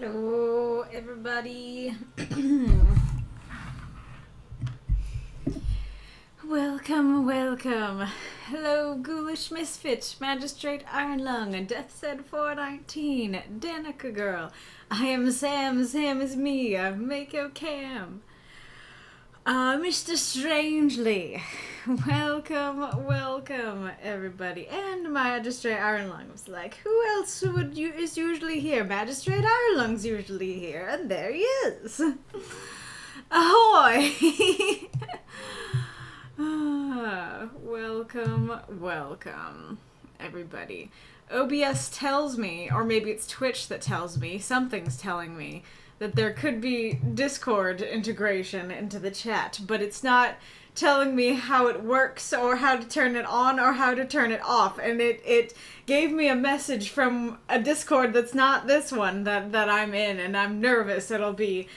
Hello, everybody. welcome. Hello, Ghoulish Misfit, Magistrate Ironlung, and Deathshead 419, Danika Girl. I am Sam is me, Makokam. Mr. Strangely. Welcome, everybody. And Magistrate Ironlung was like, who else is usually here? Magistrate Ironlung's usually here, and there he is. Ahoy! Welcome, everybody. OBS tells me, or maybe it's Twitch that tells me, something's telling me, that there could be Discord integration into the chat, but it's not telling me how it works or how to turn it on or how to turn it off. And it gave me a message from a Discord that's not this one that I'm in, and I'm nervous it'll be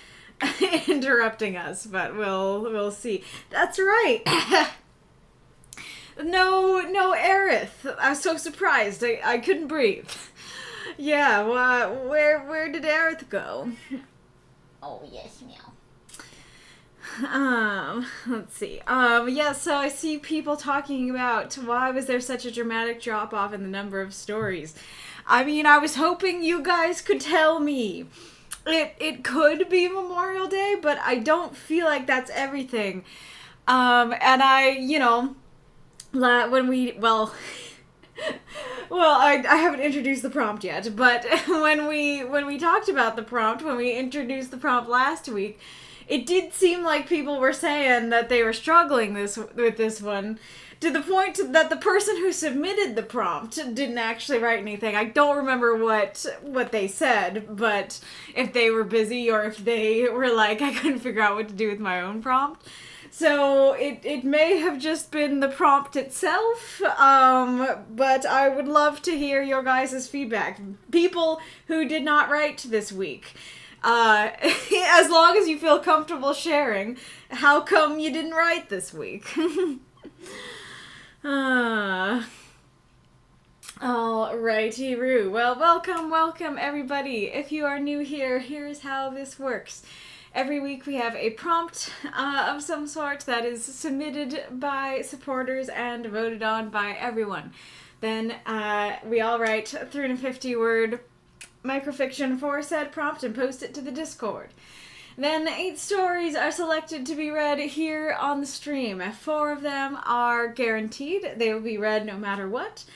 interrupting us, but we'll see. That's right. No Aerith. I was so surprised. I couldn't breathe. Yeah, well, where did Aerith go? Oh, yes, meow. Let's see. Yeah, so I see people talking about why was there such a dramatic drop-off in the number of stories. I mean, I was hoping you guys could tell me. It could be Memorial Day, but I don't feel like that's everything. And I I haven't introduced the prompt yet, but when we talked about the prompt, when we introduced the prompt last week, it did seem like people were saying that they were struggling with this one, to the point that the person who submitted the prompt didn't actually write anything. I don't remember what they said, but if they were busy or if they were like, I couldn't figure out what to do with my own prompt. So it may have just been the prompt itself, but I would love to hear your guys' feedback. People who did not write this week. As long as you feel comfortable sharing, how come you didn't write this week? Alrighty-roo. Well, welcome everybody. If you are new here, here's how this works. Every week we have a prompt of some sort that is submitted by supporters and voted on by everyone. Then we all write 350-word microfiction for said prompt and post it to the Discord. Then 8 stories are selected to be read here on the stream. 4 of them are guaranteed. They will be read no matter what.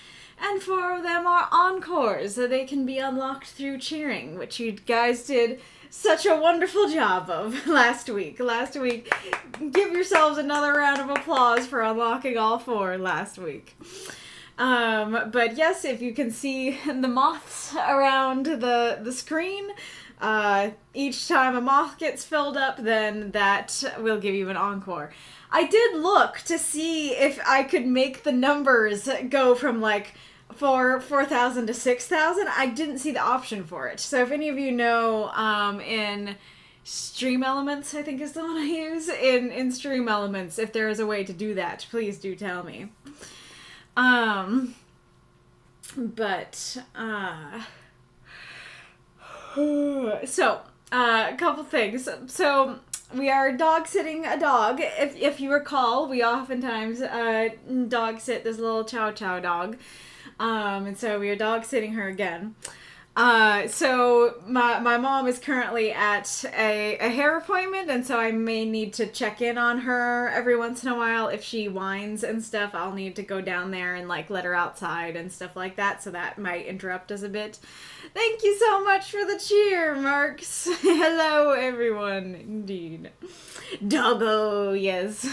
And 4 of them are encores, so they can be unlocked through cheering, which you guys did such a wonderful job of last week. Give yourselves another round of applause for unlocking all 4 last week. But yes, if you can see the moths around the screen, each time a moth gets filled up, then that will give you an encore. I did look to see if I could make the numbers go from like 4,000 to 6,000. I didn't see the option for it. So if any of you know, in Stream Elements, I think is the one I use, in Stream Elements, if there is a way to do that, please do tell me. A couple things. So we are dog sitting a dog. If you recall, we oftentimes dog sit this little chow chow dog. And so we are dog sitting her again. So my mom is currently at a hair appointment, and so I may need to check in on her every once in a while. If she whines and stuff, I'll need to go down there and like let her outside and stuff like that, so that might interrupt us a bit. Thank you so much for the cheer, Marks. Hello, everyone. Indeed. Doggo, yes.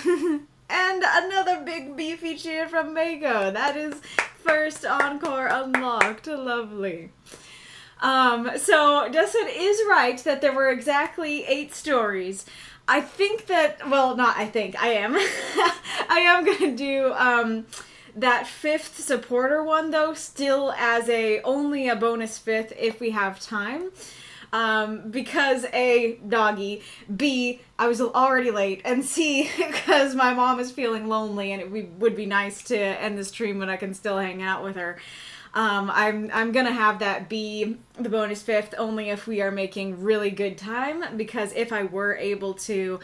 And another big beefy cheer from Mako. That is first encore unlocked. Lovely. So Deathshead is right that there were exactly 8 stories. I think that, well, not I think, I am. I am gonna do, that 5th supporter one, though, still as only a bonus 5th if we have time. Because A, doggy, B, I was already late, and C, because my mom is feeling lonely and it would be nice to end the stream when I can still hang out with her. I'm gonna have that be the bonus fifth only if we are making really good time, because if I were able to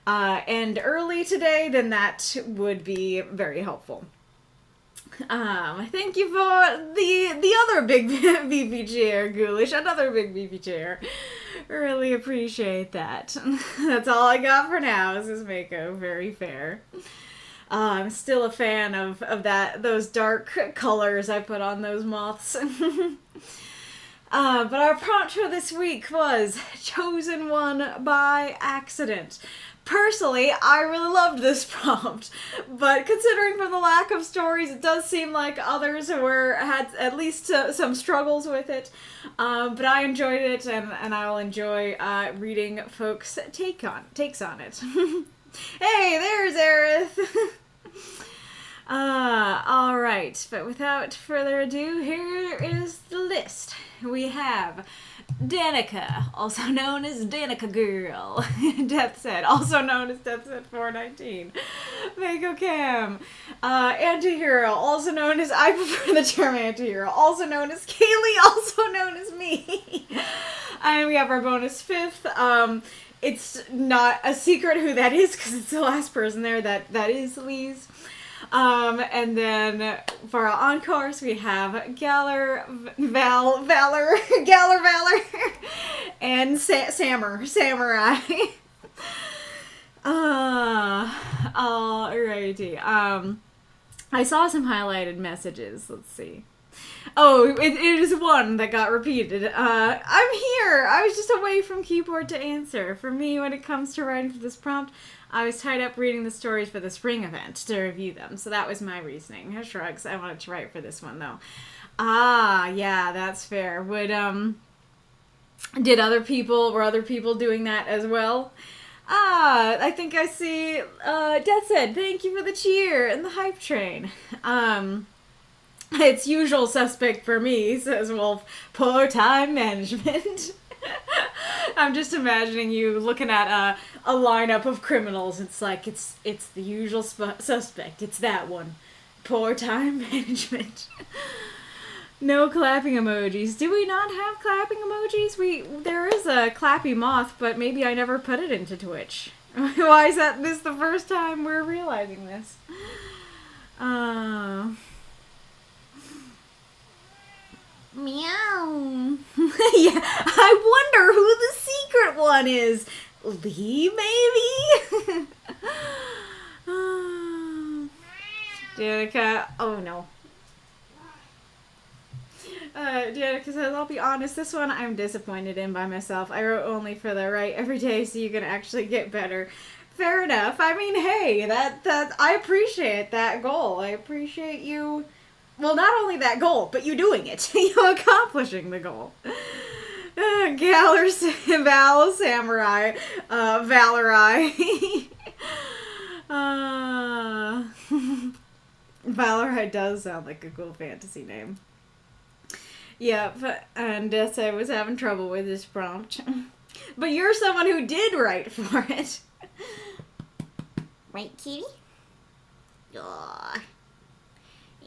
end early today, then that would be very helpful. Thank you for the other big beefy chair, Ghoulish. Another big beefy chair. Really appreciate that. That's all I got for now. This is Mako. Very fair. I'm still a fan of those dark colors I put on those moths. But our prompt for this week was chosen one by accident. Personally, I really loved this prompt, but considering from the lack of stories, it does seem like others had at least some struggles with it. But I enjoyed it, and I will enjoy reading folks' takes on it. Hey, there's Aerith! Alright, but without further ado, here is the list. We have Danika, also known as Danika Girl. Deathshead, also known as Deathshead 419. Makokam, Antihero, also known as, I prefer the term Antihero, also known as Kaylie, also known as me. And we have our bonus fifth. It's not a secret who that is because it's the last person there that is Lise. And then for our Encores, we have Valor, and SamRI. Alrighty. I saw some highlighted messages. Let's see. Oh, it is one that got repeated. I'm here! I was just away from keyboard to answer. For me, when it comes to writing for this prompt, I was tied up reading the stories for the spring event to review them, so that was my reasoning. Shrugs, I wanted to write for this one, though. Yeah, that's fair. Were other people doing that as well? I think I see, Deathshead, thank you for the cheer and the hype train. It's usual suspect for me, says Wolf. Poor time management. I'm just imagining you looking at a lineup of criminals. It's like, it's the usual suspect. It's that one. Poor time management. No clapping emojis. Do we not have clapping emojis? There is a clappy moth, but maybe I never put it into Twitch. Why is this the first time we're realizing this? Meow. Yeah, I wonder who the secret one is. Lee, maybe? Danika, oh no. Danika says, I'll be honest, this one I'm disappointed in by myself. I wrote only for the right every day so you can actually get better. Fair enough. I mean, hey, that I appreciate that goal. I appreciate you. Well, not only that goal, but you doing it. You accomplishing the goal. SamRI, Valorai. Valorai does sound like a cool fantasy name. Yep, and I was having trouble with this prompt. But you're someone who did write for it. Right, kitty? Aw.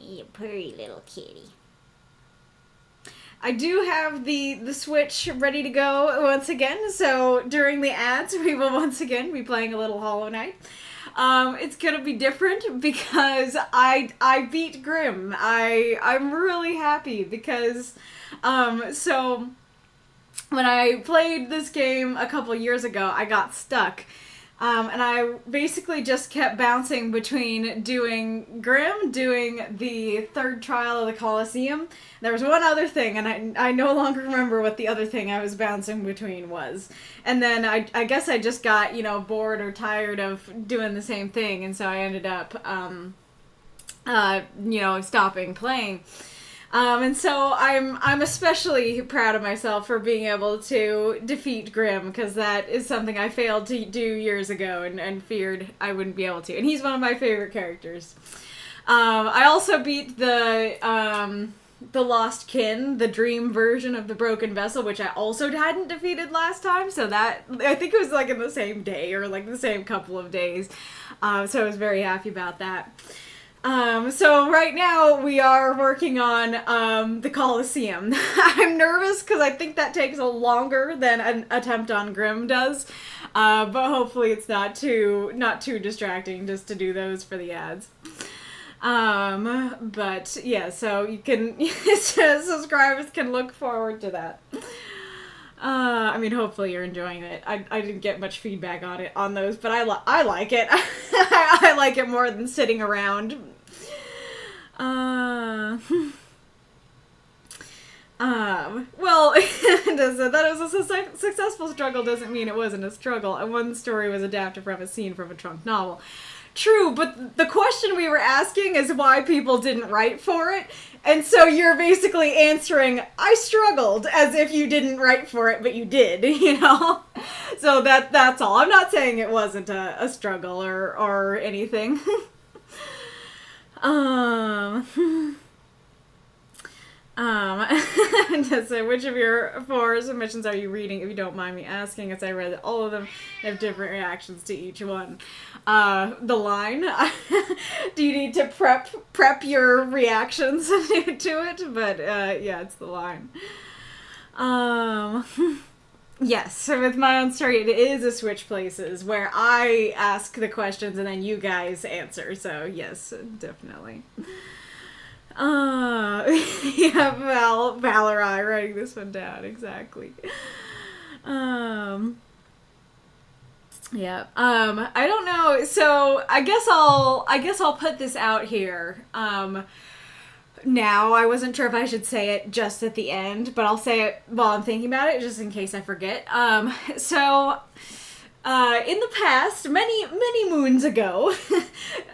You pretty little kitty. I do have the Switch ready to go once again, so during the ads we will once again be playing a little Hollow Knight. It's gonna be different because I beat Grimm. I'm really happy because so when I played this game a couple years ago, I got stuck. And I basically just kept bouncing between doing Grimm, doing the third trial of the Colosseum. There was one other thing, and I no longer remember what the other thing I was bouncing between was. And then I guess I just got, bored or tired of doing the same thing, and so I ended up, stopping playing. And so I'm especially proud of myself for being able to defeat Grimm, because that is something I failed to do years ago and feared I wouldn't be able to. And he's one of my favorite characters. I also beat the Lost Kin, the dream version of the Broken Vessel, which I also hadn't defeated last time, so that, I think it was like in the same day, or like the same couple of days. So I was very happy about that. So right now we are working on the Colosseum. I'm nervous because I think that takes a longer than an attempt on Grimm does, but hopefully it's not too distracting just to do those for the ads. But yeah, so you can subscribers can look forward to that. I mean, hopefully you're enjoying it. I didn't get much feedback on those, but I like it. I like it more than sitting around. Well, that it was a successful struggle doesn't mean it wasn't a struggle. And one story was adapted from a scene from a trunk novel. True, but the question we were asking is why people didn't write for it. And so you're basically answering, I struggled, as if you didn't write for it, but you did, you know? So that's all. I'm not saying it wasn't a struggle or anything. So which of your 4 submissions are you reading, if you don't mind me asking, as I read all of them, I have different reactions to each one. The line. Do you need to prep your reactions to it? But, yeah, it's the line. Yes, so with my own story, it is a switch places, where I ask the questions and then you guys answer, so yes, definitely. Yeah, SamRI writing this one down, exactly. Yeah. I don't know. So I guess I'll put this out here. Now I wasn't sure if I should say it just at the end, but I'll say it while I'm thinking about it, just in case I forget. So in the past, many moons ago,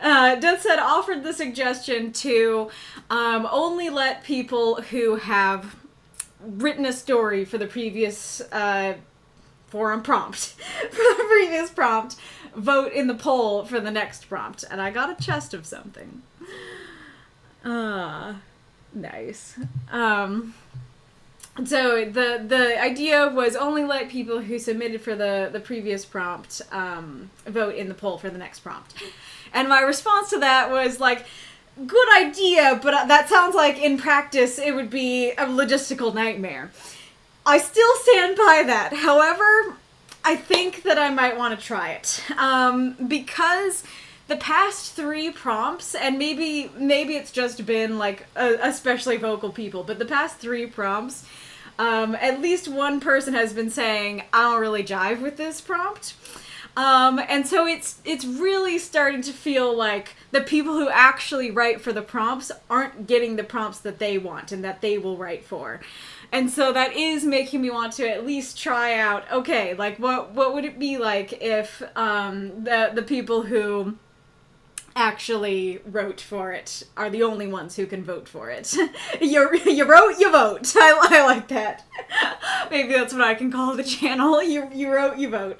Deathshead offered the suggestion to only let people who have written a story for the previous forum prompt, vote in the poll for the next prompt. And I got a chest of something. Nice. So the idea was only let people who submitted for the previous prompt vote in the poll for the next prompt. And my response to that was like, good idea, but that sounds like in practice it would be a logistical nightmare. I still stand by that. However, I think that I might want to try it. Because the past 3 prompts, and maybe it's just been like especially vocal people, but the past 3 prompts, at least one person has been saying, I don't really jive with this prompt. And so it's really starting to feel like the people who actually write for the prompts aren't getting the prompts that they want and that they will write for. And so that is making me want to at least try out, okay, like what would it be like if the people who actually wrote for it are the only ones who can vote for it. You wrote, you vote. I like that. Maybe that's what I can call the channel. You wrote, you vote.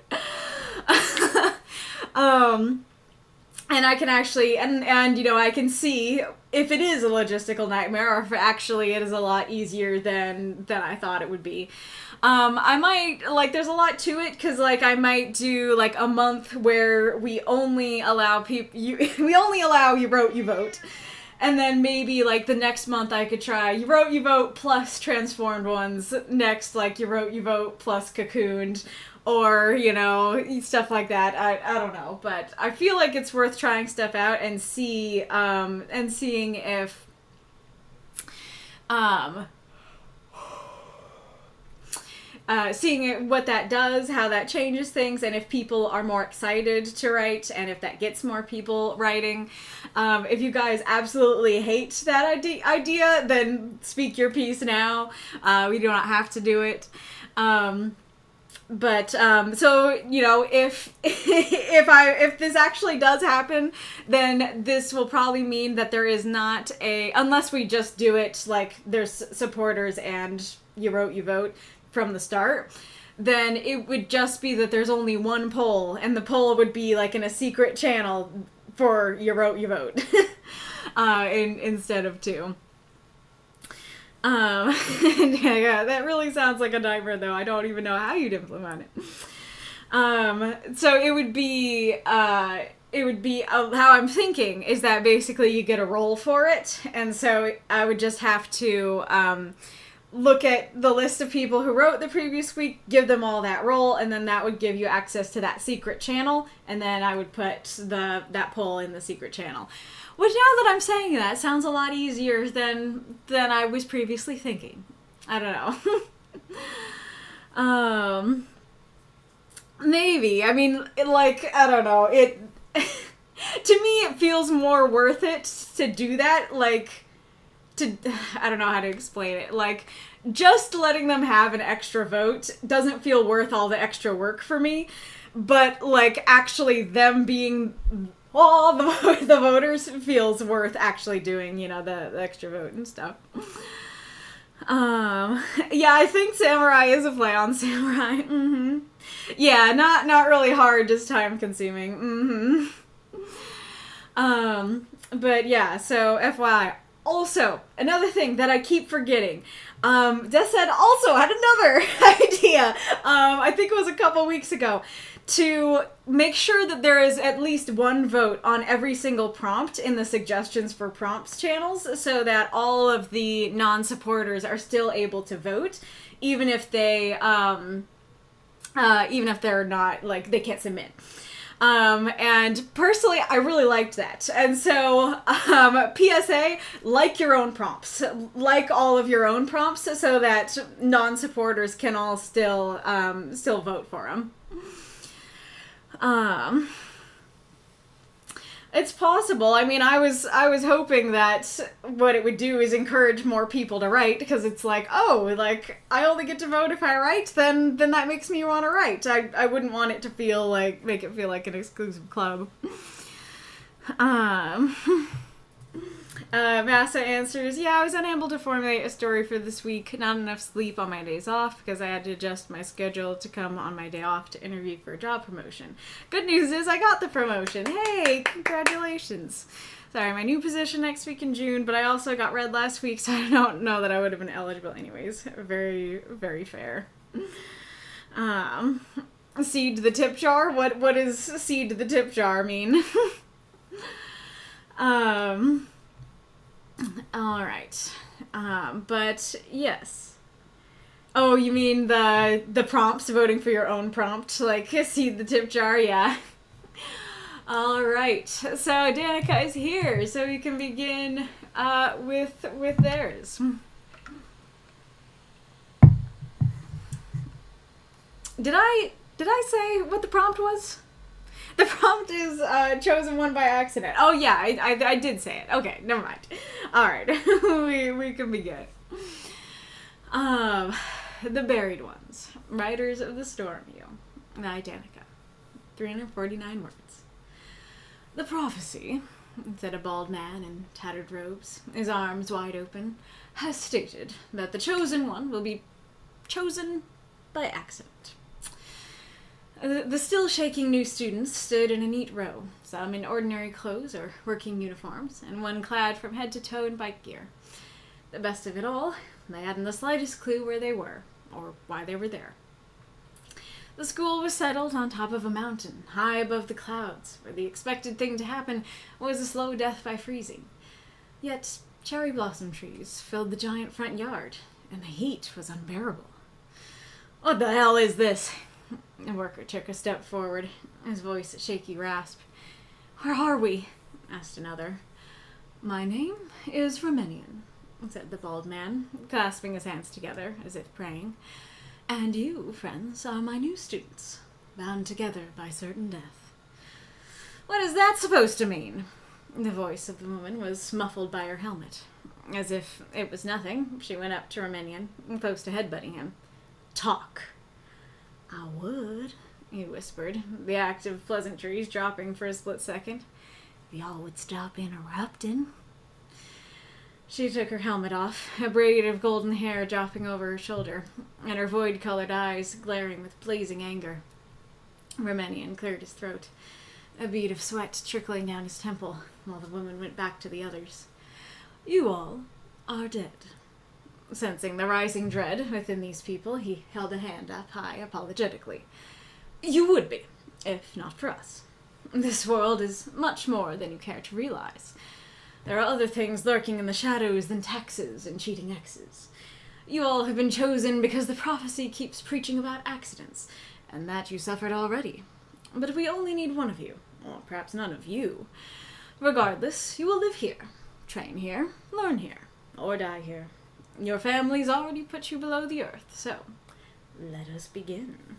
And I can actually, and you know, I can see if it is a logistical nightmare or if actually it is a lot easier than I thought it would be. I might, like, there's a lot to it, because, like, I might do, like, a month where we only allow you wrote, you vote. And then maybe, like, the next month I could try you wrote, you vote plus transformed ones. Next, like, you wrote, you vote plus cocooned. Or, you know, stuff like that. I don't know. But I feel like it's worth trying stuff out and seeing if, seeing what that does, how that changes things, and if people are more excited to write, and if that gets more people writing. If you guys absolutely hate that idea, then speak your piece now. We do not have to do it. But, so, you know, if this actually does happen, then this will probably mean that there is not unless we just do it, like, there's supporters and you wrote, you vote from the start, then it would just be that there's only one poll, and the poll would be, like, in a secret channel for you wrote, you vote, instead of 2. Yeah, that really sounds like a nightmare, though. I don't even know how you'd implement it. So it would be, it would be, how I'm thinking is that basically you get a roll for it, and so I would just have to look at the list of people who wrote the previous week, give them all that roll, and then that would give you access to that secret channel, and then I would put that poll in the secret channel. Which, now that I'm saying that, sounds a lot easier than I was previously thinking. I don't know. Maybe. I mean, like, I don't know. It to me, it feels more worth it to do that. Like, I don't know how to explain it. Like, just letting them have an extra vote doesn't feel worth all the extra work for me. But, like, actually them being all the voters feels worth actually doing, you know, the extra vote and stuff. Yeah, I think SamRI is a play on SamRI. Mm-hmm. Yeah, not really hard, just time consuming. Mm-hmm. But yeah, so FYI. Also, another thing that I keep forgetting. Deathshead also had another idea. I think it was a couple weeks ago. To make sure that there is at least one vote on every single prompt in the suggestions for prompts channels, so that all of the non-supporters are still able to vote, even if they're not, like, they can't submit. And personally, I really liked that. And so, PSA, like your own prompts. Like all of your own prompts, so that non-supporters can all still vote for them. It's possible. I mean, I was hoping that what it would do is encourage more people to write, because it's like, oh, like, I only get to vote if I write, then that makes me want to write. I wouldn't want it to make it feel like an exclusive club. Massa answers, yeah, I was unable to formulate a story for this week. Not enough sleep on my days off because I had to adjust my schedule to come on my day off to interview for a job promotion. Good news is I got the promotion. Hey, congratulations. Sorry, my new position next week in June, but I also got red last week, so I don't know that I would have been eligible anyways. Very, very fair. Seed to the tip jar? What does seed to the tip jar mean? Alright. But yes. Oh, you mean the prompts, voting for your own prompt, like seed the tip jar? Yeah. Alright. So Danika is here, so we can begin with theirs. Did I say what the prompt was? The prompt is chosen one by accident. Oh yeah, I did say it. Okay, never mind. Alright, we can begin. The Buried Ones. Riders of the Storm Wheel. By Danika. 349 words. The prophecy, said a bald man in tattered robes, his arms wide open, has stated that the chosen one will be chosen by accident. The still shaking new students stood in a neat row, some in ordinary clothes or working uniforms, and one clad from head to toe in bike gear. The best of it all, they hadn't the slightest clue where they were, or why they were there. The school was settled on top of a mountain, high above the clouds, where the expected thing to happen was a slow death by freezing. Yet cherry blossom trees filled the giant front yard, and the heat was unbearable. What the hell is this? The worker took a step forward, his voice a shaky rasp. Where are we? Asked another. My name is Romanian, said the bald man, clasping his hands together as if praying. And you, friends, are my new students, bound together by certain death. What is that supposed to mean? The voice of the woman was muffled by her helmet. As if it was nothing, she went up to Romanian, close to headbutting him. Talk. I would, he whispered, the act of pleasantries dropping for a split second. If y'all would stop interrupting. She took her helmet off, a braid of golden hair dropping over her shoulder, and her void-colored eyes glaring with blazing anger. Romanian cleared his throat, a bead of sweat trickling down his temple, while the woman went back to the others. You all are dead. Sensing the rising dread within these people, he held a hand up high apologetically. You would be, if not for us. This world is much more than you care to realize. There are other things lurking in the shadows than taxes and cheating exes. You all have been chosen because the prophecy keeps preaching about accidents, and that you suffered already. But we only need one of you, or perhaps none of you. Regardless, you will live here, train here, learn here, or die here. Your family's already put you below the earth, so let us begin.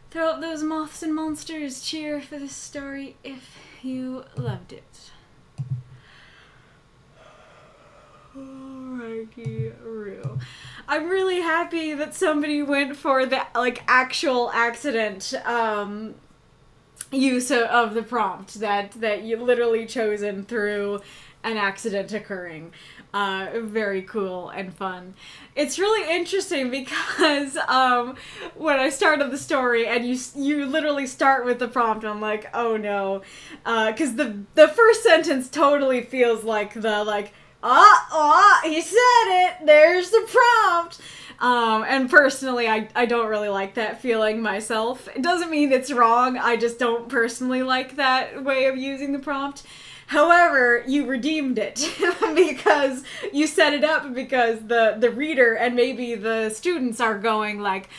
Throw up those moths and monsters, cheer for this story if you loved it. Alrighty, Roo. I'm really happy that somebody went for the, actual accident, use of the prompt that you literally chosen through an accident occurring. Very cool and fun. It's really interesting because when I started the story and you literally start with the prompt, I'm like, oh no, because the first sentence totally feels like he said it, there's the prompt. And personally, I don't really like that feeling myself. It doesn't mean it's wrong, I just don't personally like that way of using the prompt. However, you redeemed it because you set it up because the reader and maybe the students are going like,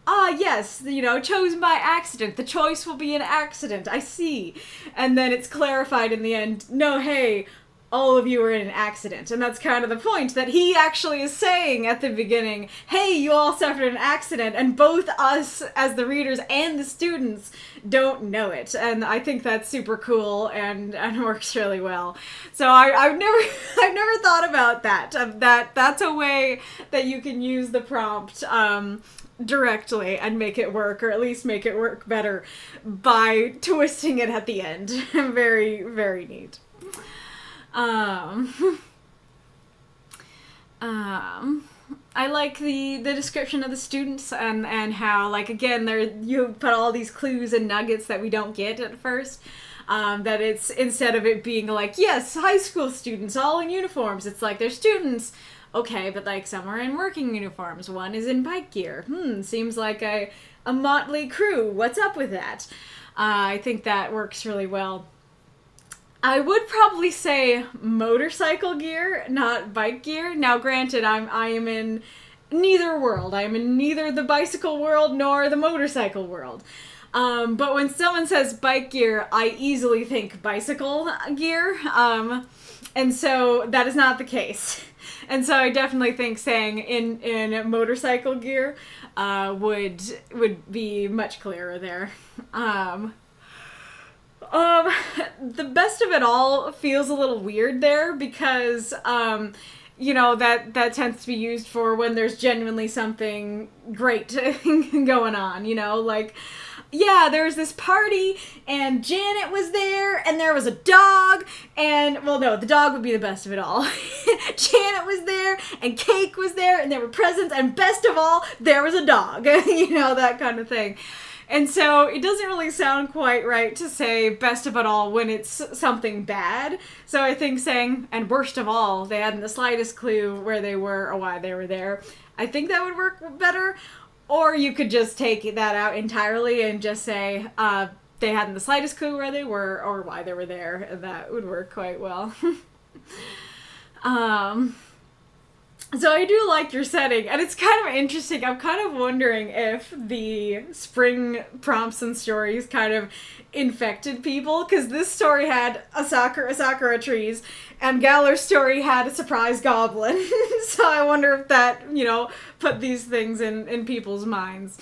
yes, chosen by accident. The choice will be an accident. I see. And then it's clarified in the end, no, hey, all of you are in an accident. And that's kind of the point that he actually is saying at the beginning, hey, you all suffered an accident, and both us as the readers and the students don't know it. And I think that's super cool and works really well. So I've never thought about that. That's a way that you can use the prompt directly and make it work, or at least make it work better by twisting it at the end. Very, very neat. I like the description of the students and how, again, you put all these clues and nuggets that we don't get at first. That it's, instead of it being yes, high school students all in uniforms, it's they're students. Okay, but some are in working uniforms. One is in bike gear. Seems like a motley crew. What's up with that? I think that works really well. I would probably say motorcycle gear, not bike gear. Now, granted, I am in neither world. I am in neither the bicycle world nor the motorcycle world. But when someone says bike gear, I easily think bicycle gear. And so that is not the case. And so I definitely think saying in motorcycle gear would be much clearer there. The best of it all feels a little weird there because, that tends to be used for when there's genuinely something great going on, yeah, there was this party and Janet was there and there was a dog and, well, no, the dog would be the best of it all. Janet was there and cake was there and there were presents and best of all, there was a dog, that kind of thing. And so it doesn't really sound quite right to say best of it all when it's something bad. So I think saying, and worst of all, they hadn't the slightest clue where they were or why they were there. I think that would work better. Or you could just take that out entirely and just say they hadn't the slightest clue where they were or why they were there. And that would work quite well. So I do like your setting, and it's kind of interesting. I'm kind of wondering if the spring prompts and stories kind of infected people, because this story had Sakura trees, and Galar's story had a surprise goblin. So I wonder if that, put these things in people's minds.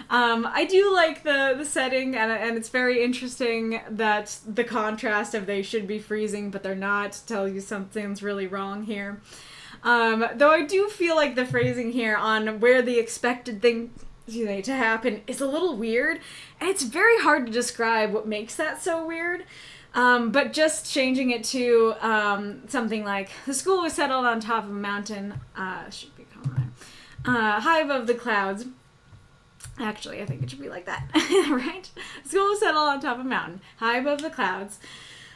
I do like the setting, and it's very interesting that the contrast of they should be freezing, but they're not, tell you something's really wrong here. Though I do feel like the phrasing here on where the expected thing to happen is a little weird, and it's very hard to describe what makes that so weird. But just changing it to something like, the school was settled on top of a mountain, should be common, high above the clouds. Actually, I think it should be like that, right? The school was settled on top of a mountain, high above the clouds.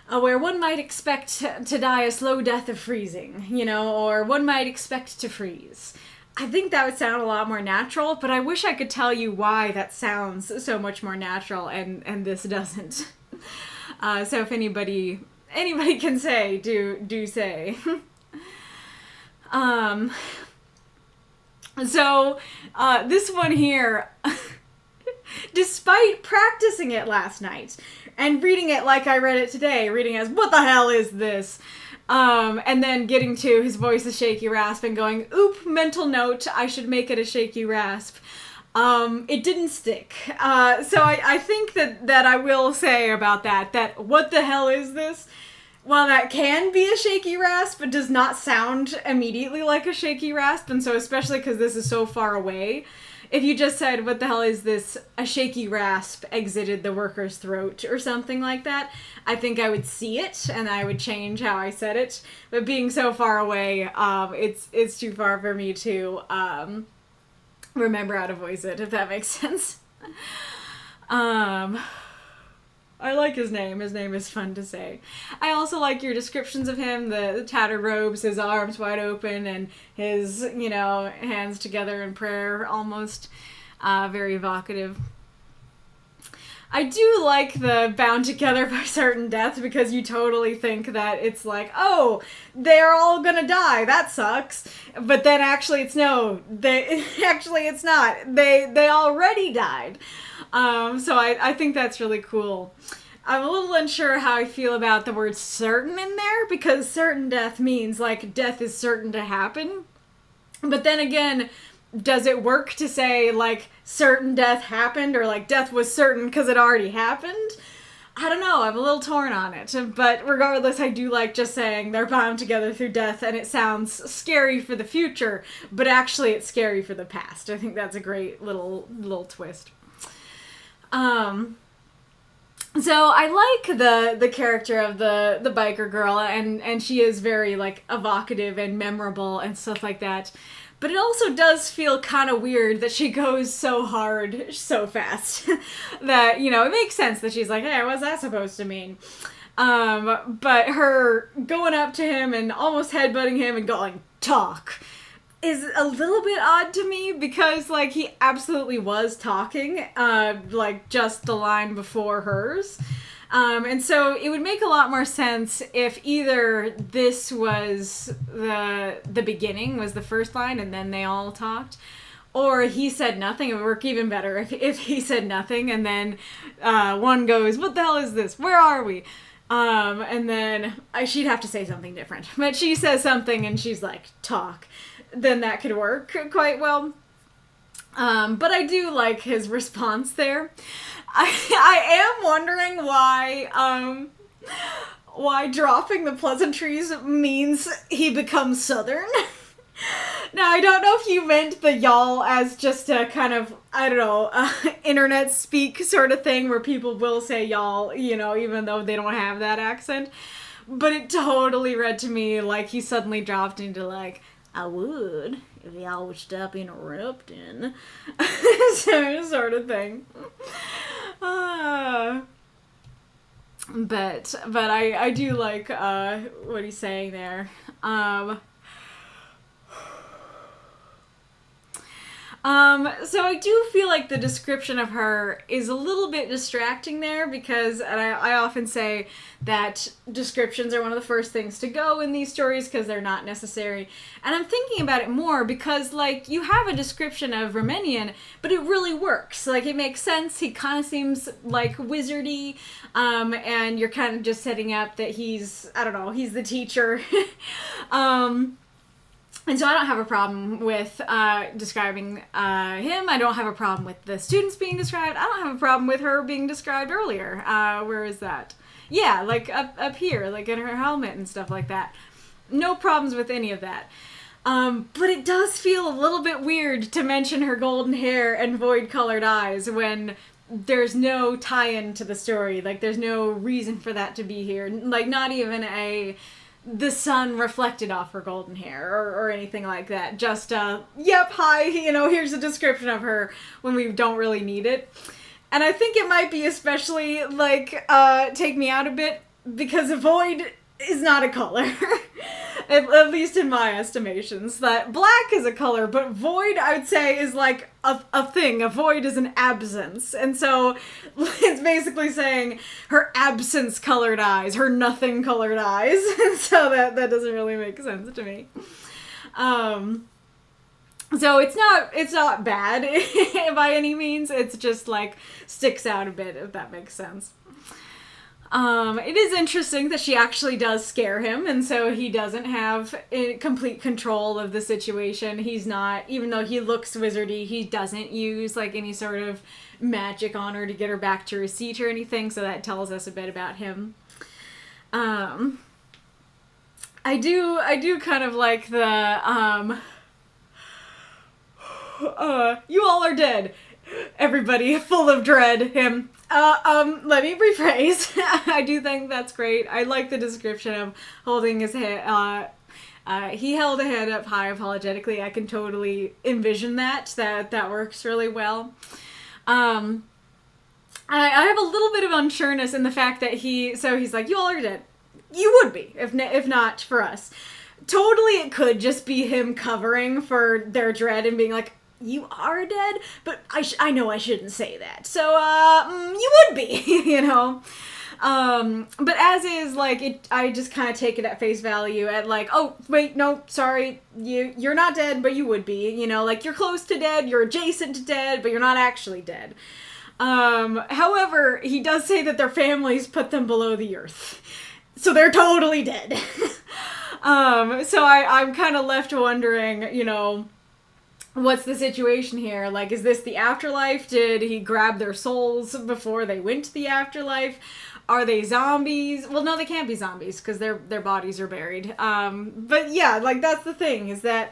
Where one might expect to die a slow death of freezing, or one might expect to freeze. I think that would sound a lot more natural, but I wish I could tell you why that sounds so much more natural and this doesn't. So if anybody can say, do say. So this one here, despite practicing it last night and reading it like I read it today, reading it as, what the hell is this? And then getting to his voice a shaky rasp and going, oop, mental note, I should make it a shaky rasp. It didn't stick. So I think that I will say about that what the hell is this? While that can be a shaky rasp, it does not sound immediately like a shaky rasp, and so especially because this is so far away, if you just said, what the hell is this, a shaky rasp exited the worker's throat or something like that, I think I would see it, and I would change how I said it. But being so far away, it's too far for me to remember how to voice it, if that makes sense. I like his name. His name is fun to say. I also like your descriptions of him, the tattered robes, his arms wide open, and his, hands together in prayer, almost. Very evocative. I do like the bound together by certain death, because you totally think that it's like, oh, they're all gonna die, that sucks. But then actually it's not. They already died. So I think that's really cool. I'm a little unsure how I feel about the word certain in there, because certain death means, like, death is certain to happen. But then again, does it work to say, like, certain death happened, or, like, death was certain because it already happened? I don't know, I'm a little torn on it. But regardless, I do like just saying they're bound together through death, and it sounds scary for the future, but actually it's scary for the past. I think that's a great little twist. So I like the character of the biker girl, and she is very, like, evocative and memorable and stuff like that. But it also does feel kind of weird that she goes so hard so fast that, it makes sense that she's like, hey, what's that supposed to mean? But her going up to him and almost headbutting him and going, talk, is a little bit odd to me, because, like, he absolutely was talking, like, just the line before hers. And so it would make a lot more sense if either this was the beginning, was the first line, and then they all talked, or he said nothing. It would work even better if he said nothing, and then one goes, what the hell is this? Where are we? And then she'd have to say something different. But she says something, and she's like, talk. Then that could work quite well. But I do like his response there. I am wondering why dropping the pleasantries means he becomes Southern. Now, I don't know if you meant the y'all as just a kind of, I don't know, internet speak sort of thing where people will say y'all, even though they don't have that accent. But it totally read to me like he suddenly dropped into, like, I would if y'all would stop interrupting. Sort of thing. But I do like what he's saying there. So I do feel like the description of her is a little bit distracting there, because I often say that descriptions are one of the first things to go in these stories because they're not necessary. And I'm thinking about it more because, like, you have a description of Romanian, but it really works. Like, it makes sense. He kind of seems, like, wizardy, and you're kind of just setting up that he's, I don't know, he's the teacher. And so I don't have a problem with describing him. I don't have a problem with the students being described. I don't have a problem with her being described earlier. Where is that? Yeah, like up here, like in her helmet and stuff like that. No problems with any of that. But it does feel a little bit weird to mention her golden hair and void-colored eyes when there's no tie-in to the story. Like, there's no reason for that to be here. Like, not even the sun reflected off her golden hair or anything like that. Just, yep, hi, here's a description of her when we don't really need it. And I think it might be especially, like, take me out a bit, because Void is not a color. At least in my estimations. That black is a color, but void, I would say, is like a thing. A void is an absence. And so it's basically saying her absence-colored eyes, her nothing-colored eyes. And so that doesn't really make sense to me. So it's not bad by any means. It's just like sticks out a bit, if that makes sense. It is interesting that she actually does scare him, and so he doesn't have complete control of the situation. He's not, even though he looks wizardy, he doesn't use like any sort of magic on her to get her back to her seat or anything, so that tells us a bit about him. I do kind of like the, you all are dead. Everybody full of dread, him. Let me rephrase. I do think that's great. I like the description of holding his head, he held a hand up high apologetically. I can totally envision that works really well. I have a little bit of unsureness in the fact that he's like, you all are dead. You would be, if not for us. Totally it could just be him covering for their dread and being like, you are dead, but I know I shouldn't say that. So, you would be, you know? But as is, like, I just kind of take it at face value at, like, oh, wait, no, sorry, you're not dead, but you would be, you know? Like, you're close to dead, you're adjacent to dead, but you're not actually dead. However, he does say that their families put them below the earth. So they're totally dead. So I'm kind of left wondering, you know, what's the situation here? Like, is this the afterlife? Did he grab their souls before they went to the afterlife? Are they zombies? Well, no, they can't be zombies because their bodies are buried. But yeah, like, that's the thing, is that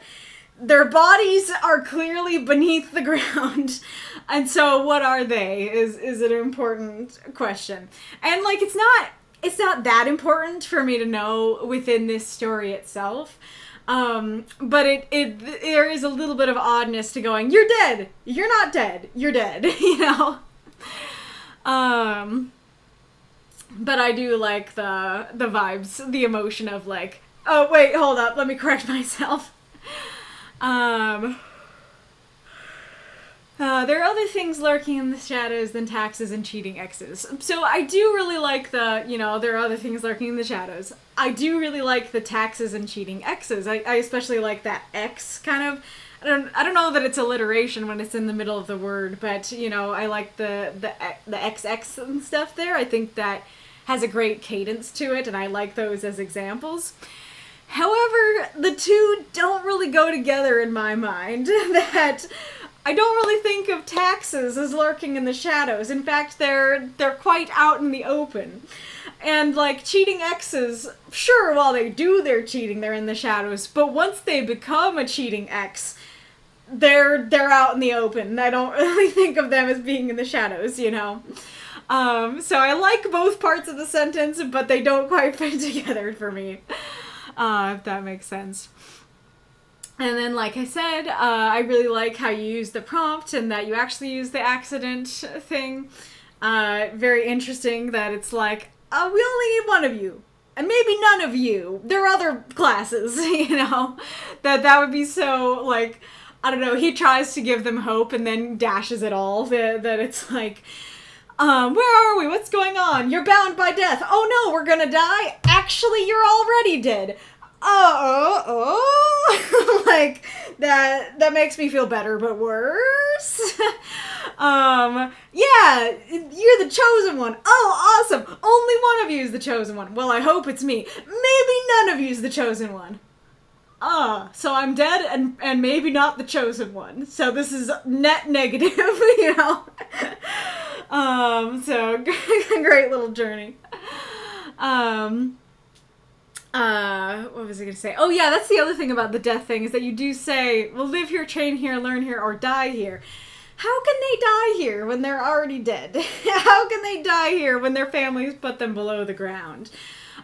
their bodies are clearly beneath the ground. And so what are they is an important question. And, like, it's not that important for me to know within this story itself. But there is a little bit of oddness to going, you're dead, you're not dead, you're dead, you know? But I do like the vibes, the emotion of like, oh wait, hold up, let me correct myself. There are other things lurking in the shadows than taxes and cheating exes. So I do really like there are other things lurking in the shadows. I do really like the taxes and cheating exes. I especially like that X kind of, I don't know that it's alliteration when it's in the middle of the word, but, you know, I like the XX and stuff there. I think that has a great cadence to it, and I like those as examples. However, the two don't really go together in my mind. That I don't really think of taxes as lurking in the shadows. In fact, they're quite out in the open. And, like, cheating exes, sure, while they do their cheating, they're in the shadows. But once they become a cheating ex, they're out in the open. I don't really think of them as being in the shadows, you know? So I like both parts of the sentence, but they don't quite fit together for me. If that makes sense. And then, like I said, I really like how you use the prompt and that you actually use the accident thing. Very interesting that it's like, we only need one of you. And maybe none of you. There are other classes, you know? That would be so, like, I don't know, he tries to give them hope and then dashes it all. That it's like, where are we? What's going on? You're bound by death. Oh no, we're gonna die? Actually, you're already dead. Like, that makes me feel better, but worse. Yeah, you're the chosen one. Oh, awesome. Only one of you is the chosen one. Well, I hope it's me. Maybe none of you is the chosen one. So I'm dead and maybe not the chosen one. So this is net negative, you know? So great little journey. What was I gonna say? Oh yeah, that's the other thing about the death thing, is that you do say, well, live here, train here, learn here, or die here. How can they die here when they're already dead? How can they die here when their families put them below the ground?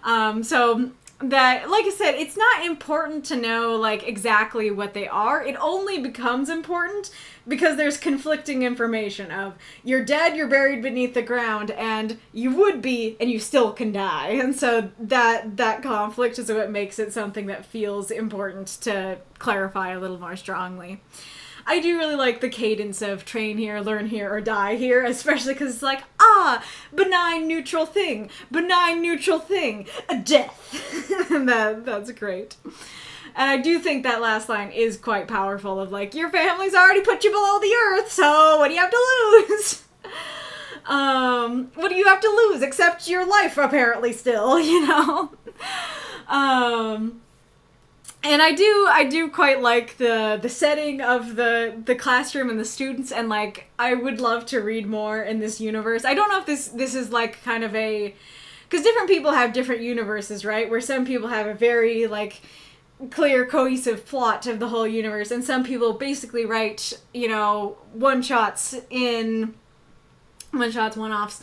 So that, like I said, it's not important to know, like, exactly what they are. It only becomes important because there's conflicting information of, you're dead, you're buried beneath the ground, and you would be, and you still can die. And so that conflict is what makes it something that feels important to clarify a little more strongly. I do really like the cadence of train here, learn here, or die here, especially because it's like, benign neutral thing, a death. And that's great. And I do think that last line is quite powerful of like, your family's already put you below the earth, so what do you have to lose? What do you have to lose except your life, apparently, still, you know? And I do quite like the setting of the classroom and the students, and like I would love to read more in this universe. I don't know if this is like kind of a, because different people have different universes, right? Where some people have a very like clear, cohesive plot of the whole universe, and some people basically write, you know, one-shots, one-offs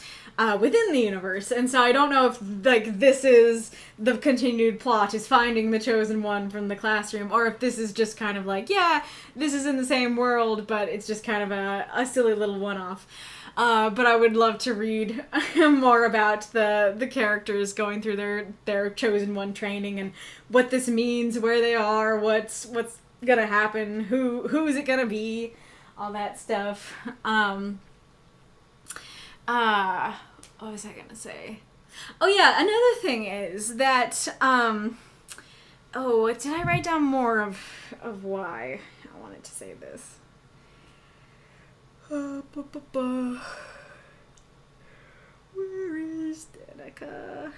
within the universe. And so I don't know if like this is the continued plot is finding the chosen one from the classroom, or if this is just kind of like, yeah, this is in the same world, but it's just kind of a silly little one-off. But I would love to read more about the characters going through their chosen one training and what this means, where they are, what's gonna happen, who is it gonna be, all that stuff. What was I gonna say? Oh yeah, another thing is that, did I write down more of why I wanted to say this? Where is Danika?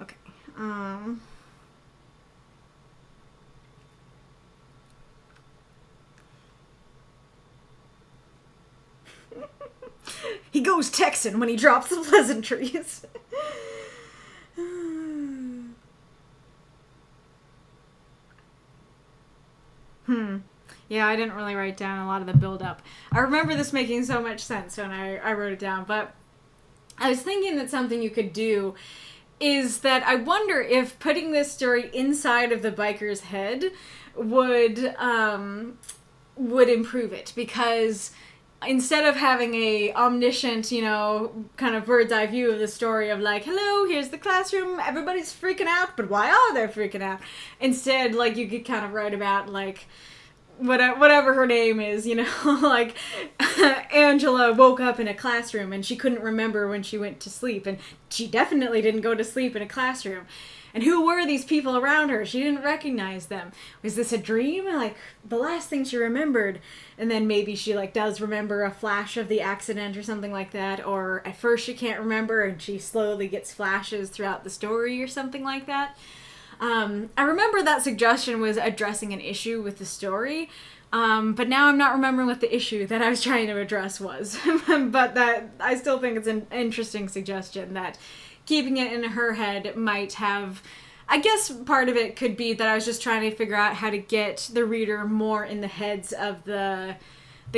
Okay, he goes Texan when he drops the pleasantries. Yeah, I didn't really write down a lot of the build-up. I remember this making so much sense when I wrote it down, but I was thinking that something you could do is that I wonder if putting this story inside of the biker's head would improve it, because instead of having a omniscient, you know, kind of bird's eye view of the story of like, hello, here's the classroom, everybody's freaking out, but why are they freaking out? Instead, like, you could kind of write about, like, whatever her name is, you know, like, Angela woke up in a classroom and she couldn't remember when she went to sleep, and she definitely didn't go to sleep in a classroom. And who were these people around her? She didn't recognize them. Was this a dream? Like, the last thing she remembered. And then maybe she, like, does remember a flash of the accident or something like that. Or at first she can't remember and she slowly gets flashes throughout the story or something like that. I remember that suggestion was addressing an issue with the story. But now I'm not remembering what the issue that I was trying to address was. But that, I still think it's an interesting suggestion that keeping it in her head might have, I guess part of it could be that I was just trying to figure out how to get the reader more in the heads of the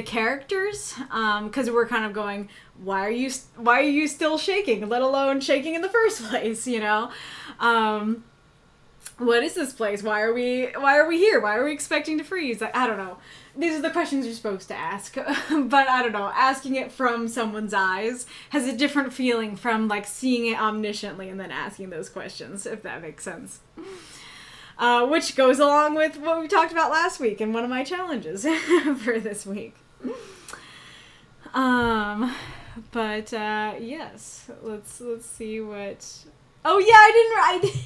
characters, because we're kind of going, why are you still shaking, let alone shaking in the first place, you know? What is this place? Why are we here? Why are we expecting to freeze? Like, I don't know. These are the questions you're supposed to ask. But I don't know. Asking it from someone's eyes has a different feeling from, like, seeing it omnisciently and then asking those questions, if that makes sense. Which goes along with what we talked about last week and one of my challenges for this week. But yes. Let's see what... Oh, yeah, I didn't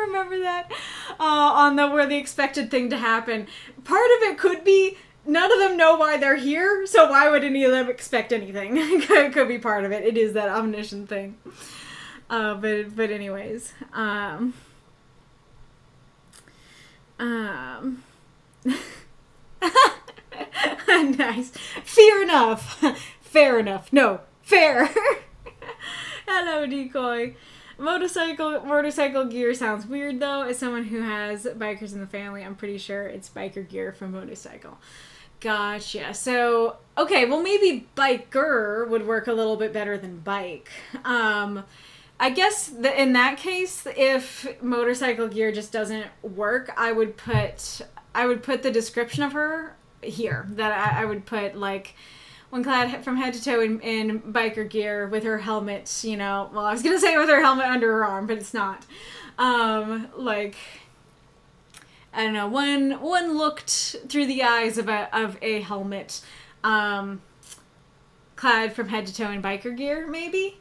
remember that. On where the expected thing to happen. Part of it could be none of them know why they're here, so why would any of them expect anything? It could be part of it. It is that omniscient thing. But anyways. Nice. Fear enough. Fair enough. No. Fair. Hello, Decoy. Motorcycle gear sounds weird, though. As someone who has bikers in the family, I'm pretty sure it's biker gear for motorcycle. Gotcha. So, okay, well, maybe biker would work a little bit better than bike. I guess in that case, if motorcycle gear just doesn't work, I would put the description of her here. That I would put, like, when clad from head to toe in biker gear with her helmet, you know, well, I was gonna say with her helmet under her arm, but it's not. Like, I don't know, one looked through the eyes of a helmet, clad from head to toe in biker gear, maybe?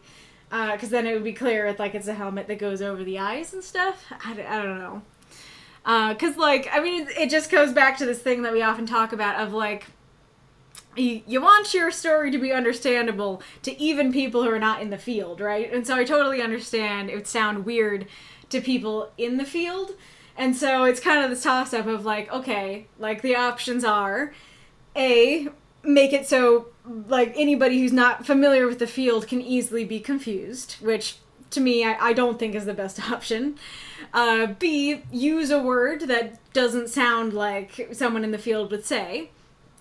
Because then it would be clear, like, it's a helmet that goes over the eyes and stuff. I don't know. Because, like, I mean, it just goes back to this thing that we often talk about of, like, you want your story to be understandable to even people who are not in the field, right? And so I totally understand it would sound weird to people in the field. And so it's kind of this toss-up of, like, okay, like, the options are, A, make it so, like, anybody who's not familiar with the field can easily be confused, which, to me, I don't think is the best option. B, use a word that doesn't sound like someone in the field would say.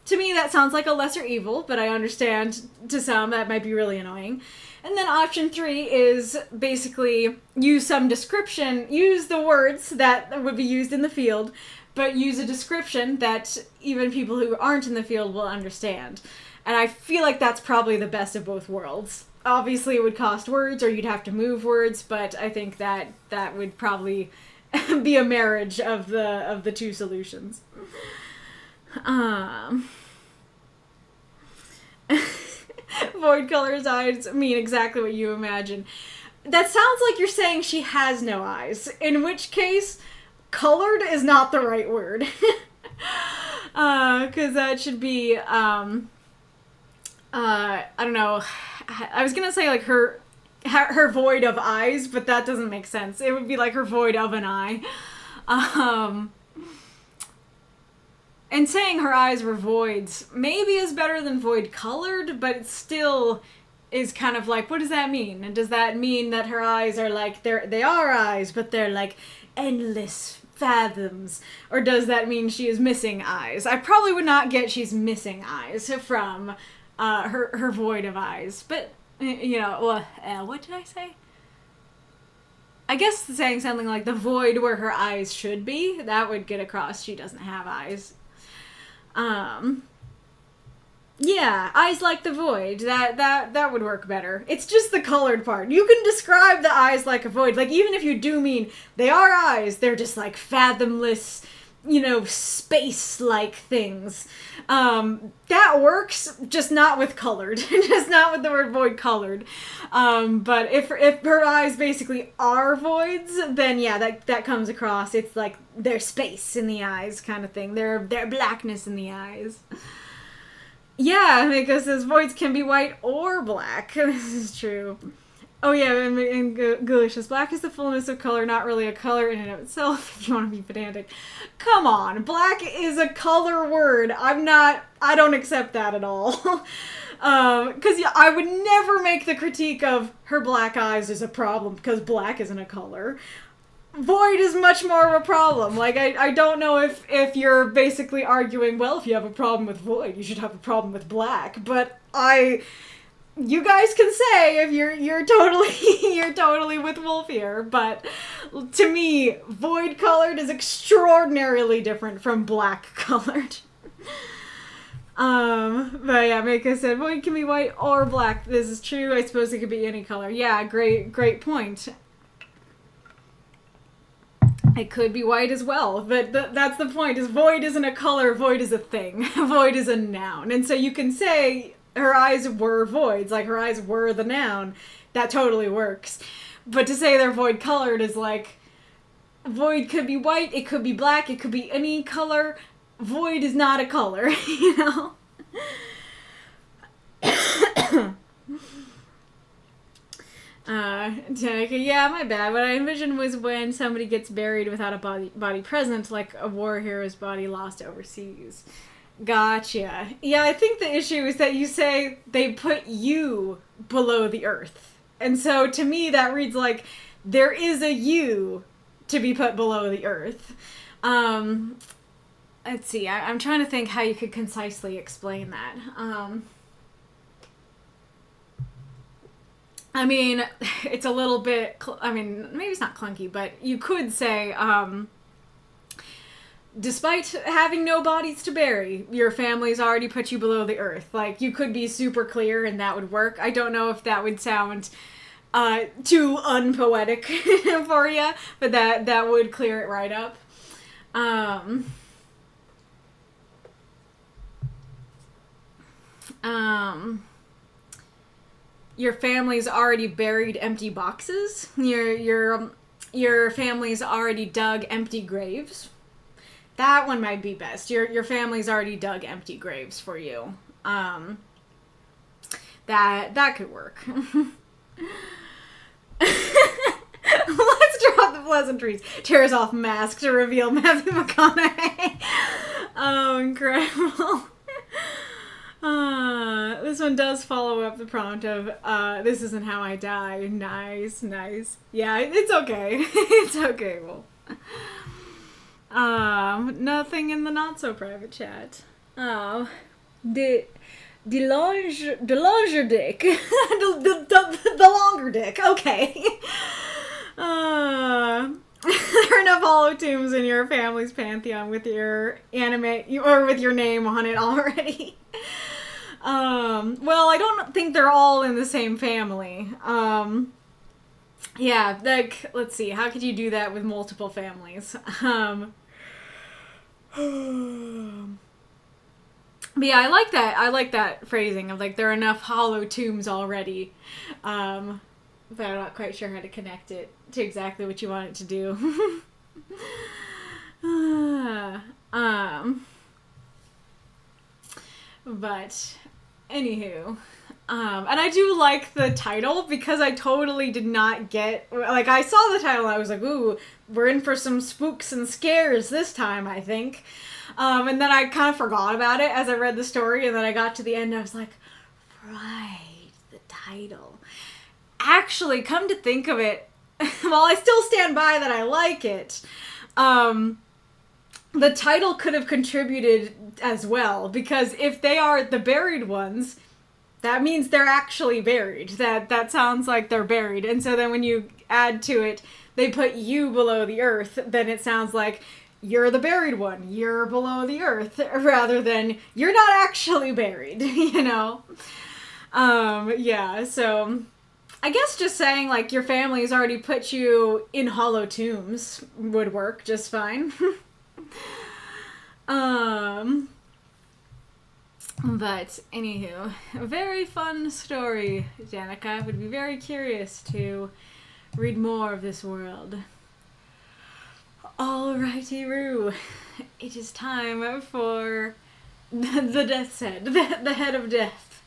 To me, that sounds like a lesser evil, but I understand to some that might be really annoying. And then option 3 is basically use some description, use the words that would be used in the field, but use a description that even people who aren't in the field will understand. And I feel like that's probably the best of both worlds. Obviously, it would cost words, or you'd have to move words, but I think that would probably be a marriage of the two solutions. Void color's eyes mean exactly what you imagine. That sounds like you're saying she has no eyes, in which case, colored is not the right word. Because that should be, I don't know, I was gonna say, like, her void of eyes, but that doesn't make sense. It would be like her void of an eye. And saying her eyes were voids maybe is better than void colored, but it still is kind of like, what does that mean? And does that mean that her eyes are like, they are eyes, but they're like endless fathoms? Or does that mean she is missing eyes? I probably would not get she's missing eyes from her void of eyes. But, you know, what did I say? I guess saying something like the void where her eyes should be, that would get across she doesn't have eyes. Yeah, eyes like the void. That would work better. It's just the colored part. You can describe the eyes like a void. Like, even if you do mean they are eyes, they're just like fathomless, you know, space-like things. That works, just not with colored. Just not with the word void colored. But if her eyes basically are voids, then yeah, that comes across. It's like there's space in the eyes kind of thing. Their blackness in the eyes. Yeah, because says voids can be white or black. This is true. Oh yeah, and Ghoulish says, black is the fullness of color, not really a color in and of itself, if you want to be pedantic. Come on, black is a color word. I don't accept that at all. Because I would never make the critique of her black eyes is a problem because black isn't a color. Void is much more of a problem. Like, I don't know if you're basically arguing, well, if you have a problem with void, you should have a problem with black, but you guys can say if you're totally with Wolf here, but to me, void colored is extraordinarily different from black colored. But yeah, Mako said void can be white or black. This is true. I suppose it could be any color. Yeah, great point. It could be white as well, but that's the point. Is void isn't a color. Void is a thing. Void is a noun, and so you can say her eyes were voids, like her eyes were the noun. That totally works. But to say they're void colored is like, void could be white, it could be black, it could be any color. Void is not a color, you know? Danika, yeah, my bad. What I envisioned was when somebody gets buried without a body present, like a war hero's body lost overseas. Gotcha. Yeah, I think the issue is that you say they put you below the earth. And so to me that reads like there is a you to be put below the earth. Let's see, I'm trying to think how you could concisely explain that. I mean, it's a little bit, maybe it's not clunky, but you could say, despite having no bodies to bury, your family's already put you below the earth. Like, you could be super clear and that would work. I don't know if that would sound too unpoetic for you, but that would clear it right up. Your family's already buried empty boxes. Your family's already dug empty graves. That one might be best. Your family's already dug empty graves for you. That could work. Let's drop the pleasantries. Tears off mask to reveal Matthew McConaughey. Oh, incredible. This one does follow up the prompt of, this isn't how I die. Nice. Yeah, it's okay. It's okay, well. Nothing in the not-so-private chat. Oh. The longer dick. the longer dick. Okay. There are enough hollow tombs in your family's pantheon with your or with your name on it already. Well, I don't think they're all in the same family. Yeah, like, let's see, how could you do that with multiple families? But yeah, I like that phrasing of, like, there are enough hollow tombs already. But I'm not quite sure how to connect it to exactly what you want it to do. But anywho, and I do like the title because I totally did not get, like, I saw the title and I was like, ooh, we're in for some spooks and scares this time, I think. And then I kind of forgot about it as I read the story, and then I got to the end and I was like, right, the title. Actually, come to think of it, while I still stand by that I like it, the title could have contributed as well, because if they are the buried ones, that means they're actually buried. That sounds like they're buried. And so then when you add to it, they put you below the earth, then it sounds like you're the buried one, you're below the earth, rather than you're not actually buried, you know? Yeah, so I guess just saying, like, your family's already put you in hollow tombs would work just fine. But anywho, a very fun story, Danika. I would be very curious to read more of this world. Alrighty-roo. It is time for the Deathshead, the head of death.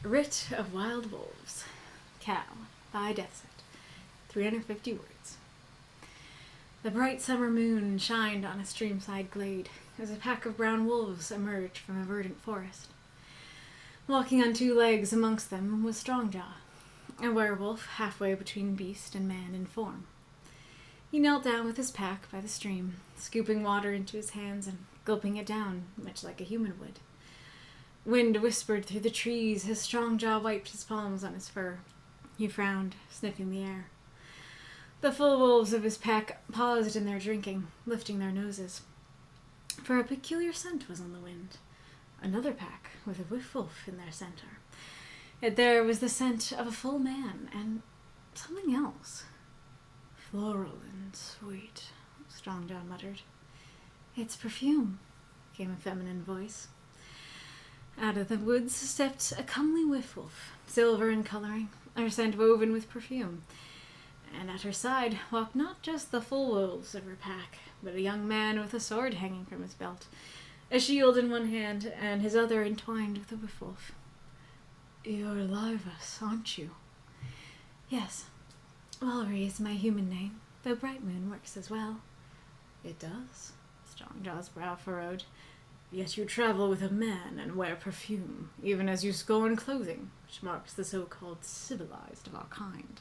Writ of Wild Wolves. Cow by Deathshead. 350 words. The bright summer moon shined on a streamside glade as a pack of brown wolves emerged from a verdant forest. Walking on two legs amongst them was Strongjaw, a werewolf halfway between beast and man in form. He knelt down with his pack by the stream, scooping water into his hands and gulping it down, much like a human would. Wind whispered through the trees as Strongjaw wiped his palms on his fur. He frowned, sniffing the air. The full wolves of his pack paused in their drinking, lifting their noses, for a peculiar scent was on the wind. Another pack with a wolf in their center. Yet there was the scent of a full man, and something else. Floral and sweet, Strongjaw muttered. It's perfume, came a feminine voice. Out of the woods stepped a comely wolf, silver in coloring, her scent woven with perfume. And at her side walked not just the full wolves of her pack, but a young man with a sword hanging from his belt, a shield in one hand, and his other entwined with a wolf. You're Larvas, aren't you? Yes. Walry is my human name, though Bright Moon works as well. It does? Strongjaw's brow furrowed. Yet you travel with a man and wear perfume, even as you scorn clothing, which marks the so-called civilized of our kind.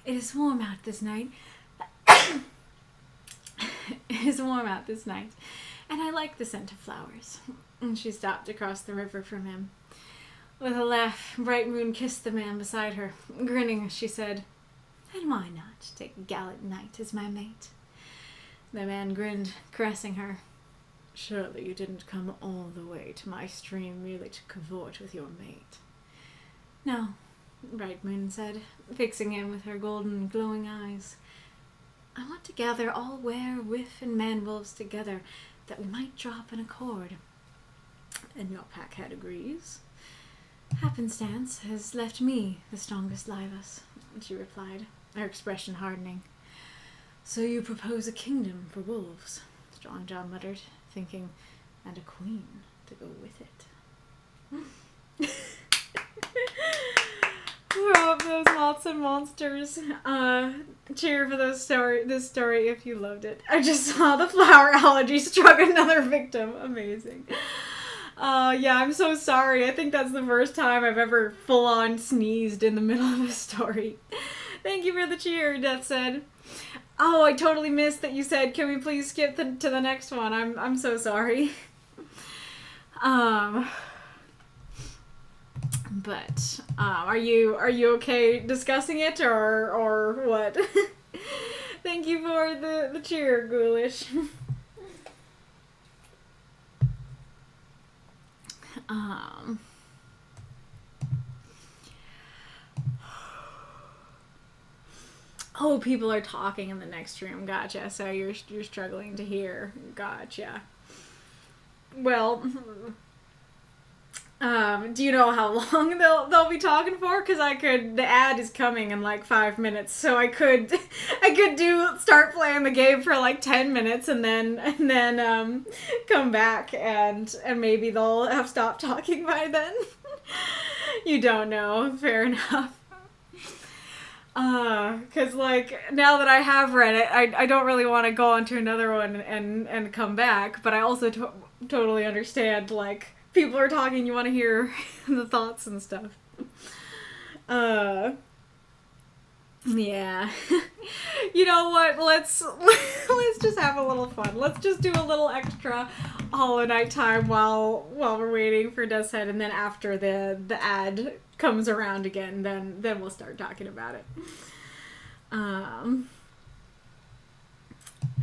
It is warm out this night. It is warm out this night, and I like the scent of flowers." And she stopped across the river from him. With a laugh, Bright Moon kissed the man beside her. Grinning, she said, "And why not take a gallant knight as my mate?" The man grinned, caressing her. "Surely you didn't come all the way to my stream merely to cavort with your mate." "No," Bright Moon said, fixing him with her golden, glowing eyes. "I want to gather all were, whiff, and man-wolves together, that we might drop an accord." "And your packhead agrees?" "Happenstance has left me the strongest Livas," she replied, her expression hardening. "So you propose a kingdom for wolves," Strong John muttered, thinking, "and a queen to go with it." Throw up those lots of monsters. Cheer for this story if you loved it. I just saw the flower allergy struck another victim. Amazing. Yeah, I'm so sorry. I think that's the first time I've ever full-on sneezed in the middle of a story. Thank you for the cheer, Deathshead. Oh, I totally missed that you said, "Can we please skip to the next one?" I'm so sorry. But are you okay discussing it or what? Thank you for the cheer, Ghoulish. Oh, people are talking in the next room. Gotcha. So you're struggling to hear. Gotcha. Well, do you know how long they'll be talking for? Because the ad is coming in like 5 minutes, so I could start playing the game for like 10 minutes and then come back and maybe they'll have stopped talking by then. You don't know. Fair enough. Because like now that I have read it, I don't really want to go on to another one and come back, but I also totally understand, like, people are talking, you want to hear the thoughts and stuff. Yeah. You know what? Let's just have a little fun. Let's just do a little extra Hollow Knight time while we're waiting for Deathshead, and then after the ad comes around again, then we'll start talking about it.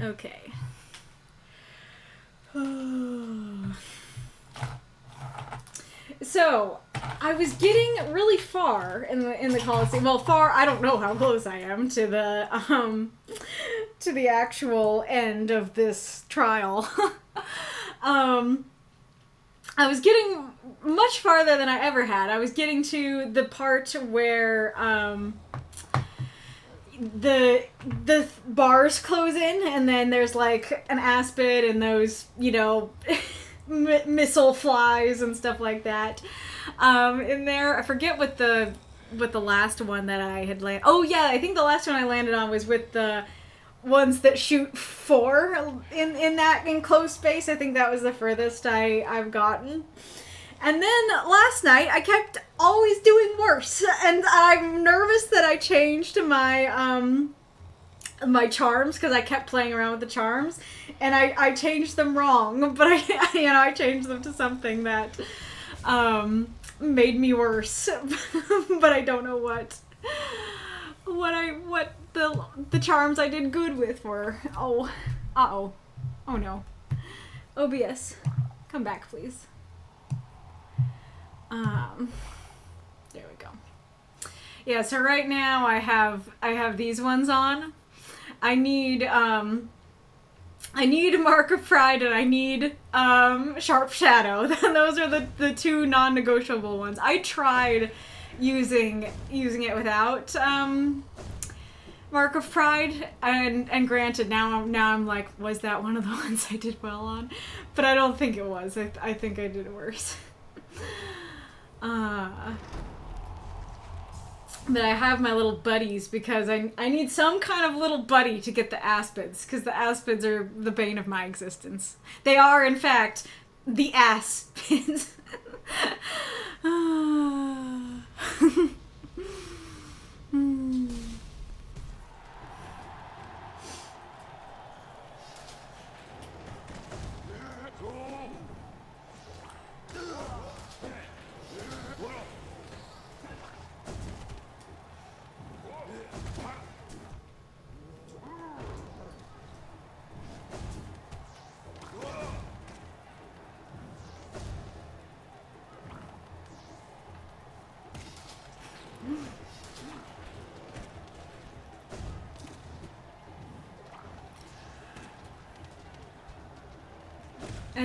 Okay. So, I was getting really far in the Colosseum. Well, far, I don't know how close I am to the actual end of this trial. I was getting much farther than I ever had. I was getting to the part where the bars close in, and then there's like an aspid and those, you know, missile flies and stuff like that in there. I forget what the last one that I had landed. Oh yeah, I think the last one I landed on was with the ones that shoot 4 in that enclosed space. I think that was the furthest I've gotten. And then last night I kept always doing worse, and I'm nervous that I changed my my charms, because I kept playing around with the charms, and I changed them wrong, but I changed them to something that made me worse. But I don't know what the charms I did good with were. Oh no. OBS, come back, please. There we go. Yeah, so right now I have these ones on. I need Mark of Pride, and I need Sharp Shadow. Those are the 2 non-negotiable ones. I tried using it without Mark of Pride, and granted, now I'm like, was that one of the ones I did well on? But I don't think it was. I think I did worse. But I have my little buddies because I need some kind of little buddy to get the aspids, because the aspids are the bane of my existence. They are, in fact, the aspids.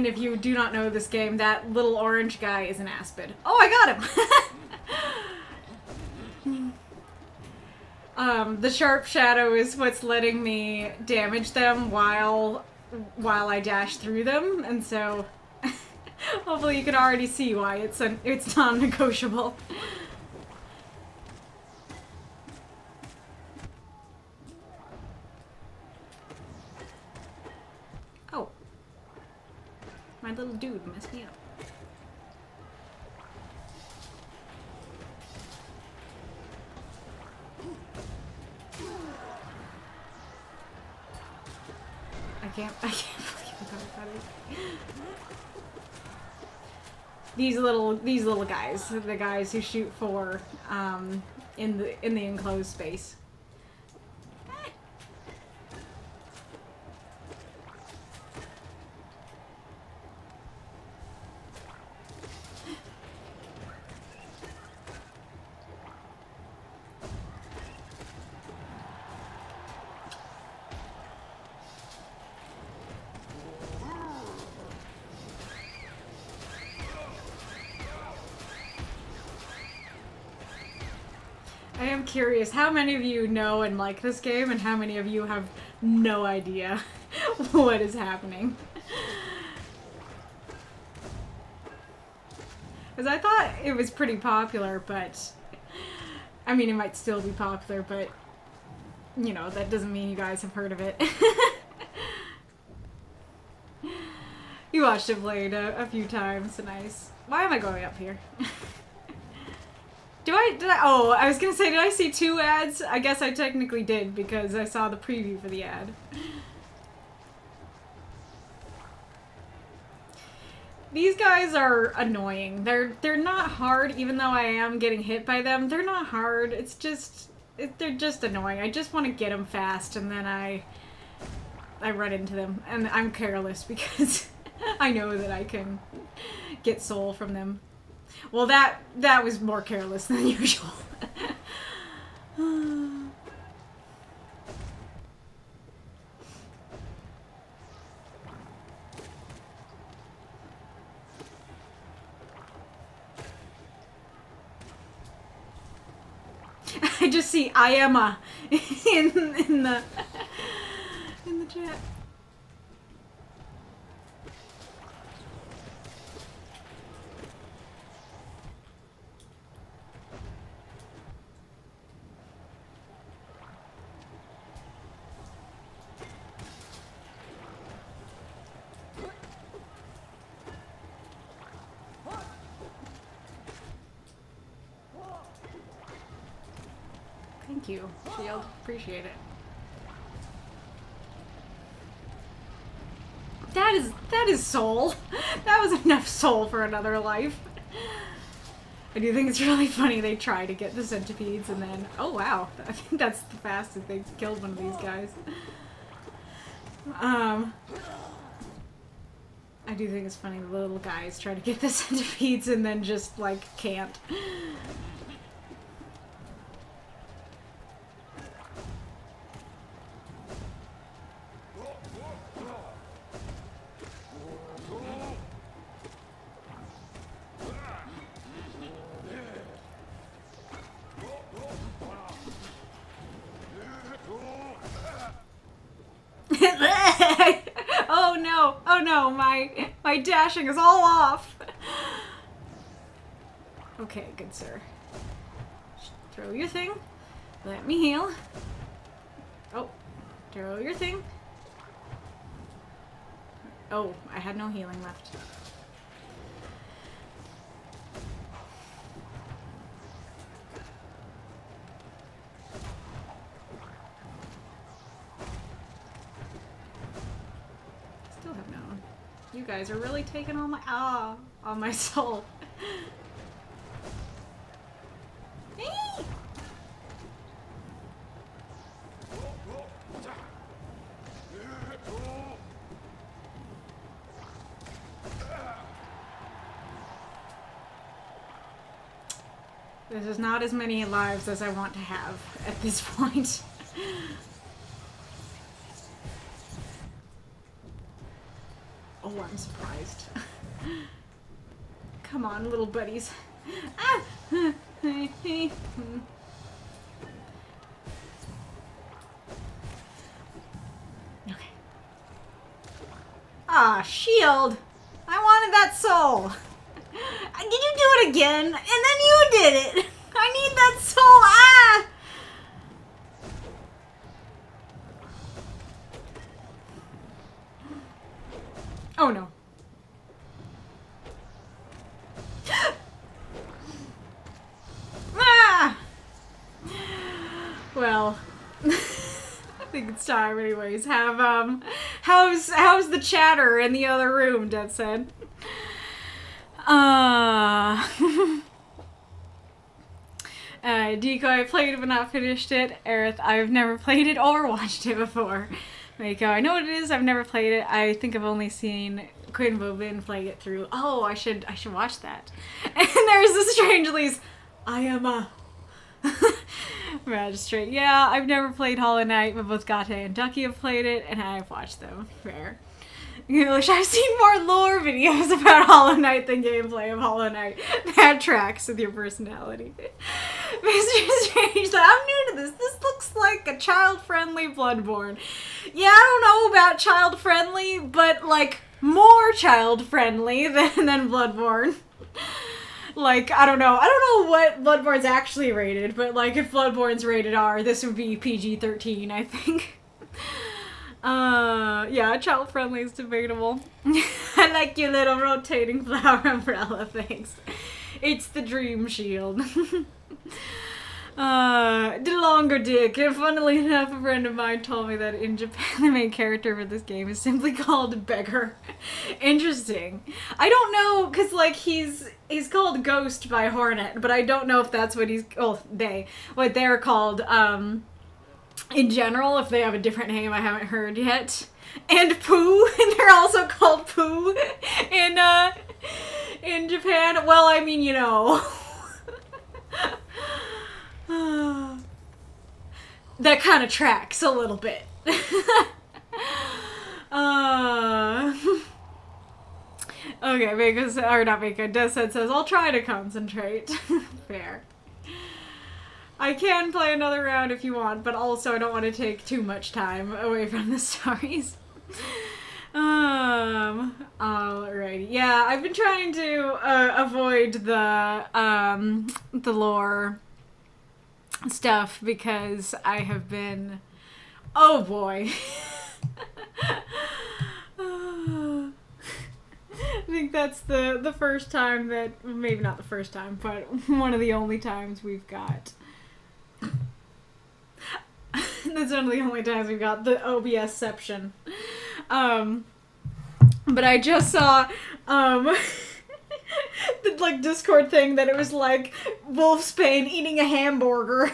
And if you do not know this game, that little orange guy is an aspid. Oh, I got him! The sharp shadow is what's letting me damage them while I dash through them, and so hopefully you can already see why it's non-negotiable. Oh. My little dude messed me up. I can't believe I got it. These little guys, the guys who shoot for in the enclosed space. I am curious, how many of you know and like this game, and how many of you have no idea what is happening? Because I thought it was pretty popular, but... I mean, it might still be popular, but... You know, that doesn't mean you guys have heard of it. You watched it played a few times, nice. Why am I going up here? Oh, I was gonna say, did I see 2 ads? I guess I technically did, because I saw the preview for the ad. These guys are annoying. They're not hard, even though I am getting hit by them. They're not hard, it's just... they're just annoying. I just want to get them fast, and then I run into them. And I'm careless, because I know that I can get soul from them. Well, that was more careless than usual. I just see I am a in the chat. Thank you, Shield. Appreciate it. That is soul. That was enough soul for another life. I do think it's really funny they try to get the centipedes and then... Oh wow, I think that's the fastest they've killed one of these guys. I do think it's funny the little guys try to get the centipedes and then just, like, can't. Oh no, my dashing is all off. Okay, good sir. Throw your thing. Let me heal. Oh, throw your thing. Oh, I had no healing left. You guys are really taking all my all my soul. This is not as many lives as I want to have at this point. Oh, I'm surprised. Come on, little buddies. Ah! Okay. Ah, shield! I wanted that soul! Did you do it again? And then you did it! I need that soul! Ah! Oh no. Ah! Well, I think it's time anyways. How's the chatter in the other room, Deathshead? Deco, I played it but not finished it. Aerith, I've never played it or watched it before. Mako, I know what it is, I've never played it. I think I've only seen Quinn Bobin play it through. Oh, I should watch that. And there's the Strangely's I am a magistrate. Yeah, I've never played Hollow Knight, but both Gate and Ducky have played it, and I've watched them. Fair. I've seen more lore videos about Hollow Knight than gameplay of Hollow Knight. That tracks with your personality. Mr. Strange, I'm new to this. This looks like a child-friendly Bloodborne. Yeah, I don't know about child-friendly, but, like, more child-friendly than Bloodborne. Like, I don't know what Bloodborne's actually rated, but, like, if Bloodborne's rated R, this would be PG-13, I think. Yeah, child-friendly is debatable. I like your little rotating flower umbrella, thanks. It's the dream shield. The longer dick. And funnily enough, a friend of mine told me that in Japan, the main character for this game is simply called Beggar. Interesting. I don't know, because, like, he's called Ghost by Hornet, but I don't know if that's what what they're called, in general, if they have a different name I haven't heard yet. And Pooh, and they're also called Pooh in Japan. Well, I mean, you know. That kind of tracks a little bit. Okay, Deathshead says, I'll try to concentrate. Fair. I can play another round if you want, but also I don't want to take too much time away from the stories. Alrighty. Yeah, I've been trying to avoid the lore stuff because I have been... Oh boy. I think that's the first time that... Maybe not the first time, but one of the only times we've got... That's one of the only times we've got the OBSception. But I just saw the like Discord thing that it was like Wolfsbane eating a hamburger.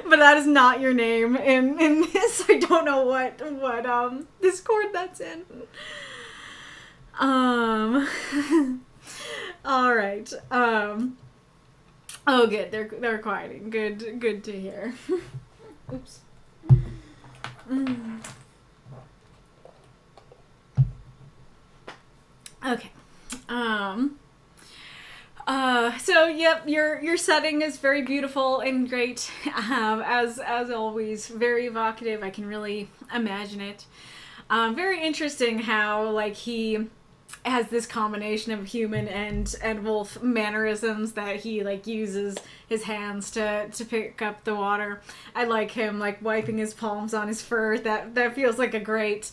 But that is not your name in this. I don't know what Discord that's in. Alright. Oh good, they're quieting. Good to hear. Oops. Okay. So yep, your setting is very beautiful and great. As always, very evocative. I can really imagine it. Very interesting how like he has this combination of human and wolf mannerisms that he like uses his hands to pick up the water. I like him like wiping his palms on his fur. That feels like a great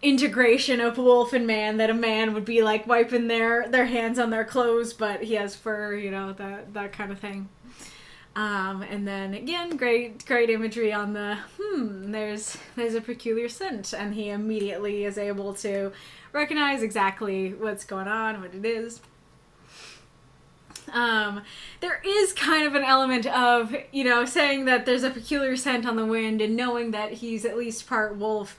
integration of wolf and man, that a man would be like wiping their hands on their clothes, but he has fur, you know, that kind of thing. And then again, great imagery on the there's a peculiar scent, and he immediately is able to recognize exactly what's going on, what it is. There is kind of an element of, you know, saying that there's a peculiar scent on the wind and knowing that he's at least part wolf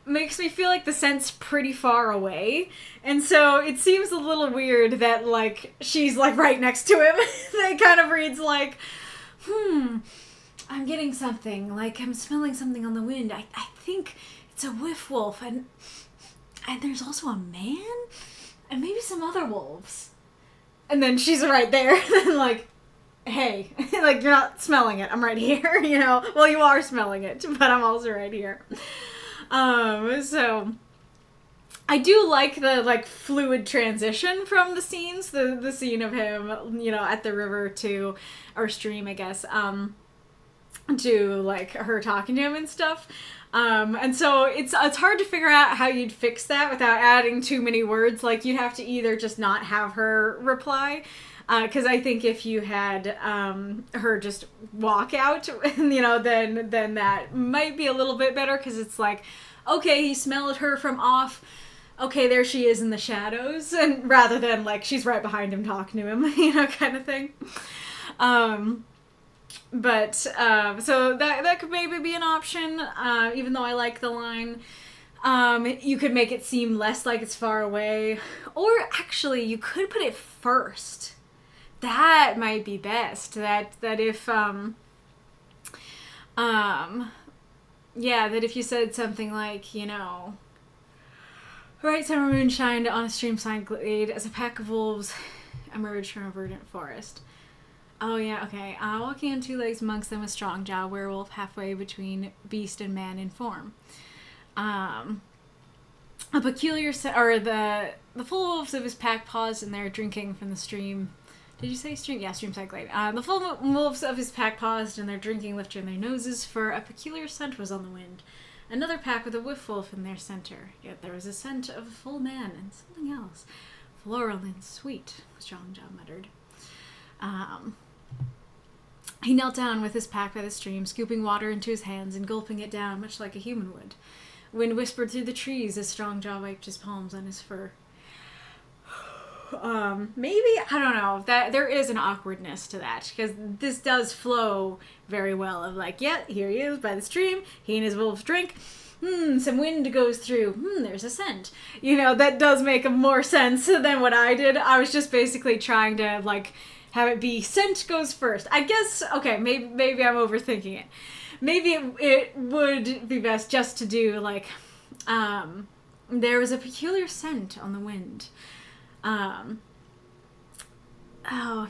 makes me feel like the scent's pretty far away. And so it seems a little weird that, like, she's, like, right next to him. That kind of reads like, I'm getting something. Like, I'm smelling something on the wind. I think it's a whiff wolf, and And there's also a man? And maybe some other wolves. And then she's right there. And like, hey, like, you're not smelling it. I'm right here, you know? Well, you are smelling it, but I'm also right here. So I do like the, like, fluid transition from the scenes. The scene of him, you know, at the river to, or stream, I guess, to, like, her talking to him and stuff. And so it's hard to figure out how you'd fix that without adding too many words. Like, you'd have to either just not have her reply, because I think if you had her just walk out, you know, then that might be a little bit better, because it's like, okay, he smelled her from off. Okay, there she is in the shadows, and rather than like she's right behind him talking to him, you know, kind of thing. But so that could maybe be an option, even though I like the line. You could make it seem less like it's far away, or actually you could put it first. That might be best. That if that if you said something like, you know, bright summer moon shined on a streamside glade as a pack of wolves emerged from a verdant forest. Oh, yeah, okay. Walking on two legs amongst them a strong jaw werewolf halfway between beast and man in form. A peculiar the full wolves of his pack paused and they're drinking from the stream. Did you say stream? Yeah, streamside glade. The full wolves of his pack paused and they're drinking, lifting their noses, for a peculiar scent was on the wind. Another pack with a whiff wolf in their center. Yet there was a scent of a full man and something else. Floral and sweet, Strongjaw muttered. He knelt down with his pack by the stream, scooping water into his hands and gulping it down, much like a human would. Wind whispered through the trees as Strongjaw wiped his palms on his fur. Maybe, I don't know, that there is an awkwardness to that, because this does flow very well of like, yeah, here he is by the stream, he and his wolves drink, some wind goes through, there's a scent. You know, that does make more sense than what I did. I was just basically trying to, like, have it be scent goes first. I guess, okay, maybe I'm overthinking it. Maybe it would be best just to do, like, there was a peculiar scent on the wind.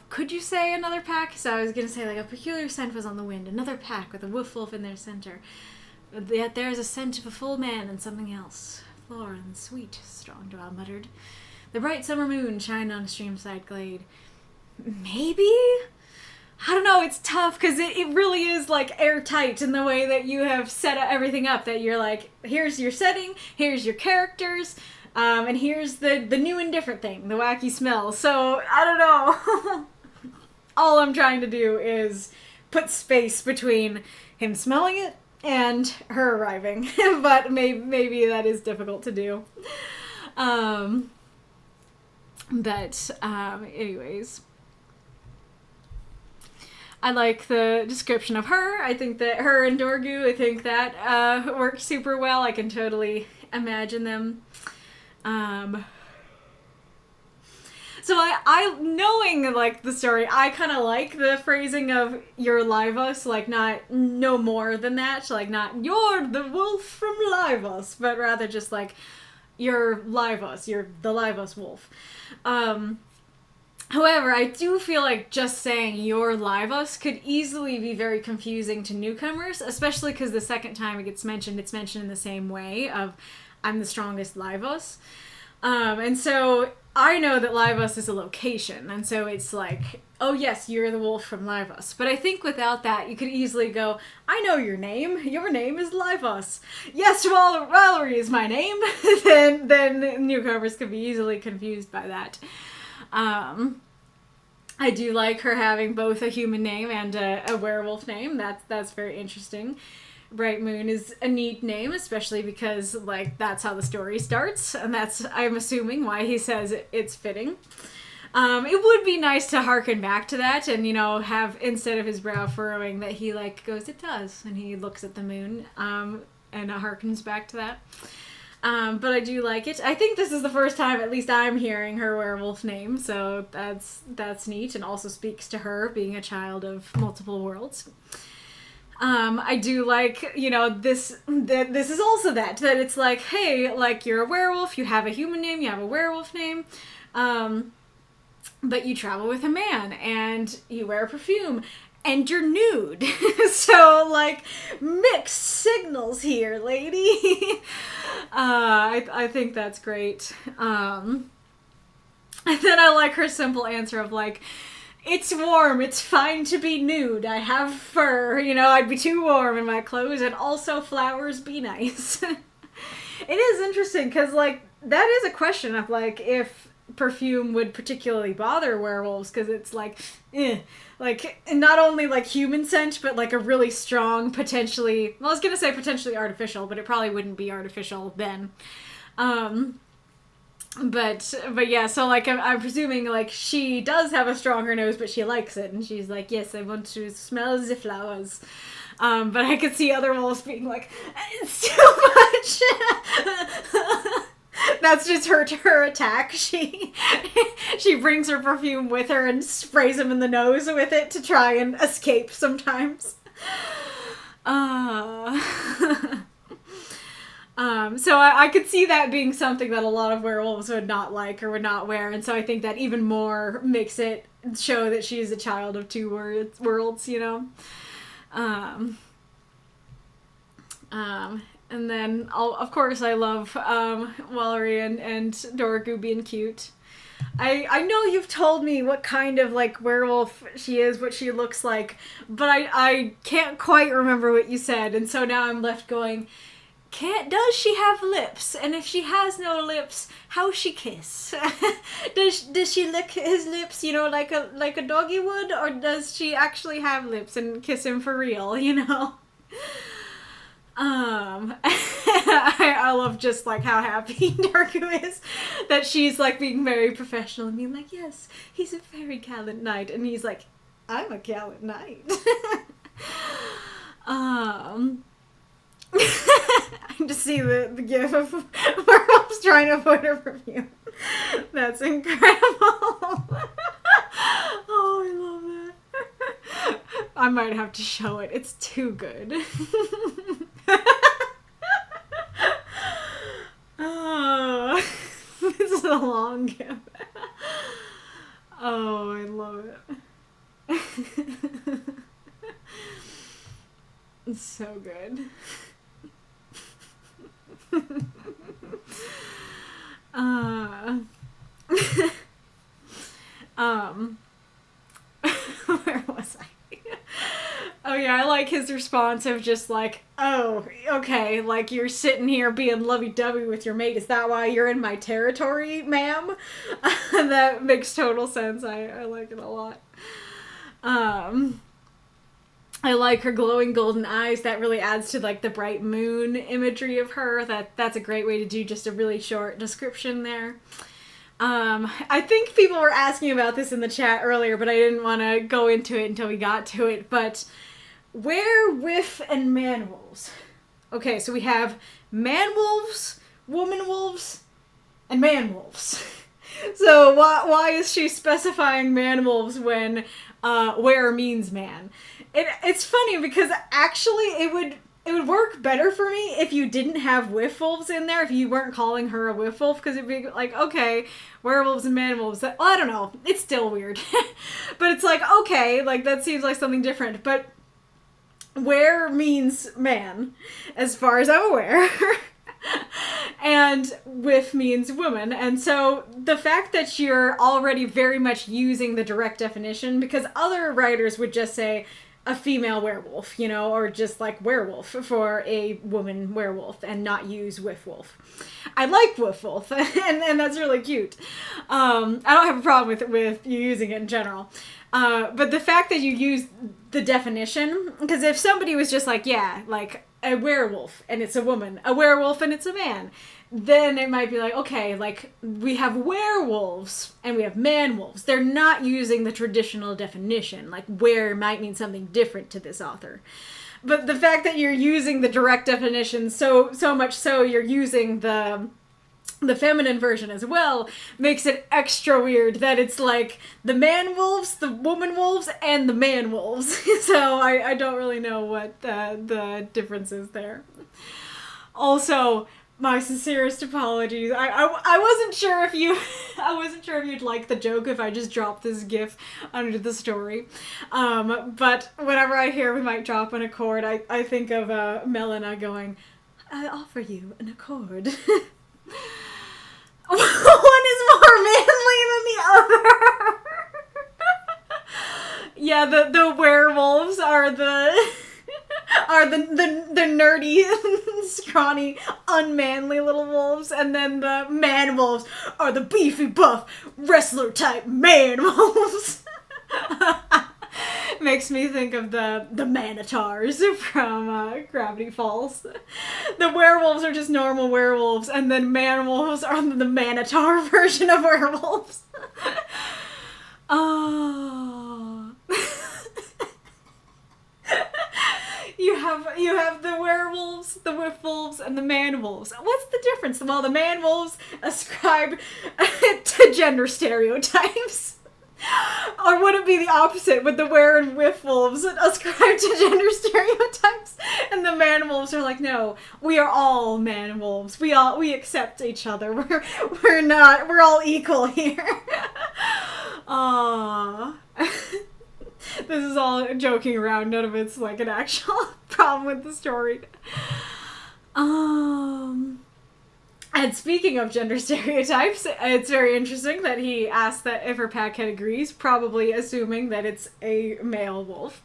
Could you say another pack? So I was going to say, like, a peculiar scent was on the wind. Another pack with a woof wolf in their center. Yet there is a scent of a full man and something else. Floral and sweet, Strongjaw muttered. The bright summer moon shined on a streamside glade. Maybe? I don't know, it's tough, because it really is, like, airtight in the way that you have set everything up, that you're like, here's your setting, here's your characters, and here's the new and different thing, the wacky smell. So, I don't know. All I'm trying to do is put space between him smelling it and her arriving. But maybe that is difficult to do. Anyways. I like the description of her. I think that her and Dorgu, I think that works super well. I can totally imagine them. So I knowing, like, the story, I kind of like the phrasing of "you're Livos," like, no more than that, like, not "you're the wolf from Livos," but rather just like, "you're Livos, you're the Livos wolf." However, I do feel like just saying "you're Livos" could easily be very confusing to newcomers, especially because the second time it's mentioned in the same way of "I'm the strongest Livos." And so I know that Livos is a location, and so it's like, oh yes, you're the wolf from Livos. But I think without that, you could easily go, I know your name. Your name is Livos. Yes, Valerie is my name. then newcomers could be easily confused by that. I do like her having both a human name and a werewolf name. That's very interesting. Bright Moon is a neat name, especially because, like, that's how the story starts, and that's, I'm assuming, why he says it's fitting. It would be nice to harken back to that and, you know, have, instead of his brow furrowing, that he, like, goes, it does, and he looks at the moon, and harkens back to that. But I do like it. I think this is the first time, at least I'm hearing her werewolf name, so that's neat, and also speaks to her being a child of multiple worlds. I do like, this is also that it's like, hey, like, you're a werewolf, you have a human name, you have a werewolf name, but you travel with a man, and you wear perfume, and you're nude. So, like, mixed signals here, lady. I think that's great. And then I like her simple answer of, like, it's warm, it's fine to be nude, I have fur, I'd be too warm in my clothes, and also flowers be nice. It is interesting, because, like, that is a question of, like, if perfume would particularly bother werewolves, because it's like, like, not only, like, human scent, but, like, a really strong, potentially, well, I was gonna say potentially artificial, but it probably wouldn't be artificial then. But yeah, so, like, I'm presuming, like, she does have a stronger nose, but she likes it, and she's like, yes, I want to smell the flowers. But I could see other wolves being like, it's too much! That's just her attack. She brings her perfume with her and sprays him in the nose with it to try and escape sometimes. So I could see that being something that a lot of werewolves would not like or would not wear, and so I think that even more makes it show that she is a child of two worlds, And then, of course, I love Wallery and Dorogu being cute. I know you've told me what kind of, like, werewolf she is, what she looks like, but I can't quite remember what you said, and so now I'm left going, does she have lips? And if she has no lips, how she kiss? does she lick his lips, like a doggy would, or does she actually have lips and kiss him for real, I love just, like, how happy Darku is that she's, like, being very professional and being like, yes, he's a very gallant knight, and he's like, I'm a gallant knight. I just see the gif of werewolves trying to put her perfume. That's incredible. Oh, I love that. I might have to show it. It's too good. Oh, this is a long gif. Oh, I love it. It's so good. Where was I? Oh yeah, I like his response of just like, oh, okay, like, you're sitting here being lovey-dovey with your mate. Is that why you're in my territory, ma'am? That makes total sense. I like it a lot. I like her glowing golden eyes. That really adds to, like, the bright moon imagery of her. That's a great way to do just a really short description there. I think people were asking about this in the chat earlier, but I didn't want to go into it until we got to it. But werewolf and man-wolves. Okay, so we have man-wolves, woman-wolves, and man-wolves. So why is she specifying man-wolves when were means man? It's funny because actually it would work better for me if you didn't have whiff-wolves in there, if you weren't calling her a whiff-wolf, because it'd be like, okay, werewolves and man-wolves. Well, I don't know. It's still weird. But it's like, okay, like, that seems like something different. But were means man, as far as I'm aware. And whiff means woman. And so the fact that you're already very much using the direct definition, because other writers would just say a female werewolf, or just like werewolf for a woman werewolf and not use whiff wolf. I like whiff wolf, and that's really cute. I don't have a problem with you using it in general. But the fact that you use the definition, because if somebody was just like, yeah, like a werewolf and it's a woman, a werewolf and it's a man, then it might be like, okay, like, we have werewolves and we have man-wolves. They're not using the traditional definition. Like, were might mean something different to this author. But the fact that you're using the direct definition so much so you're using the the feminine version as well makes it extra weird that it's like the man wolves, the woman wolves, and the man wolves. So I don't really know what the difference is there. Also, my sincerest apologies. I wasn't sure if you'd like the joke if I just dropped this gif under the story. But whenever I hear we might drop an accord, I think of Melina going, "I offer you an accord." One is more manly than the other. Yeah, the werewolves are the nerdy, scrawny, unmanly little wolves, and then the man wolves are the beefy, buff, wrestler type man wolves. Makes me think of the Manitars from Gravity Falls. The werewolves are just normal werewolves, and then man wolves are the Manitar version of werewolves. Oh. You have the werewolves, the wolves, and the man wolves. What's the difference? Well, the man wolves ascribe to gender stereotypes. Or would it be the opposite, with the were and whiff wolves ascribe to gender stereotypes, and the man wolves are like, no, we are all man wolves. We accept each other. We're all equal here. Aww. This is all joking around. None of it's like an actual problem with the story. And speaking of gender stereotypes, it's very interesting that he asked that if her packhead agrees, probably assuming that it's a male wolf,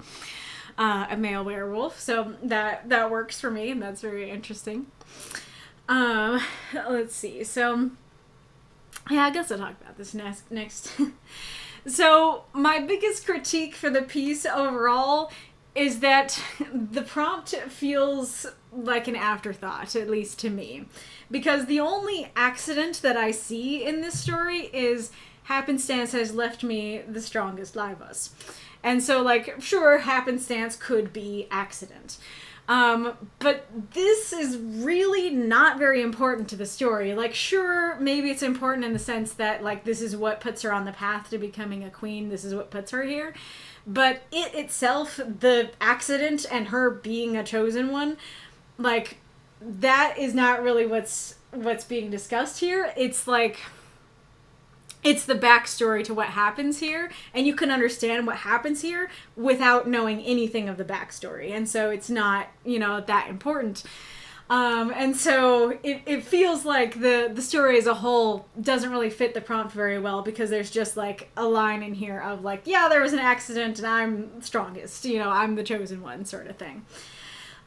a male werewolf. So that works for me, and that's very interesting. Let's see. So, yeah, I guess I'll talk about this next. So, my biggest critique for the piece overall is that the prompt feels like an afterthought, at least to me. Because the only accident that I see in this story is happenstance has left me the strongest Livas. And so, like, sure, happenstance could be accident. But this is really not very important to the story. Like, sure, maybe it's important in the sense that, like, this is what puts her on the path to becoming a queen. This is what puts her here. But it itself, the accident and her being a chosen one, like, that is not really what's being discussed here. It's like, it's the backstory to what happens here, and you can understand what happens here without knowing anything of the backstory, and so it's not, that important. And so it feels like the story as a whole doesn't really fit the prompt very well, because there's just like a line in here of like, yeah, there was an accident and I'm strongest, I'm the chosen one sort of thing.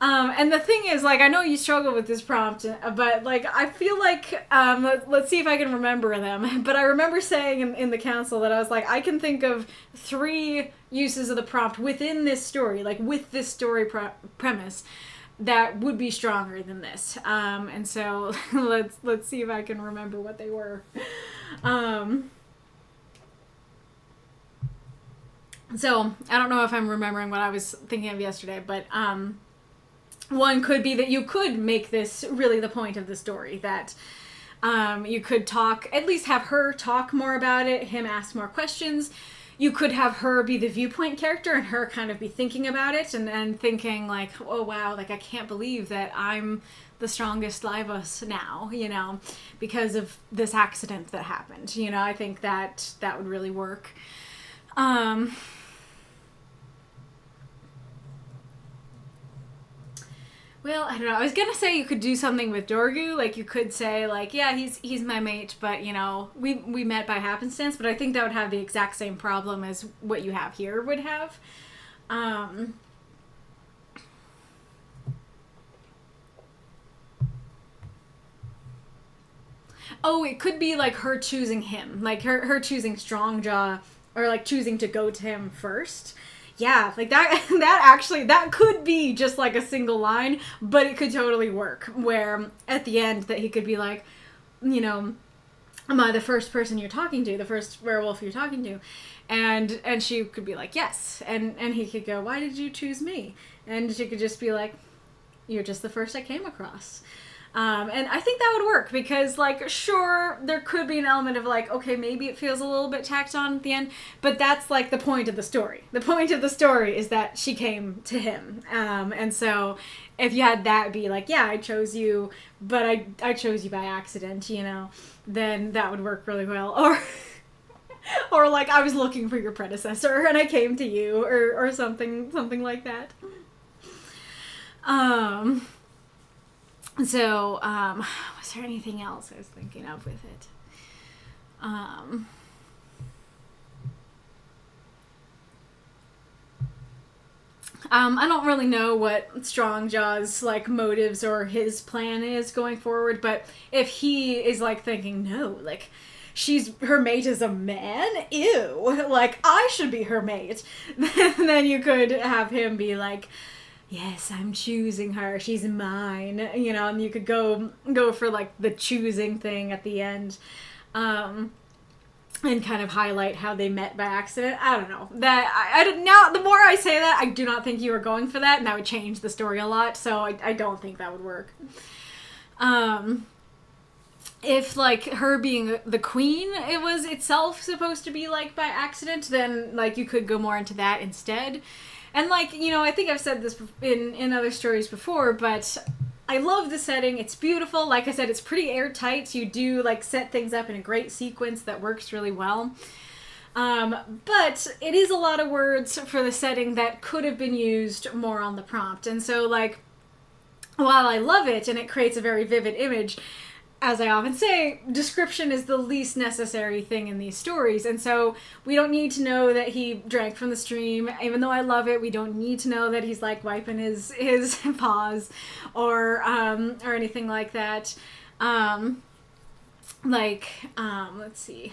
And the thing is, like, I know you struggle with this prompt, but, like, I feel like, let's see if I can remember them, but I remember saying in the council that I was like, I can think of 3 uses of the prompt within this story, like, with this story premise, that would be stronger than this. And so, let's see if I can remember what they were. So, I don't know if I'm remembering what I was thinking of yesterday, but, one could be that you could make this really the point of the story, that you could talk, at least have her talk more about it, him ask more questions. You could have her be the viewpoint character and her kind of be thinking about it and thinking like, oh wow, like I can't believe that I'm the strongest Livas now, because of this accident that happened. I think that would really work. Well, I don't know. I was gonna say you could do something with Dorgu. Like, you could say, like, yeah, he's my mate, but, we met by happenstance. But I think that would have the exact same problem as what you have here would have. Oh, it could be, like, her choosing him. Like, her choosing Strongjaw, or, like, choosing to go to him first. Yeah, like that could be just like a single line, but it could totally work, where at the end that he could be like, am I the first person you're talking to, the first werewolf you're talking to? And she could be like, yes. And he could go, why did you choose me? And she could just be like, you're just the first I came across. And I think that would work because, like, sure, there could be an element of, like, okay, maybe it feels a little bit tacked on at the end, but that's, like, the point of the story. The point of the story is that she came to him. And so if you had that be like, yeah, I chose you, but I chose you by accident, you know, then that would work really well. Or like, I was looking for your predecessor and I came to you, or something like that. So, was there anything else I was thinking of with it? I don't really know what Strongjaw's, like, motives or his plan is going forward, but if he is, like, thinking, no, like, her mate is a man? Ew. Like, I should be her mate. Then you could have him be like, yes, I'm choosing her. She's mine. You know, and you could go for, like, the choosing thing at the end. And kind of highlight how they met by accident. I don't know. Now, the more I say that, I do not think you were going for that, and that would change the story a lot, so I don't think that would work. If, like, her being the queen, it was itself supposed to be, like, by accident, then, like, you could go more into that instead. And, like, you know, I think I've said this in other stories before, but I love the setting. It's beautiful. Like I said, it's pretty airtight. You do, like, set things up in a great sequence that works really well. But it is a lot of words for the setting that could have been used more on the prompt. And so, like, while I love it and it creates a very vivid image, as I often say, description is the least necessary thing in these stories. And so we don't need to know that he drank from the stream. Even though I love it, we don't need to know that he's, like, wiping his paws or anything like that. Let's see.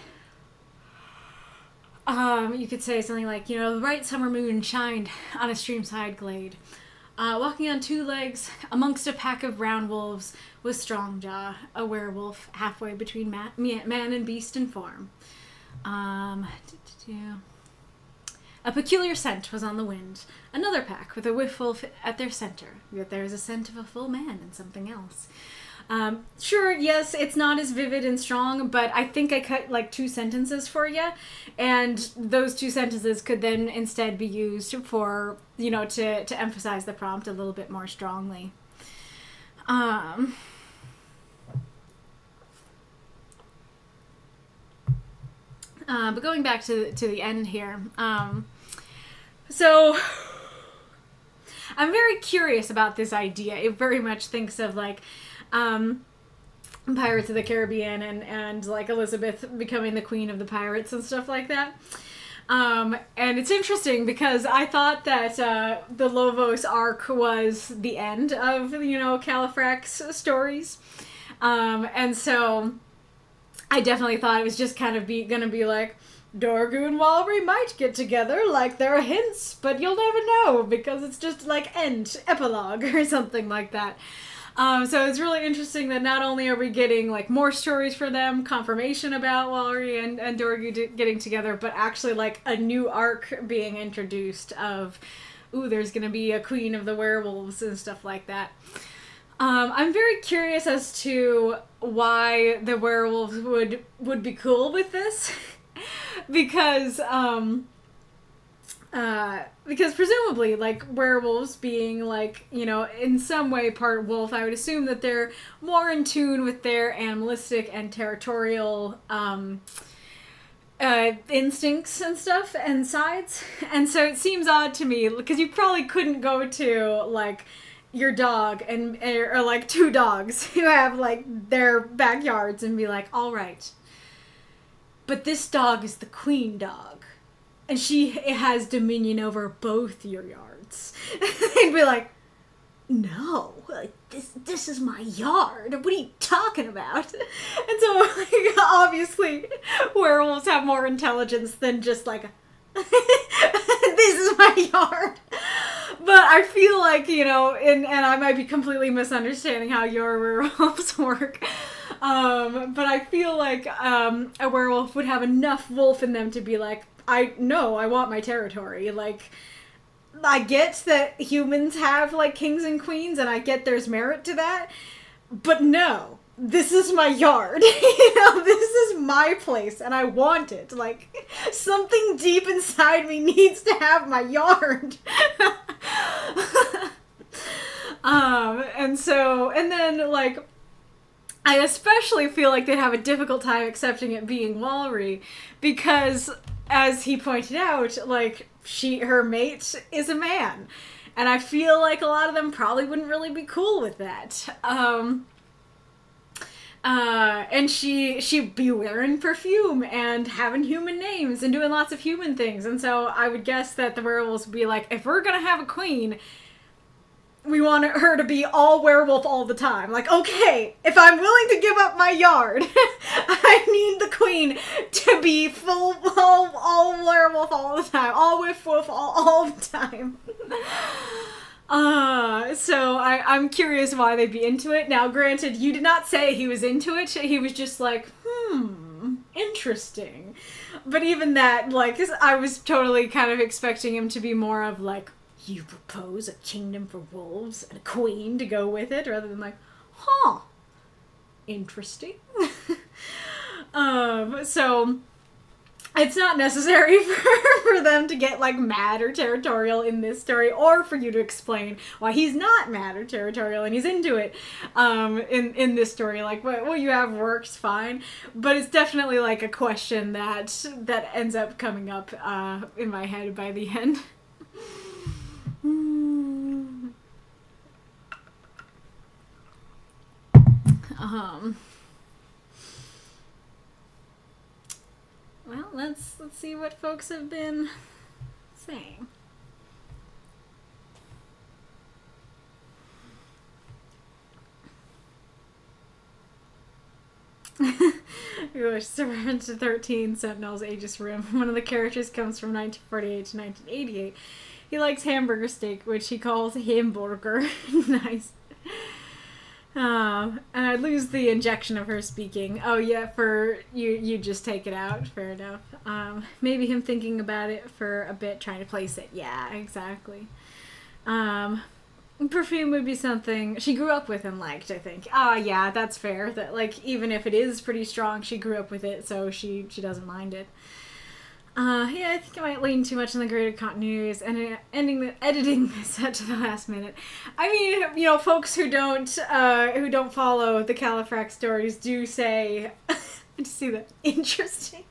You could say something like, you know, the bright summer moon shined on a streamside glade. Walking on two legs amongst a pack of brown wolves was Strongjaw, a werewolf halfway between man and beast in form. A peculiar scent was on the wind. Another pack with a wolf at their center. Yet there is a scent of a full man and something else. Sure, yes, it's not as vivid and strong, but I think I cut, like, 2 sentences for you, and those 2 sentences could then instead be used for, you know, to emphasize the prompt a little bit more strongly. But going back to the end here, so I'm very curious about this idea. It very much thinks of, like, Pirates of the Caribbean and like Elizabeth becoming the queen of the pirates and stuff like that. And it's interesting because I thought that the Lovos arc was the end of, you know, Califrax's stories. And so I definitely thought it was just kind of gonna be like, Dorgu and Walry might get together, like there are hints, but you'll never know because it's just like epilogue or something like that. So it's really interesting that not only are we getting, like, more stories for them, confirmation about Walry and Dorgu getting together, but actually, like, a new arc being introduced of, ooh, there's gonna be a queen of the werewolves and stuff like that. I'm very curious as to why the werewolves would be cool with this. Because presumably, like, werewolves being, like, you know, in some way part wolf, I would assume that they're more in tune with their animalistic and territorial instincts and stuff and sides. And so it seems odd to me, because you probably couldn't go to, like, your dog or like 2 dogs who have, like, their backyards and be like, all right, but this dog is the queen dog. And she has dominion over both your yards. They'd be like, no, this is my yard. What are you talking about? And so, like, obviously, werewolves have more intelligence than just like, this is my yard. But I feel like, you know, and I might be completely misunderstanding how your werewolves work. But I feel like a werewolf would have enough wolf in them to be like, I want my territory. Like, I get that humans have, like, kings and queens, and I get there's merit to that, but no, this is my yard. You know, this is my place, and I want it. Like, something deep inside me needs to have my yard. And then, like, I especially feel like they'd have a difficult time accepting it being Walry, because, as he pointed out, like, her mate is a man. And I feel like a lot of them probably wouldn't really be cool with that. And she'd be wearing perfume and having human names and doing lots of human things. And so I would guess that the werewolves would be like, if we're gonna have a queen, we want her to be all werewolf all the time. Like, okay, if I'm willing to give up my yard, I need the queen to be full, all werewolf all the time. All wolf all the time. So I'm curious why they'd be into it. Now, granted, you did not say he was into it. He was just like, interesting. But even that, like, I was totally kind of expecting him to be more of like, you propose a kingdom for wolves and a queen to go with it, rather than like, interesting. So it's not necessary for them to get, like, mad or territorial in this story, or for you to explain why he's not mad or territorial and he's into it in this story. Like, what you have works fine, but it's definitely, like, a question that ends up coming up in my head by the end. Well, let's see what folks have been saying. Reference to 13 Sentinels Aegis Rim. One of the characters comes from 1948 to 1988. He likes hamburger steak, which he calls hamburger. Nice. And I'd lose the injection of her speaking. Oh yeah, for you just take it out. Fair enough. Maybe him thinking about it for a bit, trying to place it. Yeah, exactly. Perfume would be something she grew up with and liked, I think. Yeah, that's fair. That, like, even if it is pretty strong, she grew up with it, so she doesn't mind it. Yeah, I think I might lean too much on the greater continuities and editing this out to the last minute. I mean, you know, folks who don't follow the Califrax stories do say, I just see that interesting.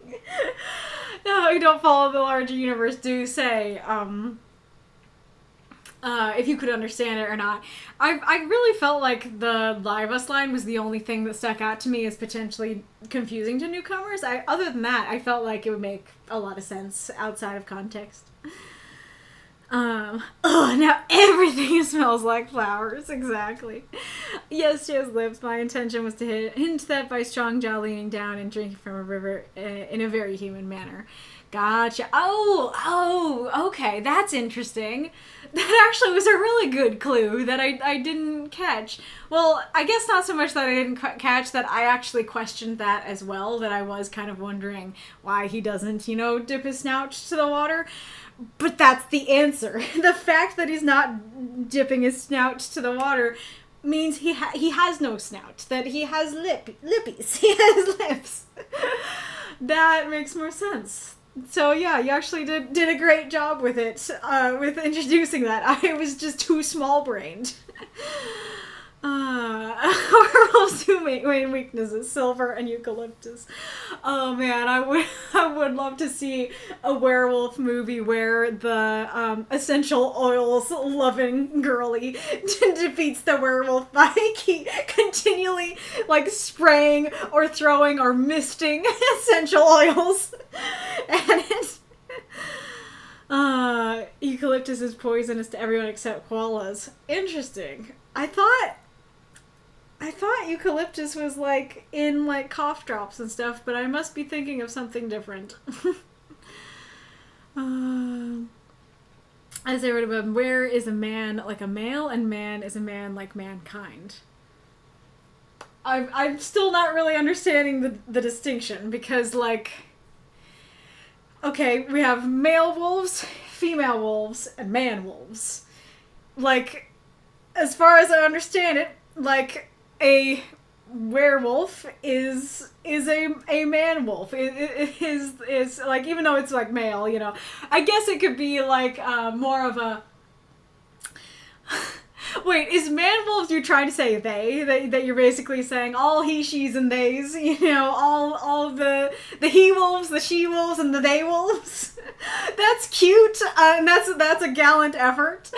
No, who don't follow the larger universe do say, if you could understand it or not. I really felt like the Live Us line was the only thing that stuck out to me as potentially confusing to newcomers. Other than that, I felt like it would make a lot of sense outside of context. Now everything smells like flowers. Exactly. Yes, she has lips. My intention was to hint that by strong jaw leaning down and drinking from a river in a very human manner. Gotcha. Oh, okay. That's interesting. That actually was a really good clue that I didn't catch. Well, I guess not so much that I didn't catch, that I actually questioned that as well, that I was kind of wondering why he doesn't, dip his snout to the water. But that's the answer. The fact that he's not dipping his snout to the water means he has no snout, that he has lippies. He has lips. That makes more sense. So yeah, you actually did a great job with it, with introducing that. I was just too small-brained. Werewolves' two main weaknesses: silver and eucalyptus. Oh man, I would love to see a werewolf movie where the essential oils loving girly defeats the werewolf by continually spraying or throwing or misting essential oils, and eucalyptus is poisonous to everyone except koalas. Interesting. I thought eucalyptus was in cough drops and stuff, but I must be thinking of something different. As I wrote about, where is a man like a male and man is a man like mankind? I'm still not really understanding the distinction, because okay, we have male wolves, female wolves, and man wolves. As far as I understand it, a werewolf is a man wolf. It is like, even though it's like male, you know, I guess it could be like more of a wait, is man wolves, you're trying to say that you're basically saying all he, she's, and theys, you know, all the he wolves, the she wolves, and the they wolves? That's cute, and that's a gallant effort.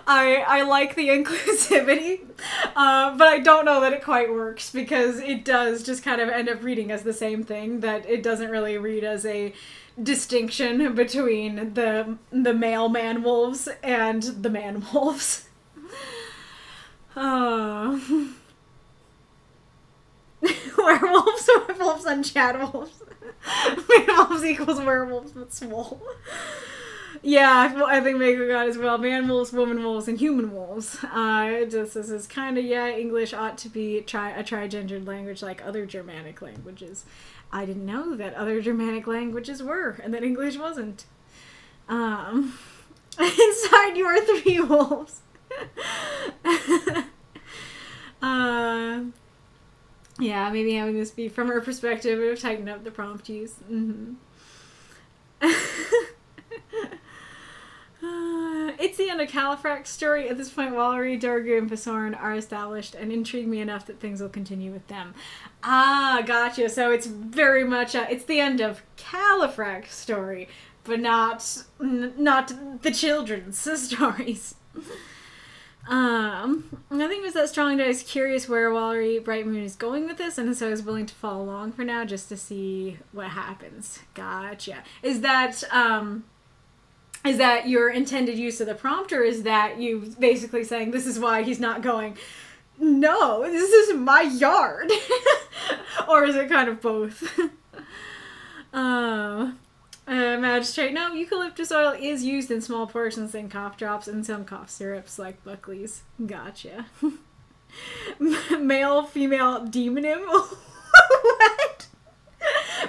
I like the inclusivity, but I don't know that it quite works, because it does just kind of end up reading as the same thing, that it doesn't really read as a distinction between the male man wolves and the man wolves. Werewolves, werewolves, and chadwolves. Man-wolves equals werewolves, but swole. Yeah, I think Makokam as well. Man-wolves, woman-wolves, and human wolves. This is kind of, yeah, English ought to be a trigendered language like other Germanic languages. I didn't know that other Germanic languages were, and that English wasn't. Inside your 3 wolves. Yeah, maybe having this be from her perspective would have tightened up the prompt use. It's the end of Califrac's story. At this point, Wallery, Dorgu, and Pasoran are established and intrigue me enough that things will continue with them. Ah, gotcha. So it's very much it's the end of Califrac's story, but not the children's stories. I think it was that strong that I was curious where Wallery Bright Moon is going with this, and so I was willing to follow along for now just to see what happens. Gotcha. Is that your intended use of the prompt, or is that you basically saying this is why he's not going, no, this is my yard? Or is it kind of both? Magistrate, no, eucalyptus oil is used in small portions in cough drops and some cough syrups like Buckley's. Gotcha. Male, female, demonym? What?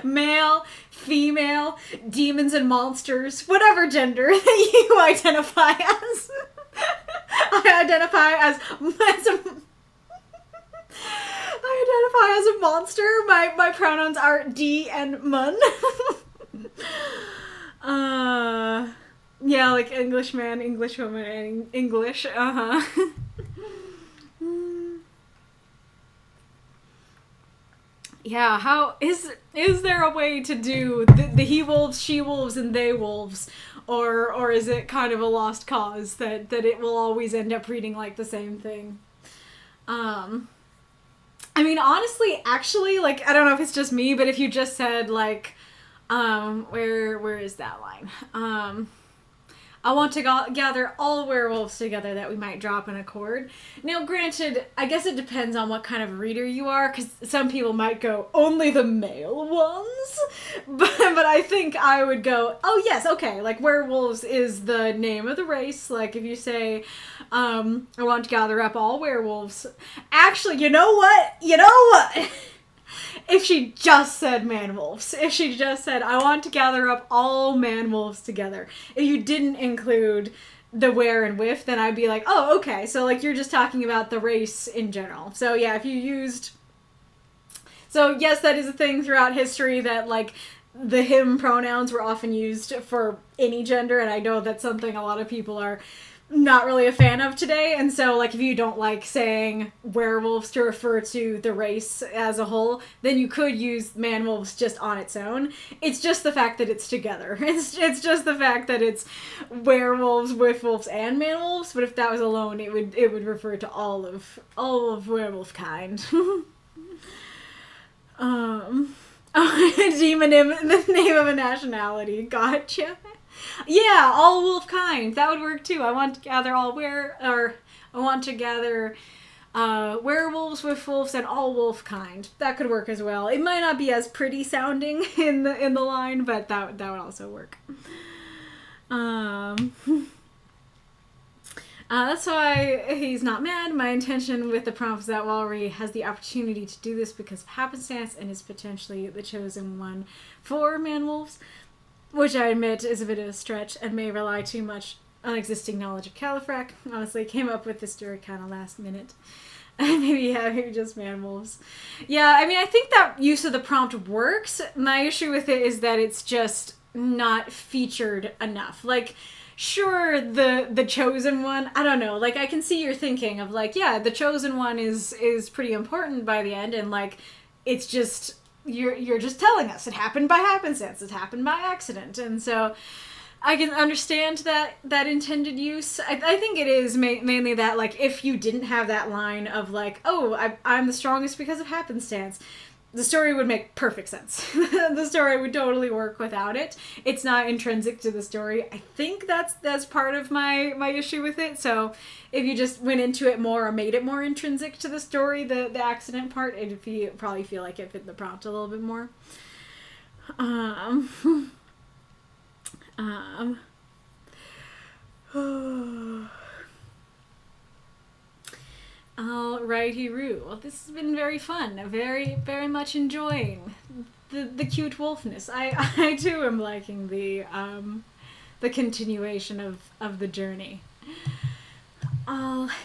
Male, female, demons and monsters, whatever gender that you identify as. I identify as a monster. My pronouns are D and Mun. Yeah, like Englishman, Englishwoman, and English, Yeah, how is there a way to do the he wolves, she wolves, and they wolves, or is it kind of a lost cause that it will always end up reading like the same thing? I mean, honestly, actually, like, I don't know if it's just me, but if you just said, like, where is that line? I want to gather all werewolves together that we might drop in a chord. Now, granted, I guess it depends on what kind of reader you are, because some people might go, only the male ones? But I think I would go, oh yes, okay, like, werewolves is the name of the race. Like, if you say, I want to gather up all werewolves. Actually, you know what? If she just said man-wolves. If she just said, I want to gather up all man-wolves together. If you didn't include the where and with, then I'd be like, oh, okay. So, like, you're just talking about the race in general. So, yeah, if you used... So, yes, that is a thing throughout history that, like, the him pronouns were often used for any gender, and I know that's something a lot of people are not really a fan of today. And so, like, if you don't like saying werewolves to refer to the race as a whole, then you could use man-wolves just on its own. It's just the fact that it's together. It's just the fact that it's werewolves, wolves, and man-wolves. But if that was alone, it would refer to all of werewolf kind. Demonym, the name of a nationality. Gotcha. Yeah, all wolf kind. That would work too. I want to gather werewolves with wolves and all wolf kind. That could work as well. It might not be as pretty sounding in the line, but that would also work. That's why he's not mad. My intention with the prompt is that Wallery has the opportunity to do this because of happenstance and is potentially the chosen one for man-wolves. Which I admit is a bit of a stretch and may rely too much unexisting knowledge of Califrac. Honestly, came up with this story kind of last minute. Maybe just man-wolves. Yeah, I mean, I think that use of the prompt works. My issue with it is that it's just not featured enough. Like, sure, the chosen one, I don't know, like, I can see your thinking of, like, yeah, the chosen one is pretty important by the end, and, like, it's just, you're just telling us it happened by happenstance, it happened by accident, and so I can understand that intended use. I think it is mainly that, like, if you didn't have that line of, like, oh, I'm the strongest because of happenstance, the story would make perfect sense. The story would totally work without it. It's not intrinsic to the story. I think that's part of my issue with it. So if you just went into it more or made it more intrinsic to the story, the accident part, it'd probably feel like it fit the prompt a little bit more. Alrighty-roo. Well, this has been very fun. Very, very much enjoying the cute wolfness. I too am liking the continuation of the journey. Alrighty-roo.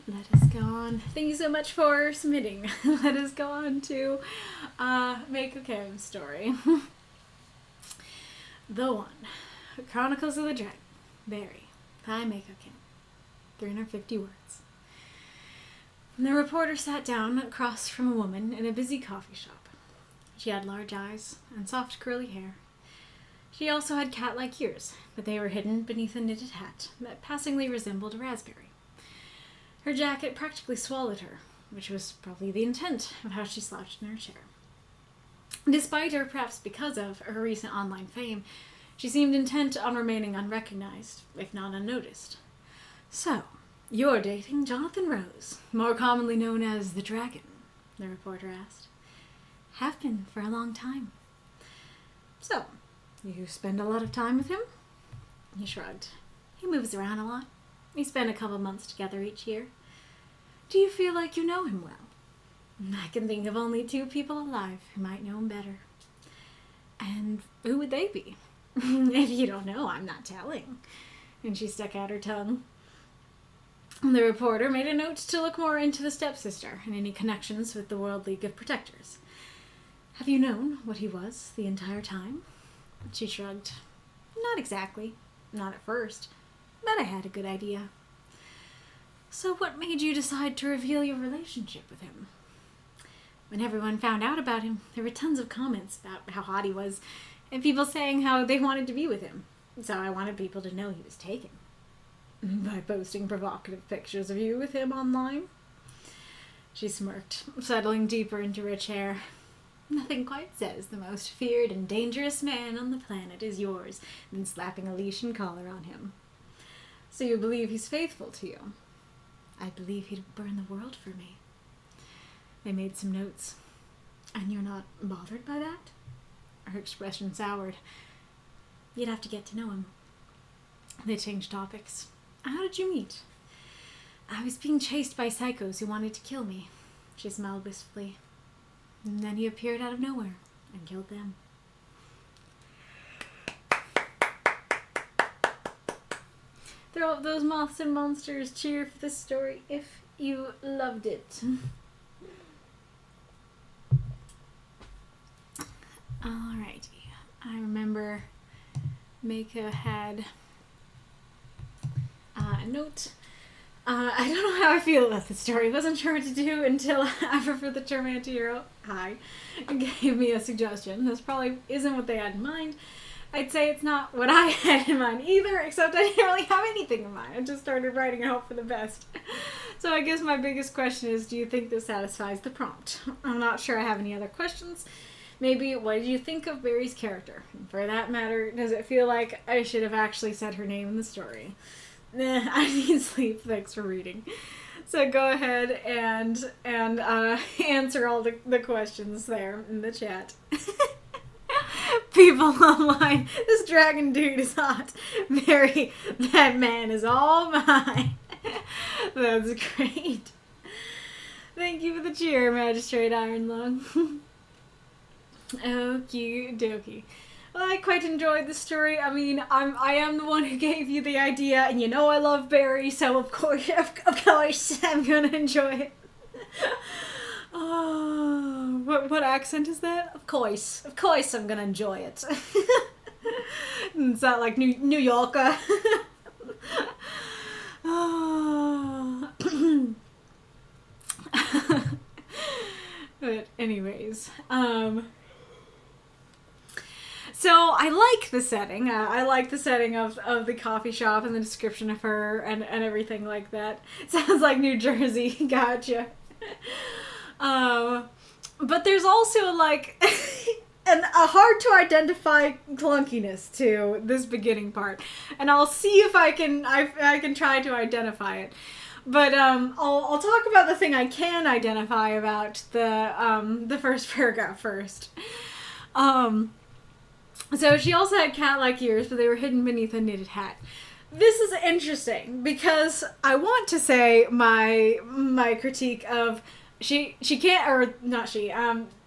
Let us go on. Thank you so much for submitting. Let us go on to Makokam's story. The one. Chronicles of the Dragon. Berri. By Makokam. 350 words. The reporter sat down across from a woman in a busy coffee shop. She had large eyes and soft curly hair. She also had cat-like ears, but they were hidden beneath a knitted hat that passingly resembled a raspberry. Her jacket practically swallowed her, which was probably the intent of how she slouched in her chair. Despite, or perhaps because of, her recent online fame, she seemed intent on remaining unrecognized, if not unnoticed. So, you're dating Jonathan Rose, more commonly known as the Dragon, the reporter asked. Have been for a long time. So, you spend a lot of time with him? He shrugged. He moves around a lot. We spend a couple months together each year. Do you feel like you know him well? I can think of only 2 people alive who might know him better. And who would they be? If you don't know, I'm not telling. And she stuck out her tongue. The reporter made a note to look more into the stepsister and any connections with the World League of Protectors. Have you known what he was the entire time? She shrugged. Not exactly. Not at first. But I had a good idea. So what made you decide to reveal your relationship with him? When everyone found out about him, there were tons of comments about how hot he was, and people saying how they wanted to be with him. So I wanted people to know he was taken. By posting provocative pictures of you with him online? She smirked, settling deeper into her chair. Nothing quite says the most feared and dangerous man on the planet is yours than slapping a leash and collar on him. So you believe he's faithful to you? I believe he'd burn the world for me. They made some notes. And you're not bothered by that? Her expression soured. You'd have to get to know him. They changed topics. How did you meet? I was being chased by psychos who wanted to kill me. She smiled wistfully. And then he appeared out of nowhere and killed them. Throw up those moths and monsters. Cheer for this story if you loved it. Alrighty. I remember Maka had a note. I don't know how I feel about this story. Wasn't sure what to do until after for the term anti-hero. Hi. Gave me a suggestion. This probably isn't what they had in mind. I'd say it's not what I had in mind either, except I didn't really have anything in mind. I just started writing and hope for the best. So I guess my biggest question is, do you think this satisfies the prompt? I'm not sure I have any other questions. Maybe, what did you think of Berri's character? And for that matter, does it feel like I should have actually said her name in the story? Nah, I need sleep. Thanks for reading. So go ahead and answer all the questions there in the chat. People online, this dragon dude is hot. Berri, that man is all mine. That's great. Thank you for the cheer, Magistrate Ironlung. Okie dokie. Well, I quite enjoyed the story. I mean, I am the one who gave you the idea, and you know I love Berri, so of course I'm gonna enjoy it. Oh, what accent is that? Of course I'm gonna enjoy it. Is that like New Yorker? Oh. But anyways, so I like the setting. I like the setting of the coffee shop and the description of her and everything like that. Sounds like New Jersey. Gotcha. But there's also like a hard to identify clunkiness to this beginning part, and I'll see if I can try to identify it. But I'll talk about the thing I can identify about the first paragraph first. So she also had cat-like ears, but they were hidden beneath a knitted hat. This is interesting because I want to say my critique of she can't, or not she,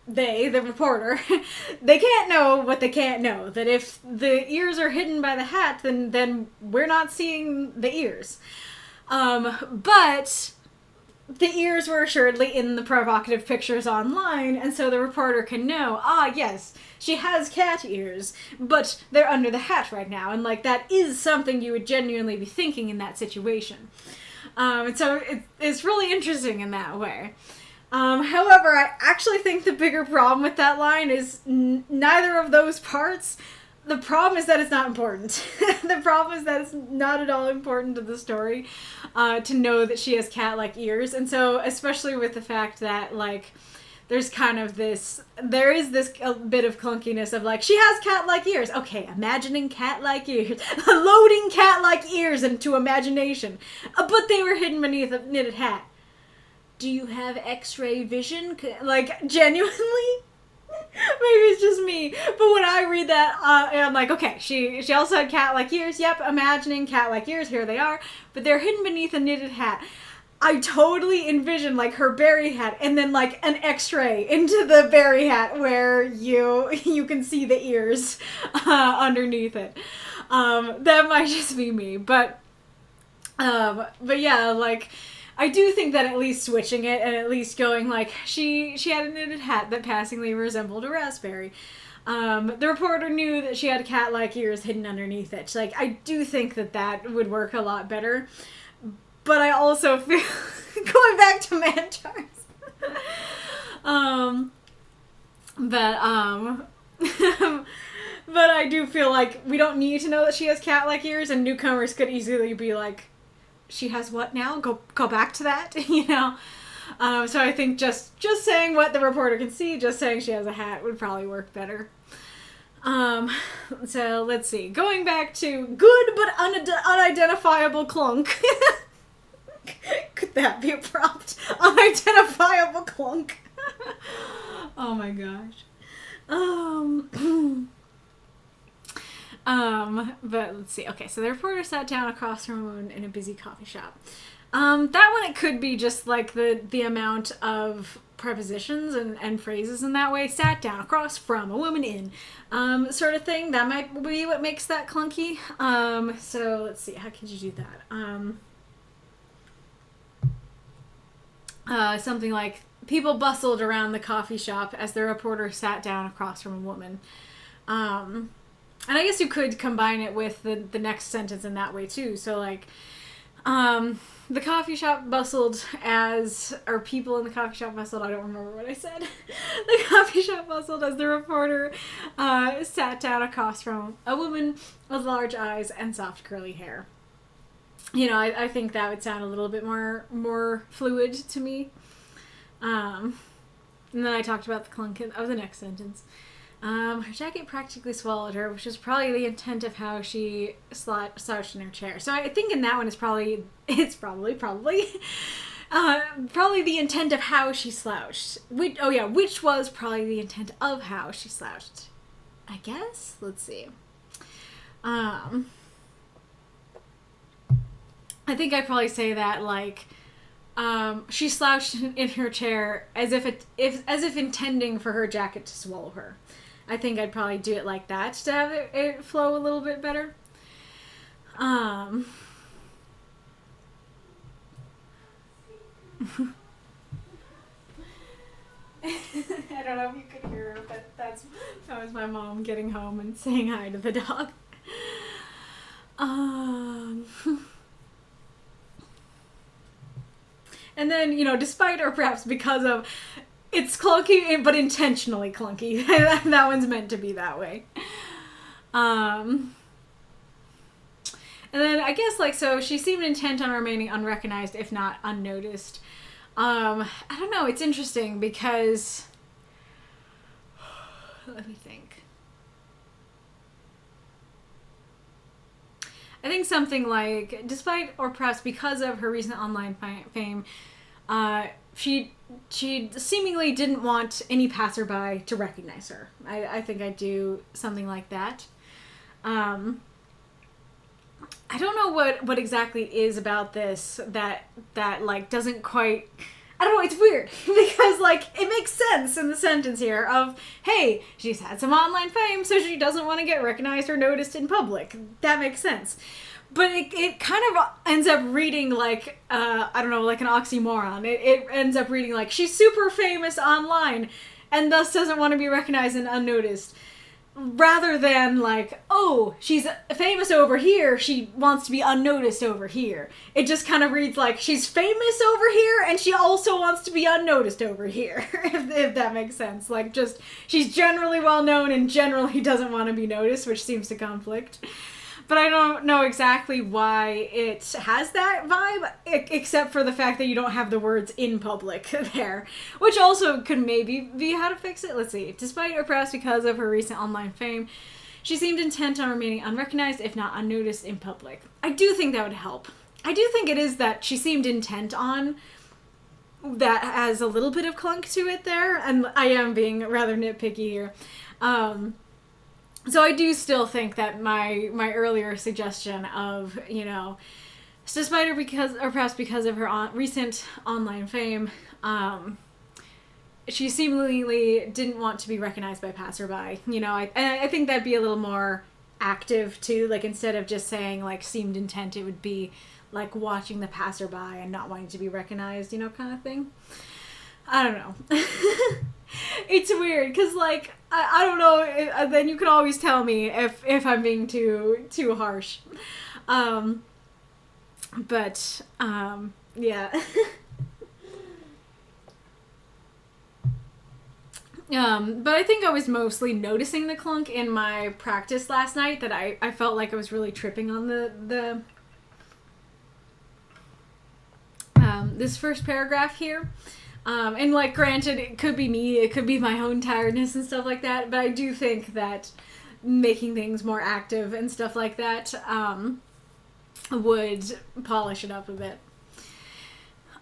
they, the reporter, they can't know what they can't know. That if the ears are hidden by the hat, then we're not seeing the ears. But the ears were assuredly in the provocative pictures online, and so the reporter can know, yes, she has cat ears, but they're under the hat right now, and like that is something you would genuinely be thinking in that situation. And so it's really interesting in that way. However, I actually think the bigger problem with that line is neither of those parts. The problem is that it's not important. The problem is that it's not at all important to the story to know that she has cat-like ears. And so, especially with the fact that, like, there's kind of there is this a bit of clunkiness of, like, she has cat-like ears. Okay, imagining cat-like ears. Loading cat-like ears into imagination. But they were hidden beneath a knitted hat. Do you have X-ray vision? Like, genuinely? Maybe it's just me, but when I read that, I'm like, okay, she also had cat-like ears. Yep, imagining cat-like ears. Here they are, but they're hidden beneath a knitted hat. I totally envision like her Berri hat, and then like an X-ray into the Berri hat where you can see the ears underneath it. That might just be me, but yeah, like. I do think that at least switching it and at least going like she had a knitted hat that passingly resembled a raspberry. The reporter knew that she had cat-like ears hidden underneath it. Like I do think that would work a lot better. But I also feel going back to Manchars. But I do feel like we don't need to know that she has cat-like ears, and newcomers could easily be like, she has what now? Go back to that, you know? So I think just saying what the reporter can see, just saying she has a hat would probably work better. So let's see. Going back to good but unidentifiable clunk. Could that be a prompt? Unidentifiable clunk. Oh my gosh. But let's see. Okay, so the reporter sat down across from a woman in a busy coffee shop. That one, it could be just like the amount of prepositions and phrases in that way. Sat down across from a woman in, sort of thing. That might be what makes that clunky. So let's see. How could you do that? Something like, people bustled around the coffee shop as the reporter sat down across from a woman. And I guess you could combine it with the next sentence in that way too. So like, the coffee shop bustled or people in the coffee shop bustled, I don't remember what I said. The coffee shop bustled as the reporter sat down across from a woman with large eyes and soft curly hair. You know, I think that would sound a little bit more fluid to me. And then I talked about the clunk of the next sentence. Her jacket practically swallowed her, which is probably the intent of how she slouched in her chair. So I think in that one it's probably the intent of how she slouched. Which was probably the intent of how she slouched. I guess? Let's see. I think I'd probably say that, like, She slouched in her chair as if intending for her jacket to swallow her. I think I'd probably do it like that to have it flow a little bit better. I don't know if you could hear her, but that was my mom getting home and saying hi to the dog. And then, you know, despite or perhaps because of, it's clunky, but intentionally clunky. That one's meant to be that way. And then I guess, like, so she seemed intent on remaining unrecognized, if not unnoticed. I don't know, it's interesting because, let me think. I think something like, despite or perhaps because of her recent online fame, she seemingly didn't want any passerby to recognize her. I think I'd do something like that. I don't know what exactly is about this that like doesn't quite, I don't know, it's weird because like it makes sense in the sentence here of, hey, she's had some online fame, so she doesn't want to get recognized or noticed in public. That makes sense. But it kind of ends up reading like, I don't know, like an oxymoron. It ends up reading like, she's super famous online and thus doesn't want to be recognized and unnoticed. Rather than like, oh, she's famous over here, she wants to be unnoticed over here. It just kind of reads like, she's famous over here and she also wants to be unnoticed over here, if that makes sense. Like, just, she's generally well known and generally doesn't want to be noticed, which seems to conflict. But I don't know exactly why it has that vibe, except for the fact that you don't have the words in public there, which also could maybe be how to fix it. Let's see. Despite or perhaps because of her recent online fame, she seemed intent on remaining unrecognized, if not unnoticed, in public. I do think that would help. I do think it is that she seemed intent on. That has a little bit of clunk to it there, and I am being rather nitpicky here. So I do still think that my earlier suggestion of, you know, despite or perhaps because of her recent online fame, she seemingly didn't want to be recognized by passerby. You know, I think that'd be a little more active too. Like, instead of just saying like seemed intent, it would be like watching the passerby and not wanting to be recognized, you know, kind of thing. I don't know. It's weird because, like, I don't know. Then you can always tell me if I'm being too harsh. But yeah. But I think I was mostly noticing the clunk in my practice last night. That I felt like I was really tripping on the this first paragraph here. And, like, granted, it could be me, it could be my own tiredness and stuff like that, but I do think that making things more active and stuff like that would polish it up a bit.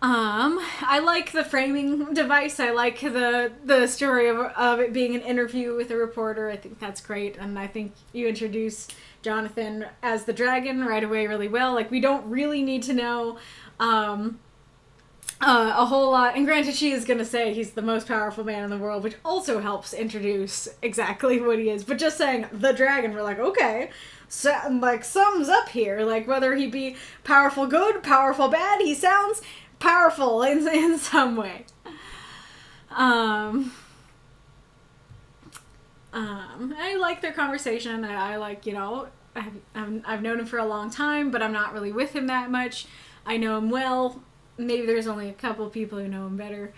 I like the framing device. I like the story of it being an interview with a reporter. I think that's great, and I think you introduce Jonathan as the dragon right away really well. Like, we don't really need to know a whole lot, and granted she is going to say he's the most powerful man in the world, which also helps introduce exactly what he is, but just saying the dragon, we're like, okay, so, like, something's up here, like, whether he be powerful good, powerful bad, he sounds powerful in some way. I like their conversation. I like, you know, I've known him for a long time, but I'm not really with him that much. I know him well. Maybe there's only a couple of people who know him better.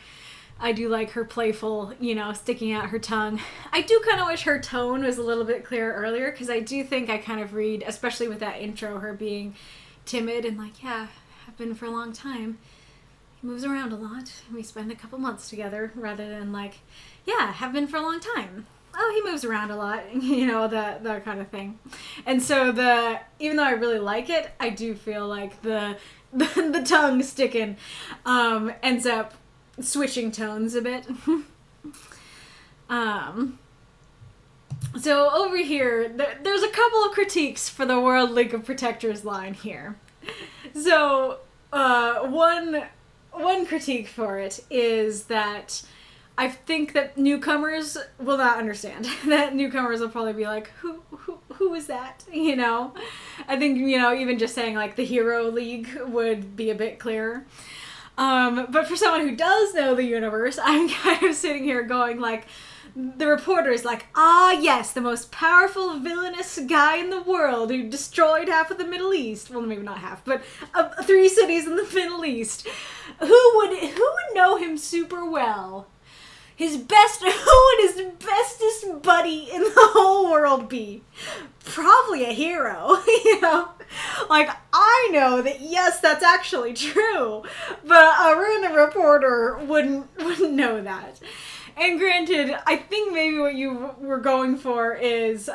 I do like her playful, you know, sticking out her tongue. I do kind of wish her tone was a little bit clearer earlier, because I do think I kind of read, especially with that intro, her being timid and like, yeah, I've been for a long time. He moves around a lot. We spend a couple months together, rather than like, yeah, have been for a long time. Oh, he moves around a lot, you know, that kind of thing. And so even though I really like it, I do feel like the tongue sticking ends up switching tones a bit. So over here, there's a couple of critiques for the World League of Protectors line here. So one one critique for it is that I think that newcomers will not understand. That newcomers will probably be like, who is that? You know? I think, you know, even just saying, like, the Hero League would be a bit clearer. But for someone who does know the universe, I'm kind of sitting here going, like, the reporter is like, ah, yes, the most powerful villainous guy in the world who destroyed half of the Middle East. Well, maybe not half, but 3 cities in the Middle East. Who would know him super well? Who would his bestest buddy in the whole world be? Probably a hero, you know? Like, I know that, yes, that's actually true, but a random reporter wouldn't know that. And granted, I think maybe what you were going for is,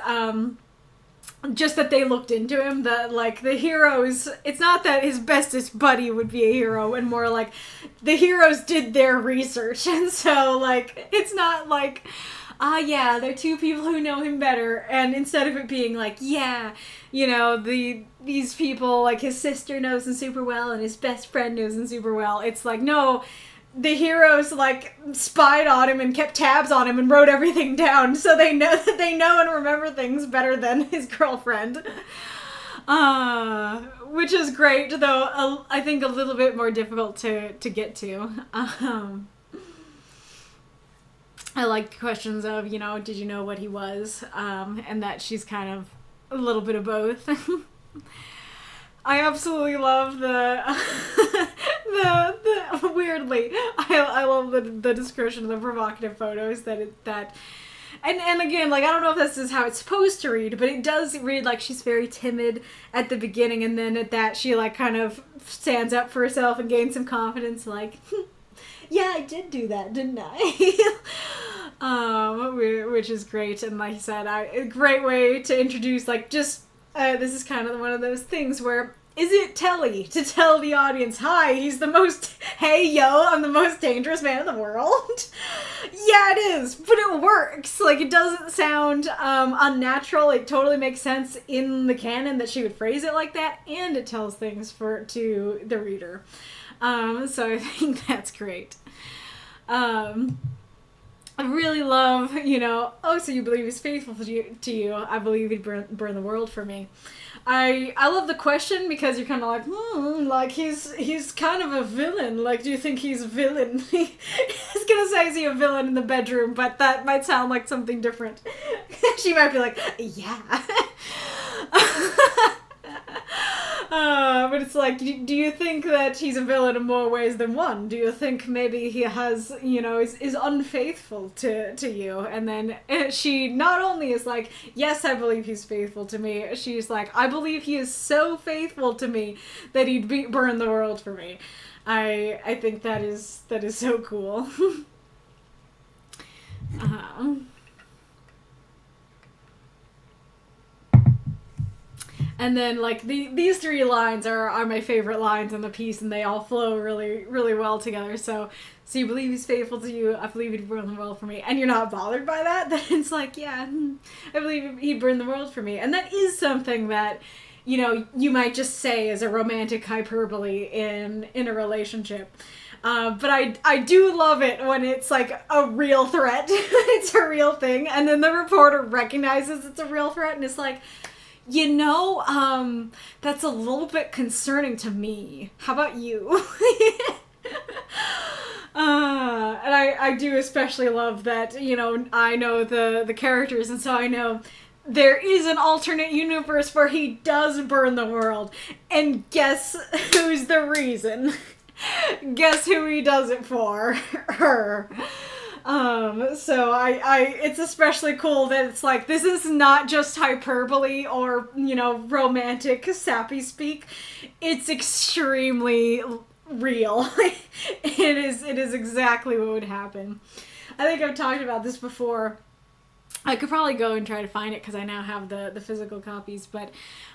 just that they looked into him, that, like, the heroes, it's not that his bestest buddy would be a hero, and more like, the heroes did their research, and so, like, it's not like, yeah, they're 2 people who know him better, and instead of it being like, yeah, you know, these people, like, his sister knows him super well, and his best friend knows him super well, it's like, no, the heroes, like, spied on him and kept tabs on him and wrote everything down, so they know and remember things better than his girlfriend. Which is great, though I think a little bit more difficult to get to. I like questions of, you know, did you know what he was? And that she's kind of a little bit of both. I absolutely love the weirdly, I love the description of the provocative photos and again, like, I don't know if this is how it's supposed to read, but it does read like she's very timid at the beginning, and then at that she, like, kind of stands up for herself and gains some confidence, like, yeah, I did do that, didn't I? Which is great, and like I said, a great way to introduce, like, just, this is kind of one of those things where, is it telly to tell the audience, hi, hey yo, I'm the most dangerous man in the world? Yeah, it is, but it works. Like, it doesn't sound unnatural. It totally makes sense in the canon that she would phrase it like that, and it tells things to the reader. So I think that's great. I really love, you know, oh, so you believe he's faithful to you. I believe he'd burn the world for me. I love the question because you're kind of like, like, he's kind of a villain. Like, do you think he's a villain? He's gonna say, is he a villain in the bedroom? But that might sound like something different. She might be like, yeah. But it's like, do you think that he's a villain in more ways than one? Do you think maybe he has, you know, is unfaithful to you? And then she not only is like, yes, I believe he's faithful to me, she's like, I believe he is so faithful to me that he'd burn the world for me. I think that is so cool. And then, like, these 3 lines are my favorite lines in the piece, and they all flow really, really well together. So you believe he's faithful to you, I believe he'd burn the world for me, and you're not bothered by that? Then it's like, yeah, I believe he'd burn the world for me. And that is something that, you know, you might just say as a romantic hyperbole in a relationship. But I do love it when it's, like, a real threat. It's a real thing, and then the reporter recognizes it's a real threat, and it's like, you know, that's a little bit concerning to me. How about you? And I do especially love that, you know, I know the characters, and so I know there is an alternate universe where he does burn the world. And guess who's the reason? Guess who he does it for? Her. So it's especially cool that it's like, this is not just hyperbole or, you know, romantic sappy speak. It's extremely real. It is exactly what would happen. I think I've talked about this before. I could probably go and try to find it because I now have the physical copies, but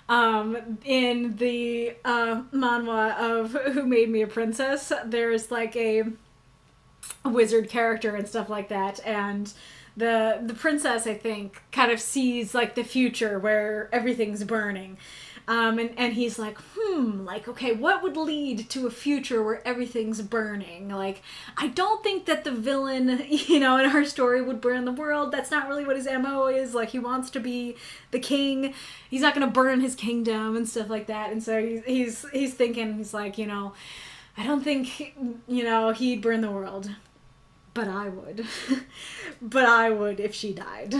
in the manhwa of Who Made Me a Princess, there's like a wizard character and stuff like that, and the princess, I think, kind of sees like the future where everything's burning, And he's like, like, okay, what would lead to a future where everything's burning? Like, I don't think that the villain, in our story would burn the world. That's not really what his MO is. Like, he wants to be the king. He's not going to burn his kingdom and stuff like that. And so he's thinking, he's like, I don't think, he'd burn the world. But I would. But I would if she died.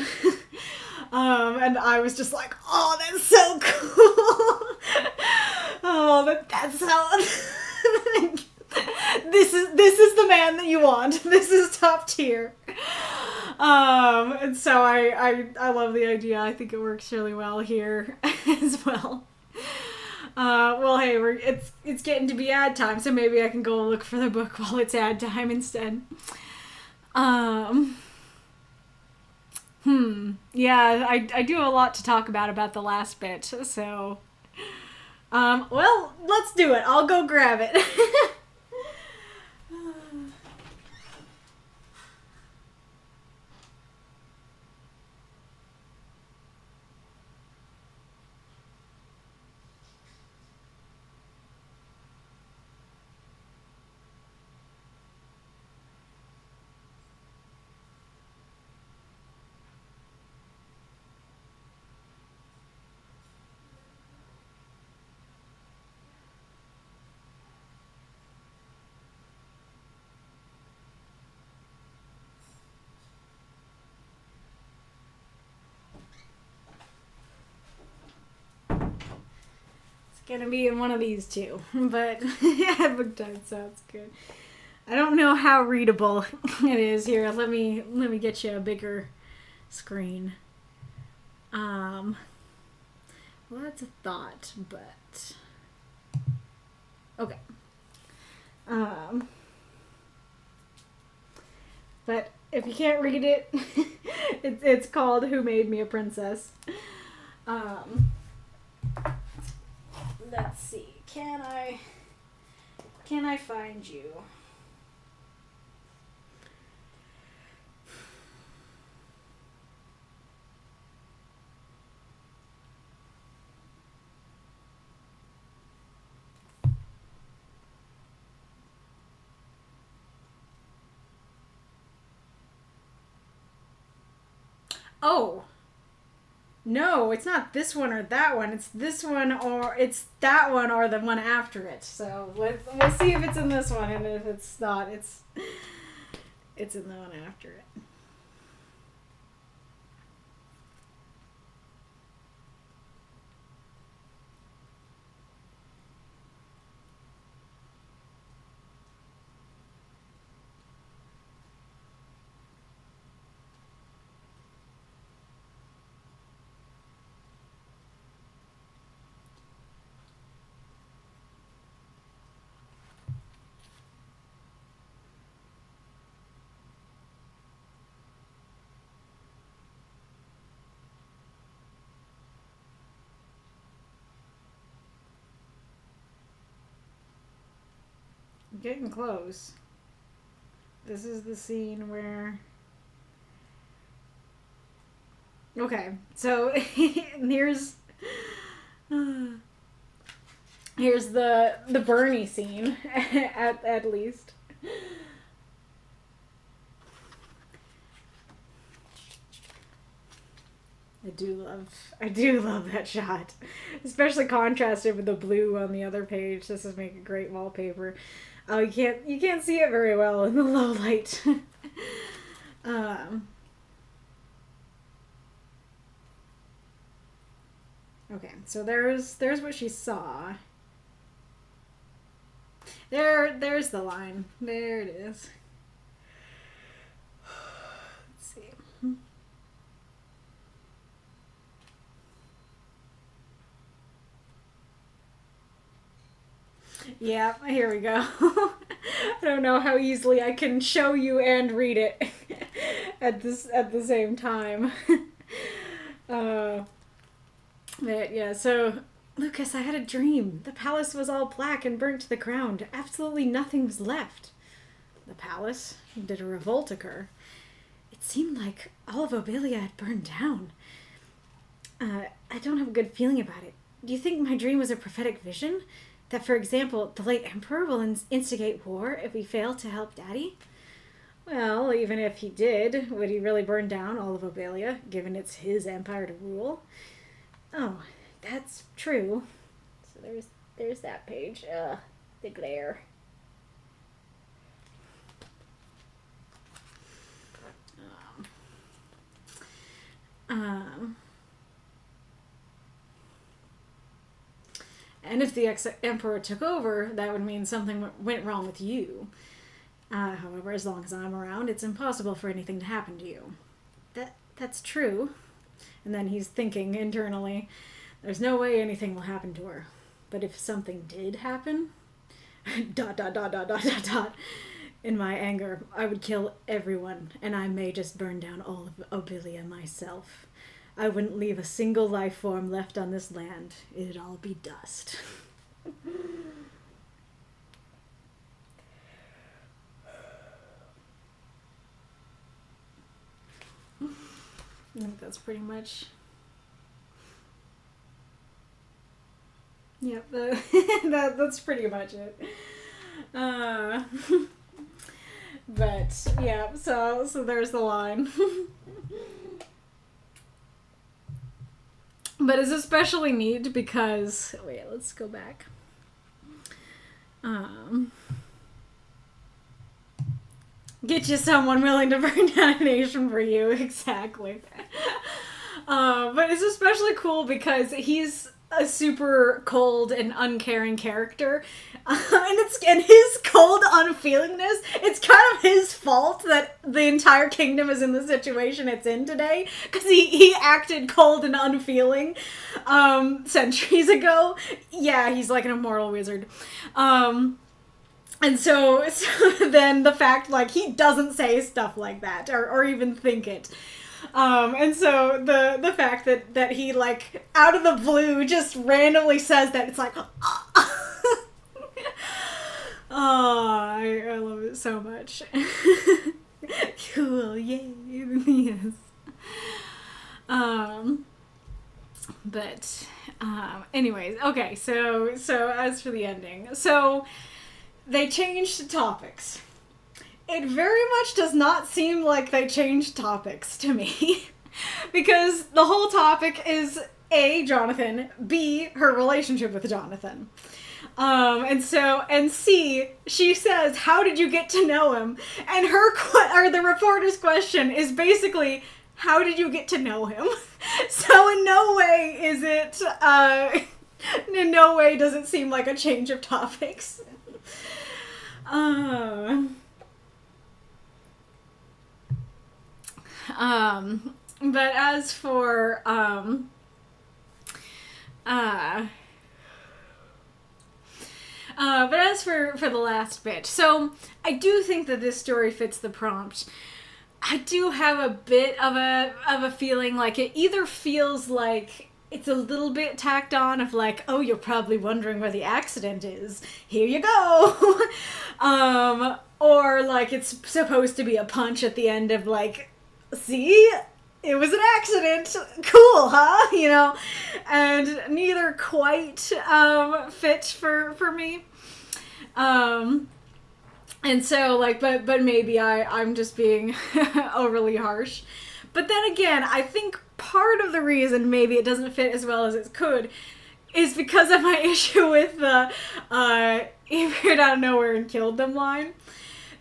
And I was just like, oh, that's so cool. Oh, that's so... this is the man that you want. This is top tier. And so I love the idea. I think it works really well here as well. Well, hey, it's getting to be ad time, so maybe I can go look for the book while it's ad time instead. Yeah, I do have a lot to talk about the last bit, so, well, let's do it. I'll go grab it. Gonna be in one of these two, but yeah, book time sounds good. I don't know how readable it is here. Let me get you a bigger screen. Well, that's a thought, but okay. But if you can't read it, it's called "Who Made Me a Princess." Let's see. Can I find you? Oh. No, it's not this one or that one. It's this one or it's that one or the one after it. So we'll see if it's in this one, and if it's not, it's in the one after it. Getting close. This is the scene where... Okay, so here's the Bernie scene, at least. I do love that shot, especially contrasted with the blue on the other page. This is making great wallpaper. Oh, you can't see it very well in the low light. Okay, so there's what she saw. There's the line. There it is. Let's see. Yeah, here we go. I don't know how easily I can show you and read it at the same time. But yeah, so Lucas, I had a dream. The palace was all black and burnt to the ground. Absolutely nothing was left. The palace? Did a revolt occur? It seemed like all of Obelia had burned down. I don't have a good feeling about it. Do you think my dream was a prophetic vision? That, for example, the late Emperor will instigate war if we fail to help Daddy? Well, even if he did, would he really burn down all of Obelia, given it's his empire to rule? Oh, that's true. So there's that page. The glare. And if the ex-emperor took over, that would mean something went wrong with you. However, as long as I'm around, it's impossible for anything to happen to you. That's true. And then he's thinking internally, there's no way anything will happen to her. But if something did happen, ... In my anger, I would kill everyone, and I may just burn down all of Obelia myself. I wouldn't leave a single life form left on this land. It'd all be dust. I think that's pretty much... Yep, that's pretty much it. But, yeah, so there's the line. But it's especially neat because... Wait, let's go back. Get you someone willing to burn down a nation for you, exactly. But it's especially cool because he's a super cold and uncaring character, and his cold unfeelingness, it's kind of his fault that the entire kingdom is in the situation it's in today, because he acted cold and unfeeling centuries ago. Yeah, he's like an immortal wizard. And so then the fact, like, he doesn't say stuff like that, or even think it. And so the fact that he, like, out of the blue just randomly says that, it's like, I love it so much. Cool, yay, yes. But, anyways, okay, so as for the ending, so they changed topics. It very much does not seem like they changed topics to me. Because the whole topic is A, Jonathan, B, her relationship with Jonathan. And C, she says, how did you get to know him? And the reporter's question is basically, how did you get to know him? So in no way is it, in no way does it seem like a change of topics. But as for, for the last bit, so I do think that this story fits the prompt. I do have a bit of a feeling like it either feels like it's a little bit tacked on of like, oh, you're probably wondering where the accident is. Here you go. Or like it's supposed to be a punch at the end of like, see? It was an accident. Cool, huh? You know? And neither quite fit for me. And so, like, but maybe I'm just being overly harsh. But then again, I think part of the reason maybe it doesn't fit as well as it could is because of my issue with the he appeared out of nowhere and killed them line.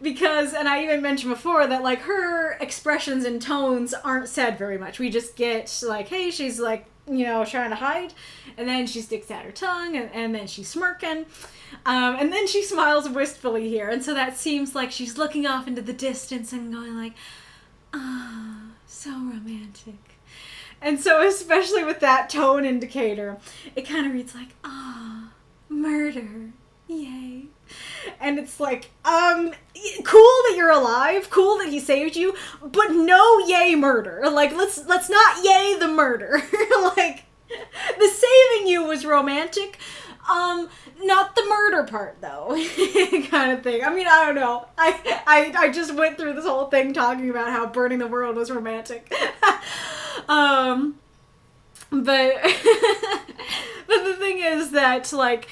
Because, and I even mentioned before that, like, her expressions and tones aren't said very much. We just get, like, hey, she's, like, you know, trying to hide, and then she sticks out her tongue, and then she's smirking, and then she smiles wistfully here, and so that seems like she's looking off into the distance and going like, ah, so romantic. And so, especially with that tone indicator, it kind of reads like, ah, murder, yay. And it's like, cool that you're alive, cool that he saved you, but no yay murder. Like, let's not yay the murder. Like, the saving you was romantic, not the murder part, though. Kind of thing. I mean, I don't know. I just went through this whole thing talking about how burning the world was romantic. But but the thing is that, like,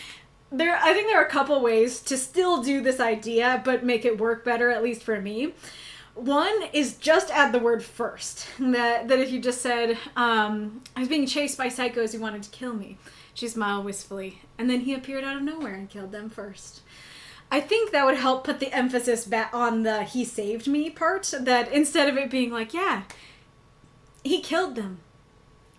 I think there are a couple ways to still do this idea, but make it work better, at least for me. One is just add the word first. That if you just said, I was being chased by psychos who wanted to kill me. She smiled wistfully. And then he appeared out of nowhere and killed them first. I think that would help put the emphasis back on the he saved me part. That instead of it being like, yeah, he killed them.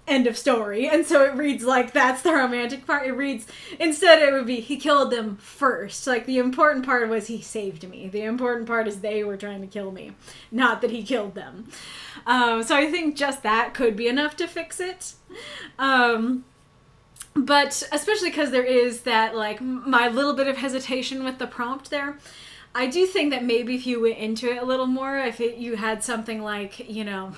End of story. And so it reads like that's the romantic part. It reads, instead it would be, he killed them first. Like, the important part was he saved me. The important part is they were trying to kill me, not that he killed them. So I think just that could be enough to fix it. But especially because there is that, like, my little bit of hesitation with the prompt there. I do think that maybe if you went into it a little more, if you had something like, you know,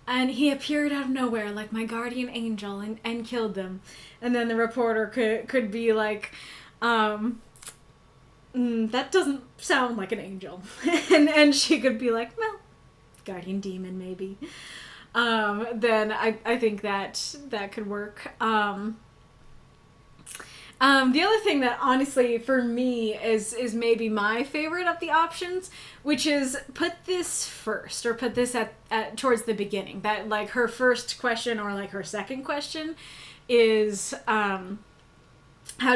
and he appeared out of nowhere like my guardian angel and killed them. And then the reporter could be like, that doesn't sound like an angel. and she could be like, well, guardian demon maybe. Then I think that could work. The other thing that honestly for me is maybe my favorite of the options, which is put this first, or put this at towards the beginning. That, like, her first question or like her second question is, how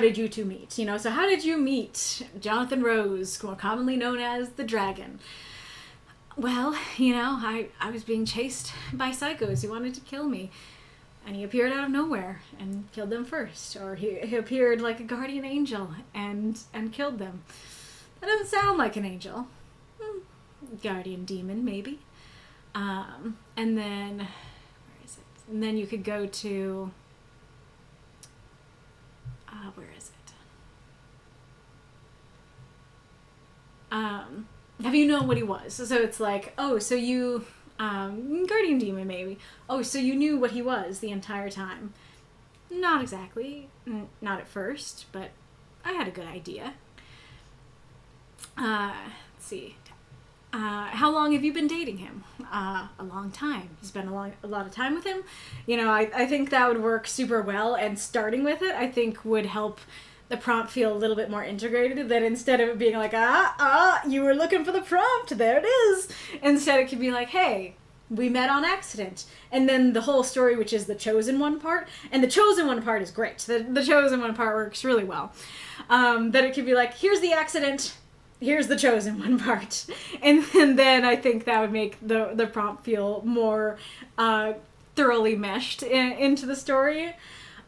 did you two meet? You know, so how did you meet Jonathan Rose, more commonly known as the Dragon? Well, you know, I was being chased by psychos who wanted to kill me. And he appeared out of nowhere and killed them first. Or he appeared like a guardian angel and killed them. That doesn't sound like an angel. Guardian demon, maybe. And then, where is it? And then you could go to, where is it? Have you known what he was? So it's like, oh, so you... guardian demon maybe. Oh, so you knew what he was the entire time? Not exactly. Not at first, but I had a good idea. Let's see. How long have you been dating him? A long time. You spent a lot of time with him? You know, I think that would work super well, and starting with it, I think would help the prompt feel a little bit more integrated, that instead of it being like, you were looking for the prompt, there it is. Instead it could be like, hey, we met on accident. And then the whole story, which is the chosen one part, and the chosen one part is great. The chosen one part works really well. That it could be like, here's the accident, here's the chosen one part. And then I think that would make the prompt feel more thoroughly meshed into the story,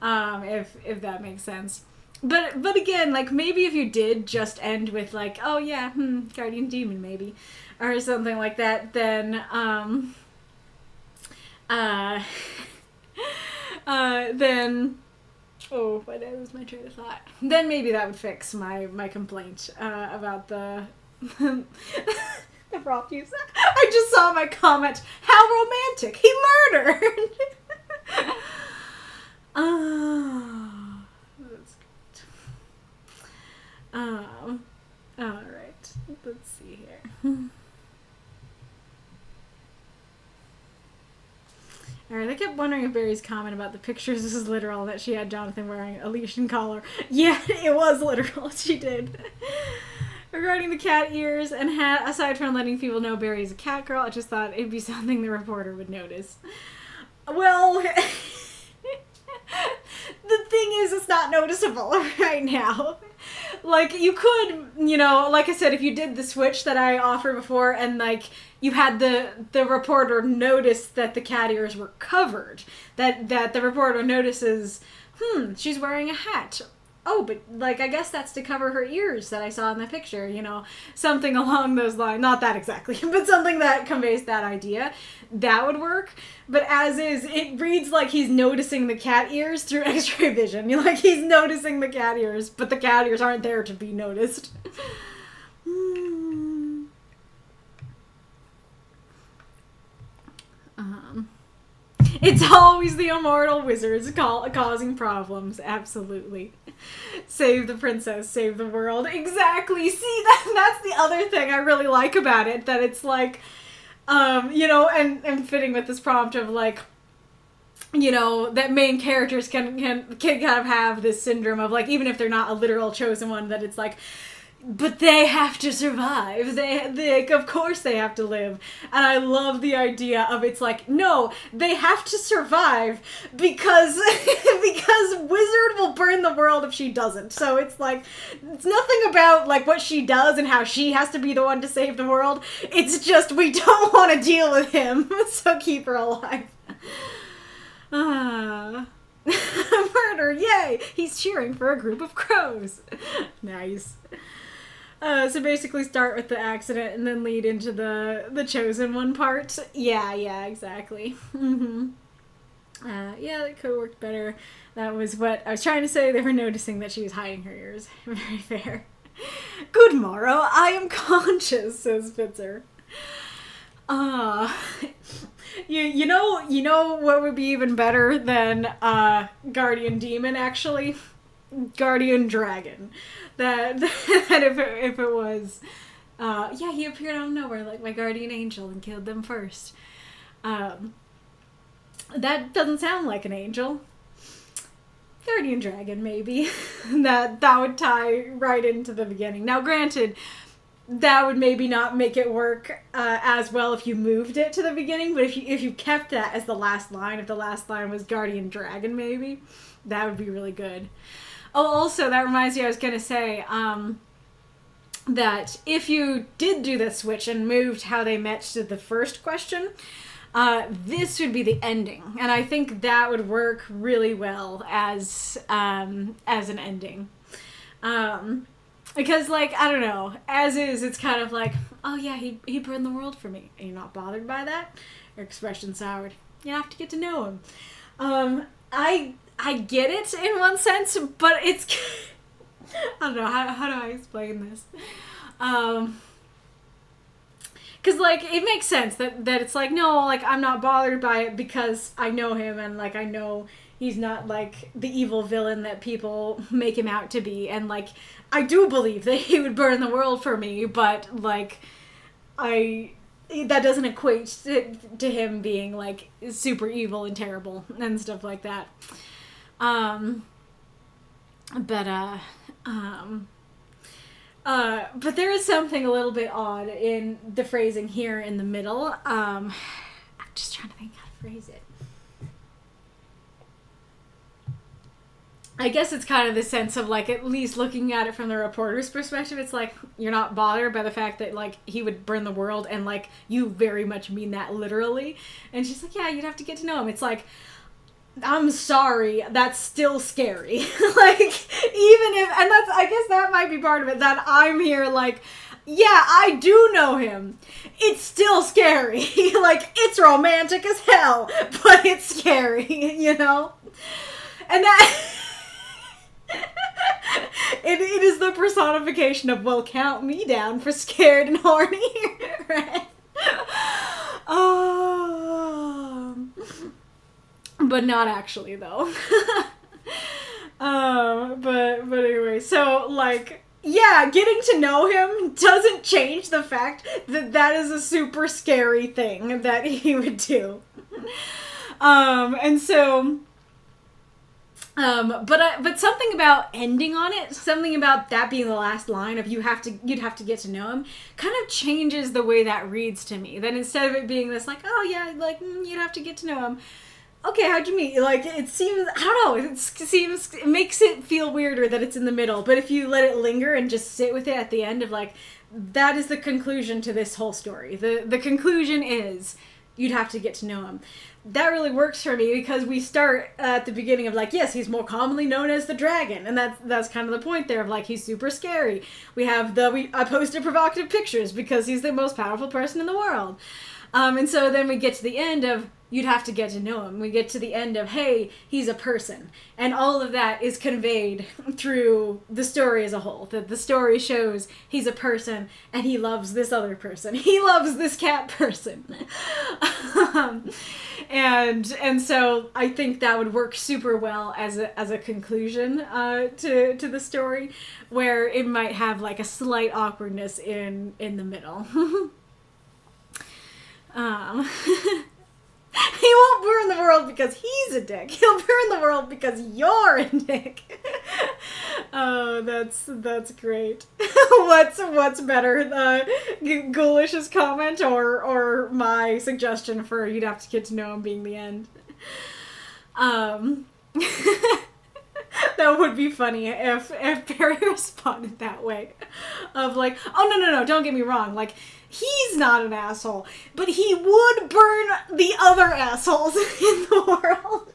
if that makes sense. But again, like, maybe if you did just end with like, oh yeah, guardian demon maybe, or something like that, then then, oh, what was my train of thought? Then maybe that would fix my complaint about the the prompt use. I just saw my comment. How romantic! He murdered. Alright, let's see here. Alright, I kept wondering if Berri's comment about the pictures is literal, that she had Jonathan wearing a leash and collar. Yeah, it was literal, she did. Regarding the cat ears and hat, aside from letting people know Berri's a cat girl, I just thought it'd be something the reporter would notice. Well... The thing is, it's not noticeable right now. Like, you could, you know, like I said, if you did the switch that I offered before, and, like, you had the reporter notice that the cat ears were covered, that the reporter notices, she's wearing a hat. Oh, but, like, I guess that's to cover her ears that I saw in the picture, you know, something along those lines. Not that exactly, but something that conveys that idea. That would work. But as is, it reads like he's noticing the cat ears through x-ray vision. You're like, he's noticing the cat ears, but the cat ears aren't there to be noticed. It's always the immortal wizards causing problems. Absolutely. Save the princess, save the world. Exactly. See, that's the other thing I really like about it. That it's like, you know, and fitting with this prompt of like, you know, that main characters can kind of have this syndrome of, like, even if they're not a literal chosen one, that it's like, but they have to survive. They of course they have to live. And I love the idea of, it's like, no, they have to survive because because Wizard will burn the world if she doesn't. So it's like, it's nothing about, like, what she does and how she has to be the one to save the world. It's just, we don't want to deal with him, so keep her alive. Murder, yay! He's cheering for a group of crows. Nice. So basically start with the accident and then lead into the chosen one part. Yeah, exactly. Yeah, that could have worked better. That was what I was trying to say. They were noticing that she was hiding her ears. Very fair. Good morrow, I am conscious, says Spitzer. You know what would be even better than Guardian Demon, actually? Guardian Dragon. That if it was, yeah, he appeared out of nowhere like my guardian angel and killed them first. That doesn't sound like an angel. Guardian Dragon, maybe. that would tie right into the beginning. Now, granted, that would maybe not make it work as well if you moved it to the beginning, but if you kept that as the last line, if the last line was Guardian Dragon, maybe, that would be really good. Oh, also, that reminds me, I was going to say that if you did do the switch and moved how they met to the first question, this would be the ending. And I think that would work really well as an ending. Because, like, I don't know, as is, it's kind of like, oh yeah, he burned the world for me. And you're not bothered by that? Your expression soured. You have to get to know him. I get it in one sense, but it's... I don't know, how do I explain this? Because, like, it makes sense that it's like, no, like, I'm not bothered by it because I know him and, like, I know he's not, like, the evil villain that people make him out to be. And, like, I do believe that he would burn the world for me, but, like, that doesn't equate to him being, like, super evil and terrible and stuff like that. But there is something a little bit odd in the phrasing here in the middle. I'm just trying to think how to phrase it. I guess it's kind of the sense of, like, at least looking at it from the reporter's perspective, it's like, you're not bothered by the fact that, like, he would burn the world, and, like, you very much mean that literally. And she's like, yeah, you'd have to get to know him. It's like, I'm sorry, that's still scary. Like, even if, and that's, I guess that might be part of it, that I'm here like, yeah, I do know him. It's still scary. Like, it's romantic as hell, but it's scary, you know? And that... it is the personification of, well, count me down for scared and horny, right? But not actually, though. But anyway, so, like, yeah, getting to know him doesn't change the fact that that is a super scary thing that he would do. And so, but something about ending on it, something about that being the last line of you'd have to get to know him, kind of changes the way that reads to me. Then instead of it being this, like, oh yeah, like, you'd have to get to know him. Okay, how'd you meet? Like, it seems, I don't know, it makes it feel weirder that it's in the middle, but if you let it linger and just sit with it at the end of, like, that is the conclusion to this whole story. The conclusion is, you'd have to get to know him. That really works for me because we start at the beginning of, like, yes, he's more commonly known as the dragon, and that's kind of the point there of, like, he's super scary. I posted provocative pictures because he's the most powerful person in the world. And so then we get to the end of, you'd have to get to know him. We get to the end of, hey, he's a person. And all of that is conveyed through the story as a whole. That the story shows he's a person and he loves this other person. He loves this cat person. And so I think that would work super well as a conclusion to the story, where it might have, like, a slight awkwardness in the middle. He won't burn the world because he's a dick. He'll burn the world because you're a dick. Oh, that's great. What's better, Ghoulish's comment or my suggestion for you'd have to get to know him being the end? That would be funny if Berri responded that way, of like, oh no, don't get me wrong, like, he's not an asshole, but he would burn the other assholes in the world.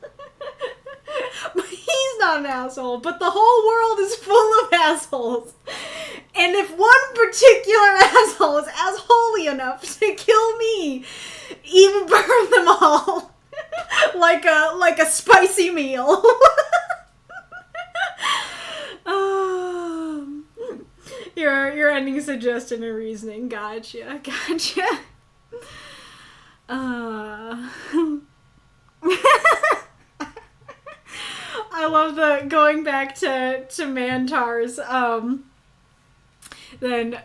But he's not an asshole, but the whole world is full of assholes. And if one particular asshole is assholey enough to kill me, he would burn them all. like a spicy meal. Your ending suggestion and reasoning. Gotcha. I love the going back to Mantar's. Then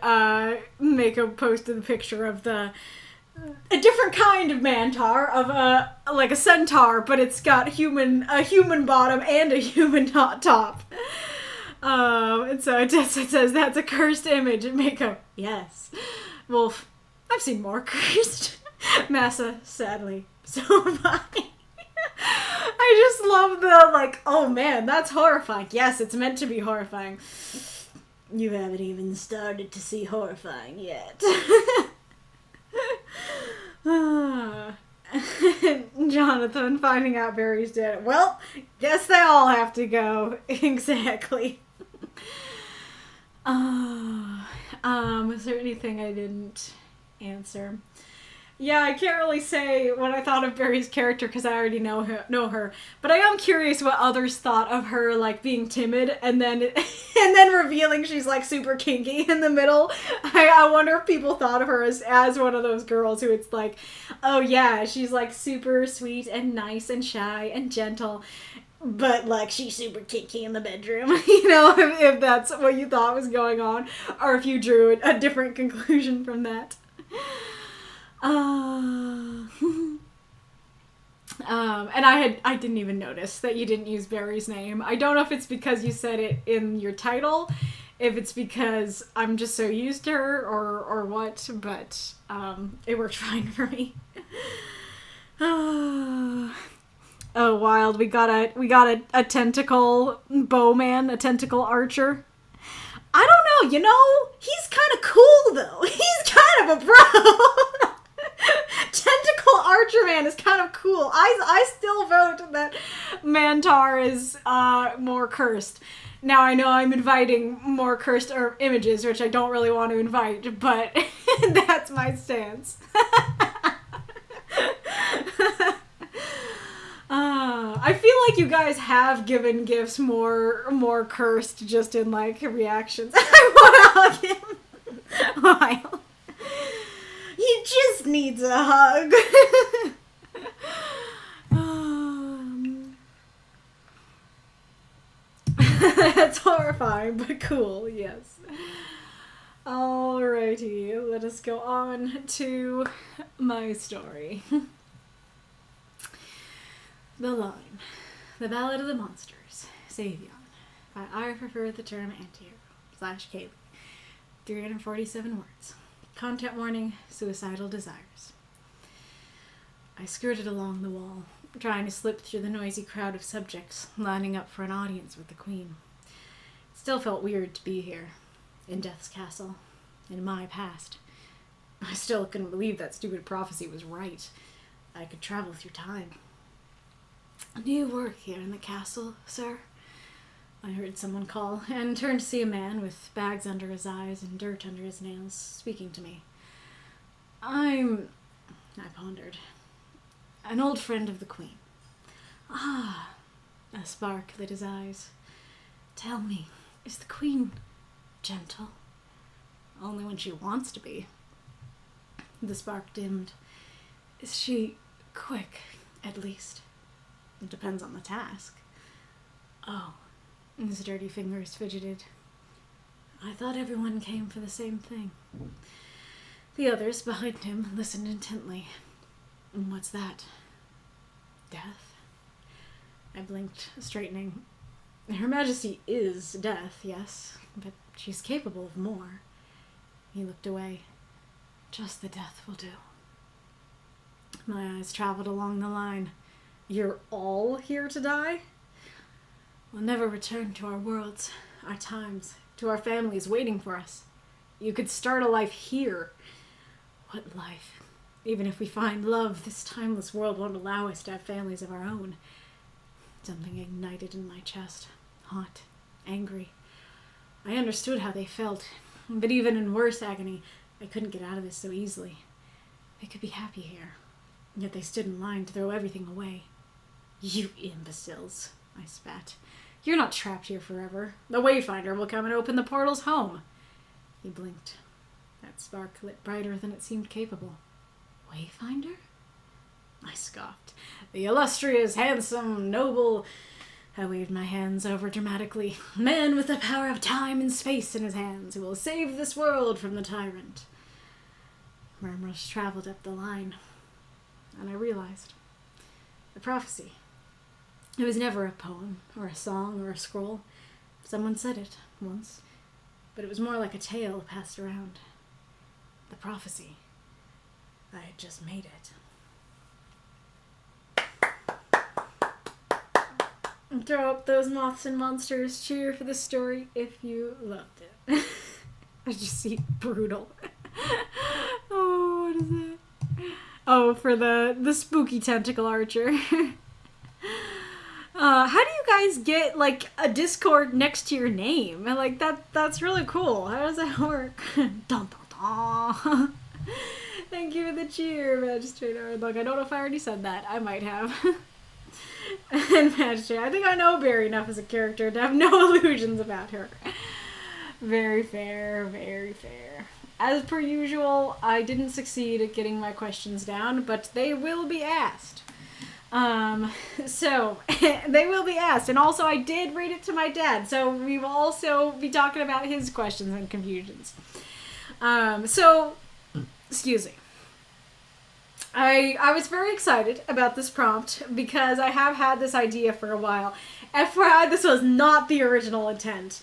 Mako posted the picture of a different kind of Mantar, of like a centaur, but it's got a human bottom and a human top. And so it says that's a cursed image, and Mako, yes. Wolf, I've seen more cursed. Massa, sadly, so have I. I just love the, like, oh man, that's horrifying. Yes, it's meant to be horrifying. You haven't even started to see horrifying yet. Jonathan finding out Berri's dead. Well, guess they all have to go. Exactly. Was there anything I didn't answer? Yeah, I can't really say what I thought of Berri's character because I already know her. But I am curious what others thought of her, like, being timid and then revealing she's, like, super kinky in the middle. I wonder if people thought of her as one of those girls who it's like, oh yeah, she's, like, super sweet and nice and shy and gentle, but, like, she's super kinky in the bedroom. You know, if that's what you thought was going on, or if you drew a different conclusion from that. And I didn't even notice that you didn't use Berri's name. I don't know if it's because you said it in your title, if it's because I'm just so used to her, or what, but it worked fine for me. Oh, wild. We got a tentacle bowman, a tentacle archer. I don't know, you know, he's kind of cool though. He's kind of a bro. Tentacle Archer Man is kind of cool. I still vote that Mantar is more cursed. Now I know I'm inviting more cursed images, which I don't really want to invite, but that's my stance. I feel like you guys have given gifts more cursed just in, like, reactions. I want to hug him. Wild. He just needs a hug. That's horrifying, but cool, yes. Alrighty, let us go on to my story. The Line. The Ballad of the Monsters. Savion. I prefer the term antihero / Kaylie. 347 words. Content warning, suicidal desires. I skirted along the wall, trying to slip through the noisy crowd of subjects lining up for an audience with the Queen. It still felt weird to be here, in Death's castle, in my past. I still couldn't believe that stupid prophecy was right. I could travel through time. Do you work here in the castle, sir? I heard someone call, and turned to see a man with bags under his eyes and dirt under his nails, speaking to me. I pondered. An old friend of the Queen. Ah, a spark lit his eyes. Tell me, is the Queen gentle? Only when she wants to be. The spark dimmed. Is she quick, at least? It depends on the task. Oh. His dirty fingers fidgeted. I thought everyone came for the same thing. The others behind him listened intently. What's that? Death? I blinked, straightening. Her Majesty is death, yes, but she's capable of more. He looked away. Just the death will do. My eyes traveled along the line. You're all here to die? We'll never return to our worlds, our times, to our families waiting for us. You could start a life here. What life? Even if we find love, this timeless world won't allow us to have families of our own. Something ignited in my chest. Hot. Angry. I understood how they felt. But even in worse agony, I couldn't get out of this so easily. They could be happy here. Yet they stood in line to throw everything away. You imbeciles, I spat. You're not trapped here forever. The Wayfinder will come and open the portals home. He blinked. That spark lit brighter than it seemed capable. Wayfinder? I scoffed. The illustrious, handsome, noble... I waved my hands over dramatically. Man with the power of time and space in his hands, who will save this world from the tyrant. Murmurs traveled up the line, and I realized. The prophecy. It was never a poem, or a song, or a scroll. Someone said it, once, but it was more like a tale passed around. The prophecy. I had just made it. And throw up those moths and monsters. Cheer for the story if you loved it. I just see brutal. Oh, what is that? Oh, for the spooky tentacle archer. How do you guys get, like, a Discord next to your name? And, like, that's really cool. How does that work? Dun, dun, dun. Thank you for the cheer, Magistrator. Look, I don't know if I already said that. I might have. And Magistrate, I think I know Berri enough as a character to have no illusions about her. Very fair, very fair. As per usual, I didn't succeed at getting my questions down, but they will be asked. So, they will be asked. And also, I did read it to my dad, so we will also be talking about his questions and confusions. Excuse me. I was very excited about this prompt because I have had this idea for a while. FYI, this was not the original intent.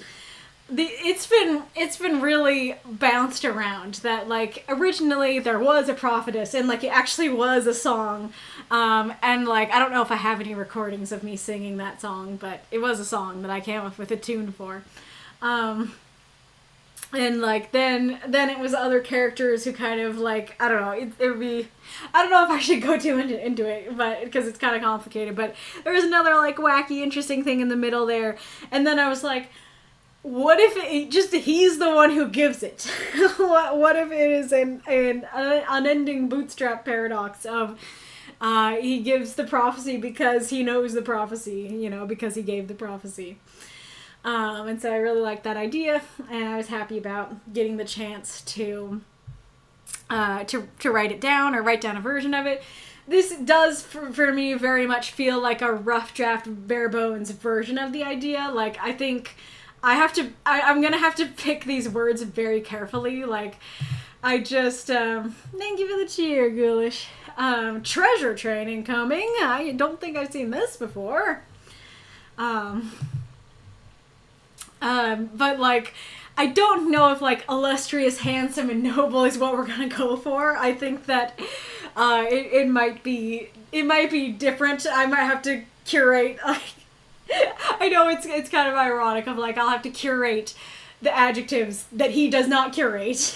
It's been really bounced around that, like, originally there was a prophetess and, like, it actually was a song. And, like, I don't know if I have any recordings of me singing that song, but it was a song that I came up with a tune for. And, like, then it was other characters who kind of, like, I don't know, it would be, I don't know if I should go too into it, but, because it's kind of complicated, but there was another, like, wacky, interesting thing in the middle there, and then I was like, what if he's the one who gives it? what if it is an unending bootstrap paradox of, he gives the prophecy because he knows the prophecy, you know, because he gave the prophecy. And so I really liked that idea, and I was happy about getting the chance to write it down, or write down a version of it. This does, for me, very much feel like a rough draft, bare bones version of the idea. Like, I think I'm gonna have to pick these words very carefully. Like, I just, thank you for the cheer, Ghoulish. Treasure train incoming. I don't think I've seen this before. But, like, I don't know if, like, illustrious, handsome, and noble is what we're gonna go for. I think that, it might be different. I might have to curate, like, I know it's kind of ironic of, like, I'll have to curate the adjectives that he does not curate.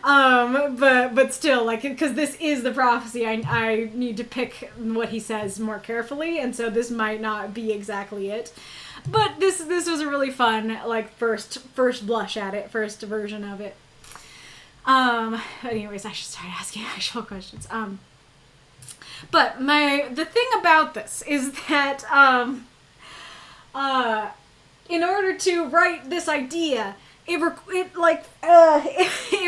But still, like, because this is the prophecy, I need to pick what he says more carefully, and so this might not be exactly it. But this was a really fun, like, first blush at it, first version of it. Anyways, I should start asking actual questions. But the thing about this is that, in order to write this idea, it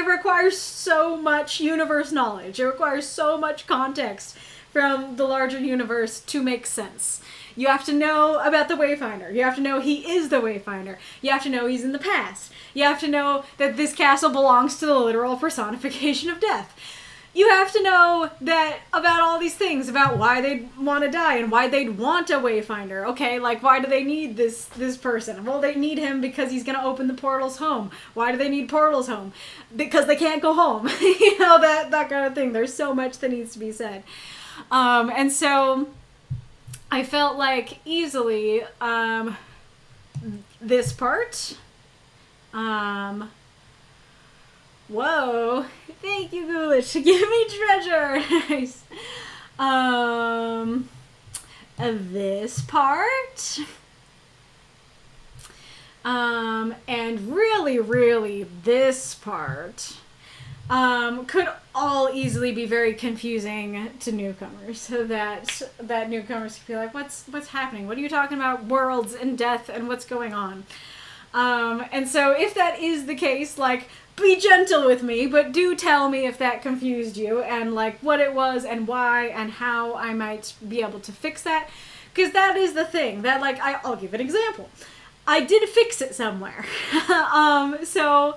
requires so much universe knowledge. It requires so much context from the larger universe to make sense. You have to know about the Wayfinder. You have to know he is the Wayfinder. You have to know he's in the past. You have to know that this castle belongs to the literal personification of death. you have to know that about all these things, about why they'd want to die and why they'd want a Wayfinder. Okay, like, why do they need this person? Well, they need him because he's going to open the portals home. Why do they need portals home? Because they can't go home. You know, that kind of thing. There's so much that needs to be said. And so I felt like easily this part... Whoa. Thank you, Ghoulish. Give me treasure. Nice. This part. And really this part. Could all easily be very confusing to newcomers. So that newcomers could be like, what's happening? What are you talking about? Worlds and death and what's going on? And so if that is the case, like, be gentle with me, but do tell me if that confused you and, like, what it was and why and how I might be able to fix that. Because that is the thing that, like, I'll give an example. I did fix it somewhere. So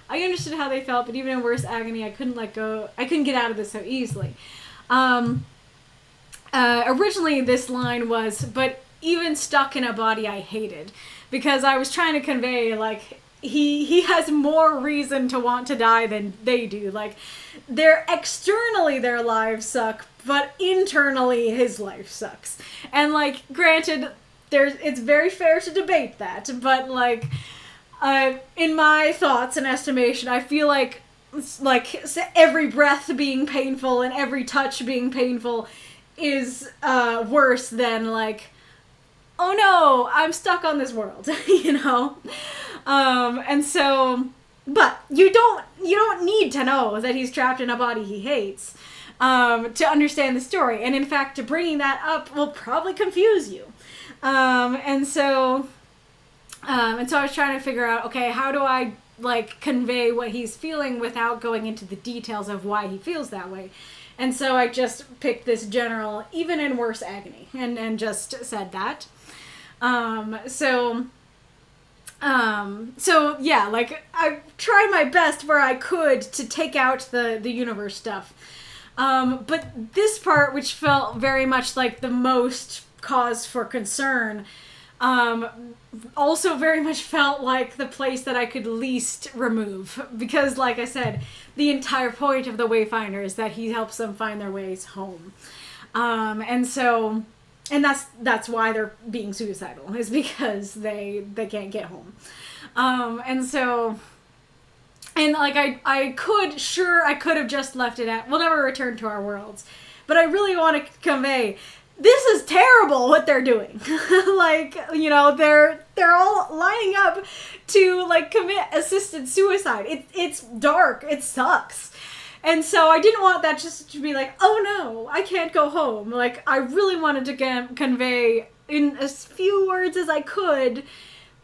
I understood how they felt, but even in worse agony, I couldn't get out of this so easily. Originally this line was, but even stuck in a body I hated. Because I was trying to convey, like, he has more reason to want to die than they do. Like, externally their lives suck, but internally his life sucks. And, like, granted, it's very fair to debate that, but, like, in my thoughts and estimation, I feel like every breath being painful and every touch being painful is worse than, like, oh no, I'm stuck on this world, you know? And so, but you don't need to know that he's trapped in a body he hates, to understand the story. And in fact, bringing that up will probably confuse you. And so I was trying to figure out, okay, how do I, like, convey what he's feeling without going into the details of why he feels that way? And so I just picked this general, even in worse agony, and just said that. So yeah, like, I tried my best where I could to take out the universe stuff. But this part, which felt very much like the most cause for concern, also very much felt like the place that I could least remove. Because, like I said, the entire point of the Wayfinder is that he helps them find their ways home. And that's why they're being suicidal, is because they can't get home. And like, I could have just left it at, we'll never return to our worlds. But I really want to convey, this is terrible what they're doing. Like, you know, they're all lining up to, like, commit assisted suicide. It's dark. It sucks. And so I didn't want that just to be like, oh no, I can't go home. Like, I really wanted to convey in as few words as I could,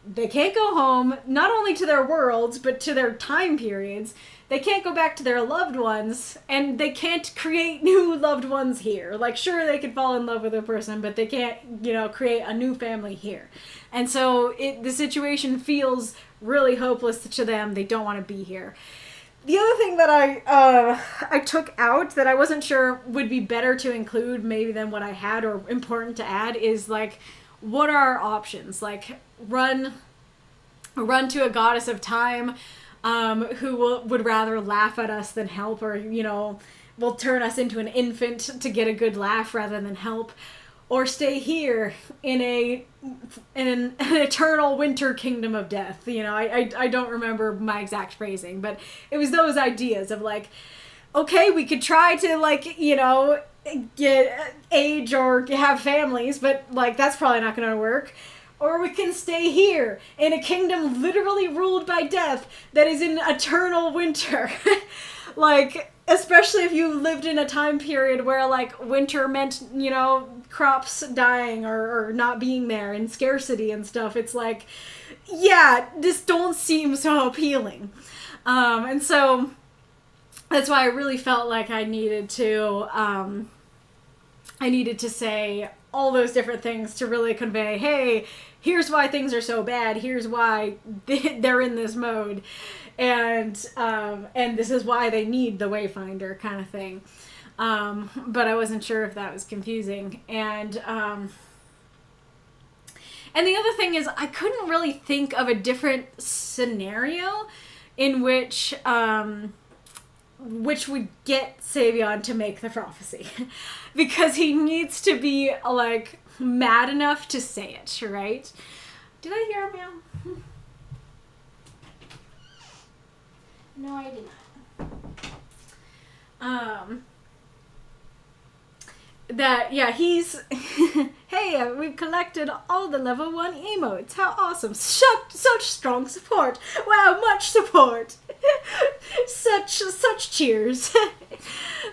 they can't go home, not only to their worlds, but to their time periods. They can't go back to their loved ones, and they can't create new loved ones here. Like, sure, they could fall in love with a person, but they can't, you know, create a new family here. And so the situation feels really hopeless to them. They don't want to be here. The other thing that I took out that I wasn't sure would be better to include maybe than what I had, or important to add, is, like, what are our options? Like, run to a goddess of time, who would rather laugh at us than help, or, you know, will turn us into an infant to get a good laugh rather than help, or stay here in an eternal winter kingdom of death. You know, I don't remember my exact phrasing, but it was those ideas of, like, okay, we could try to, like, you know, get age or have families, but, like, that's probably not going to work. Or we can stay here in a kingdom literally ruled by death that is in eternal winter. Like, especially if you lived in a time period where, like, winter meant, you know, crops dying or not being there and scarcity and stuff. It's like, yeah, this don't seem so appealing. And so that's why I really felt like I needed to say all those different things to really convey, hey, here's why things are so bad, here's why they're in this mode, and this is why they need the Wayfinder kind of thing. But I wasn't sure if that was confusing. And the other thing is, I couldn't really think of a different scenario in which would get Savion to make the prophecy. Because he needs to be, like, mad enough to say it, right? Did I hear a meow? No, I did not. He's hey, we've collected all the level 1 emotes. How awesome. Such strong support. Wow, much support. such cheers.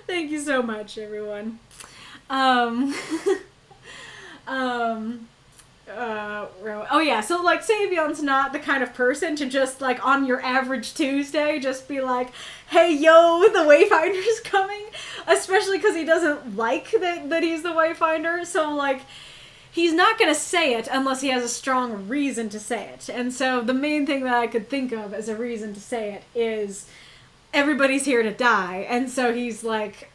Thank you so much, everyone. Oh yeah, so like Savion's not the kind of person to just like on your average Tuesday just be like, hey yo, the Wayfinder's coming, especially because he doesn't like that he's the Wayfinder, so like he's not gonna say it unless he has a strong reason to say it. And so the main thing that I could think of as a reason to say it is everybody's here to die, and so he's like,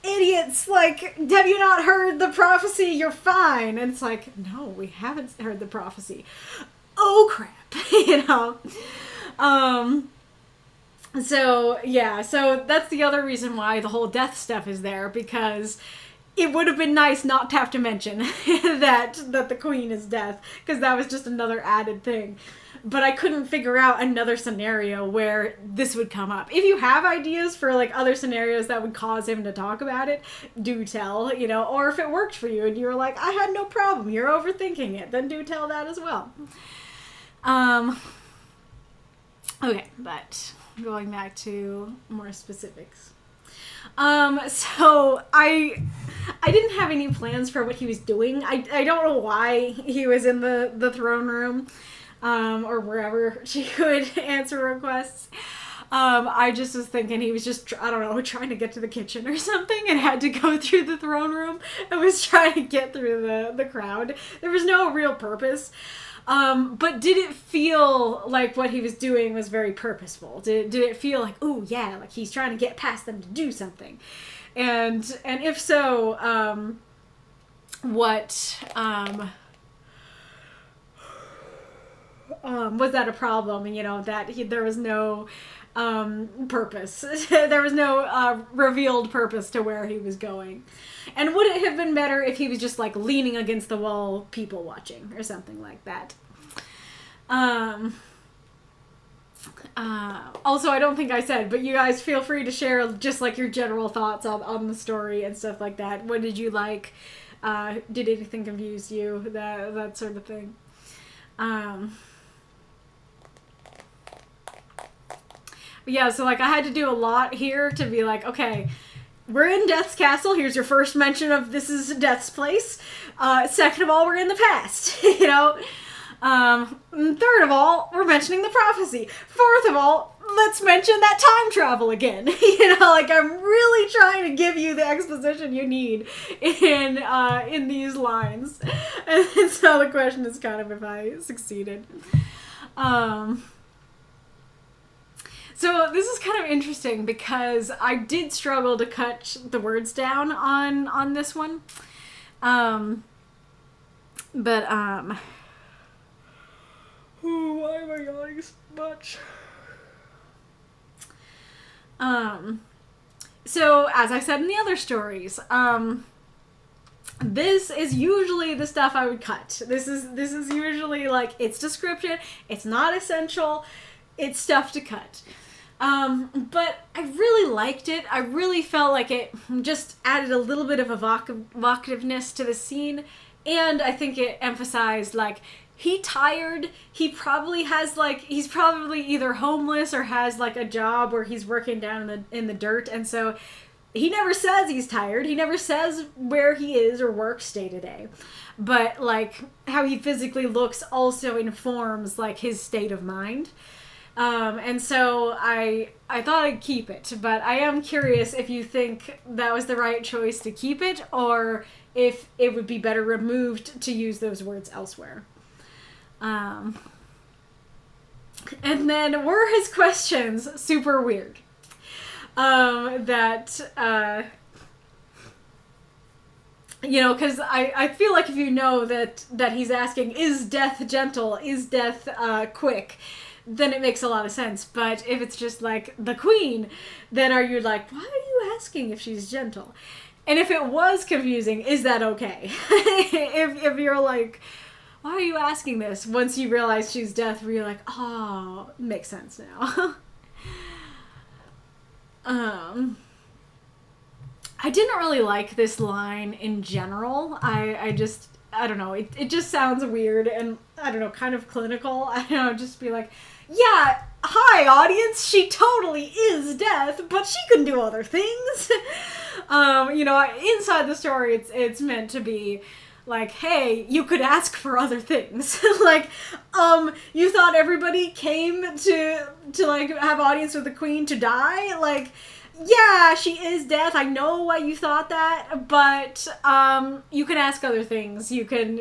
idiots, like, have you not heard the prophecy? You're fine. And it's like, no, we haven't heard the prophecy. Oh crap. So yeah, so that's the other reason why the whole death stuff is there, because it would have been nice not to have to mention that the queen is death, because that was just another added thing. But I couldn't figure out another scenario where this would come up. If you have ideas for like other scenarios that would cause him to talk about it, do tell, or if it worked for you and you were like, I had no problem, you're overthinking it, then do tell that as well. Okay, but going back to more specifics. So I didn't have any plans for what he was doing. I don't know why he was in the throne room. Or wherever she could answer requests. I just was thinking he was just, I don't know, trying to get to the kitchen or something and had to go through the throne room and was trying to get through the crowd. There was no real purpose. But did it feel like what he was doing was very purposeful? Did it feel like, ooh, yeah, like he's trying to get past them to do something? And if so, what, was that a problem? That there was no purpose. There was no revealed purpose to where he was going. And would it have been better if he was just like leaning against the wall, people watching, or something like that? Also, I don't think I said, but you guys feel free to share just like your general thoughts on the story and stuff like that. What did you like? Did anything confuse you? That sort of thing. Yeah, so like I had to do a lot here to be like, okay, we're in Death's Castle. Here's your first mention of this is Death's place. Second of all, we're in the past, Third of all, we're mentioning the prophecy. Fourth of all, let's mention that time travel again. Like I'm really trying to give you the exposition you need in these lines. And so the question is kind of if I succeeded. So this is kind of interesting because I did struggle to cut the words down on this one. Why am I yawning so much? So as I said in the other stories, this is usually the stuff I would cut. This is usually like, it's description, it's not essential, it's stuff to cut. But I really liked it. I really felt like it just added a little bit of evocativeness to the scene, and I think it emphasized, like, he's tired. He's probably either homeless or has, like, a job where he's working down in the dirt, and so he never says he's tired. He never says where he is or works day to day. But, like, how he physically looks also informs, like, his state of mind. And so I thought I'd keep it, but I am curious if you think that was the right choice to keep it, or if it would be better removed to use those words elsewhere. And then were his questions super weird? Because I feel like if you know that he's asking, is death gentle? Is death quick? Then it makes a lot of sense. But if it's just like the queen, then are you like, why are you asking if she's gentle? And if it was confusing, is that okay? if you're like, why are you asking this? Once you realize she's death, where you're like, oh, makes sense now. I didn't really like this line in general. I don't know. It just sounds weird and, I don't know, kind of clinical. I don't know, just be like, yeah, hi audience, she totally is death, but she can do other things. Inside the story, it's meant to be like, hey, you could ask for other things. Like, you thought everybody came to like have audience with the queen to die? Like, yeah, she is death. I know why you thought that, but you can ask other things. You can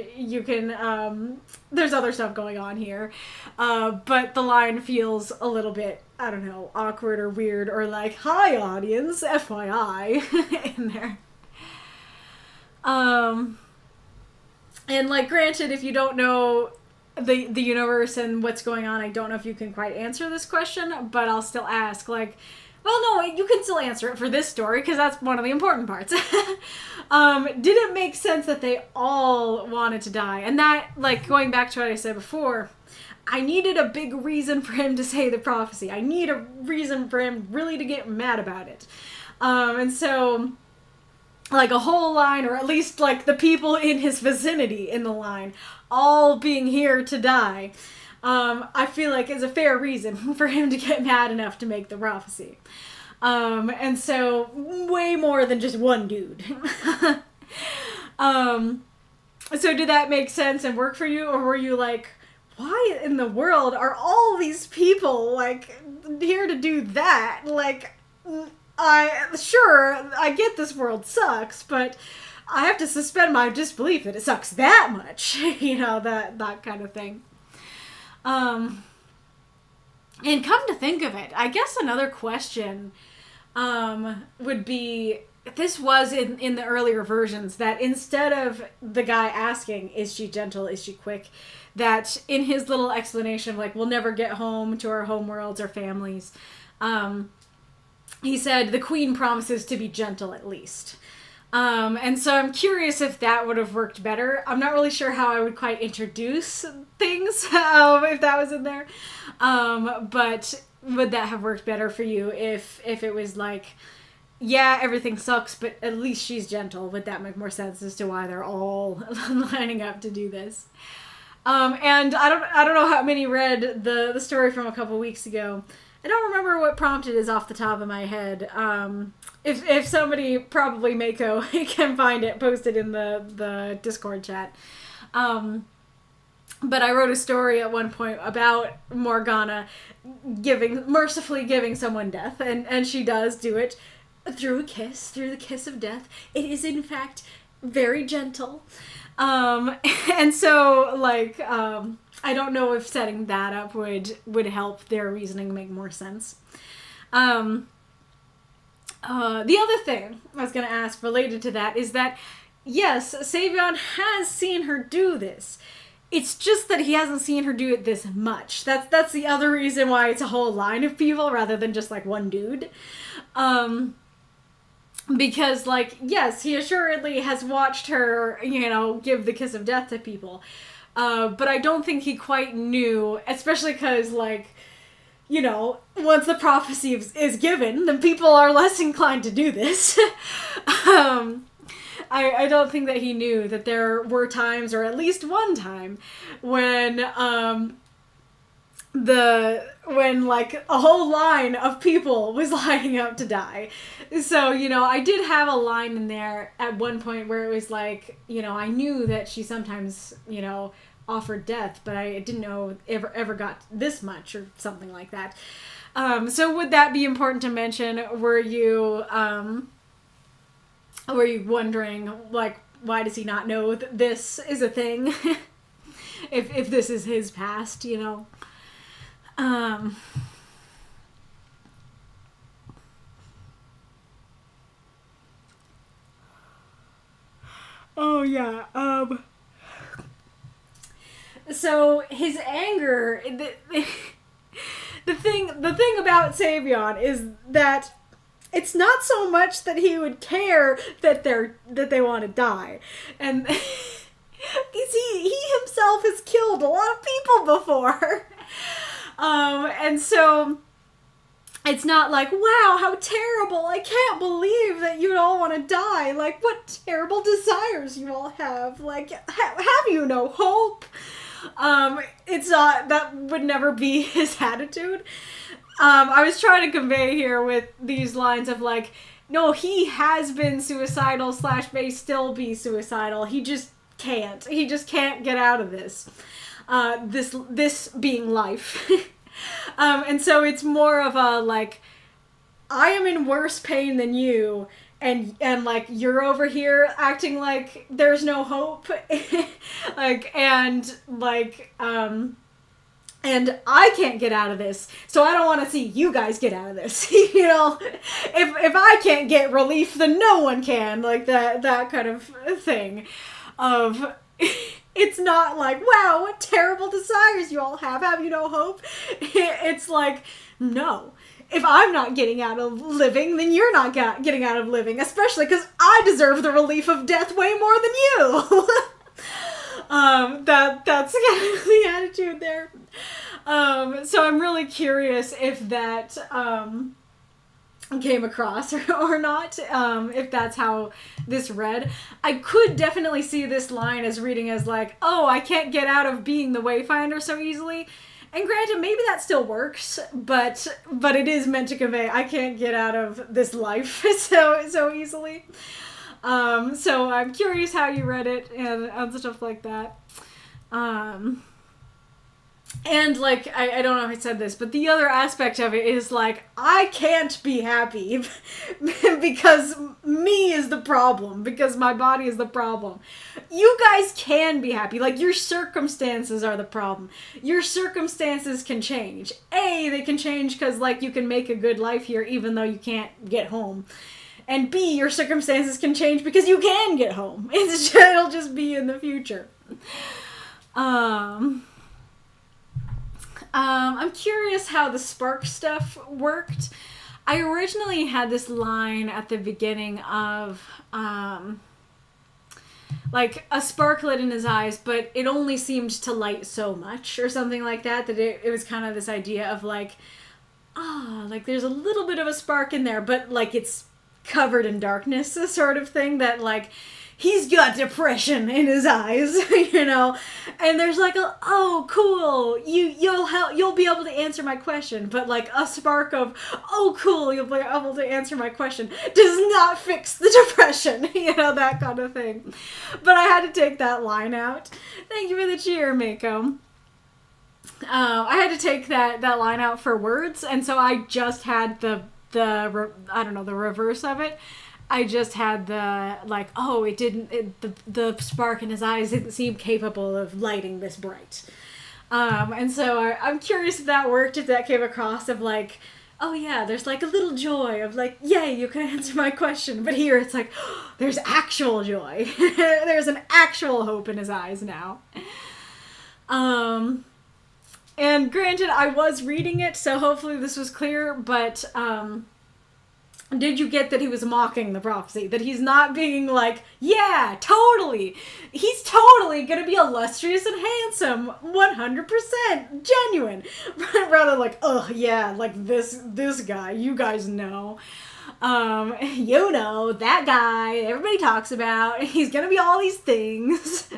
there's other stuff going on here. But the line feels a little bit, I don't know, awkward or weird, or like, hi audience, FYI in there. And like, granted, if you don't know the universe and what's going on, I don't know if you can quite answer this question, but I'll still ask, like, well, no, you can still answer it for this story, because that's one of the important parts. Did it make sense that they all wanted to die? And that, like, going back to what I said before, I needed a big reason for him to say the prophecy. I need a reason for him really to get mad about it. And so, like, a whole line, or at least, like, the people in his vicinity in the line, all being here to die, I feel like is a fair reason for him to get mad enough to make the prophecy. And so, way more than just one dude. So did that make sense and work for you, or were you like, why in the world are all these people, like, here to do that? Like, I get this world sucks, but I have to suspend my disbelief that it sucks that much. That kind of thing. And come to think of it, I guess another question would be, this was in the earlier versions, that instead of the guy asking, is she gentle, is she quick, that in his little explanation, like, we'll never get home to our homeworlds or families, he said, the queen promises to be gentle at least. And so I'm curious if that would have worked better. I'm not really sure how I would quite introduce things if that was in there. But would that have worked better for you if it was like, yeah, everything sucks, but at least she's gentle? Would that make more sense as to why they're all lining up to do this? And I don't know how many read the story from a couple weeks ago. I don't remember what prompt it is off the top of my head. If somebody, probably Mako, can find it, post it in the Discord chat. But I wrote a story at one point about Morgana mercifully giving someone death, and she does do it through the kiss of death. It is, in fact, very gentle. And so, like, I don't know if setting that up would help their reasoning make more sense. The other thing I was going to ask related to that is that, yes, Savion has seen her do this. It's just that he hasn't seen her do it this much. That's the other reason why it's a whole line of people rather than just, like, one dude. Because, like, yes, he assuredly has watched her, give the kiss of death to people. But I don't think he quite knew, especially because, like, once the prophecy is given, then people are less inclined to do this. I don't think that he knew that there were times, or at least one time, when like a whole line of people was lining up to die. So, I did have a line in there at one point where it was like, I knew that she sometimes, offered death, but I didn't know ever got this much or something like that. So would that be important to mention? Were you wondering, like, why does he not know that this is a thing? if this is his past, you know. Oh yeah. So his anger, the thing about Savion is that it's not so much that he would care that they want to die, and he himself has killed a lot of people before, and so it's not like, wow, how terrible, I can't believe that you all want to die, like, what terrible desires you all have, like, have you no hope? It's not, that would never be his attitude. I was trying to convey here with these lines of like, no, he has been suicidal / may still be suicidal. He just can't. He just can't get out of this. This being life. And so it's more of a like, I am in worse pain than you, and like you're over here acting like there's no hope. Like, and like, and I can't get out of this, so I don't want to see you guys get out of this. You know, if I can't get relief, then no one can. Like that kind of thing. Of it's not like, wow, what terrible desires you all have. Have you no hope? It's like, no. If I'm not getting out of living, then you're not getting out of living. Especially because I deserve the relief of death way more than you. That's kind of the attitude there. So I'm really curious if that came across or not, if that's how this read. I could definitely see this line as reading as like, oh, I can't get out of being the Wayfinder so easily. And granted, maybe that still works, but it is meant to convey I can't get out of this life so easily. So I'm curious how you read it and stuff like that. And, like, I don't know if I said this, but the other aspect of it is, like, I can't be happy because me is the problem, because my body is the problem. You guys can be happy. Like, your circumstances are the problem. Your circumstances can change. A, they can change because, like, you can make a good life here even though you can't get home. And B, your circumstances can change because you can get home. It'll just be in the future. I'm curious how the spark stuff worked. I originally had this line at the beginning of, like, a spark lit in his eyes, but it only seemed to light so much, or something like that it was kind of this idea of, like, like, there's a little bit of a spark in there, but, like, it's covered in darkness, sort of thing, that, like, he's got depression in his eyes, you know, and there's like oh, cool, you'll be able to answer my question, but like a spark of, oh, cool, you'll be able to answer my question does not fix the depression, you know, that kind of thing. But I had to take that line out. Thank you for the cheer, Mako. I had to take that line out for words, and so I just had the reverse of it. I just had the, like, oh, the spark in his eyes didn't seem capable of lighting this bright. And so I'm curious if that worked, if that came across of, like, oh yeah, there's, like, a little joy of, like, yay, you can answer my question. But here it's like, oh, there's actual joy. There's an actual hope in his eyes now. And granted, I was reading it, so hopefully this was clear, but, did you get that he was mocking the prophecy? That he's not being like, yeah, totally. He's totally gonna be illustrious and handsome. 100% genuine. Rather like, oh yeah, like this guy, you guys know. You know, that guy everybody talks about. He's gonna be all these things.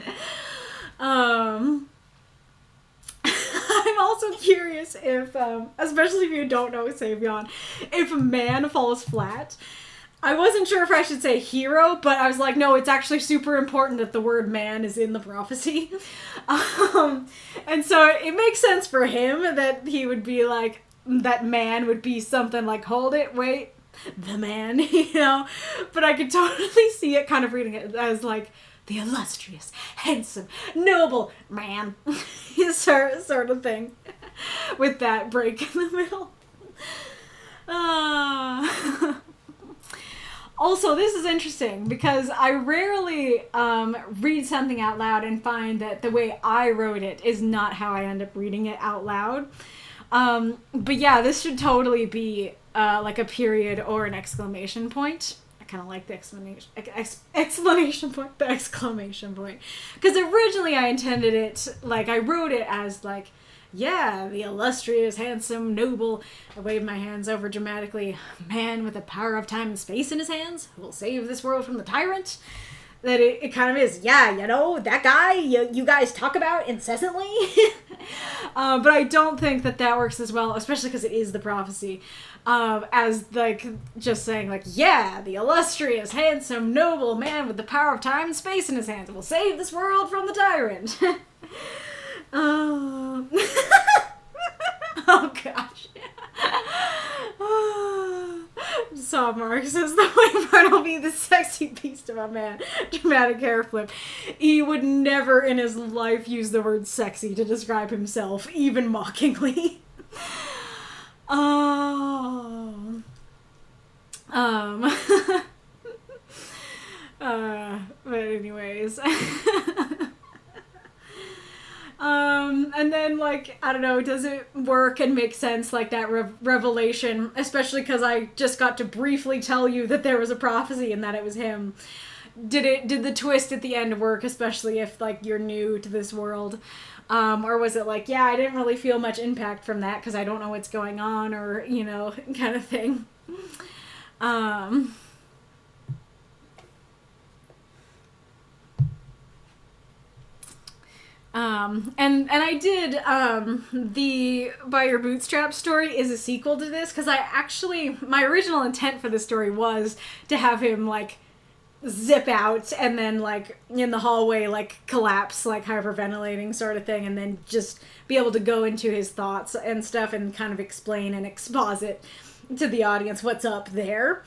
I'm also curious if, especially if you don't know Savion, if man falls flat. I wasn't sure if I should say hero, but I was like, no, it's actually super important that the word man is in the prophecy. And so it makes sense for him that he would be like, that man would be something like, hold it, wait, the man, you know? But I could totally see it kind of reading it as like, the illustrious, handsome, noble man, sort of thing, with that break in the middle. Also, this is interesting because I rarely read something out loud and find that the way I wrote it is not how I end up reading it out loud. But yeah, this should totally be like a period or an exclamation point. I kind of like the exclamation point, the exclamation point. Because originally I intended it, like I wrote it as like, yeah, the illustrious, handsome, noble, I wave my hands over dramatically, man with the power of time and space in his hands, who will save this world from the tyrant. That it kind of is, yeah, you know, that guy you guys talk about incessantly. But I don't think that works as well, especially because it is the prophecy, as like just saying like, yeah, the illustrious, handsome, noble man with the power of time and space in his hands will save this world from the tyrant. Oh gosh. SamRI says the white part will be the sexy beast of a man. Dramatic hair flip. He would never in his life use the word sexy to describe himself, even mockingly. But anyways. And then, like, I don't know, does it work and make sense, like, that revelation, especially because I just got to briefly tell you that there was a prophecy and that it was him. Did the twist at the end work, especially if, like, you're new to this world? Or was it like, yeah, I didn't really feel much impact from that because I don't know what's going on, or, you know, kind of thing. And I did, the By Your Bootstraps story is a sequel to this, because my original intent for this story was to have him, like, zip out and then, like, in the hallway, like, collapse, like, hyperventilating sort of thing, and then just be able to go into his thoughts and stuff and kind of explain and exposit to the audience what's up there.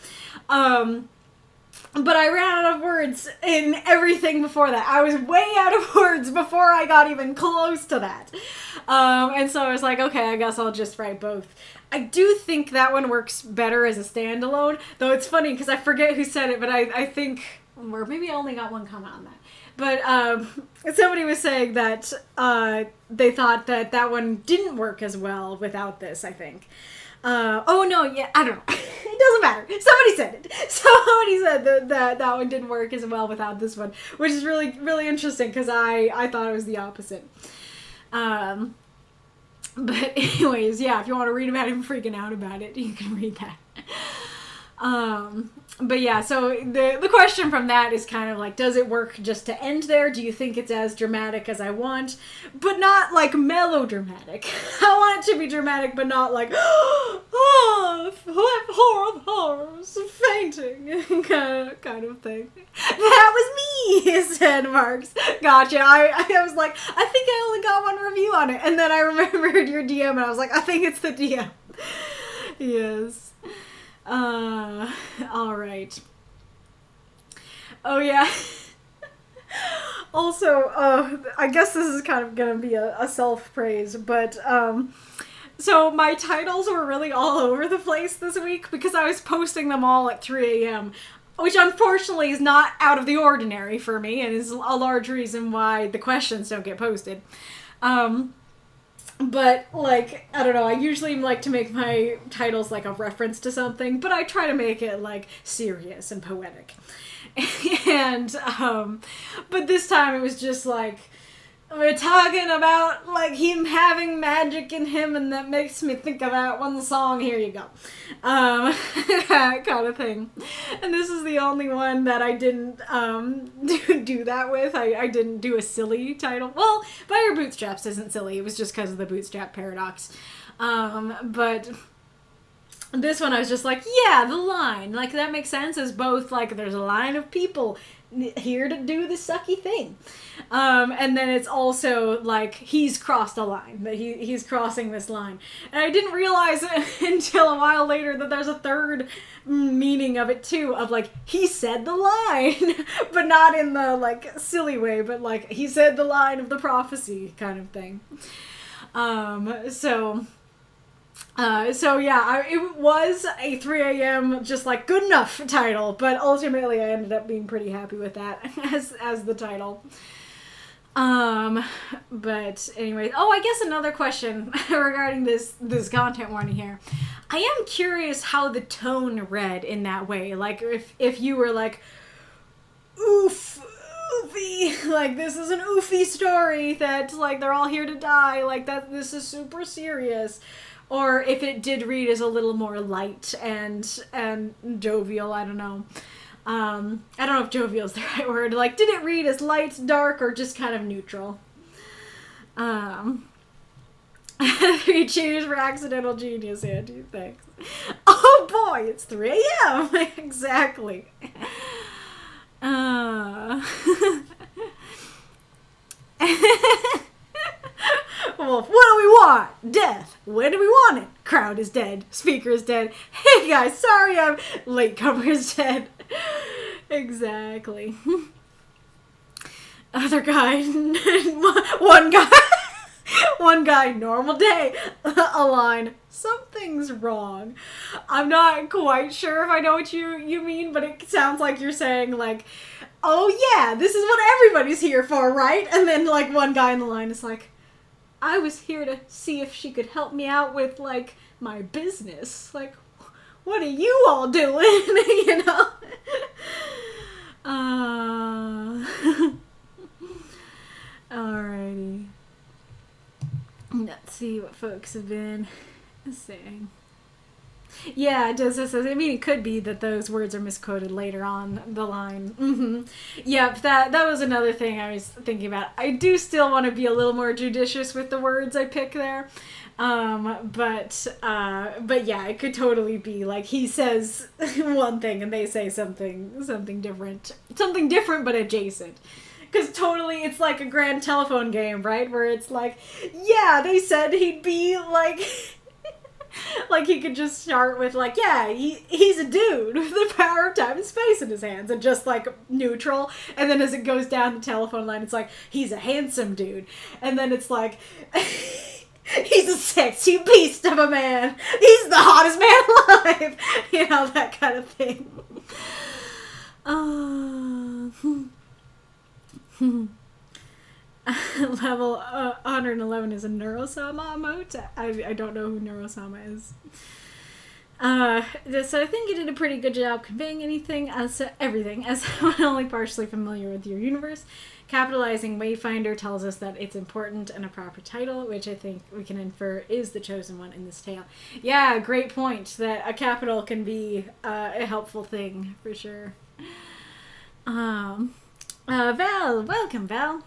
But I ran out of words in everything before that. I was way out of words before I got even close to that. And so I was like, okay, I guess I'll just write both. I do think that one works better as a standalone, though it's funny because I forget who said it, but I think, or maybe I only got one comment on that. But somebody was saying that they thought that one didn't work as well without this, I think. Oh no, yeah, I don't know. It doesn't matter. Somebody said it. Somebody said that one didn't work as well without this one, which is really, really interesting because I thought it was the opposite. But anyways, yeah, if you want to read about him freaking out about it, you can read that. But yeah, so the question from that is kind of like, does it work just to end there? Do you think it's as dramatic as I want, but not like melodramatic? I want it to be dramatic, but not like, oh, horror of horrors, fainting, kind of thing. That was me, said Marks. Gotcha. I was like, I think I only got one review on it, and then I remembered your DM, and I was like, I think it's the DM. Yes. All right. Oh yeah. Also, I guess this is kind of gonna be a self-praise, but, so my titles were really all over the place this week because I was posting them all at 3 a.m., which unfortunately is not out of the ordinary for me and is a large reason why the questions don't get posted. But, like, I don't know, I usually like to make my titles, like, a reference to something, but I try to make it, like, serious and poetic. And, but this time it was just, like, we're talking about, like, him having magic in him, and that makes me think about one song, here you go. Kind of thing. And this is the only one that I didn't, do that with. I didn't do a silly title. Well, By Your Bootstraps isn't silly, it was just because of the bootstrap paradox. But this one I was just like, yeah, the line. Like, that makes sense as both, like, there's a line of people here to do the sucky thing. And then it's also like he's crossed a line, that he's crossing this line. And I didn't realize until a while later that there's a third meaning of it too, of like he said the line, but not in the like silly way, but like he said the line of the prophecy kind of thing. So yeah, it was a 3 a.m. just like good enough title, but ultimately I ended up being pretty happy with that as the title. But anyway, I guess another question regarding this content warning here. I am curious how the tone read in that way. Like if you were like, oofy, like this is an oofy story that like they're all here to die, like that this is super serious. Or if it did read as a little more light and jovial, I don't know. I don't know if jovial is the right word. Like, did it read as light, dark, or just kind of neutral? 3 cheers for accidental genius, Andy. Thanks. Oh boy, it's 3 a.m. Exactly. Well, what do we want? Death. When do we want it? Crowd is dead. Speaker is dead. Hey guys, sorry I'm latecomer is dead. Exactly. Other guy. One guy, normal day. A line. Something's wrong. I'm not quite sure if I know what you mean, but it sounds like you're saying like, oh yeah, this is what everybody's here for, right? And then like one guy in the line is like, I was here to see if she could help me out with, like, my business. Like, what are you all doing? You know? Alrighty. Let's see what folks have been saying. Yeah, it does. I mean, it could be that those words are misquoted later on the line. Mm-hmm. Yep, that was another thing I was thinking about. I do still want to be a little more judicious with the words I pick there. But yeah, it could totally be like he says one thing and they say something different. Something different but adjacent. Because totally it's like a grand telephone game, right? Where it's like, yeah, they said he'd be like... Like, he could just start with, like, yeah, he's a dude with the power of time and space in his hands, and just, like, neutral. And then as it goes down the telephone line, it's like, he's a handsome dude. And then it's like, he's a sexy beast of a man. He's the hottest man alive. You know, that kind of thing. Level 111 is a Neurosama emote. I don't know who Neurosama is. So I think you did a pretty good job conveying everything, as I'm only partially familiar with your universe. Capitalizing Wayfinder tells us that it's important and a proper title, which I think we can infer is the chosen one in this tale. Yeah, great point, that a capital can be a helpful thing, for sure. Val, welcome, Val.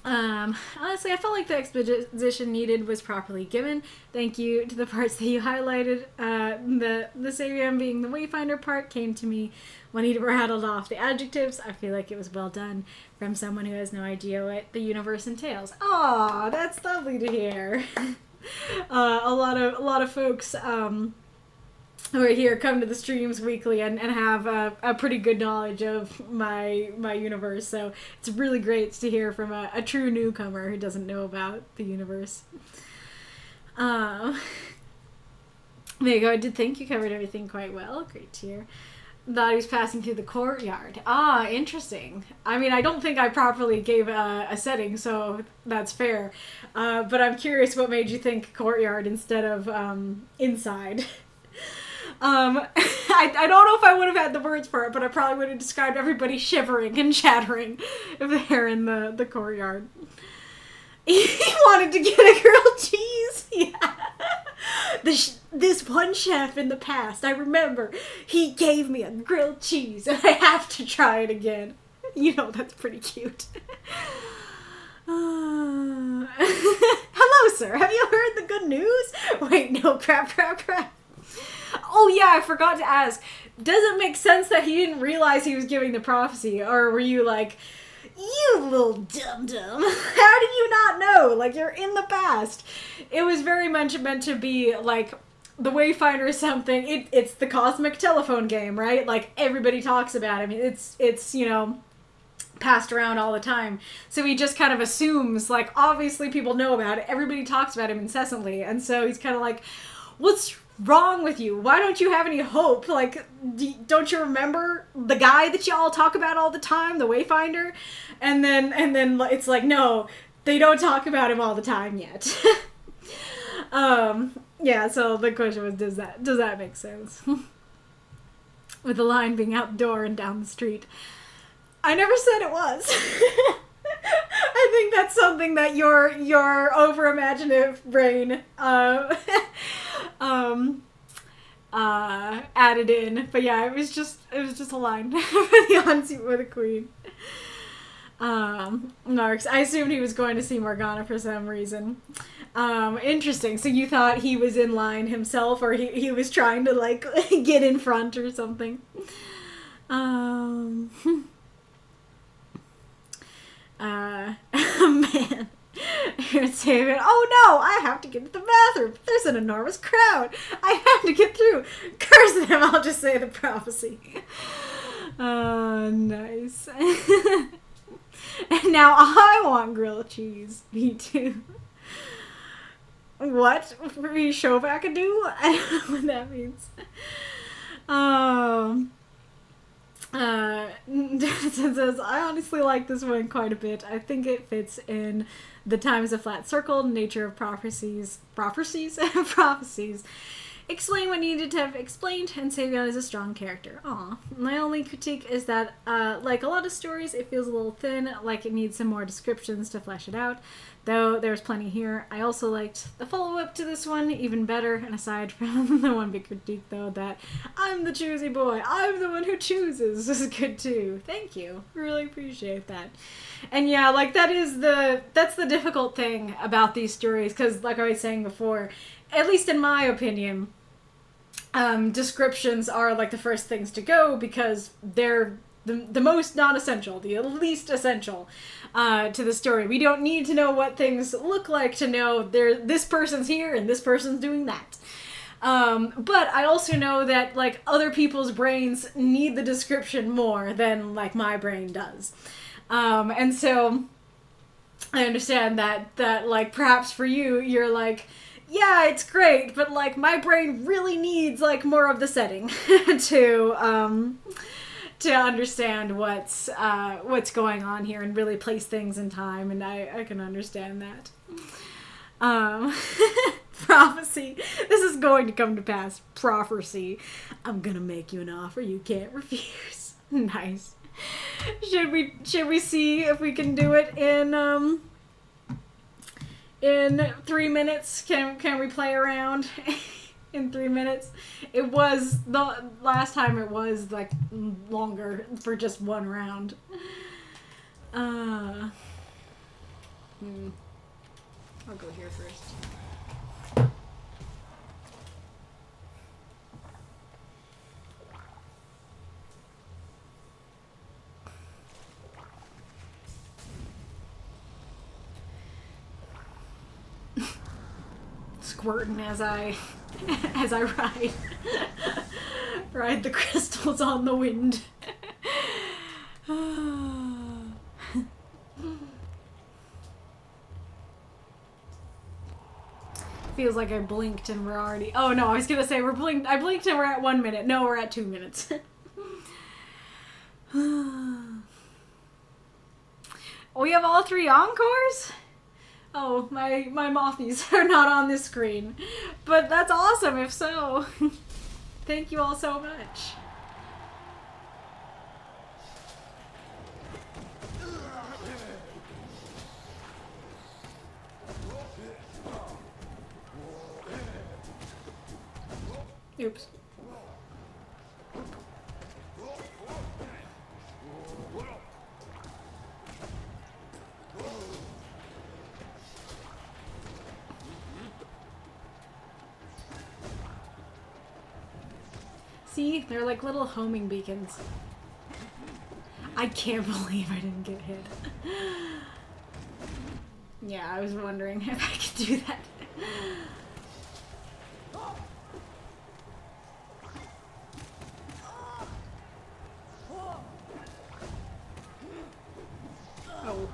Honestly, I felt like the exposition needed was properly given. Thank you to the parts that you highlighted. The Savion being the Wayfinder part came to me when he rattled off the adjectives. I feel like it was well done from someone who has no idea what the universe entails. Aw, that's lovely to hear. A lot of folks who are here come to the streams weekly and have a pretty good knowledge of my universe, so it's really great to hear from a true newcomer who doesn't know about the universe. There you go. I did think you covered everything quite well. Great to hear. Thought he was passing through the courtyard. Ah, interesting. I mean, I don't think I properly gave a setting, so that's fair. But I'm curious what made you think courtyard instead of inside. I don't know if I would have had the words for it, but I probably would have described everybody shivering and chattering if they're in the courtyard. He wanted to get a grilled cheese. Yeah. This one chef in the past, I remember, he gave me a grilled cheese and I have to try it again. You know, that's pretty cute. Hello, sir. Have you heard the good news? Wait, no, crap. Oh yeah, I forgot to ask. does it make sense that he didn't realize he was giving the prophecy? Or were you like, you little dum-dum, how did you not know? Like, you're in the past. It was very much meant to be, like, the Wayfinder is something, it's the cosmic telephone game, right? Like, everybody talks about him. It's, you know, passed around all the time. So he just kind of assumes, like, obviously people know about it. Everybody talks about him incessantly. And so he's kind of like, what's wrong with you? Why don't you have any hope? Like, don't you remember the guy that y'all talk about all the time, the Wayfinder? And then it's like, no, they don't talk about him all the time yet. Yeah, so the question was, does that make sense? With the line being out the door and down the street. I never said it was. I think that's something that your over-imaginative brain added in. But yeah, it was just a line for the on-seat with the queen. Narks. I assumed he was going to see Morgana for some reason. Interesting. So you thought he was in line himself, or he was trying to, like, get in front or something. Man. Here's Savion. Oh no, I have to get to the bathroom. There's an enormous crowd. I have to get through. Curse them, I'll just say the prophecy. Nice. And now I want grilled cheese. Me too. What? Free show back a do? I don't know what that means. Says, I honestly like this one quite a bit. I think it fits in the time as a flat circle, nature of prophecies. Prophecies? Prophecies. Explain what needed to have explained, and Savion is a strong character. Aw. My only critique is that, like a lot of stories, it feels a little thin, like it needs some more descriptions to flesh it out. Though there's plenty here. I also liked the follow-up to this one even better, and aside from the one big critique, though, that I'm the choosy boy, I'm the one who chooses, is good too. Thank you. Really appreciate that. And yeah, like, that's the difficult thing about these stories, because like I was saying before, at least in my opinion, descriptions are like the first things to go, because they're the most non-essential, the least essential to the story. We don't need to know what things look like to know this person's here and this person's doing that. But I also know that, like, other people's brains need the description more than, like, my brain does. And so I understand that like, perhaps for you, you're like, yeah, it's great, but, like, my brain really needs, like, more of the setting to understand what's going on here and really place things in time, and I can understand that. Prophecy. This is going to come to pass. Prophecy. I'm gonna make you an offer you can't refuse. Nice. Should we see if we can do it in 3 minutes? Can we play around? In 3 minutes. It was, the last time it was, like, longer for just one round. I'll go here first. Squirting as I ride the crystals on the wind. Feels like I blinked and we're already... Oh no, I was gonna say I blinked and we're at 1 minute. No, we're at 2 minutes. We have all 3 encores? Oh, my mothies are not on this screen. But that's awesome if so. Thank you all so much. Oops. See? They're like little homing beacons. I can't believe I didn't get hit. Yeah, I was wondering if I could do that. Oh.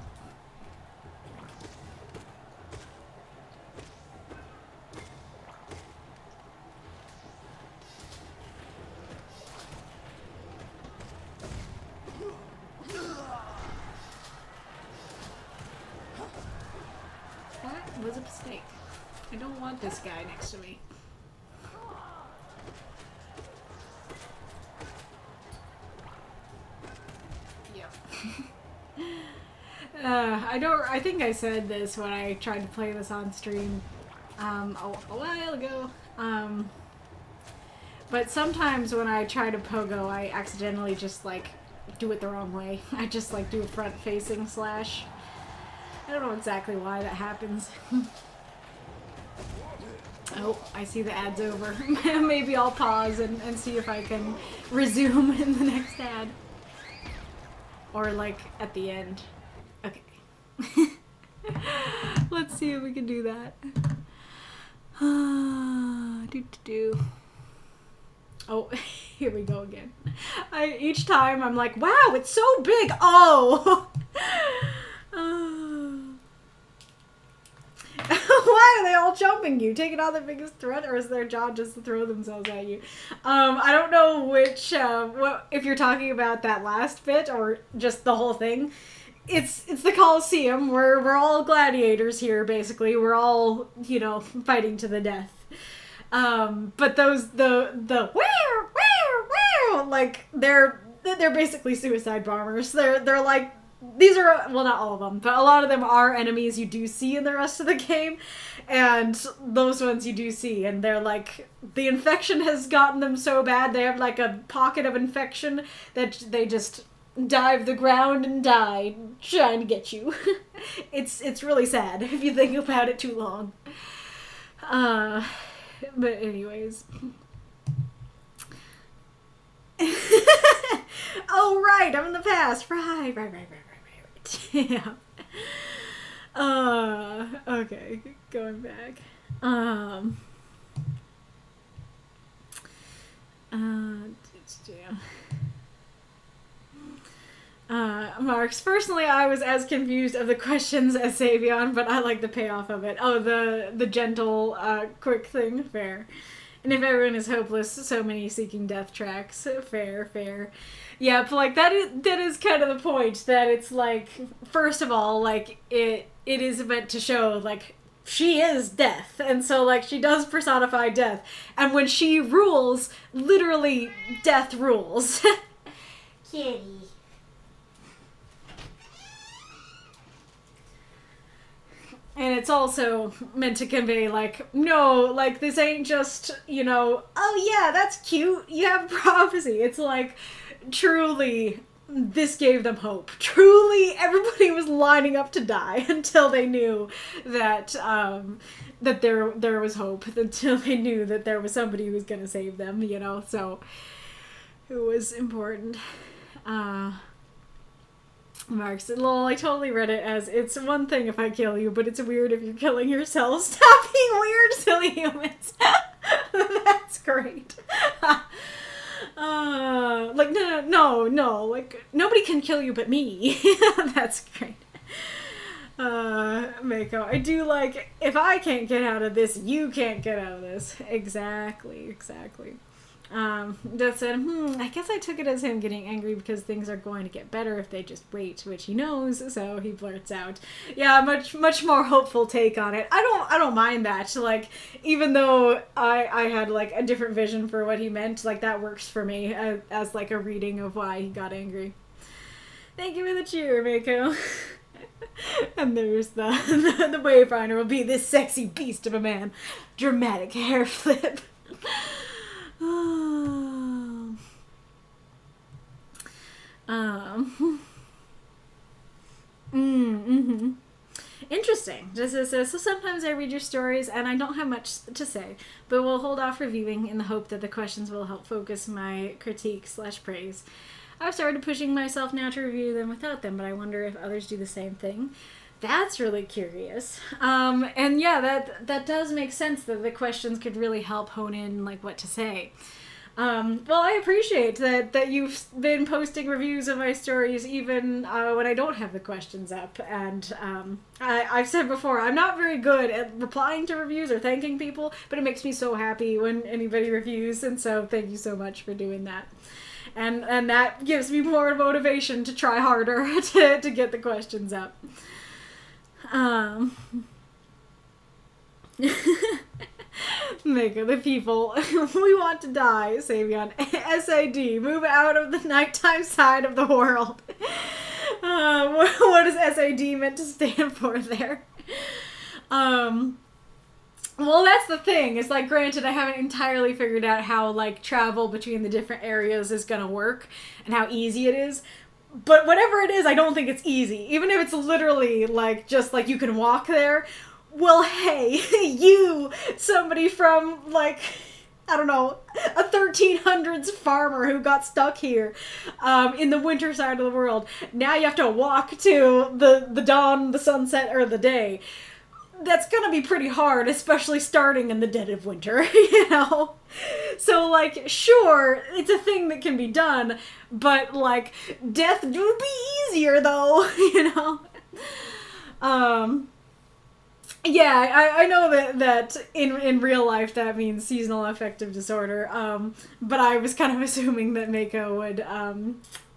That was a mistake. I don't want this guy next to me. Yep. I think I said this when I tried to play this on stream a while ago. But sometimes when I try to pogo, I accidentally just like do it the wrong way. I just like do a front-facing slash. I don't know exactly why that happens. Oh, I see the ad's over. Maybe I'll pause and see if I can resume in the next ad. Or like at the end. Okay. Let's see if we can do that. Oh, here we go again. Each time I'm like, wow, it's so big. Oh! Why are they all jumping you? Taking on the biggest threat, or is their job just to throw themselves at you? I don't know which, if you're talking about that last bit or just the whole thing. It's the Coliseum. We're all gladiators here, basically. We're all, you know, fighting to the death. But those, the where, like, they're basically suicide bombers. They're like, these are, well, not all of them, but a lot of them are enemies you do see in the rest of the game, and those ones you do see, and they're like, the infection has gotten them so bad, they have like a pocket of infection that they just dive the ground and die trying to get you. It's really sad if you think about it too long. But anyways. Oh, right, I'm in the past. Right. Yeah. Okay, going back. Marks, personally, I was as confused of the questions as Savion, but I like the payoff of it. Oh, the gentle, quick thing, fair. And if everyone is hopeless, so many seeking death tracks, fair. Yeah, but like that is kind of the point, that it's like, first of all, like it is meant to show like she is death, and so like she does personify death, and when she rules, literally death rules. Kitty. And it's also meant to convey, like, no, like, this ain't just, you know, oh yeah, that's cute, you have prophecy. It's like, truly, this gave them hope. Truly, everybody was lining up to die until they knew that, that there was hope, until they knew that there was somebody who was gonna save them, you know, so it was important. Marks, lol, I totally read it as, it's one thing if I kill you, but it's weird if you're killing yourself. Stop being weird, silly humans. That's great. Like, no, like, nobody can kill you but me. That's great. Mako, I do like, if I can't get out of this, you can't get out of this. Exactly. That said, I guess I took it as him getting angry because things are going to get better if they just wait, which he knows, so he blurts out. Yeah, much more hopeful take on it. I don't mind that. Like, even though I had like a different vision for what he meant, like that works for me as like a reading of why he got angry. Thank you for the cheer, Mako. And there's the Wayfinder will be this sexy beast of a man. Dramatic hair flip. Interesting. So sometimes I read your stories and I don't have much to say, but we'll hold off reviewing in the hope that the questions will help focus my critique/praise. I've started pushing myself now to review them without them, but I wonder if others do the same thing. That's really curious. And yeah, that does make sense that the questions could really help hone in like what to say. Well, I appreciate that you've been posting reviews of my stories even when I don't have the questions up. And I've said before, I'm not very good at replying to reviews or thanking people, but it makes me so happy when anybody reviews, and so thank you so much for doing that. And that gives me more motivation to try harder to get the questions up. Mako, the people. We want to die, Savion. SAD, move out of the nighttime side of the world. What is SAD meant to stand for there? Well, that's the thing. It's like, granted, I haven't entirely figured out how, like, travel between the different areas is gonna work and how easy it is. But whatever it is, I don't think it's easy. Even if it's literally, like, just, like, you can walk there. Well, hey, you, somebody from, like, I don't know, a 1300s farmer who got stuck here in the winter side of the world. Now you have to walk to the dawn, the sunset, or the day. That's gonna be pretty hard, especially starting in the dead of winter, you know? So, like, sure, it's a thing that can be done, but, like, death would be easier, though, you know? Yeah, I know that in real life that means seasonal affective disorder, but I was kind of assuming that Mako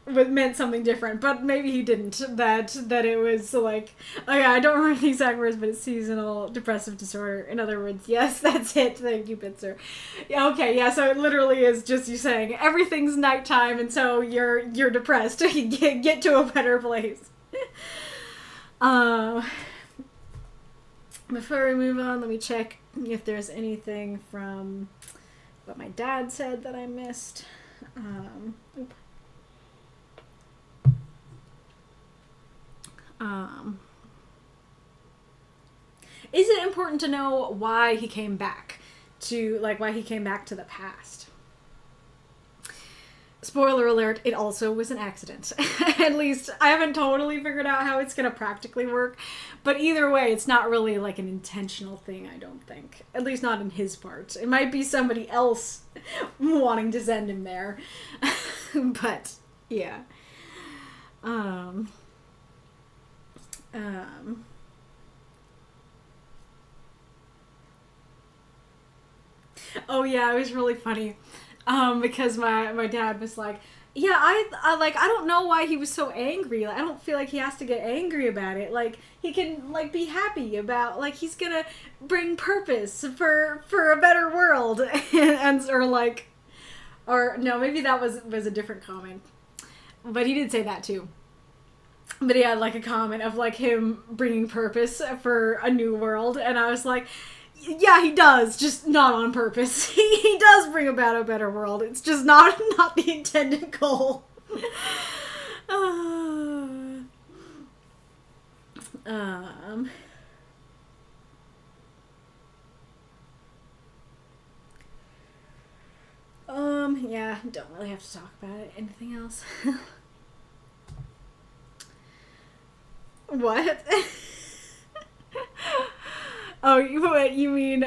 would meant something different, but maybe he didn't. That it was like, oh yeah, I don't remember the exact words, but it's seasonal depressive disorder. In other words, yes, that's it. Thank you, Bitzer. Yeah, okay, yeah. So it literally is just you saying everything's nighttime, and so you're depressed. Get to a better place. Before we move on, let me check if there's anything from what my dad said that I missed. Is it important to know why he came back to the past? Spoiler alert, it also was an accident. At least, I haven't totally figured out how it's gonna practically work, but either way, it's not really like an intentional thing, I don't think. At least not in his part. It might be somebody else wanting to send him there. But, yeah. Oh yeah, it was really funny. Because my dad was like, yeah, I don't know why he was so angry. Like, I don't feel like he has to get angry about it. Like, he can, like, be happy about, like, he's gonna bring purpose for a better world. or no, maybe that was a different comment. But he did say that too. But he had, like, a comment of, like, him bringing purpose for a new world. And I was like, yeah, he does, just not on purpose. He does bring about a better world. It's just not the intended goal. Yeah, don't really have to talk about it. Anything else? What? Oh, you mean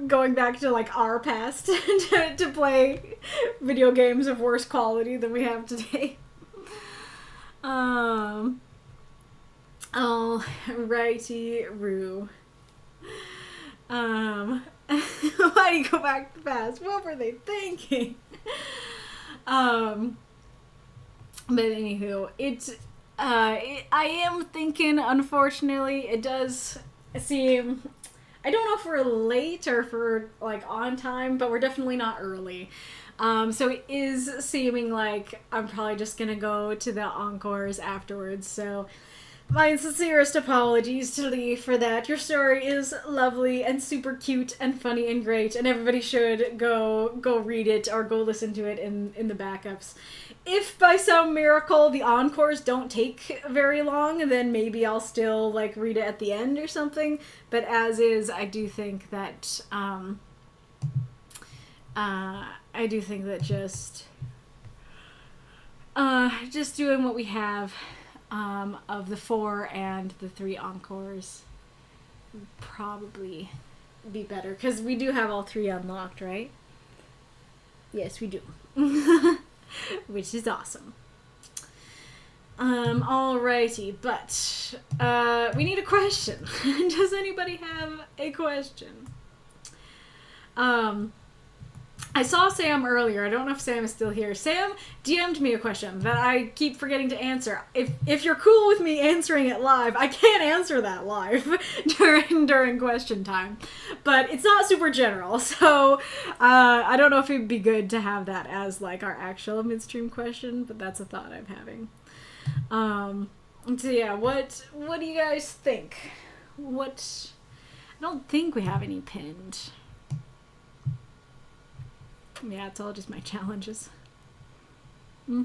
going back to, like, our past to play video games of worse quality than we have today? Oh, righty-roo. Why do you go back to the past? What were they thinking? But anywho, I am thinking, unfortunately, it does seem, I don't know if we're late or if we're, like, on time, but we're definitely not early. So it is seeming like I'm probably just gonna go to the Encores afterwards, so my sincerest apologies to Lee for that. Your story is lovely and super cute and funny and great, and everybody should go read it or go listen to it in the backups. If by some miracle the encores don't take very long, then maybe I'll still like read it at the end or something. But as is, I do think that just doing what we have of the 4 and the 3 encores would probably be better, because we do have all 3 unlocked, right? Yes, we do. Which is awesome. Alrighty, but we need a question. Does anybody have a question? I saw Sam earlier. I don't know if Sam is still here. Sam DM'd me a question that I keep forgetting to answer. If you're cool with me answering it live, I can't answer that live during question time. But it's not super general, so I don't know if it'd be good to have that as like our actual midstream question, but that's a thought I'm having. So yeah, what do you guys think? I don't think we have any pinned. Yeah, it's all just my challenges. I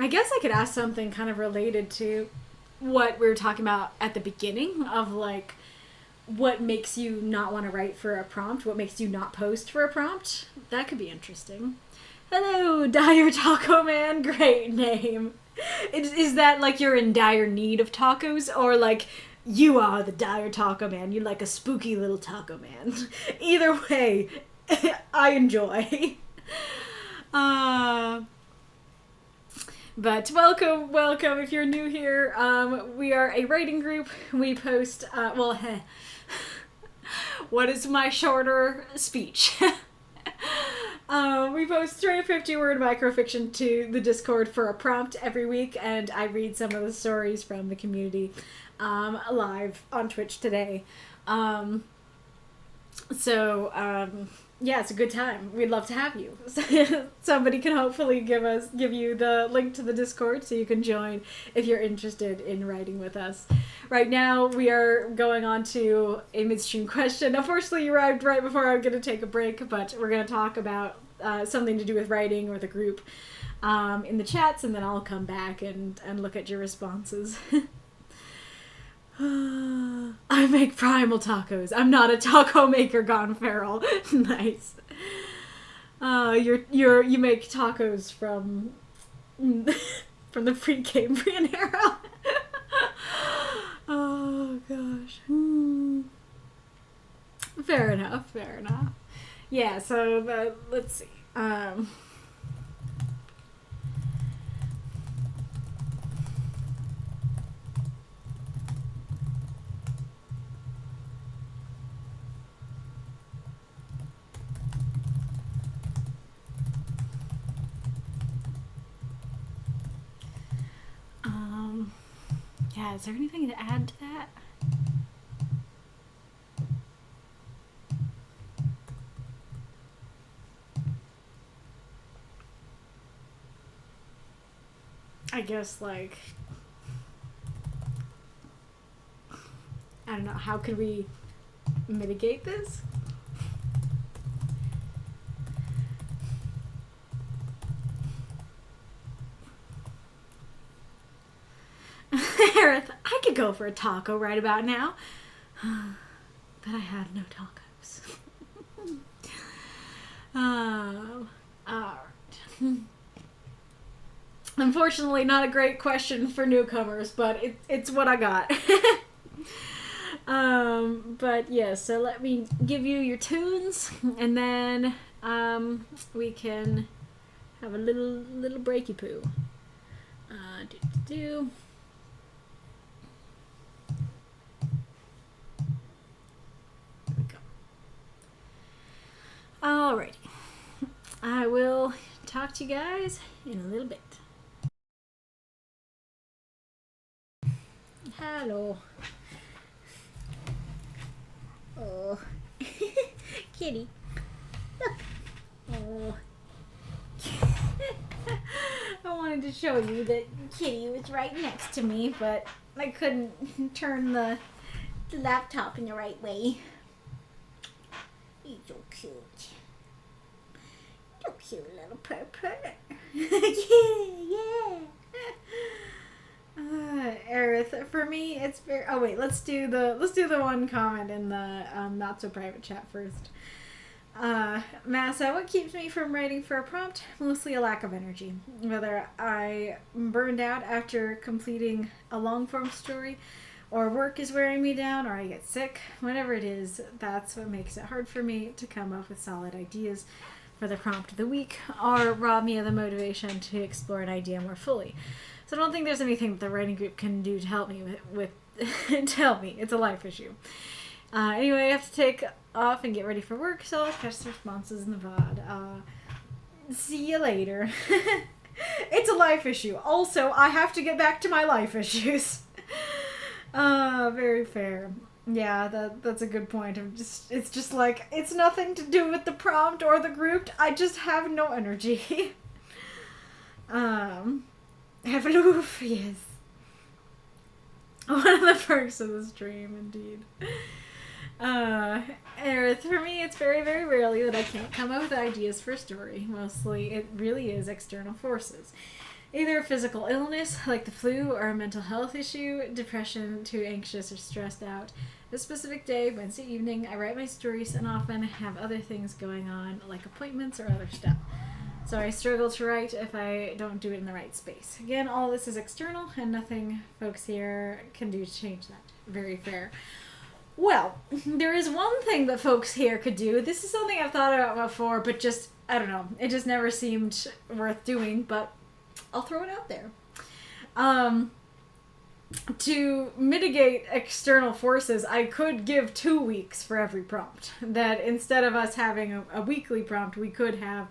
guess I could ask something kind of related to what we were talking about at the beginning of like what makes you not want to write for a prompt, what makes you not post for a prompt. That could be interesting. Hello, Dire Taco Man. Great name. Is that like you're in dire need of tacos, or like you are the Dire Taco Man? You're like a spooky little taco man. Either way, I enjoy. But welcome if you're new here. We are a writing group. We post, what is my shorter speech? We post 350-word microfiction to the Discord for a prompt every week, and I read some of the stories from the community live on Twitch today. Yeah, it's a good time. We'd love to have you. Somebody can hopefully give you the link to the Discord so you can join if you're interested in writing with us. Right now, we are going on to a midstream question. Unfortunately, you arrived right before I'm going to take a break, but we're going to talk about something to do with writing or the group in the chats, and then I'll come back and look at your responses. I make primal tacos. I'm not a taco maker gone feral. Nice. You make tacos from the pre-Cambrian era. Oh gosh. Fair enough. Yeah. So let's see. Yeah, is there anything to add to that? I guess, like, I don't know, how could we mitigate this? Aerith, I could go for a taco right about now. But I have no tacos. Alright. Unfortunately, not a great question for newcomers, but it's what I got. But yeah, so let me give you your tunes, and then we can have a little breaky poo. Alrighty. I will talk to you guys in a little bit. Hello. Oh. Kitty. Look. Oh. wanted to show you that Kitty was right next to me, but I couldn't turn the laptop in the right way. He's so cute. So cute, little purr. Yeah. Aerith, for me, it's very. Oh wait, let's do the one comment in the not so private chat first. Massa, what keeps me from writing for a prompt? Mostly a lack of energy. Whether I'm burned out after completing a long form story, or work is wearing me down, or I get sick, whatever it is, that's what makes it hard for me to come up with solid ideas for the prompt of the week, or rob me of the motivation to explore an idea more fully. So I don't think there's anything that the writing group can do to help me with to help me. It's a life issue. Anyway, I have to take off and get ready for work, so I'll catch the responses in the VOD. See you later. It's a life issue. Also, I have to get back to my life issues. Very fair. Yeah, that's a good point. It's just like, it's nothing to do with the prompt or the group. I just have no energy. Have a loof, yes. One of the perks of the stream, indeed. Aerith, for me, it's very, very rarely that I can't come up with ideas for a story. Mostly, it really is external forces. Either a physical illness, like the flu, or a mental health issue, depression, too anxious or stressed out. A specific day, Wednesday evening, I write my stories and often have other things going on, like appointments or other stuff. So I struggle to write if I don't do it in the right space. Again, all this is external, and nothing folks here can do to change that. Very fair. Well, there is one thing that folks here could do. This is something I've thought about before, but just, I don't know, it just never seemed worth doing, but I'll throw it out there. To mitigate external forces, I could give 2 weeks for every prompt. That instead of us having a weekly prompt, we could have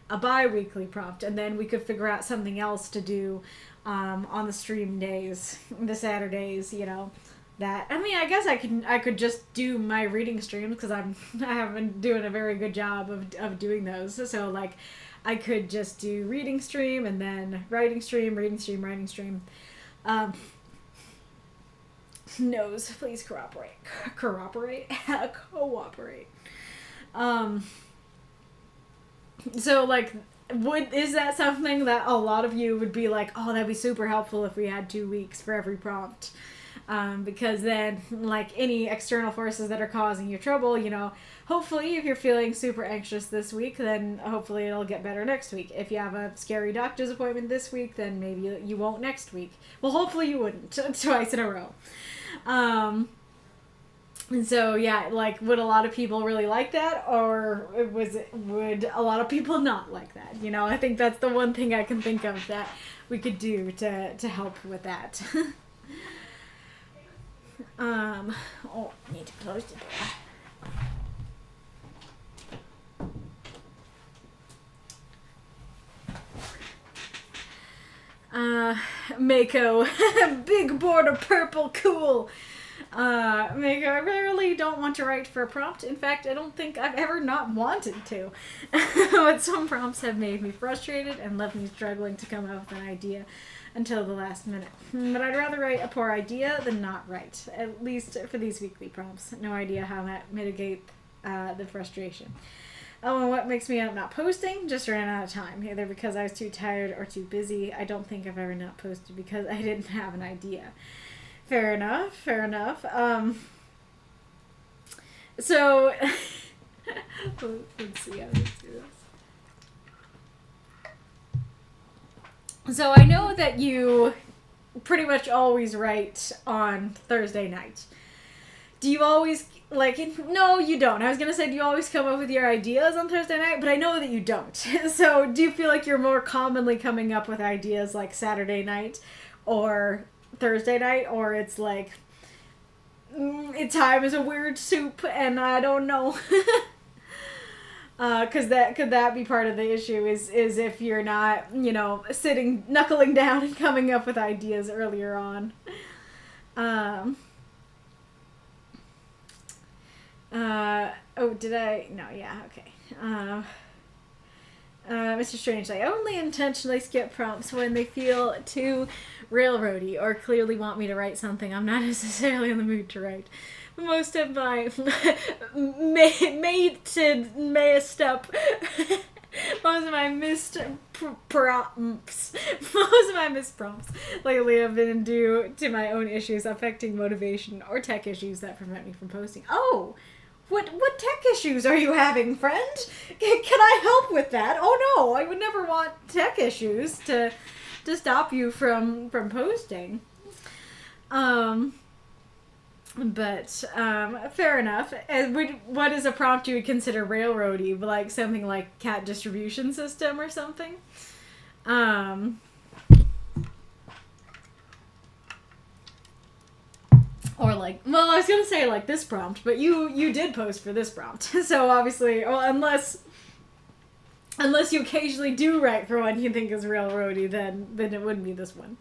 a bi-weekly prompt, and then we could figure out something else to do on the stream days, the Saturdays, you know. That, I mean, I guess I could just do my reading streams, because I have been doing a very good job of doing those. So like, I could just do reading stream and then writing stream, reading stream, writing stream. Nose, please cooperate. Cooperate. So like, is that something that a lot of you would be like, oh, that'd be super helpful if we had 2 weeks for every prompt? Because then, like, any external forces that are causing you trouble, you know, hopefully if you're feeling super anxious this week, then hopefully it'll get better next week. If you have a scary doctor's appointment this week, then maybe you won't next week. Well, hopefully you wouldn't twice in a row. And so, yeah, like, would a lot of people really like that, or would a lot of people not like that? You know, I think that's the one thing I can think of that we could do to help with that. Oh, need to close the door. Mako, big border purple, cool. Mako, I rarely don't want to write for a prompt. In fact, I don't think I've ever not wanted to. But some prompts have made me frustrated and left me struggling to come up with an idea until the last minute. But I'd rather write a poor idea than not write, at least for these weekly prompts. No idea how that mitigate the frustration. Oh, and what makes me end up not posting? Just ran out of time, either because I was too tired or too busy. I don't think I've ever not posted because I didn't have an idea. Fair enough, fair enough. So, let's see how this goes. So I know that you pretty much always write on Thursday night. Do you always, like, no, you don't. I was going to say, do you always come up with your ideas on Thursday night? But I know that you don't. So do you feel like you're more commonly coming up with ideas like Saturday or Thursday night? Or it's like, time is a weird soup and I don't know. Because could that be part of the issue is if you're not, you know, knuckling down and coming up with ideas earlier on. Oh, did I? No, yeah, okay. Mr. Strange, I only intentionally skip prompts when they feel too railroady or clearly want me to write something I'm not necessarily in the mood to write. Most of my messed up. Most of my missed prompts. Most of my missed prompts lately have been due to my own issues affecting motivation or tech issues that prevent me from posting. Oh! What tech issues are you having, friend? Can I help with that? Oh no, I would never want tech issues to stop you from posting. But fair enough. What is a prompt you would consider railroady? Like something like cat distribution system or something? Or like, well, I was gonna say like this prompt, but you did post for this prompt, so obviously, well, unless you occasionally do write for one you think is railroady, then it wouldn't be this one.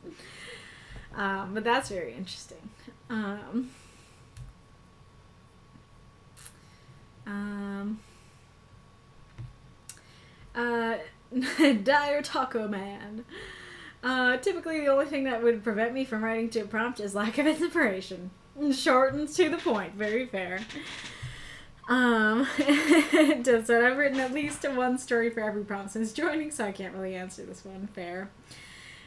But that's very interesting. Dire Taco Man. Typically the only thing that would prevent me from writing to a prompt is lack of inspiration. Short and to the point. Very fair. It does that. I've written at least one story for every prompt since joining, so I can't really answer this one. Fair.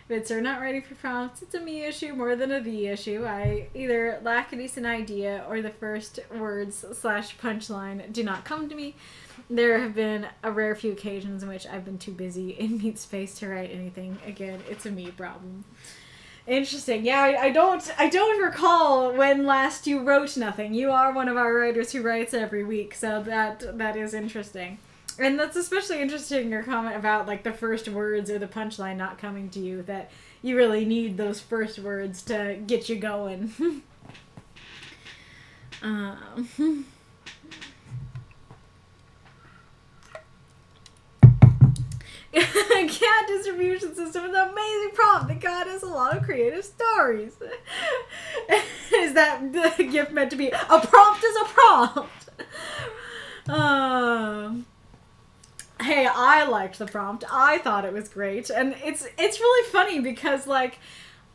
If it's not ready for prompts, it's a me issue more than a thee issue. I either lack a decent idea or the first words / punchline do not come to me. There have been a rare few occasions in which I've been too busy in meat space to write anything. Again, it's a me problem. Interesting. Yeah, I don't recall when last you wrote nothing. You are one of our writers who writes every week, so that is interesting. And that's especially interesting, your comment about like the first words or the punchline not coming to you, that you really need those first words to get you going. Cat distribution system is an amazing prompt. The cat has a lot of creative stories. Is that the gift meant to be? A prompt is a prompt. Hey, I liked the prompt. I thought it was great, and it's really funny because like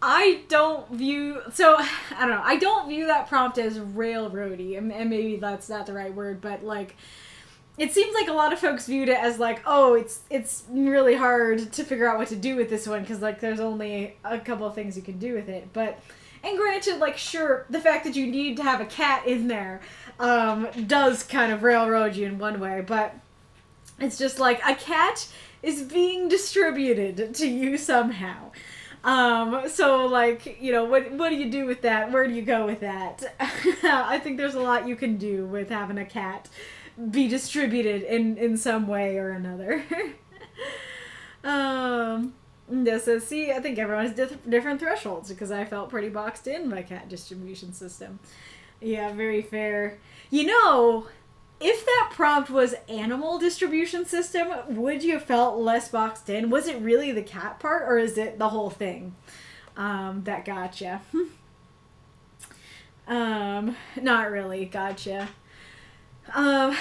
I don't view that prompt as railroady, and maybe that's not the right word, but like it seems like a lot of folks viewed it as like, oh, it's really hard to figure out what to do with this one because like there's only a couple of things you can do with it. But and granted, like sure, the fact that you need to have a cat in there does kind of railroad you in one way, but it's just like a cat is being distributed to you somehow. So like, you know, what do you do with that? Where do you go with that? I think there's a lot you can do with having a cat be distributed in some way or another. So see, I think everyone has different thresholds because I felt pretty boxed in by cat distribution system. Yeah, very fair. You know, if that prompt was animal distribution system, would you have felt less boxed in? Was it really the cat part, or is it the whole thing that gotcha? Not really. Gotcha. So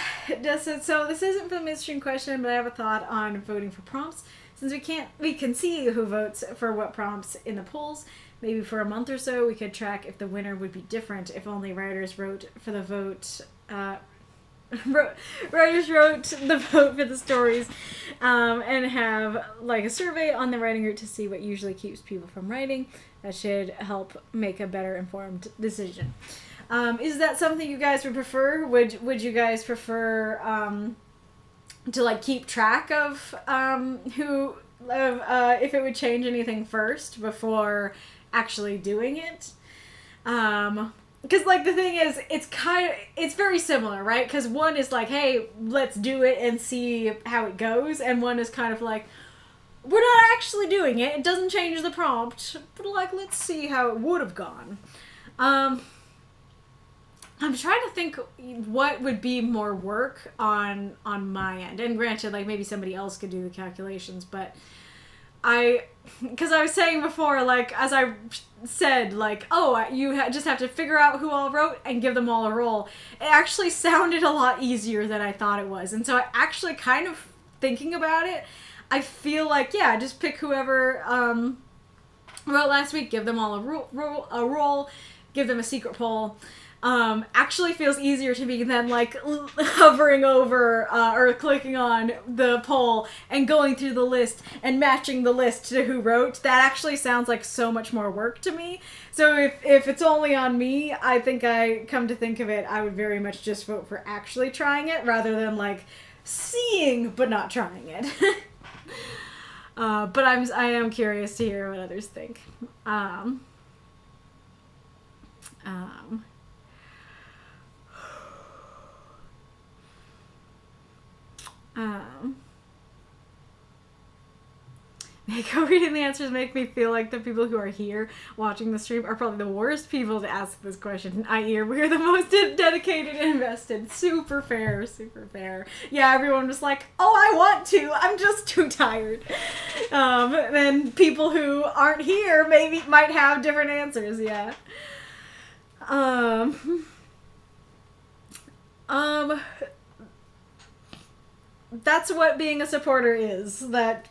this isn't for the midstream question, but I have a thought on voting for prompts. Since we can see who votes for what prompts in the polls. Maybe for a month or so, we could track if the winner would be different if only writers wrote for the vote. Writers wrote the vote for the stories, and have like a survey on the writing route to see what usually keeps people from writing. That should help make a better informed decision. Is that something you guys would prefer? Would you guys prefer to like keep track of if it would change anything first before actually doing it? Because like the thing is, it's very similar, right? Because one is like, hey, let's do it and see how it goes, and one is kind of like, we're not actually doing it. It doesn't change the prompt, but like, let's see how it would have gone. I'm trying to think what would be more work on my end. And granted, like, maybe somebody else could do the calculations, but because I was saying before, like, as I said, like, oh, you just have to figure out who all wrote and give them all a roll. It actually sounded a lot easier than I thought it was. And so I actually kind of thinking about it, I feel like, yeah, just pick whoever wrote last week, give them all a roll, give them a secret poll. Actually feels easier to me than like hovering over or clicking on the poll and going through the list and matching the list to who wrote. That actually sounds like so much more work to me. So if it's only on me, I think I come to think of it, I would very much just vote for actually trying it rather than like seeing but not trying it. But I am curious to hear what others think. Mako reading the answers make me feel like the people who are here watching the stream are probably the worst people to ask this question, i.e. we're the most dedicated and invested. Super fair, super fair. Yeah, everyone was like, oh, I want to, I'm just too tired. Then people who aren't here might have different answers, yeah. That's what being a supporter is. That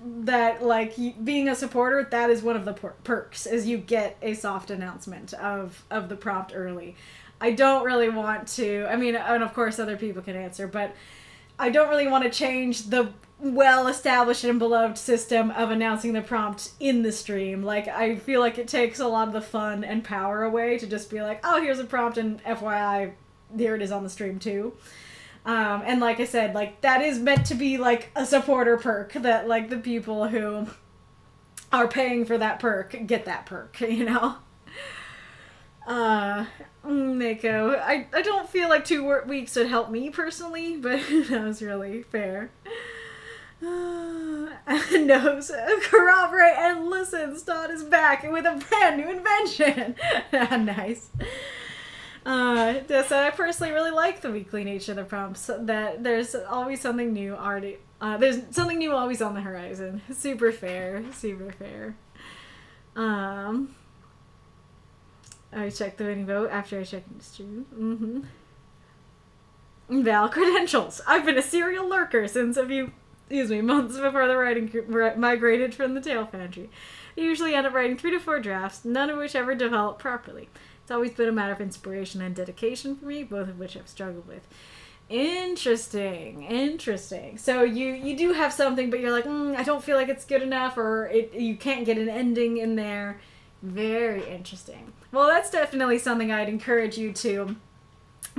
like being a supporter, that is one of the perks, is you get a soft announcement of the prompt early. I don't really want to, I mean, and of course other people can answer, but I don't really want to change the well-established and beloved system of announcing the prompt in the stream. Like, I feel like it takes a lot of the fun and power away to just be like, oh, here's a prompt and FYI, here it is on the stream too. And like I said, like, that is meant to be, like, a supporter perk, that, like, the people who are paying for that perk get that perk, you know? Mako, I don't feel like 2 weeks would help me personally, but that was really fair. Knows, corroborate, and listen, Stott is back with a brand new invention! Nice. So I personally really like the weekly nature of the prompts, that there's always something new already, there's something new always on the horizon. Super fair, super fair. I checked the winning vote after I checked the stream. Val credentials. I've been a serial lurker since a few, months before the writing group migrated from the Tail Foundry. I usually end up writing 3 to 4 drafts, none of which ever develop properly. It's always been a matter of inspiration and dedication for me, both of which I've struggled with. Interesting. So you do have something, but you're like, I don't feel like it's good enough, or you can't get an ending in there. Very interesting. Well, that's definitely something I'd encourage you to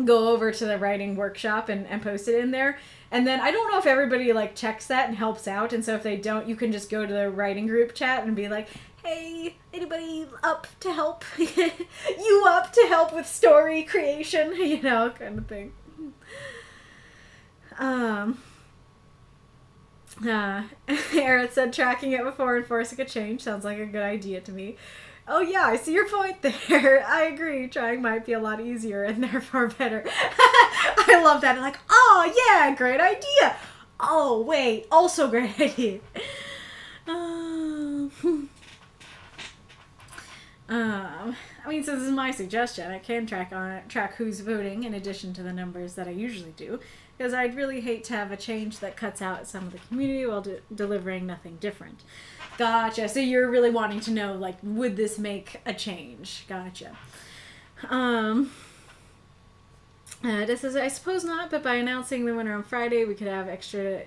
go over to the writing workshop and post it in there. And then I don't know if everybody like checks that and helps out, and so if they don't, you can just go to the writing group chat and be like, hey, anybody up to help? You up to help with story creation? You know, kind of thing. Aerith said tracking it before enforcing a change sounds like a good idea to me. Oh yeah, I see your point there. I agree. Trying might be a lot easier and therefore better. I love that. I'm like, oh yeah, great idea. Oh wait, also great idea. I mean, since this is my suggestion, I can track who's voting in addition to the numbers that I usually do, because I'd really hate to have a change that cuts out some of the community while delivering nothing different. Gotcha. So you're really wanting to know, like, would this make a change? Gotcha. This is, I suppose not, but by announcing the winner on Friday, we could have extra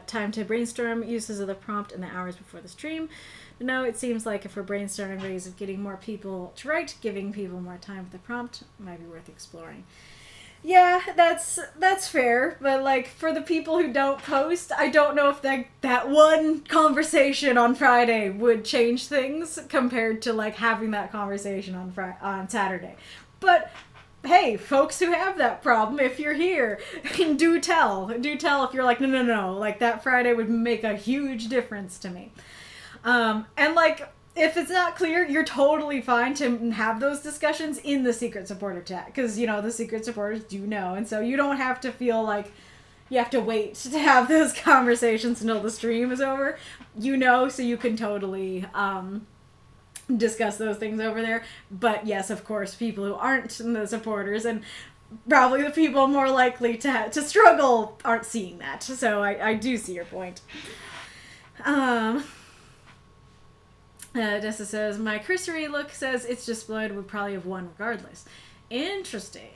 time to brainstorm uses of the prompt in the hours before the stream. No, it seems like if we're brainstorming ways of getting more people to write, giving people more time with the prompt might be worth exploring. Yeah, that's fair, but like for the people who don't post, I don't know if that one conversation on Friday would change things compared to like having that conversation on Saturday. But hey, folks who have that problem, if you're here, do tell if you're like, no, like that Friday would make a huge difference to me. And like, if it's not clear, you're totally fine to have those discussions in the secret supporter chat, because, you know, the secret supporters do know, and so you don't have to feel like you have to wait to have those conversations until the stream is over. You know, so you can totally, discuss those things over there. But yes, of course, people who aren't the supporters, and probably the people more likely to struggle aren't seeing that. So I do see your point. Dessa says, my cursory look says it's just blood, would probably have won regardless. Interesting.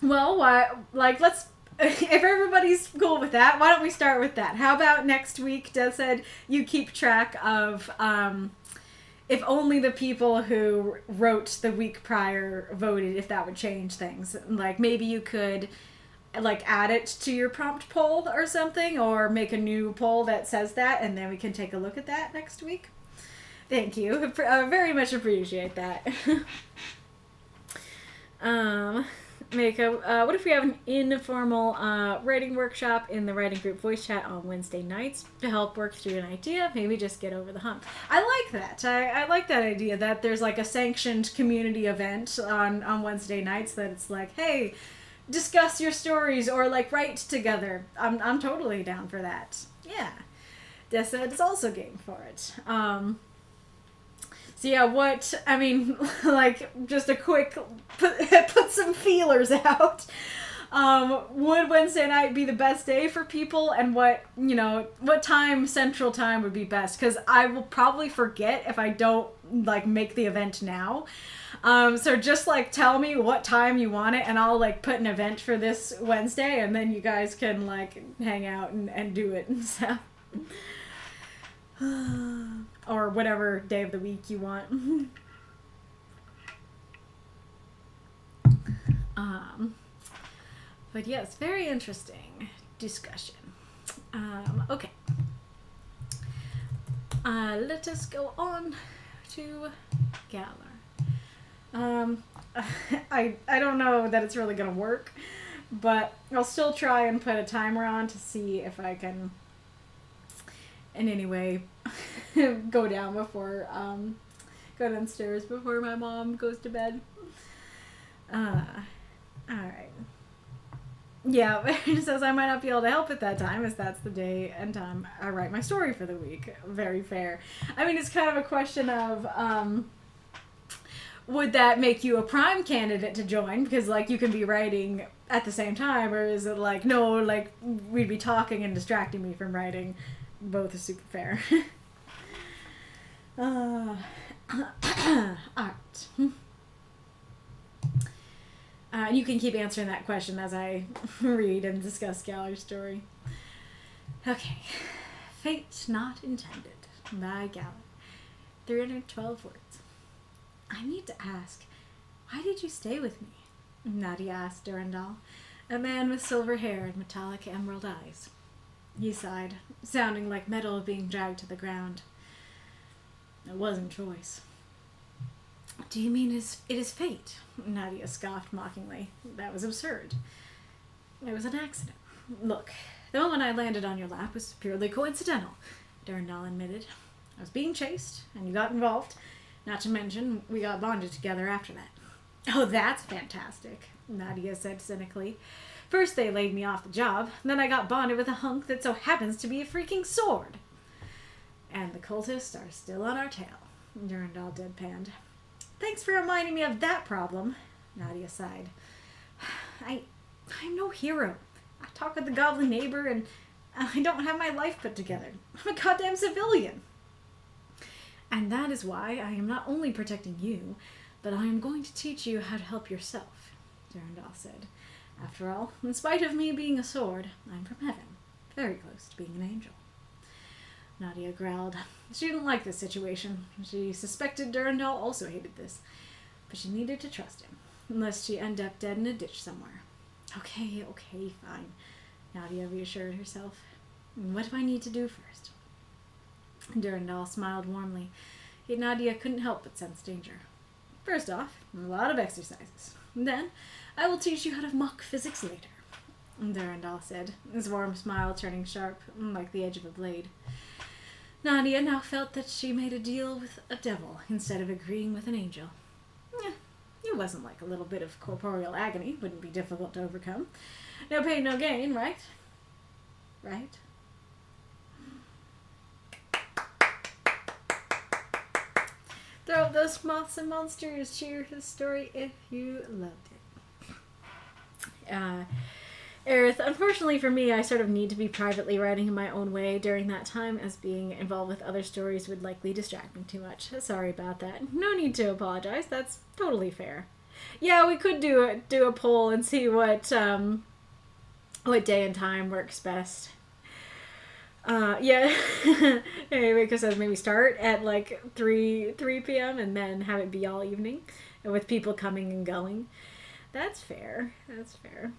Well, why, like, let's, if everybody's cool with that, why don't we start with that? How about next week, Deathshead, you keep track of, if only the people who wrote the week prior voted, if that would change things. Like, maybe you could, like, add it to your prompt poll or something, or make a new poll that says that, and then we can take a look at that next week. Thank you. I very much appreciate that. What if we have an informal writing workshop in the writing group voice chat on Wednesday nights to help work through an idea? Maybe just get over the hump. I like that. I like that idea that there's like a sanctioned community event on Wednesday nights that it's like, hey, discuss your stories or like write together. I'm totally down for that. Yeah. Dessa is also game for it. So yeah, like, just a quick, put some feelers out. Would Wednesday night be the best day for people, and what time, Central Time, would be best? Because I will probably forget if I don't, like, make the event now. So just, like, tell me what time you want it, and I'll, like, put an event for this Wednesday, and then you guys can, like, hang out and do it, and so... or whatever day of the week you want. But yes, very interesting discussion. Okay. Let us go on to Galler. I don't know that it's really gonna work, but I'll still try and put a timer on to see if I can in any way go downstairs before my mom goes to bed. Alright. Yeah, it says I might not be able to help at that time, as that's the day and time I write my story for the week. Very fair. I mean, it's kind of a question of, would that make you a prime candidate to join? Because, like, you can be writing at the same time, or is it like, no, like, we'd be talking and distracting me from writing? Both are super fair. Art. You can keep answering that question as I read and discuss Galler's story. Okay. Fate Not Intended by Galler. 312 words. I need to ask, why did you stay with me? Nadia asked Durandal, a man with silver hair and metallic emerald eyes. He sighed, sounding like metal being dragged to the ground. It wasn't choice. Do you mean it is fate? Nadia scoffed mockingly. That was absurd. It was an accident. Look, the moment I landed on your lap was purely coincidental, Durandal admitted. I was being chased, and you got involved. Not to mention, we got bonded together after that. Oh, that's fantastic, Nadia said cynically. First they laid me off the job, then I got bonded with a hunk that so happens to be a freaking sword. And the cultists are still on our tail, Durandal deadpanned. Thanks for reminding me of that problem, Nadia sighed. I'm no hero. I talk with the goblin neighbor and I don't have my life put together. I'm a goddamn civilian. And that is why I am not only protecting you, but I am going to teach you how to help yourself, Durandal said. After all, in spite of me being a sword, I'm from heaven, very close to being an angel. Nadia growled. She didn't like this situation. She suspected Durandal also hated this, but she needed to trust him, unless she end up dead in a ditch somewhere. Okay, fine, Nadia reassured herself. What do I need to do first? Durandal smiled warmly, yet Nadia couldn't help but sense danger. First off, a lot of exercises. Then, I will teach you how to mock physics later, Durandal said, his warm smile turning sharp, like the edge of a blade. Nadia now felt that she made a deal with a devil instead of agreeing with an angel. It wasn't like a little bit of corporeal agony wouldn't be difficult to overcome. No pain, no gain, right? Right? Throw up those moths and monsters. Cheer his story if you loved it. Aerith, unfortunately for me, I sort of need to be privately writing in my own way during that time, as being involved with other stories would likely distract me too much. Sorry about that. No need to apologize. That's totally fair. Yeah, we could do a poll and see what day and time works best. Yeah. Anyway, because says maybe start at like 3 p.m. and then have it be all evening, and with people coming and going. That's fair. That's fair.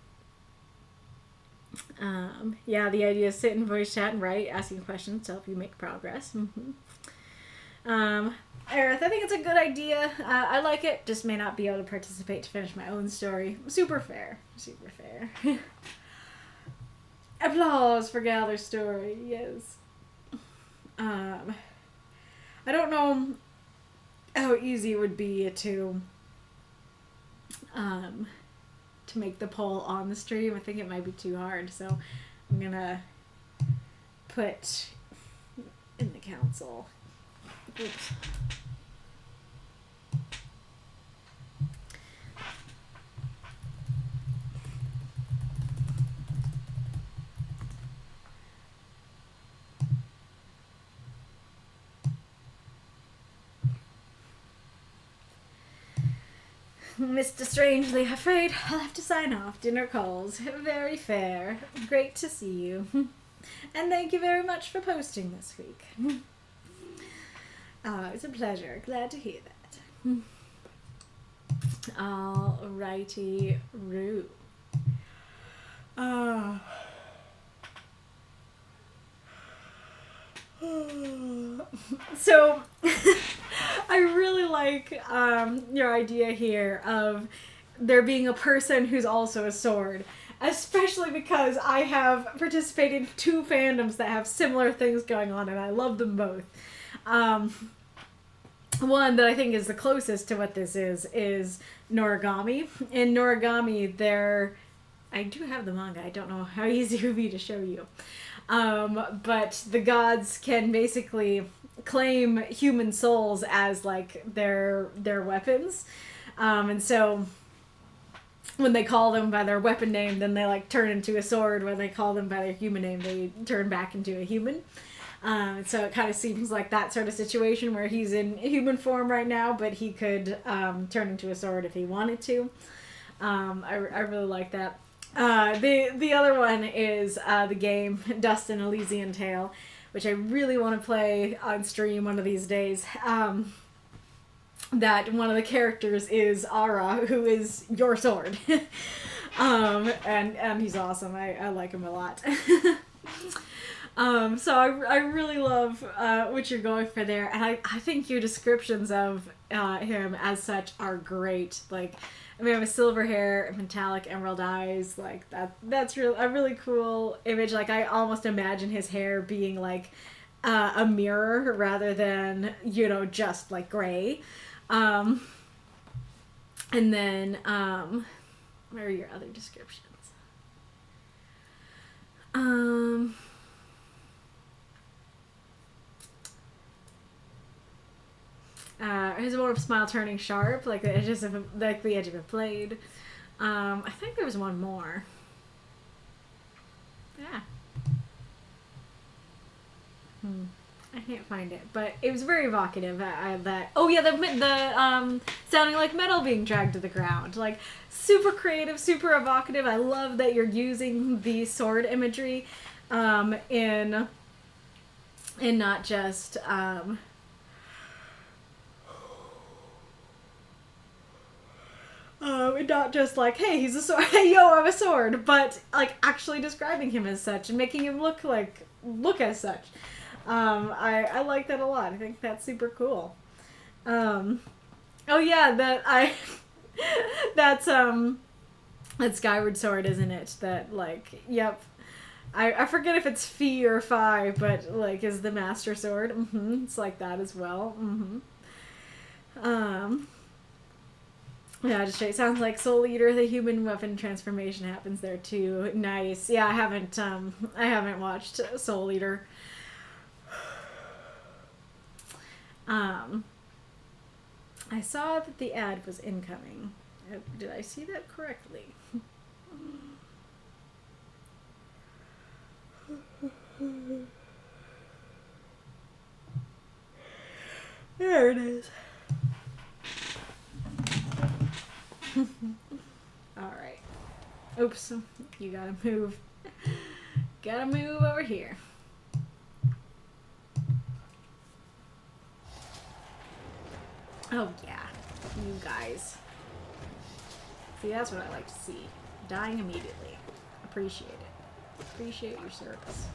Yeah, the idea is sit and voice chat and write, asking questions to help you make progress. Aerith, I think it's a good idea. I like it, just may not be able to participate to finish my own story. Super fair. Super fair. Applause for Gather's story, yes. I don't know how easy it would be to make the poll on the stream. I think it might be too hard, so I'm gonna put in the council. Oops. Mr. Strangely afraid I'll have to sign off. Dinner calls. Very fair. Great to see you. And thank you very much for posting this week. It's a pleasure. Glad to hear that. Alrighty, Roo. So, I really like your idea here of there being a person who's also a sword. Especially because I have participated in 2 fandoms that have similar things going on, and I love them both. One that I think is the closest to what this is Noragami. In Noragami, I do have the manga. I don't know how easy it would be to show you. But the gods can basically claim human souls as like their weapons. And so when they call them by their weapon name, then they like turn into a sword. When they call them by their human name, they turn back into a human. And so it kind of seems like that sort of situation where he's in human form right now, but he could turn into a sword if he wanted to. I really like that. The other one is the game Dust and Elysian Tale, which I really want to play on stream one of these days. That one of the characters is Ara, who is your sword. And he's awesome. I like him a lot. So I really love what you're going for there, and I think your descriptions of him as such are great. Like, I mean, I have a silver hair, metallic emerald eyes, like that's a really cool image. Like, I almost imagine his hair being like a mirror rather than, just like gray. And then where are your other descriptions? His one of smile turning sharp, like the edges of the edge of a blade. I think there was one more. Yeah. I can't find it, but it was very evocative. The sounding like metal being dragged to the ground, like super creative, super evocative. I love that you're using the sword imagery, in not just not just like, hey, he's a sword, hey, yo, I'm a sword, but like actually describing him as such and making him look as such. I like that a lot. I think that's super cool. Oh yeah, that's Skyward Sword, isn't it? That like, yep. I forget if it's Fi or Phi, but like is the Master Sword. It's like that as well. Yeah, just straight sounds like Soul Eater, the human weapon transformation happens there too. Nice. Yeah, I haven't watched Soul Eater. I saw that the ad was incoming. Did I see that correctly? There it is. Alright. Oops. You gotta move. Gotta move over here. Oh, yeah. You guys. See, that's what I like to see. Dying immediately. Appreciate it. Appreciate your service.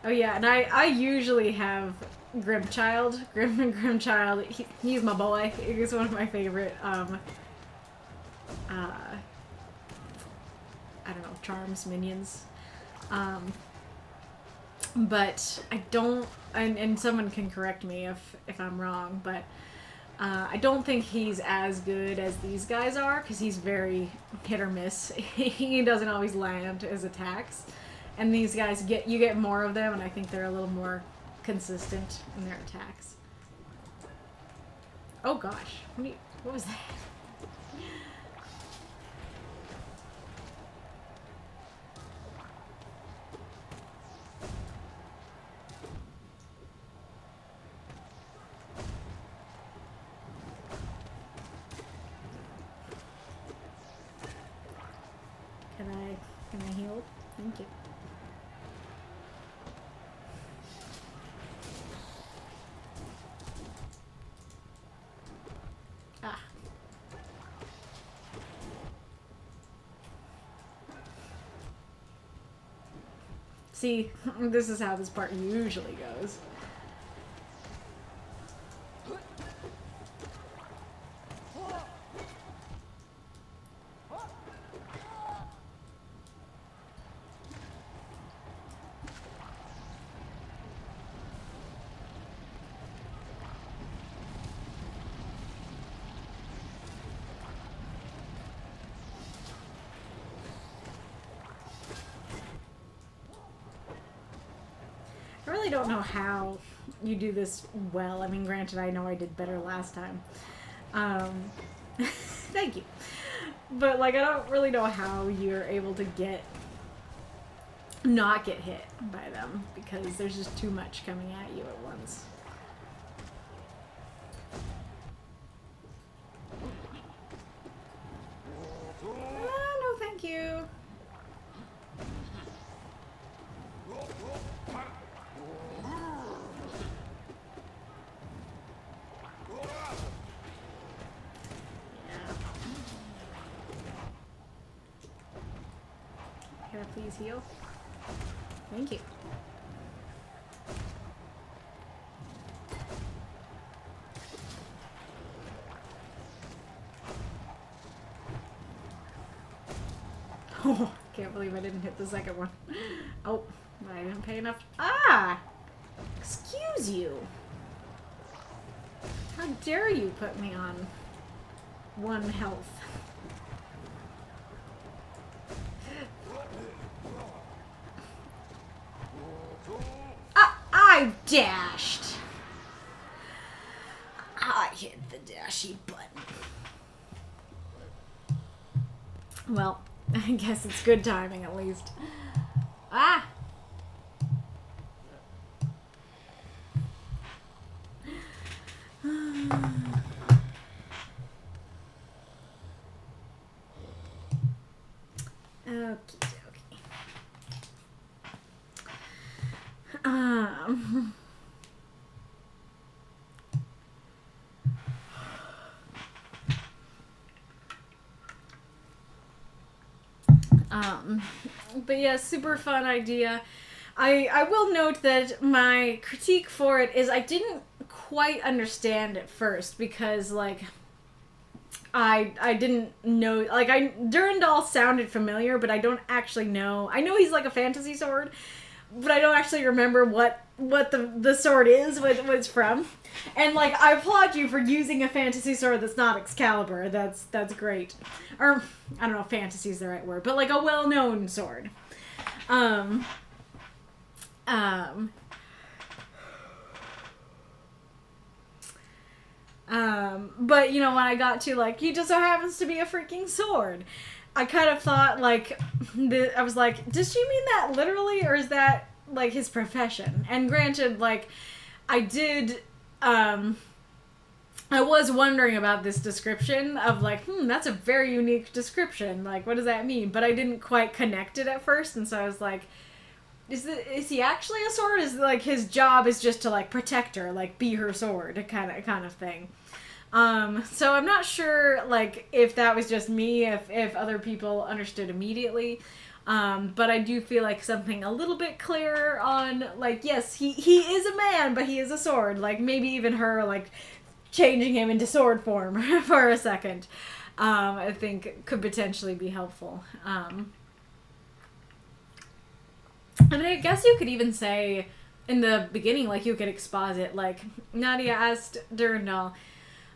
Oh, yeah, and I usually have Grimchild. Grimchild, he's my boy. He's one of my favorite, I don't know, charms, minions. But I don't, and someone can correct me if I'm wrong, but I don't think he's as good as these guys are, because he's very hit or miss. He doesn't always land his attacks. And these guys, you get more of them, and I think they're a little more consistent in their attacks. Oh gosh, what was that? Can I heal? Thank you. Ah. See, this is how this part usually goes. I really don't know how you do this well. I mean, granted, I know I did better last time. Thank you. But, like, I don't really know how you're able to not get hit by them, because there's just too much coming at you at once. No, thank you. Can I please heal? Thank you. Oh, can't believe I didn't hit the second one. Oh, I didn't pay enough. Ah! Excuse you. How dare you put me on 1 health? I dashed. I hit the dashy button. Well, I guess it's good timing at least. Ah! Okay. But yeah, super fun idea. I will note that my critique for it is I didn't quite understand at first, because, like, I didn't know, like, Durandal sounded familiar, but I don't actually know. I know he's like a fantasy sword, but I don't actually remember what the sword is, what it's from. And, like, I applaud you for using a fantasy sword that's not Excalibur. That's great. Or, I don't know if fantasy is the right word, but, like, a well-known sword. But, you know, when I got to, like, he just so happens to be a freaking sword, I kind of thought, like, I was like, does she mean that literally, or is that, like, his profession? And granted, like, I did, I was wondering about this description of, like, that's a very unique description. Like, what does that mean? But I didn't quite connect it at first, and so I was like, is he actually a sword? Is, like, his job is just to, like, protect her, like, be her sword, kind of thing. So I'm not sure, like, if that was just me, if other people understood immediately. But I do feel like something a little bit clearer on, like, yes, he is a man, but he is a sword. Like, maybe even her, like, changing him into sword form for a second, I think could potentially be helpful. I mean, I guess you could even say in the beginning, like, you could exposit, like, Nadia asked Durandal,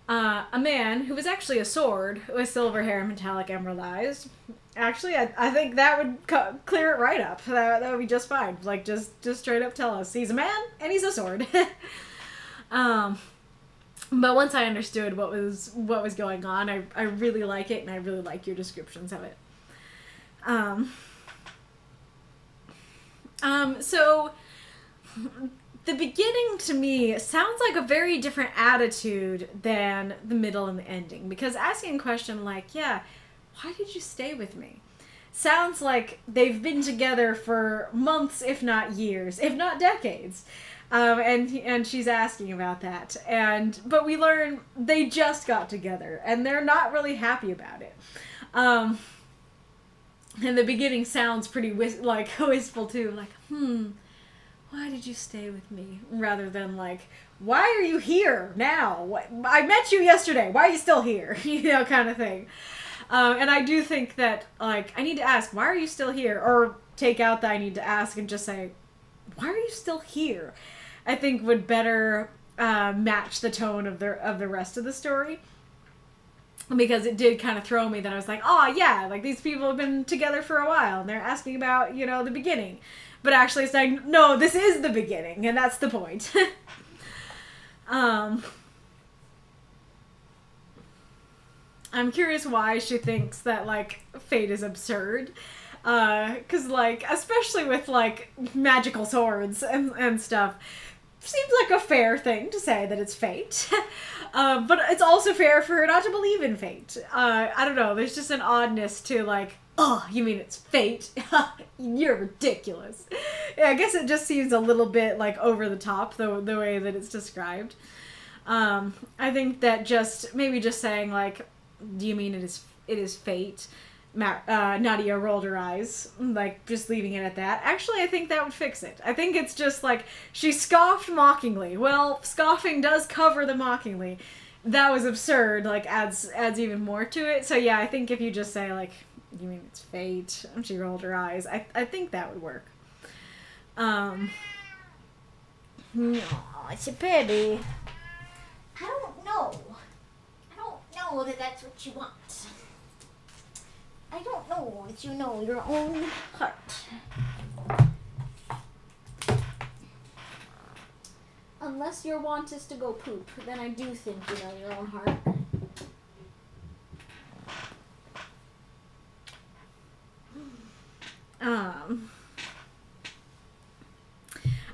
a man who was actually a sword with silver hair and metallic emerald eyes. Actually, I think that would clear it right up. That would be just fine. Like, just straight up tell us he's a man and he's a sword. But once I understood what was going on, I really like it, and I really like your descriptions of it. So the beginning to me sounds like a very different attitude than the middle and the ending, because asking a question like, yeah, why did you stay with me? Sounds like they've been together for months, if not years, if not decades. And she's asking about that. But we learn they just got together, and they're not really happy about it. And the beginning sounds pretty wistful too, like, why did you stay with me? Rather than like, why are you here now? I met you yesterday. Why are you still here? You know, kind of thing. And I do think that, like, I need to ask, why are you still here? Or take out that I need to ask and just say, why are you still here? I think would better match the tone of the rest of the story. Because it did kind of throw me that I was like, oh yeah, like, these people have been together for a while and they're asking about, you know, the beginning. But actually it's like, no, this is the beginning, and that's the point. I'm curious why she thinks that, like, fate is absurd. 'Cause, like, especially with, like, magical swords and stuff, seems like a fair thing to say that it's fate. But it's also fair for her not to believe in fate. I don't know, there's just an oddness to, like, oh, you mean it's fate? You're ridiculous. Yeah, I guess it just seems a little bit, like, over the top, the way that it's described. I think that maybe just saying, like, do you mean it is fate? Nadia rolled her eyes, like, just leaving it at that. Actually, I think that would fix it. I think it's just, like, she scoffed mockingly. Well, scoffing does cover the mockingly. That was absurd, like, adds even more to it. So yeah, I think if you just say, like, you mean it's fate? And she rolled her eyes. I think that would work. No, it's a pity. I don't know that that's what you want. I don't know that you know your own heart. Unless your want is to go poop, then I do think you know your own heart.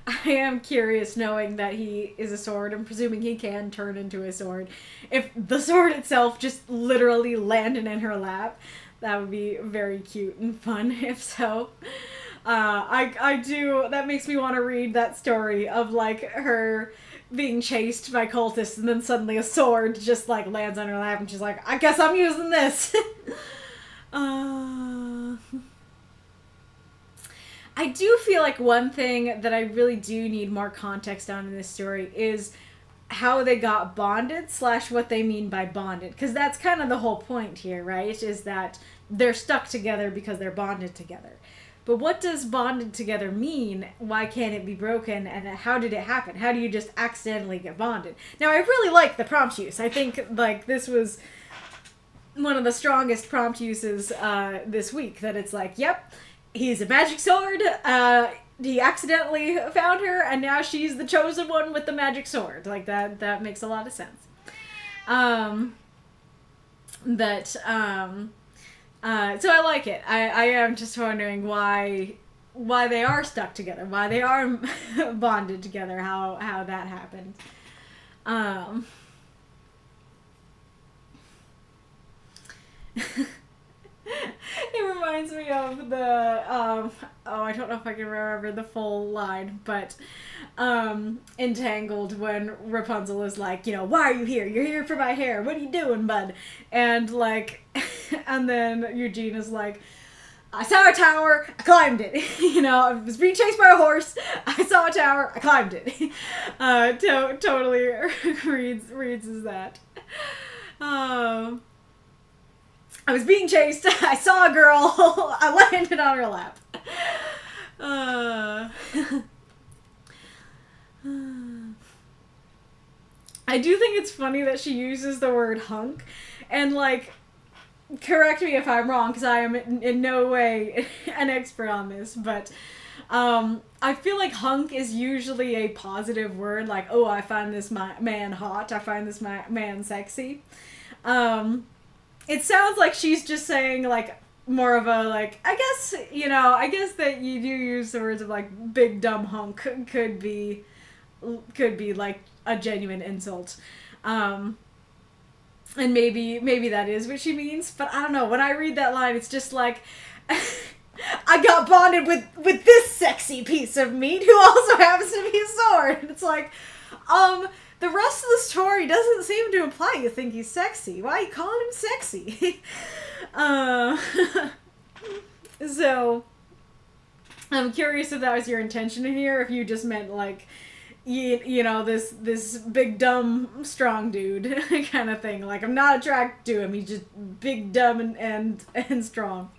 I am curious, knowing that he is a sword, and presuming he can turn into a sword, if the sword itself just literally landed in her lap. That would be very cute and fun, if so. I do, that makes me want to read that story of, like, her being chased by cultists, and then suddenly a sword just, like, lands on her lap, and she's like, I guess I'm using this. I do feel like one thing that I really do need more context on in this story is how they got bonded / what they mean by bonded. Because that's kind of the whole point here, right? Is that they're stuck together because they're bonded together. But what does bonded together mean? Why can't it be broken? And how did it happen? How do you just accidentally get bonded? Now, I really like the prompt use. I think, like, this was one of the strongest prompt uses this week. That it's like, yep, he's a magic sword. He accidentally found her, and now she's the chosen one with the magic sword. Like, that makes a lot of sense. So I like it. I am just wondering why they are stuck together, why they are bonded together, how that happened. It reminds me of the I don't know if I can remember the full line, but Entangled, when Rapunzel is like, why are you here? You're here for my hair. What are you doing, bud? And like, and then Eugene is like, I saw a tower, I climbed it. I was being chased by a horse, I saw a tower, I climbed it. Totally reads as that. I was being chased, I saw a girl, I landed on her lap. I do think it's funny that she uses the word hunk, and like, correct me if I'm wrong, because I am in no way an expert on this, but I feel like hunk is usually a positive word, like, oh, I find this man hot, I find this man sexy. It sounds like she's just saying, like, more of a, like, I guess that you do use the words of, like, big dumb hunk could be like a genuine insult. And maybe that is what she means, but I don't know. When I read that line, it's just like, I got bonded with this sexy piece of meat who also happens to be a sword. And it's like, the rest of the story doesn't seem to imply you think he's sexy. Why are you calling him sexy? So, I'm curious if that was your intention here, if you just meant, like, this big, dumb, strong dude kind of thing. Like, I'm not attracted to him, he's just big, dumb, and strong.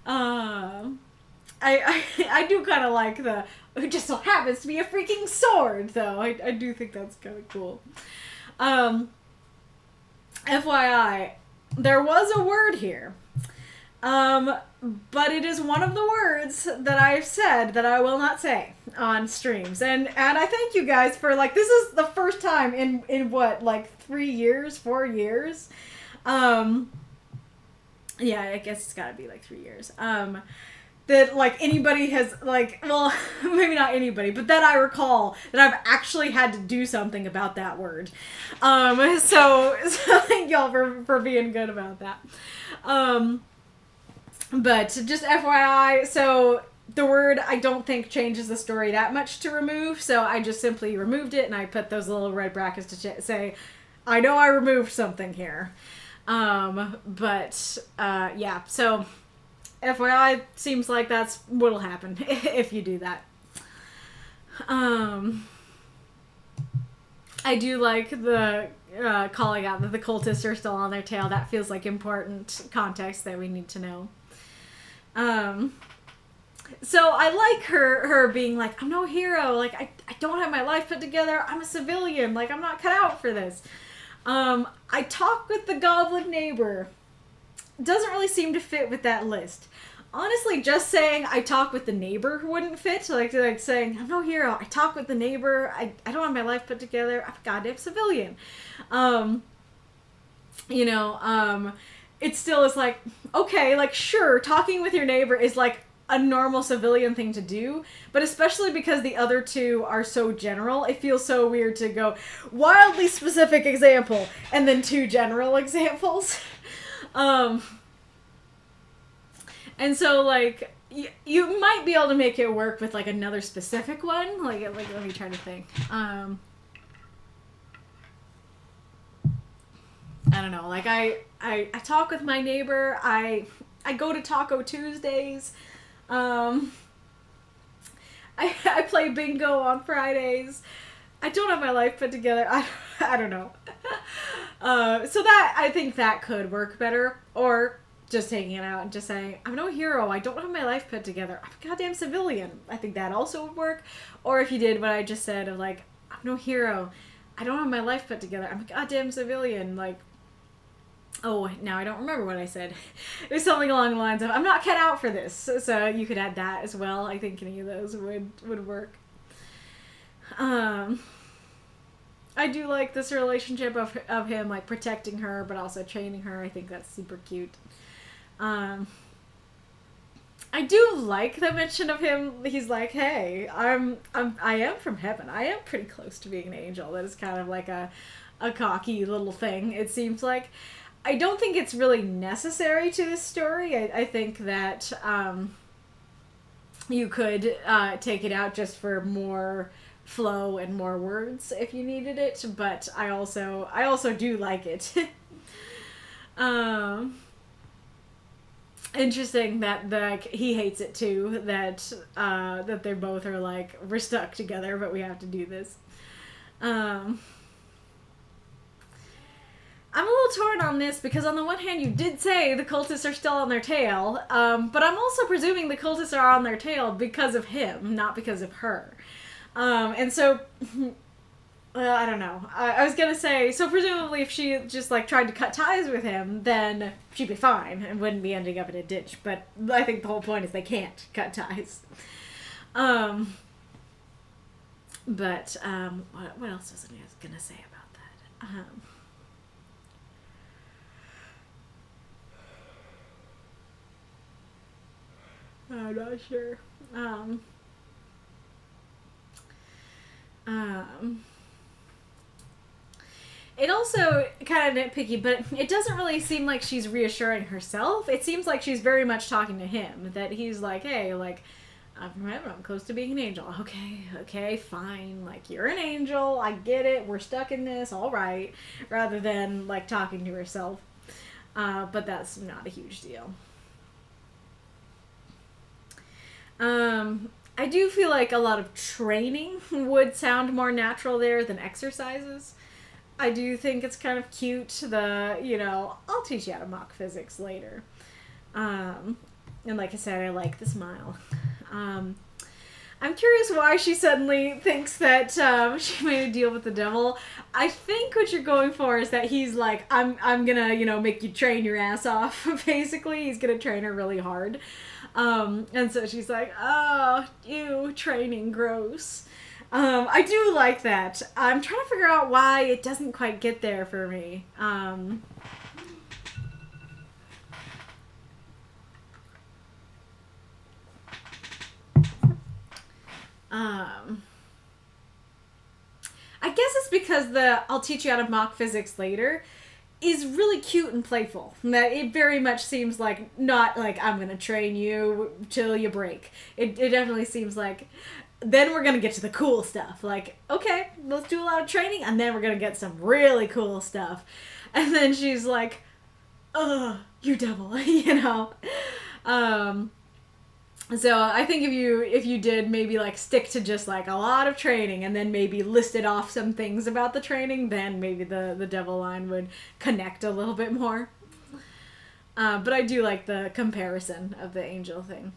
I do kind of like it just so happens to be a freaking sword, though. I do think that's kind of cool. FYI, there was a word here. But it is one of the words that I've said that I will not say on streams. And I thank you guys for, like, this is the first time in what, like, 4 years? Yeah, I guess it's gotta be, like, 3 years. That, like, anybody has, like, well, maybe not anybody, but that I recall that I've actually had to do something about that word. So thank y'all for being good about that. But just FYI, so the word I don't think changes the story that much to remove, so I just simply removed it and I put those little red brackets to say, I know I removed something here. Yeah, so FYI, seems like that's what'll happen if you do that. I do like the calling out that the cultists are still on their tail. That feels like important context that we need to know. So I like her being like, I'm no hero, like, I don't have my life put together, I'm a civilian, like, I'm not cut out for this. I talk with the goblin neighbor. Doesn't really seem to fit with that list. Honestly, just saying I talk with the neighbor wouldn't fit. Like saying, I'm no hero, I talk with the neighbor, I don't have my life put together, I'm a goddamn civilian. It still is like, okay, like, sure, talking with your neighbor is like a normal civilian thing to do, but especially because the other two are so general, it feels so weird to go wildly specific example and then 2 general examples. And so, like, you might be able to make it work with, like, another specific one. Like let me try to think. I don't know. Like, I talk with my neighbor. I go to Taco Tuesdays. I play bingo on Fridays. I don't have my life put together. I don't know. So that, I think that could work better. Or just taking it out and just saying, I'm no hero, I don't have my life put together, I'm a goddamn civilian. I think that also would work. Or if you did what I just said of, like, I'm no hero, I don't have my life put together, I'm a goddamn civilian, like, oh, now I don't remember what I said. It was something along the lines of, I'm not cut out for this. So you could add that as well. I think any of those would work. I do like this relationship of him, like, protecting her, but also training her. I think that's super cute. I do like the mention of him. He's like, hey, I am from heaven. I am pretty close to being an angel. That is kind of like a cocky little thing, it seems like. I don't think it's really necessary to this story. I think that you could take it out just for more flow and more words if you needed it, but I also do like it. Interesting that he hates it too, that they both are like, we're stuck together, but we have to do this. I'm a little torn on this because on the one hand you did say the cultists are still on their tail, but I'm also presuming the cultists are on their tail because of him, not because of her. And so, well, I don't know. I was gonna say, so presumably if she just, like, tried to cut ties with him, then she'd be fine and wouldn't be ending up in a ditch. But I think the whole point is they can't cut ties. But, what else was I gonna say about that? I'm not sure. It also kind of nitpicky, but it doesn't really seem like she's reassuring herself. It seems like she's very much talking to him. That he's like, hey, like, I'm close to being an angel. Okay, fine. Like, you're an angel. I get it. We're stuck in this. All right. Rather than, like, talking to herself. But that's not a huge deal. I do feel like a lot of training would sound more natural there than exercises. I do think it's kind of cute, I'll teach you how to mock physics later. And like I said, I like the smile. I'm curious why she suddenly thinks that she made a deal with the devil. I think what you're going for is that he's like, I'm gonna, make you train your ass off, basically. He's gonna train her really hard. And so she's like, oh, ew, training, gross. I do like that. I'm trying to figure out why it doesn't quite get there for me. I guess it's because I'll teach you how to mock physics later is really cute and playful. That it very much seems like not like I'm gonna train you till you break. It definitely seems like then we're gonna get to the cool stuff. Like, okay, let's do a lot of training and then we're gonna get some really cool stuff. And then she's like, ugh, you devil, So I think if you did maybe like stick to just like a lot of training and then maybe listed off some things about the training, then maybe the devil line would connect a little bit more. But I do like the comparison of the angel thing.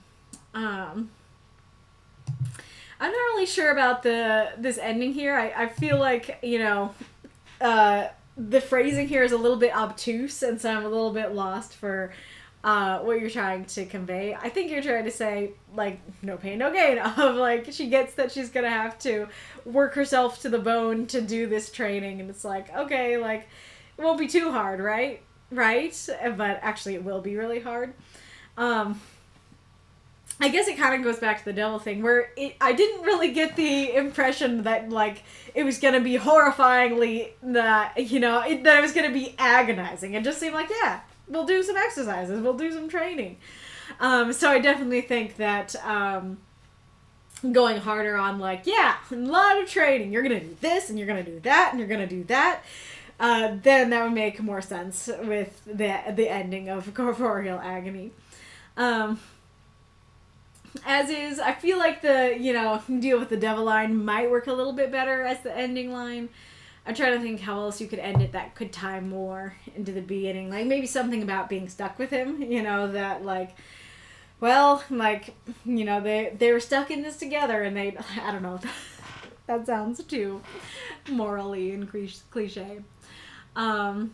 I'm not really sure about this ending here. I feel like, the phrasing here is a little bit obtuse, and so I'm a little bit lost for what you're trying to convey. I think you're trying to say, like, no pain, no gain, of, like, she gets that she's gonna have to work herself to the bone to do this training, and it's like, okay, like, it won't be too hard, right? Right? But actually it will be really hard. I guess it kind of goes back to the devil thing, where I didn't really get the impression that, like, it was gonna be horrifyingly, that it was gonna be agonizing. It just seemed like, yeah, we'll do some exercises, we'll do some training. So I definitely think that going harder on, like, yeah, a lot of training, you're gonna do this, and you're gonna do that, and you're gonna do that, then that would make more sense with the ending of corporeal agony. As is, I feel like the, deal with the devil line might work a little bit better as the ending line. I'm trying to think how else you could end it that could tie more into the beginning. Like, maybe something about being stuck with him, that, like, well, like, they were stuck in this together, and I don't know, that sounds too morally and cliche. I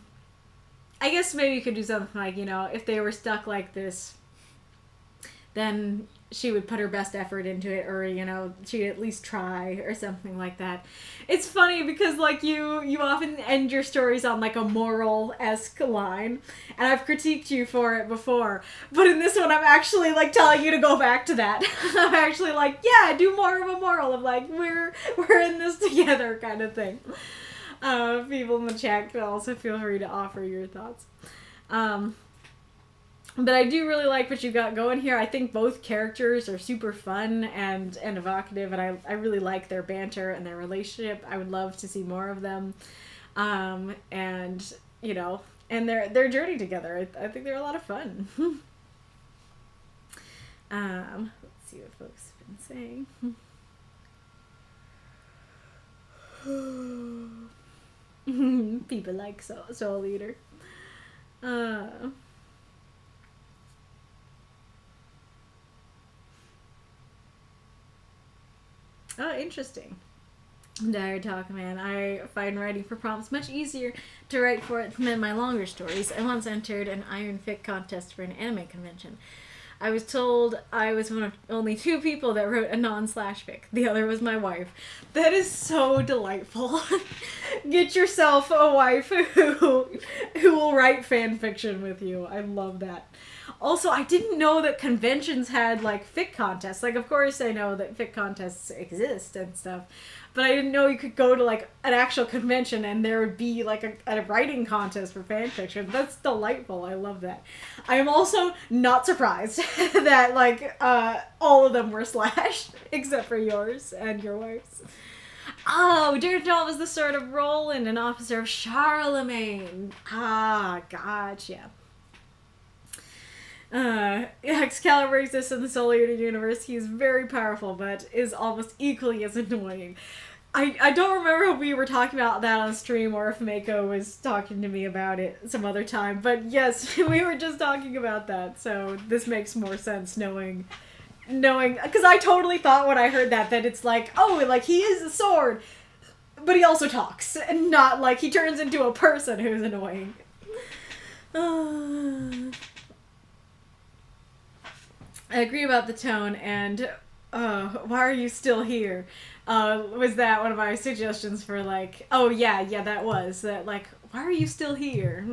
guess maybe you could do something like, if they were stuck like this, then she would put her best effort into it, or, you know, she'd at least try, or something like that. It's funny because, like, you often end your stories on, like, a moral-esque line, and I've critiqued you for it before, but in this one I'm actually, like, telling you to go back to that. I'm actually like, yeah, do more of a moral of, like, we're in this together kind of thing. People in the chat can also feel free to offer your thoughts. But I do really like what you got going here. I think both characters are super fun and evocative, and I really like their banter and their relationship. I would love to see more of them. And, you know, and their journey together. I think they're a lot of fun. Let's see what folks have been saying. People like Soul Eater. Oh, interesting. Dire Talk, man. I find writing for prompts much easier to write for it than my longer stories. I once entered an Iron Fic contest for an anime convention. I was told I was one of only 2 people that wrote a non-slash fic. The other was my wife. That is so delightful. Get yourself a wife who will write fan fiction with you. I love that. Also, I didn't know that conventions had, like, fic contests. Like, of course I know that fic contests exist and stuff, but I didn't know you could go to, like, an actual convention and there would be, like, a writing contest for fan fiction. That's delightful. I love that. I am also not surprised that, like, all of them were slashed, except for yours and your wife's. Oh, Daredevil was the sword of Roland, an officer of Charlemagne. Ah, gotcha. Excalibur exists in the Soul Eater universe. He is very powerful, but is almost equally as annoying. I don't remember if we were talking about that on stream or if Mako was talking to me about it some other time, but yes, we were just talking about that, so this makes more sense knowing, because I totally thought when I heard that it's like, oh, like, he is a sword, but he also talks, and not, like, he turns into a person who's annoying. I agree about the tone, and why are you still here? Was that one of my suggestions for, like, oh yeah, that was that, like, why are you still here?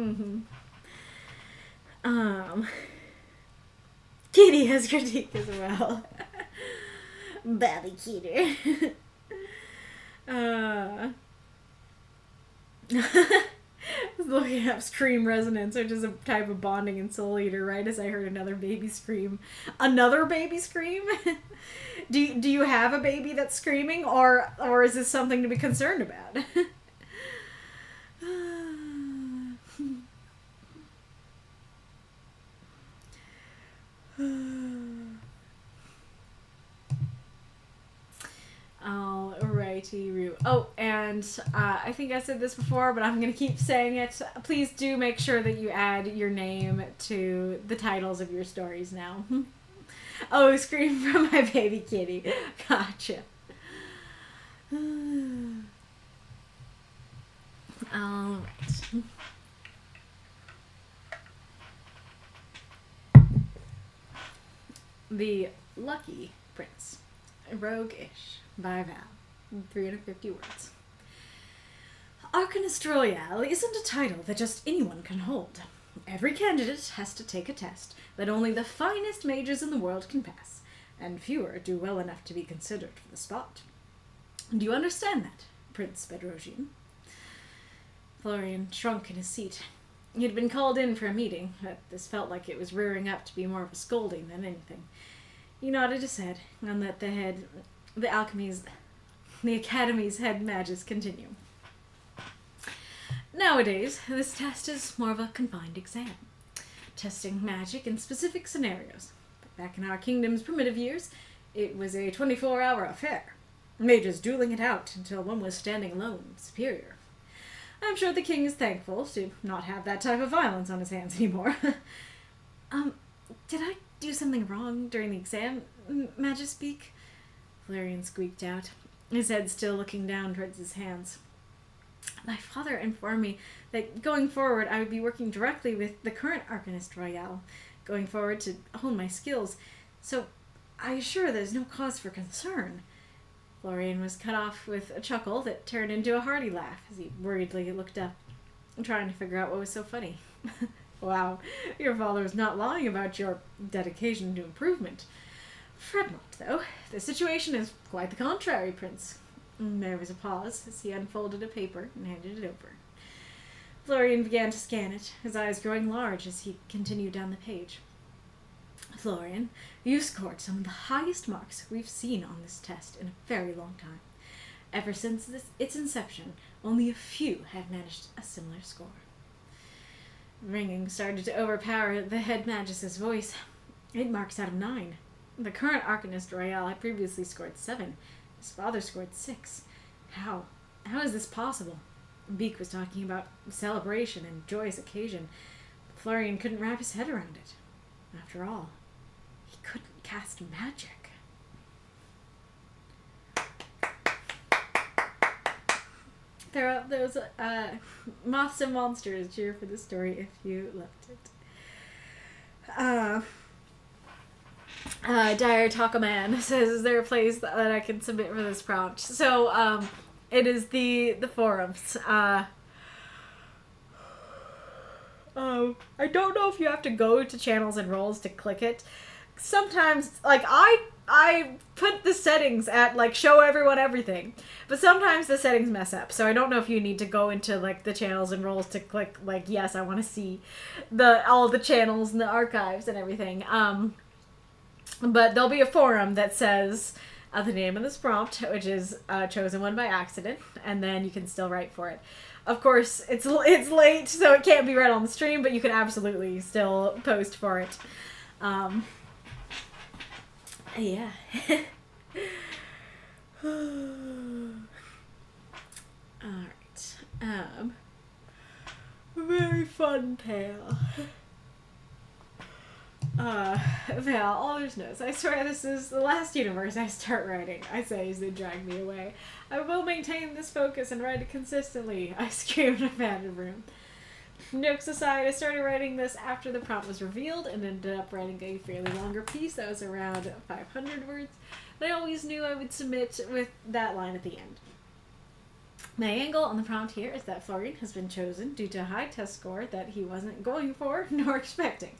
Kitty has critique as well. Babby Kitty. Looking up scream resonance, which is a type of bonding in Soul Eater, right as I heard another baby scream. Another baby scream? Do you have a baby that's screaming, or is this something to be concerned about? Alrighty, Roo. Oh, and I think I said this before, but I'm going to keep saying it. Please do make sure that you add your name to the titles of your stories now. Oh, scream from my baby kitty. Gotcha. Alright. The Lucky Prince. Roguish. By Val. 350 words. Arcanist Royale isn't a title that just anyone can hold. Every candidate has to take a test that only the finest mages in the world can pass, and fewer do well enough to be considered for the spot. Do you understand that, Prince Bedrosian? Florian shrunk in his seat. He had been called in for a meeting, but this felt like it was rearing up to be more of a scolding than anything. He nodded his head and let the Academy's head magus continue. Nowadays, this test is more of a confined exam, testing magic in specific scenarios. But back in our kingdom's primitive years, it was a 24-hour affair, mages dueling it out until one was standing alone, superior. I'm sure the king is thankful to not have that type of violence on his hands anymore. Did I do something wrong during the exam, Magus speak? Valerian squeaked out, his head still looking down towards his hands. My father informed me that going forward I would be working directly with the current Arcanist Royale, going forward to hone my skills. So I assure there's no cause for concern. Florian was cut off with a chuckle that turned into a hearty laugh as he worriedly looked up, trying to figure out what was so funny. Wow, your father was not lying about your dedication to improvement. Fret not, though. The situation is quite the contrary, Prince. There was a pause as he unfolded a paper and handed it over. Florian began to scan it, his eyes growing large as he continued down the page. Florian, you scored some of the highest marks we've seen on this test in a very long time. Ever since its inception, only a few have managed a similar score. Ringing started to overpower the head magus's voice. 8 marks out of 9. The current Arcanist Royale had previously scored 7. His father scored 6. How? How is this possible? Beak was talking about celebration and joyous occasion. Florian couldn't wrap his head around it. After all, he couldn't cast magic. There was Moths and Monsters. Cheer for the story if you loved it. Dire Takaman says, is there a place that I can submit for this prompt? So, it is the forums. I don't know if you have to go to channels and roles to click it. Sometimes, like, I put the settings at, like, show everyone everything. But sometimes the settings mess up. So I don't know if you need to go into, like, the channels and roles to click, like, yes, I want to see all the channels and the archives and everything. But there'll be a forum that says the name of this prompt, which is chosen one by accident, and then you can still write for it. Of course, it's late, so it can't be read on the stream, but you can absolutely still post for it. Yeah. Alright. Very fun tale. Val, Alder's Notes. I swear this is the last universe I start writing. I say as they drag me away. I will maintain this focus and write it consistently. I screamed in a abandoned room. Jokes aside, I started writing this after the prompt was revealed and ended up writing a fairly longer piece that was around 500 words. But I always knew I would submit with that line at the end. My angle on the prompt here is that Florian has been chosen due to a high test score that he wasn't going for nor expecting.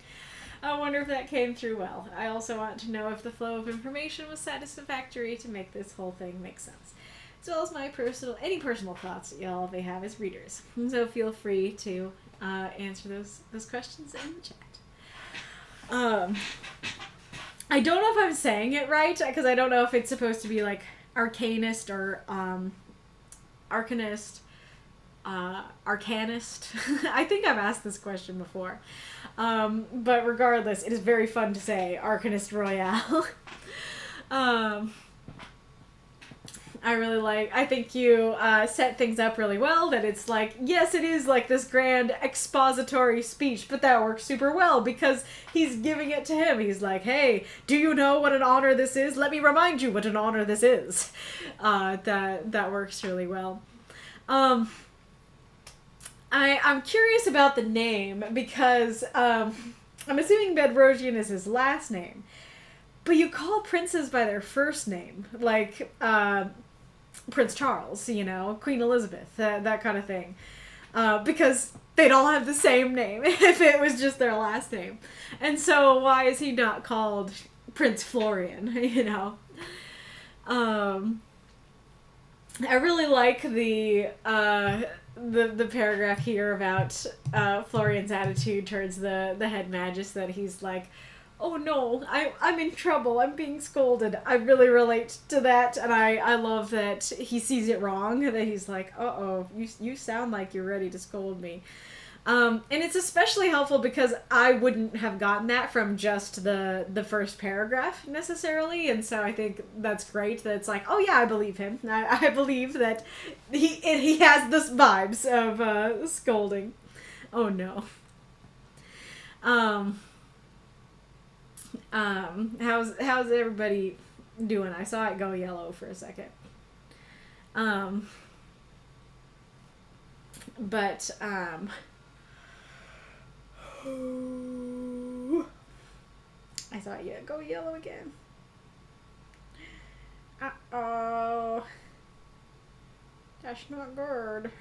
I wonder if that came through well. I also want to know if the flow of information was satisfactory to make this whole thing make sense, as well as any personal thoughts that y'all may have as readers. So feel free to answer those questions in the chat. I don't know if I'm saying it right, because I don't know if it's supposed to be like arcanist or arcanist, arcanist. I think I've asked this question before. But regardless, it is very fun to say Arcanist Royale. I think you set things up really well, that it's like, yes, it is like this grand expository speech, but that works super well because he's giving it to him. He's like, hey, do you know what an honor this is? Let me remind you what an honor this is. That works really well. I'm curious about the name because I'm assuming Bedrosian is his last name, but you call princes by their first name, like Prince Charles, Queen Elizabeth, that kind of thing, because they'd all have the same name if it was just their last name. And so why is he not called Prince Florian, I really like the paragraph here about Florian's attitude towards the head magus, that he's like, oh no, I'm in trouble, I'm being scolded. I really relate to that, and I love that he sees it wrong, that he's like, uh-oh, you sound like you're ready to scold me. And it's especially helpful because I wouldn't have gotten that from just the first paragraph necessarily, and so I think that's great that it's like, oh yeah, I believe him. I believe that he has this vibes of scolding. Oh no. How's everybody doing? I saw it go yellow for a second. But I saw it go yellow again. Oh, that's not good.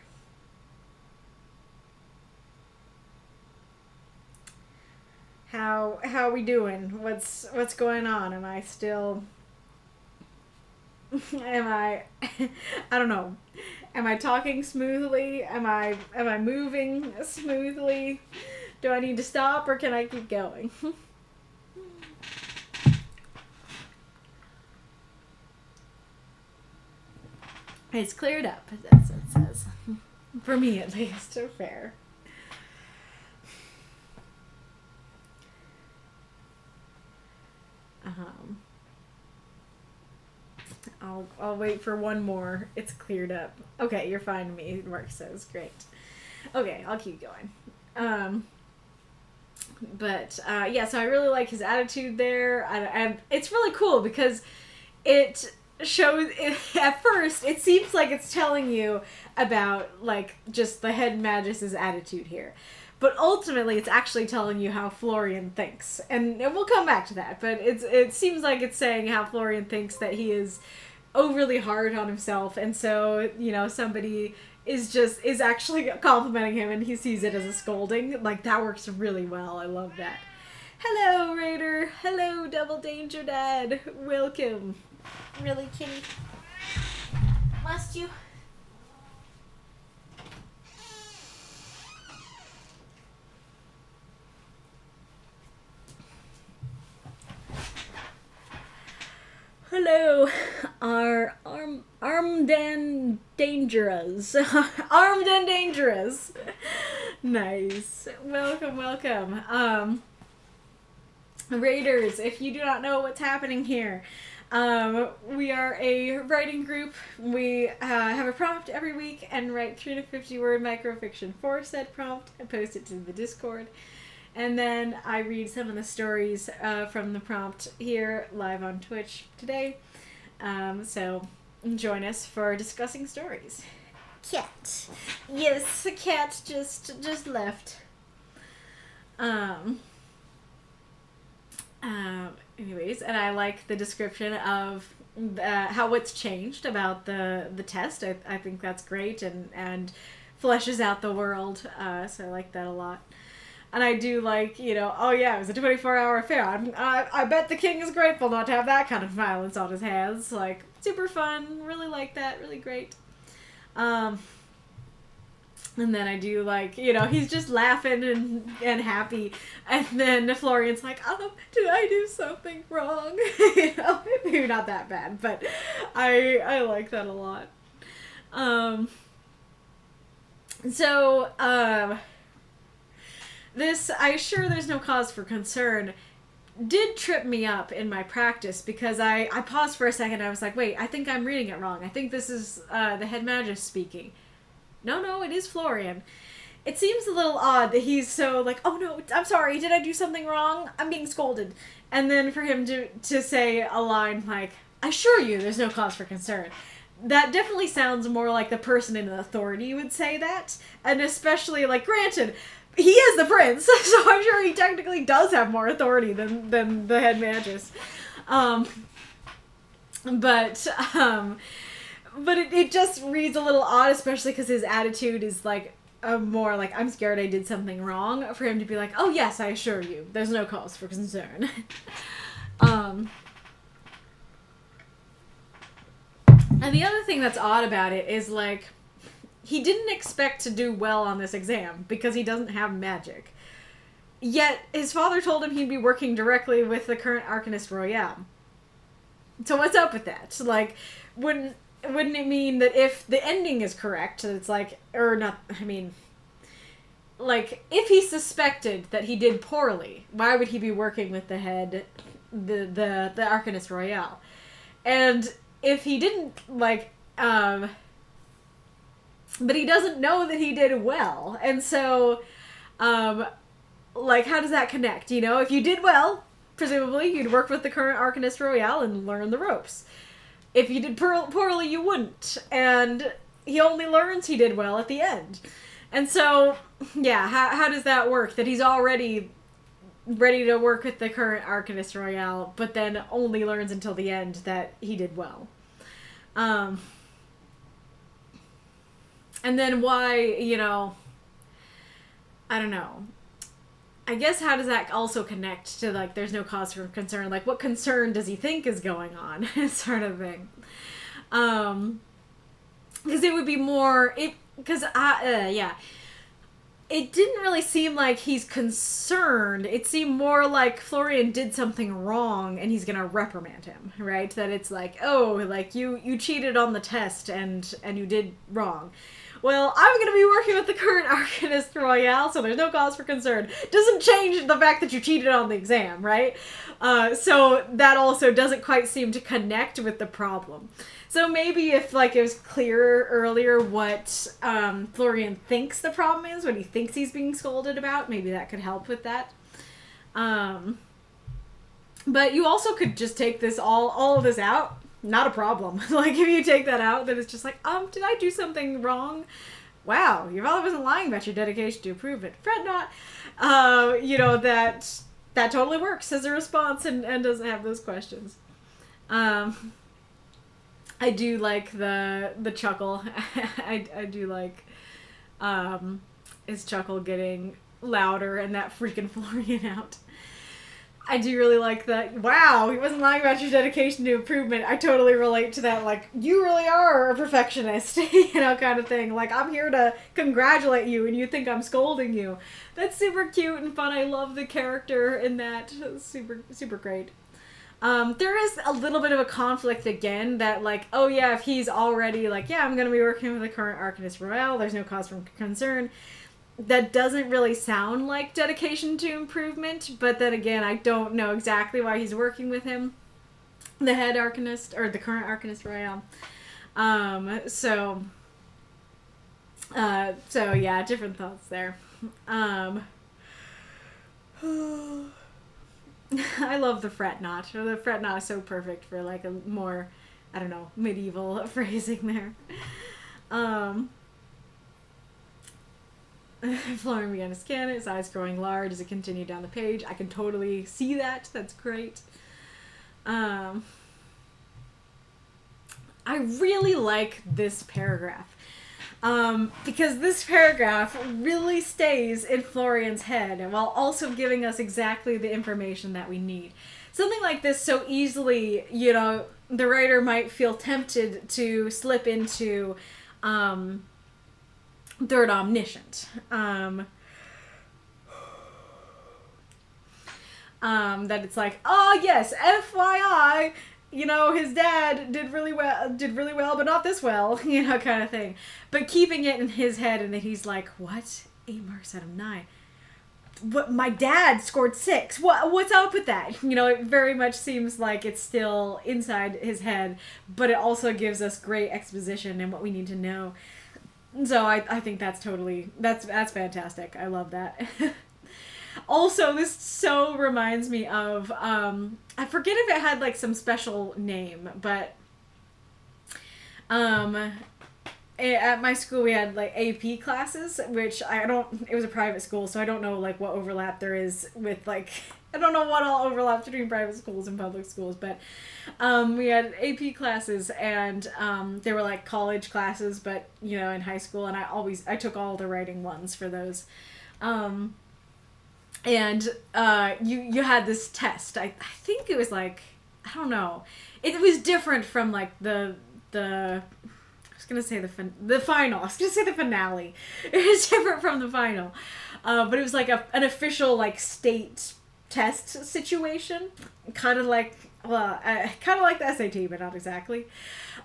How we doing? What's going on? Am I still? Am I? I don't know. Am I talking smoothly? Am I moving smoothly? Do I need to stop or can I keep going? It's cleared up, as it says. For me, at least. Fair. I'll wait for one more. It's cleared up. Okay, you're fine to me, Mark says. Great. Okay, I'll keep going. Yeah, so I really like his attitude there. And it's really cool because it shows, at first, it seems like it's telling you about, like, just the head magus's attitude here. But ultimately, it's actually telling you how Florian thinks. And we'll come back to that, but it seems like it's saying how Florian thinks that he is overly hard on himself, and so, you know, somebody is actually complimenting him and he sees it as a scolding. Like, that works really well. I love that. Hello, Raider. Hello, Double Danger Dad. Welcome. Really, kitty? Must you? Hello, our armed and dangerous. Armed and dangerous. Nice. Welcome. Raiders, if you do not know what's happening here, we are a writing group. We have a prompt every week and write 3 to 50 word microfiction for said prompt and post it to the Discord. And then I read some of the stories from the prompt here live on Twitch today. So join us for discussing stories. Cat. Yes, the cat just left. Anyways, and I like the description of how what's changed about the test. I think that's great and fleshes out the world. So I like that a lot. And I do like, you know, oh yeah, it was a 24-hour affair. I bet the king is grateful not to have that kind of violence on his hands. Like, super fun. Really like that. Really great. And then I do like, you know, he's just laughing and happy. And then Florian's like, oh, did I do something wrong? You know, maybe not that bad, but I like that a lot. This, I assure there's no cause for concern, did trip me up in my practice because I paused for a second. I was like, wait, I think I'm reading it wrong. I think this is the head magus speaking. No, it is Florian. It seems a little odd that he's so like, oh no, I'm sorry, did I do something wrong? I'm being scolded. And then for him to say a line like, I assure you there's no cause for concern. That definitely sounds more like the person in authority would say that. And especially, like, granted, he is the prince, so I'm sure he technically does have more authority than the head magus. But it just reads a little odd, especially because his attitude is like more like, I'm scared I did something wrong, for him to be like, oh yes, I assure you, there's no cause for concern. And the other thing that's odd about it is, like, he didn't expect to do well on this exam because he doesn't have magic. Yet, his father told him he'd be working directly with the current Arcanist Royale. So what's up with that? Like, wouldn't it mean that if the ending is correct, that it's like, or not, I mean, like, if he suspected that he did poorly, why would he be working with the head, the Arcanist Royale? And if he didn't, like, but he doesn't know that he did well. And so, like, how does that connect? You know, if you did well, presumably you'd work with the current Arcanist Royale and learn the ropes. If you did poorly, you wouldn't. And he only learns he did well at the end. And so, yeah, how does that work? That he's already ready to work with the current Arcanist Royale, but then only learns until the end that he did well. And then why, you know, I don't know. I guess how does that also connect to, like, there's no cause for concern? Like, what concern does he think is going on? Sort of thing. Because it would be more... yeah. It didn't really seem like he's concerned. It seemed more like Florian did something wrong and he's gonna reprimand him, right? That it's like, oh, like, you cheated on the test and you did wrong. Well, I'm going to be working with the current Arcanist Royale, so there's no cause for concern. Doesn't change the fact that you cheated on the exam, right? So that also doesn't quite seem to connect with the problem. So maybe if, like, it was clearer earlier what Florian thinks the problem is, what he thinks he's being scolded about, maybe that could help with that. But you also could just take this all of this out. Not a problem. Like, if you take that out, then it's just like, did I do something wrong? Wow, your father wasn't lying about your dedication to improvement. Fret not. You know, that totally works as a response and doesn't have those questions. I do like the chuckle. I do like his chuckle getting louder and that freaking Florian out. I do really like that. Wow, he wasn't lying about your dedication to improvement. I totally relate to that. Like, you really are a perfectionist, you know, kind of thing. Like, I'm here to congratulate you and you think I'm scolding you. That's super cute and fun. I love the character in that. Super, super great. There is a little bit of a conflict again that, like, oh yeah, if he's already like, yeah, I'm going to be working with the current Arcanist Royale, there's no cause for concern. That doesn't really sound like dedication to improvement, but then again, I don't know exactly why he's working with him, the head Arcanist, or the current Arcanist Royale. So yeah, different thoughts there. I love the fret not. The fret not is so perfect for, like, a more, I don't know, medieval phrasing there. Florian began to scan it, his eyes growing large as it continued down the page. I can totally see that. That's great. I really like this paragraph. Because this paragraph really stays in Florian's head while also giving us exactly the information that we need. Something like this so easily, you know, the writer might feel tempted to slip into, third omniscient. That it's like, oh yes, FYI, you know, his dad did really well, but not this well, you know, kind of thing. But keeping it in his head, and then he's like, what? 8 marks out of 9. What? My dad scored 6. What's up with that? You know, it very much seems like it's still inside his head, but it also gives us great exposition and what we need to know. So I think that's fantastic. I love that. Also, this so reminds me of, I forget if it had, like, some special name, but at my school we had, like, AP classes, which it was a private school, so I don't know, like, what overlap there is with, like, I don't know what all overlaps between private schools and public schools, but we had AP classes, and they were, like, college classes, but, you know, in high school, and I took all the writing ones for those. And you had this test. I think it was, like, I don't know. It was different from, like, the I was gonna say the final. I was gonna say the finale. It was different from the final, but it was like an official, like, state test situation, kind of like the SAT, but not exactly.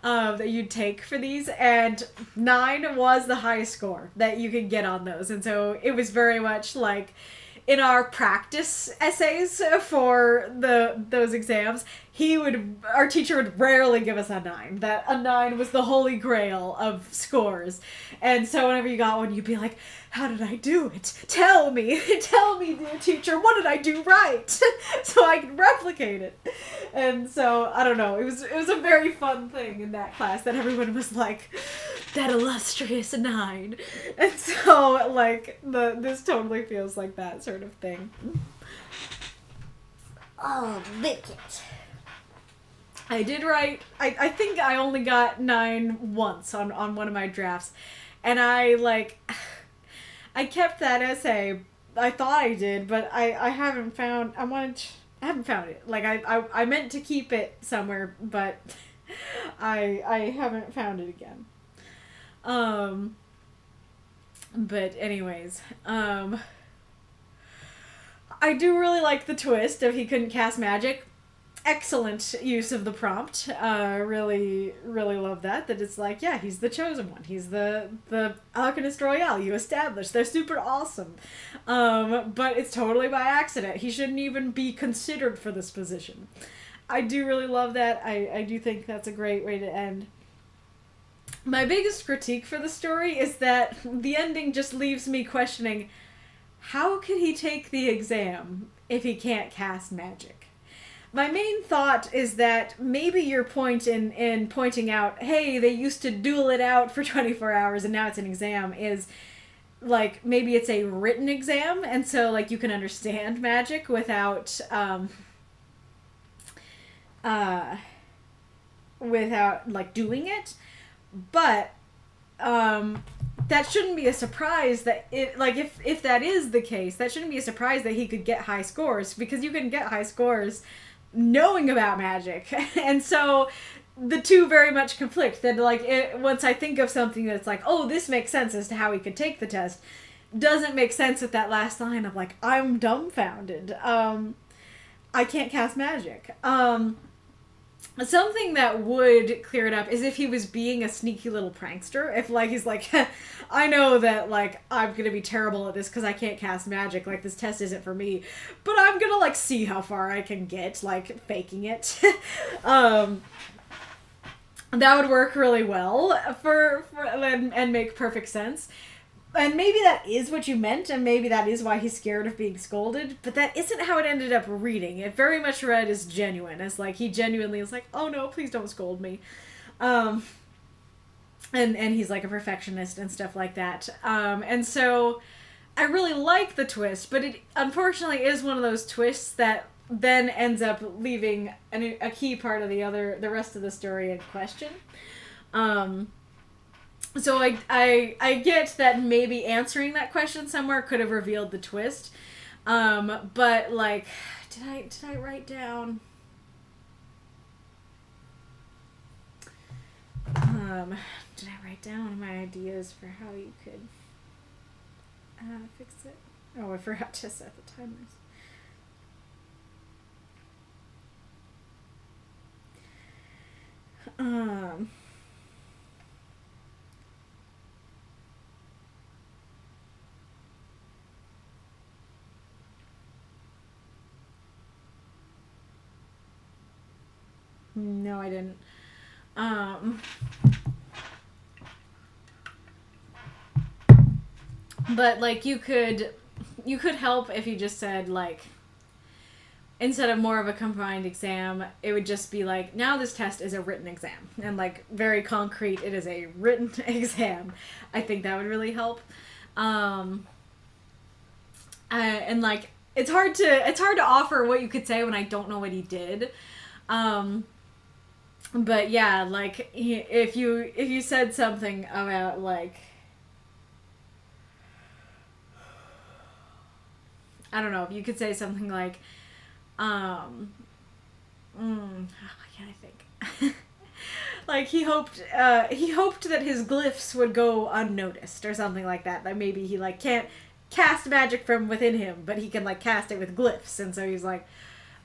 That you'd take for these, and 9 was the highest score that you could get on those, and so it was very much like, in our practice essays for those exams, our teacher would rarely give us a 9. That a 9 was the holy grail of scores. And so whenever you got one, you'd be like, how did I do it? Tell me, dear teacher, what did I do right? So I could replicate it. And so, I don't know, it was a very fun thing in that class that everyone was like, that illustrious 9. And so, like, this totally feels like that sort of thing. Oh, Bicket. I did write, I think I only got 9 once on one of my drafts. And I, like, I kept that essay. I thought I did, but I haven't found, I haven't found it. Like, I meant to keep it somewhere, but I haven't found it again. But anyways, I do really like the twist of he couldn't cast magic. Excellent use of the prompt. Really, really love that. That it's like, yeah, he's the chosen one. He's the Alchemist Royale you established. They're super awesome. But it's totally by accident. He shouldn't even be considered for this position. I do really love that. I do think that's a great way to end. My biggest critique for the story is that the ending just leaves me questioning, how could he take the exam if he can't cast magic? My main thought is that maybe your point in pointing out, hey, they used to duel it out for 24 hours and now it's an exam, is like maybe it's a written exam, and so like you can understand magic without without like doing it. But that shouldn't be a surprise that it, like, if that is the case, that shouldn't be a surprise that he could get high scores, because you can get high scores knowing about magic. And so the two very much conflict. That, like, once I think of something that's like, oh, this makes sense as to how he could take the test, doesn't make sense with that last line of like, I'm dumbfounded. I can't cast magic. Something that would clear it up is if he was being a sneaky little prankster. If, like, he's like, I know that, like, I'm gonna be terrible at this because I can't cast magic. Like, this test isn't for me. But I'm gonna, like, see how far I can get, like, faking it. That would work really well and make perfect sense. And maybe that is what you meant, and maybe that is why he's scared of being scolded, but that isn't how it ended up reading. It very much read as genuine, as like he genuinely is like, oh no, please don't scold me. And he's like a perfectionist and stuff like that. And so I really like the twist, but it unfortunately is one of those twists that then ends up leaving a key part of the rest of the story in question. So I get that maybe answering that question somewhere could have revealed the twist. But like, did I write down? Did I write down my ideas for how you could fix it? Oh, I forgot to set the timers. No, I didn't. But like you could help if you just said, like, instead of more of a combined exam, it would just be like, now this test is a written exam, and like very concrete, it is a written exam. I think that would really help. And like it's hard to offer what you could say when I don't know what he did. But yeah, like, if you said something about, like, I don't know, if you could say something like, why can't I think? Like, he hoped that his glyphs would go unnoticed, or something like that. That maybe he, like, can't cast magic from within him, but he can, like, cast it with glyphs, and so he's like,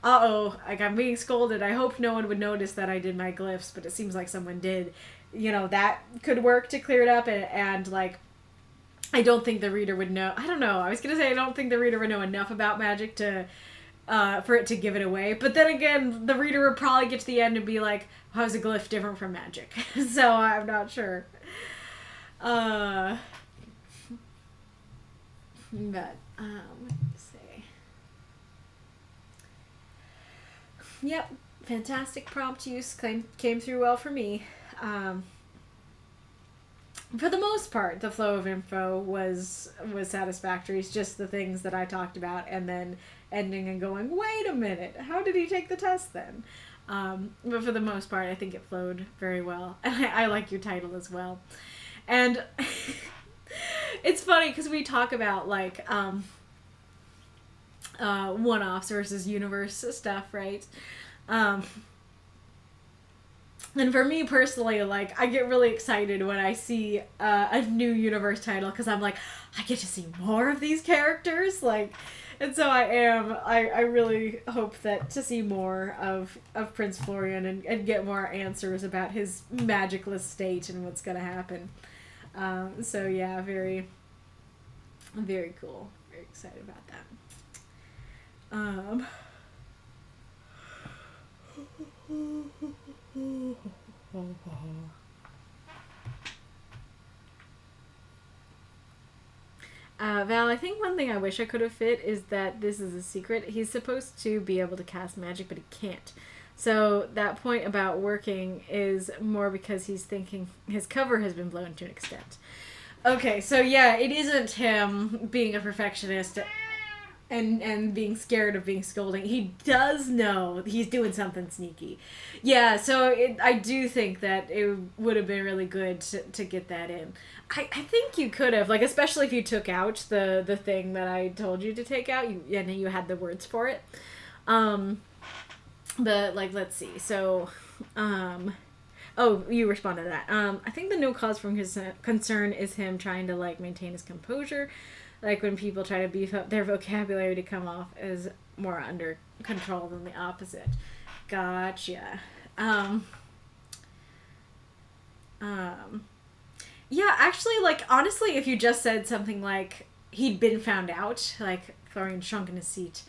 uh-oh, like, I'm being scolded. I hope no one would notice that I did my glyphs, but it seems like someone did. You know, that could work to clear it up, and like, I don't think the reader would know. I don't know. I was going to say I don't think the reader would know enough about magic to for it to give it away. But then again, the reader would probably get to the end and be like, how's a glyph different from magic? So I'm not sure. But, let's see. Yep, fantastic prompt use, came through well for me. For the most part, the flow of info was satisfactory. It's just the things that I talked about, and then ending and going, wait a minute, how did he take the test then? But for the most part, I think it flowed very well. And I like your title as well. And it's funny because we talk about, like, one-offs versus universe stuff, right? And for me personally, like, I get really excited when I see a new universe title because I'm like, I get to see more of these characters, like, and so I really hope that to see more of Prince Florian and get more answers about his magicless state and what's gonna happen. So yeah, very, very cool. Very excited about that. Val, I think one thing I wish I could have fit is that this is a secret. He's supposed to be able to cast magic, but he can't. So that point about working is more because he's thinking his cover has been blown to an extent. Okay, so yeah, it isn't him being a perfectionist and being scared of being scolding. He does know he's doing something sneaky. Yeah, so I do think that it would have been really good to get that in. I think you could have, like, especially if you took out the thing that I told you to take out, and you had the words for it. But, like, let's see. So, oh, you responded to that. I think the no cause for concern is him trying to, like, maintain his composure. Like, when people try to beef up their vocabulary to come off as more under control than the opposite. Gotcha. Yeah, actually, like, honestly, if you just said something like, he'd been found out, like, Florian shrunk in his seat,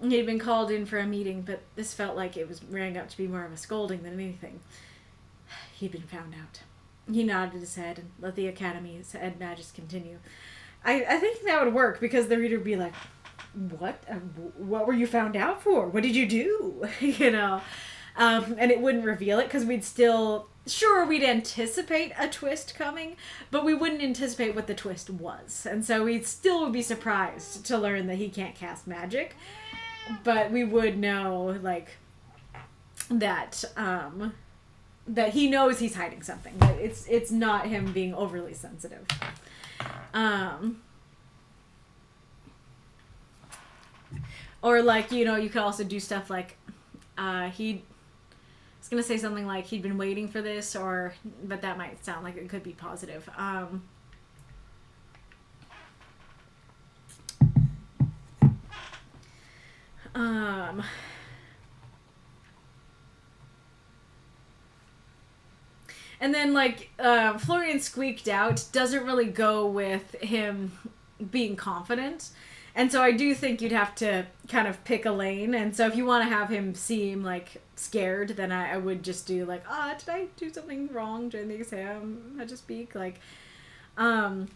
he'd been called in for a meeting, but this felt like it was rang up to be more of a scolding than anything. He'd been found out. He nodded his head and let the Academy's head magus continue. I think that would work, because the reader would be like, what? What were you found out for? What did you do? You know? And it wouldn't reveal it, because we'd still... Sure, we'd anticipate a twist coming, but we wouldn't anticipate what the twist was. And so we still would be surprised to learn that he can't cast magic. But we would know, like, that that he knows he's hiding something. But it's not him being overly sensitive. Or, like, you know, you could also do stuff like, I was gonna say something like he'd been waiting for this, but that might sound like it could be positive. And then, like, Florian squeaked out doesn't really go with him being confident. And so I do think you'd have to kind of pick a lane. And so if you want to have him seem, like, scared, then I would just do, like, did I do something wrong during the exam? How'd you speak? Like, I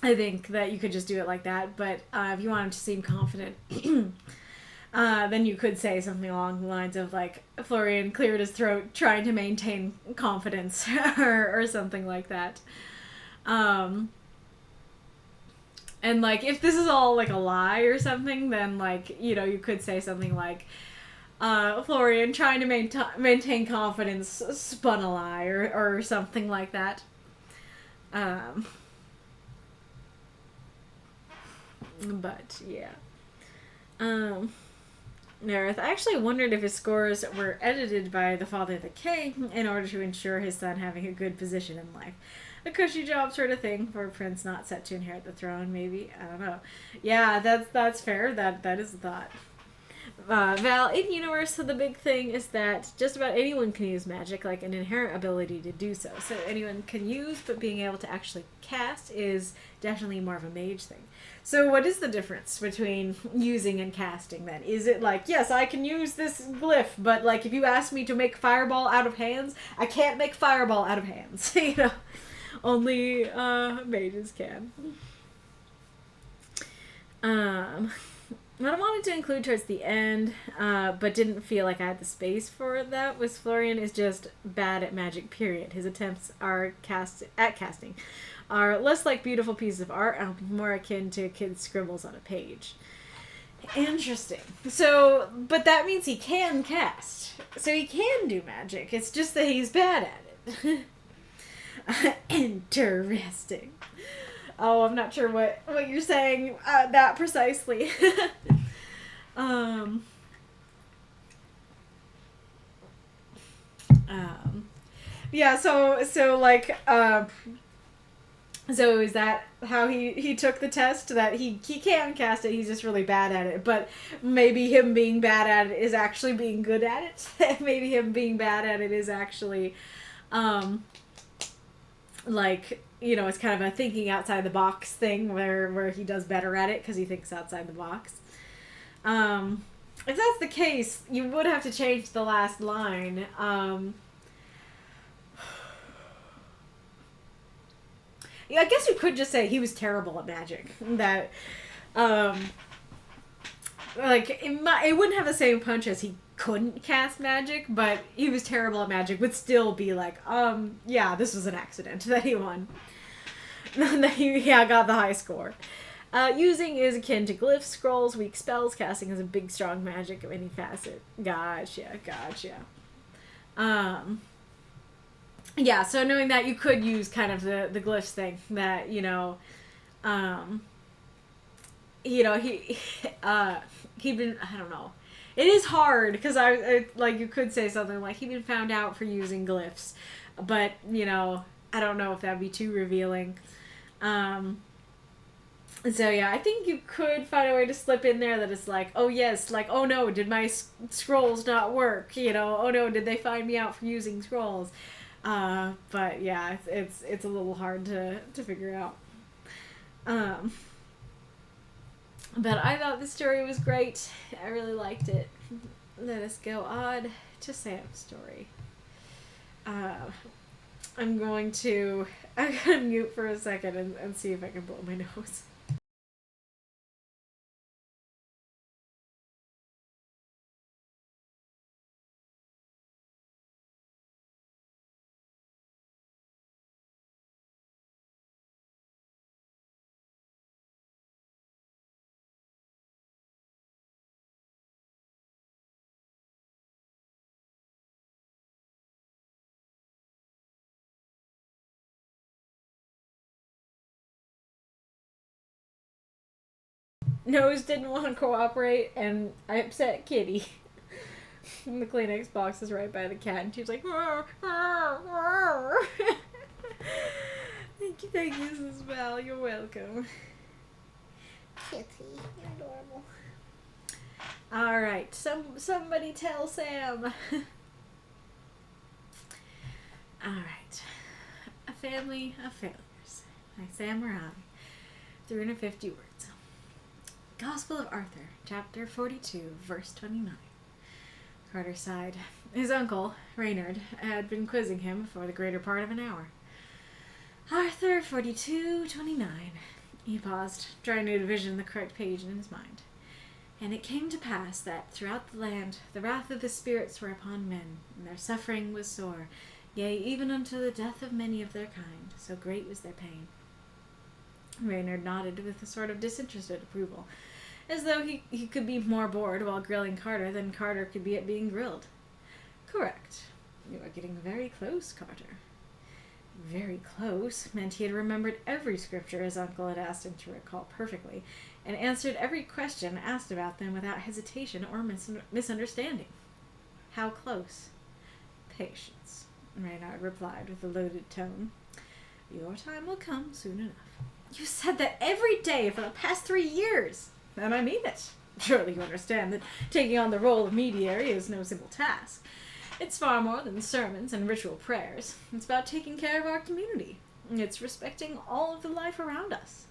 think that you could just do it like that. But if you want him to seem confident... then you could say something along the lines of, like, Florian cleared his throat trying to maintain confidence or something like that. And, like, if this is all, like, a lie or something, then, like, you know, you could say something like, Florian trying to maintain confidence spun a lie or something like that. But, yeah. Nerith, I actually wondered if his scores were edited by the father of the king in order to ensure his son having a good position in life. A cushy job sort of thing for a prince not set to inherit the throne, maybe. I don't know. Yeah, that's fair. That is a thought. Val, in universe, the big thing is that just about anyone can use magic, like an inherent ability to do so. So anyone can use, but being able to actually cast is definitely more of a mage thing. So what is the difference between using and casting then? Is it like, yes, I can use this glyph, but, like, if you ask me to make fireball out of hands, I can't make fireball out of hands. You know, only mages can. What I wanted to include towards the end, but didn't feel like I had the space for that, was Florian is just bad at magic, period. His attempts at casting are less like beautiful pieces of art and more akin to kids' scribbles on a page. Interesting. So, but that means he can cast. So he can do magic. It's just that he's bad at it. Interesting. Oh, I'm not sure what you're saying that precisely. Yeah, so is that how he took the test? That he can cast it, he's just really bad at it. But maybe him being bad at it is actually being good at it. Maybe him being bad at it is actually, it's kind of a thinking outside the box thing where he does better at it because he thinks outside the box. If that's the case, you would have to change the last line. Yeah, I guess you could just say he was terrible at magic. That, it wouldn't have the same punch as he couldn't cast magic, but he was terrible at magic would still be like, yeah, this was an accident that he won. That he got the high score. Using is akin to glyphs, scrolls, weak spells. Casting is a big, strong magic of any facet. Gotcha. Yeah, so knowing that, you could use kind of the glyphs thing that, he'd been, I don't know. It is hard because you could say something like he'd been found out for using glyphs, but, I don't know if that'd be too revealing. So yeah, I think you could find a way to slip in there that it's like, oh yes, like, oh no, did my scrolls not work? Oh no, did they find me out for using scrolls? But yeah, it's a little hard to figure out. But I thought the story was great. I really liked it. Let us go on to Sam's story. I'm gonna mute for a second and see if I can blow my nose. Nose didn't want to cooperate, and I upset Kitty. And the Kleenex box is right by the cat, and she's like, "Arr, arr, arr." Thank you, Mrs. Val. You're welcome. Kitty, you're adorable. All right, somebody tell Sam. All right, A Family of Failures by SamRI. 350 words. Gospel of Arthur, chapter 42, verse 29. Carter sighed. His uncle, Reynard, had been quizzing him for the greater part of an hour. Arthur 42:29. He paused, trying to envision the correct page in his mind. And it came to pass that throughout the land the wrath of the spirits were upon men, and their suffering was sore, yea, even unto the death of many of their kind, so great was their pain. Reynard nodded with a sort of disinterested approval, as though he could be more bored while grilling Carter than Carter could be at being grilled. Correct. You are getting very close, Carter. Very close meant he had remembered every scripture his uncle had asked him to recall perfectly, and answered every question asked about them without hesitation or misunderstanding. How close? Patience, Reynard replied with a loaded tone. Your time will come soon enough. You said that every day for the past 3 years, and I mean it. Surely you understand that taking on the role of mediator is no simple task. It's far more than sermons and ritual prayers. It's about taking care of our community. It's respecting all of the life around us.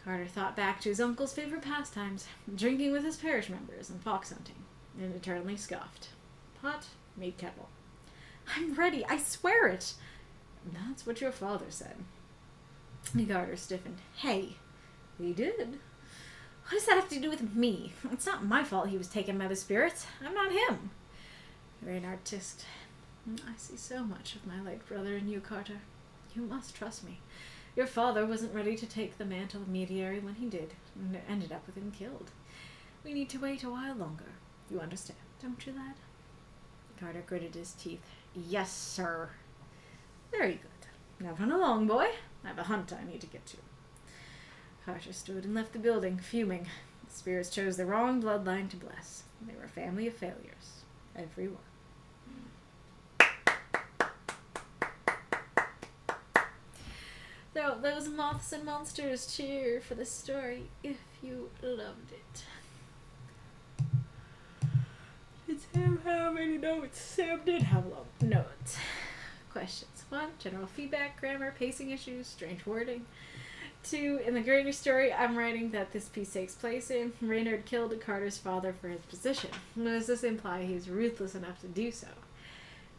Carter thought back to his uncle's favorite pastimes, drinking with his parish members and fox hunting, and eternally scoffed. Pot, meat kettle. I'm ready, I swear it. That's what your father said. Carter stiffened. Hey, he did. What does that have to do with me? It's not my fault he was taken by the spirits. I'm not him. Reynard tisked. I see so much of my late brother in you, Carter. You must trust me. Your father wasn't ready to take the mantle of mediator when he did, and ended up with him killed. We need to wait a while longer. You understand, don't you, lad? Carter gritted his teeth. Yes, sir. Very good. Now run along, boy. I have a hunt I need to get to. Carter stood and left the building, fuming. The spirits chose the wrong bloodline to bless. They were a family of failures. Every one. Those moths and monsters cheer for the story if you loved it. Did Sam have any notes? Sam did have notes. Questions. 1. General feedback, grammar, pacing issues, strange wording. 2. In the greater story I'm writing that this piece takes place in, Reynard killed Carter's father for his position. Does this imply he's ruthless enough to do so?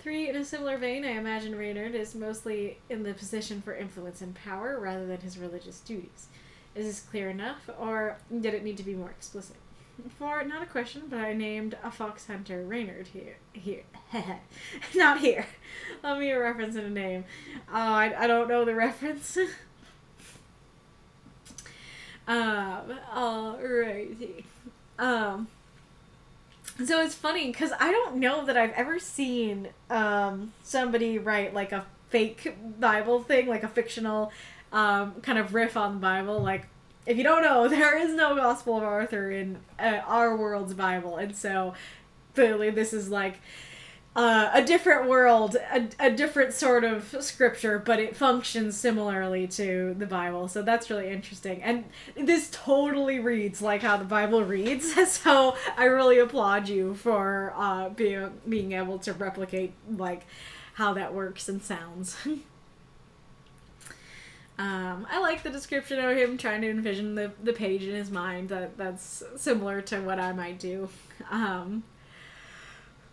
3. In a similar vein, I imagine Reynard is mostly in the position for influence and power rather than his religious duties. Is this clear enough, or did it need to be more explicit? 4. Not a question, but I named a fox hunter Reynard here. Not here. Let me a reference in a name. I don't know the reference. Alrighty. So it's funny because I don't know that I've ever seen somebody write like a fake Bible thing, like a fictional kind of riff on the Bible. Like, if you don't know, there is no Gospel of Arthur in our world's Bible, and so clearly this is like a different world, a different sort of scripture, but it functions similarly to the Bible. So that's really interesting. And this totally reads like how the Bible reads. So I really applaud you for being able to replicate like how that works and sounds. I like the description of him trying to envision the page in his mind. That's similar to what I might do.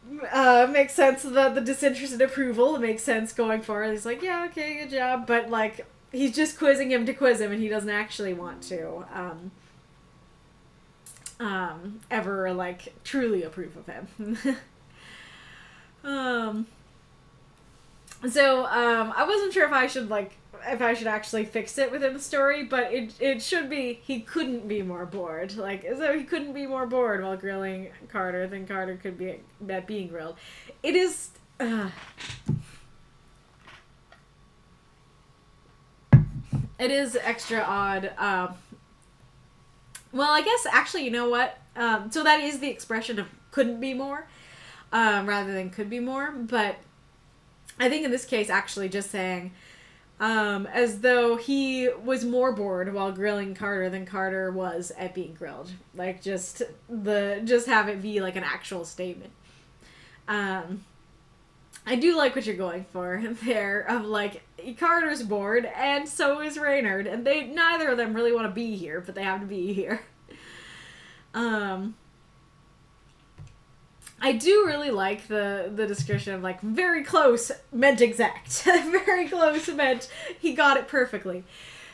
Makes sense that the disinterested approval. It makes sense going forward. He's like, yeah, okay, good job. But, like, he's just quizzing him to quiz him, and he doesn't actually want to, ever, like, truly approve of him. I wasn't sure if I should actually fix it within the story, but it should be, he couldn't be more bored. Like, so he couldn't be more bored while grilling Carter than Carter could be at being grilled. It is, it is extra odd. Well, I guess, actually, you know what? So that is the expression of couldn't be more, rather than could be more, but I think in this case, actually just saying, as though he was more bored while grilling Carter than Carter was at being grilled. Like, just have it be like an actual statement. I do like what you're going for there, of like, Carter's bored, and so is Reynard, and neither of them really want to be here, but they have to be here. I do really like the description of, like, very close meant exact. Very close meant he got it perfectly.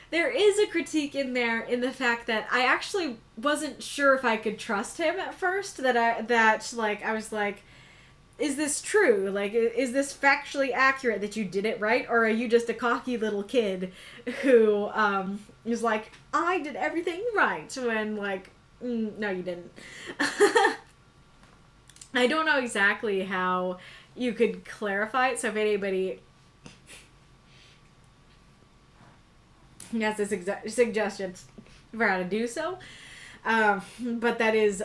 There is a critique in there in the fact that I actually wasn't sure if I could trust him at first. I was like, is this true? Like, is this factually accurate that you did it right? Or are you just a cocky little kid who is like, I did everything right, when, like, no, you didn't. I don't know exactly how you could clarify it, so if anybody has a suggestions for how to do so. But that is,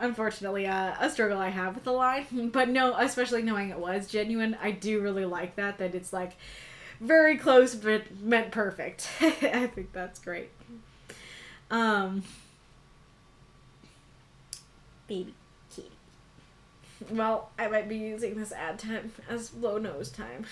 unfortunately, a struggle I have with the line. But no, especially knowing it was genuine, I do really like that it's, like, very close but meant perfect. I think that's great. Baby. Well, I might be using this ad time as low nose time.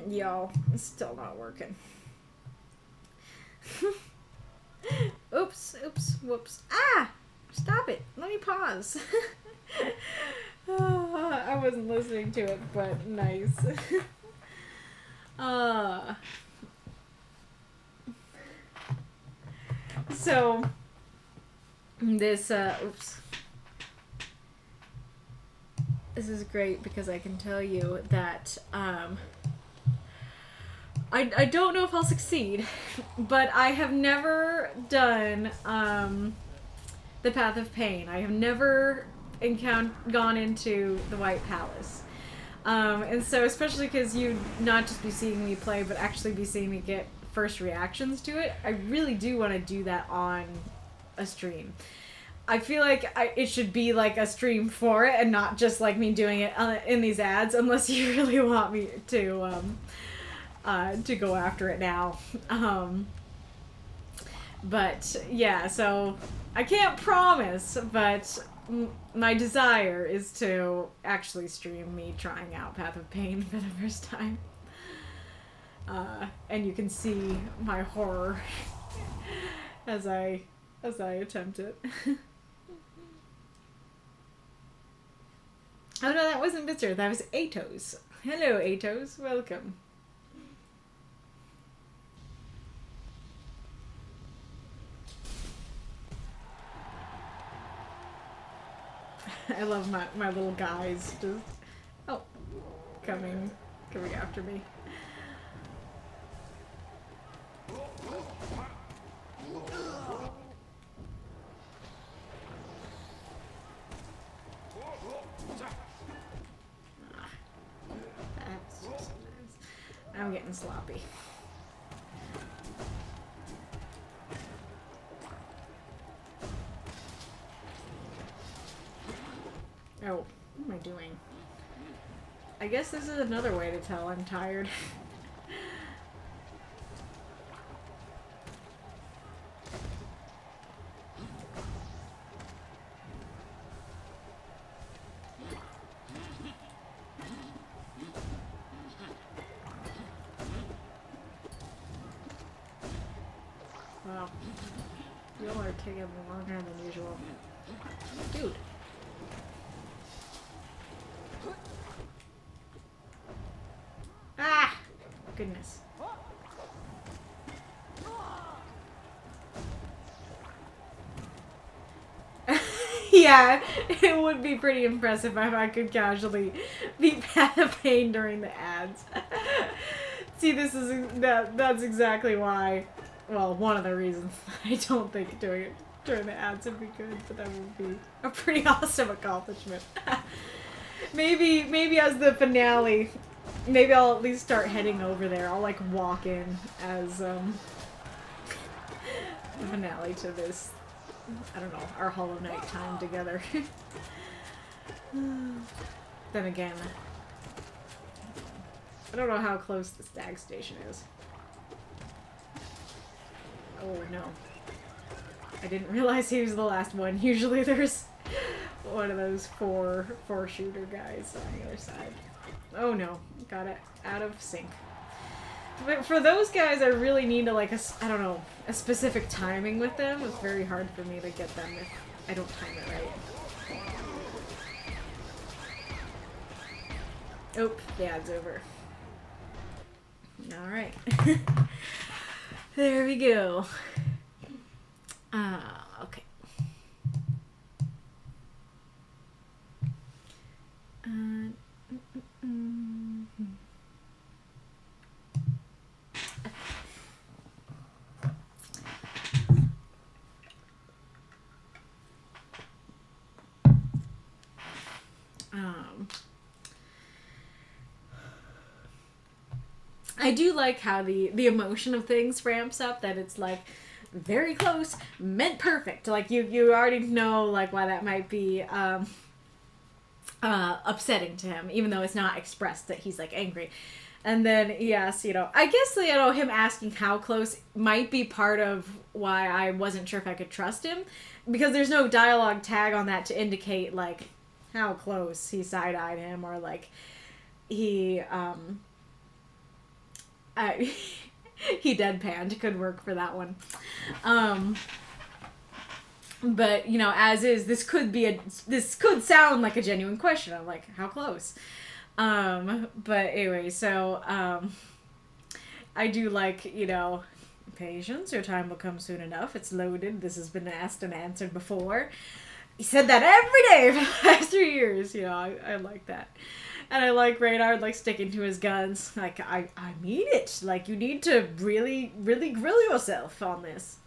Yo, it's still not working. Oops, whoops. Ah! Stop it. Let me pause. I wasn't listening to it, but nice. So, this, oops. This is great because I can tell you that, I don't know if I'll succeed, but I have never done, the Path of Pain. I have never gone into the White Palace. And so, especially because you'd not just be seeing me play, but actually be seeing me get first reactions to it, I really do want to do that on a stream. I feel like it should be like a stream for it and not just like me doing it in these ads, unless you really want me to go after it now. But yeah, so I can't promise, but my desire is to actually stream me trying out Path of Pain for the first time. And you can see my horror as I attempt it. Oh no, that wasn't Bitzer, that was Atos. Hello Atos, welcome. I love my little guys just coming after me. I'm getting sloppy. Oh, what am I doing? I guess this is another way to tell I'm tired. Wow. Y'all are taking longer than usual. Dude. Ah! Goodness. Yeah, it would be pretty impressive if I could casually beat Path of Pain during the ads. See, that's exactly why, well, one of the reasons I don't think doing it during the ads would be good, but that would be a pretty awesome accomplishment. Maybe as the finale, maybe I'll at least start heading over there. I'll like walk in as the finale to this, I don't know, our Hollow Knight time together. Then again, I don't know how close the stag station is. Oh no. I didn't realize he was the last one. Usually there's one of those four shooter guys on the other side. Oh no, got it out of sync. But for those guys, I really need to like I don't know, a specific timing with them. It's very hard for me to get them if I don't time it right. Oh, the ad's over. Alright. There we go. Okay. I do like how the emotion of things ramps up, that it's like very close, meant perfect. Like you already know like why that might be upsetting to him, even though it's not expressed that he's like angry. And then yes, I guess him asking how close might be part of why I wasn't sure if I could trust him, because there's no dialogue tag on that to indicate like how close he side-eyed him, or like he he deadpanned. Could work for that one. But, you know, as is, this could sound like a genuine question. I'm like, how close? But anyway, so, I do like, you know, patience, your time will come soon enough. It's loaded. This has been asked and answered before. He said that every day for the last 3 years. You know, I like that. And I like Reynard, like, sticking to his guns. Like, I mean it. Like, you need to really, really grill yourself on this.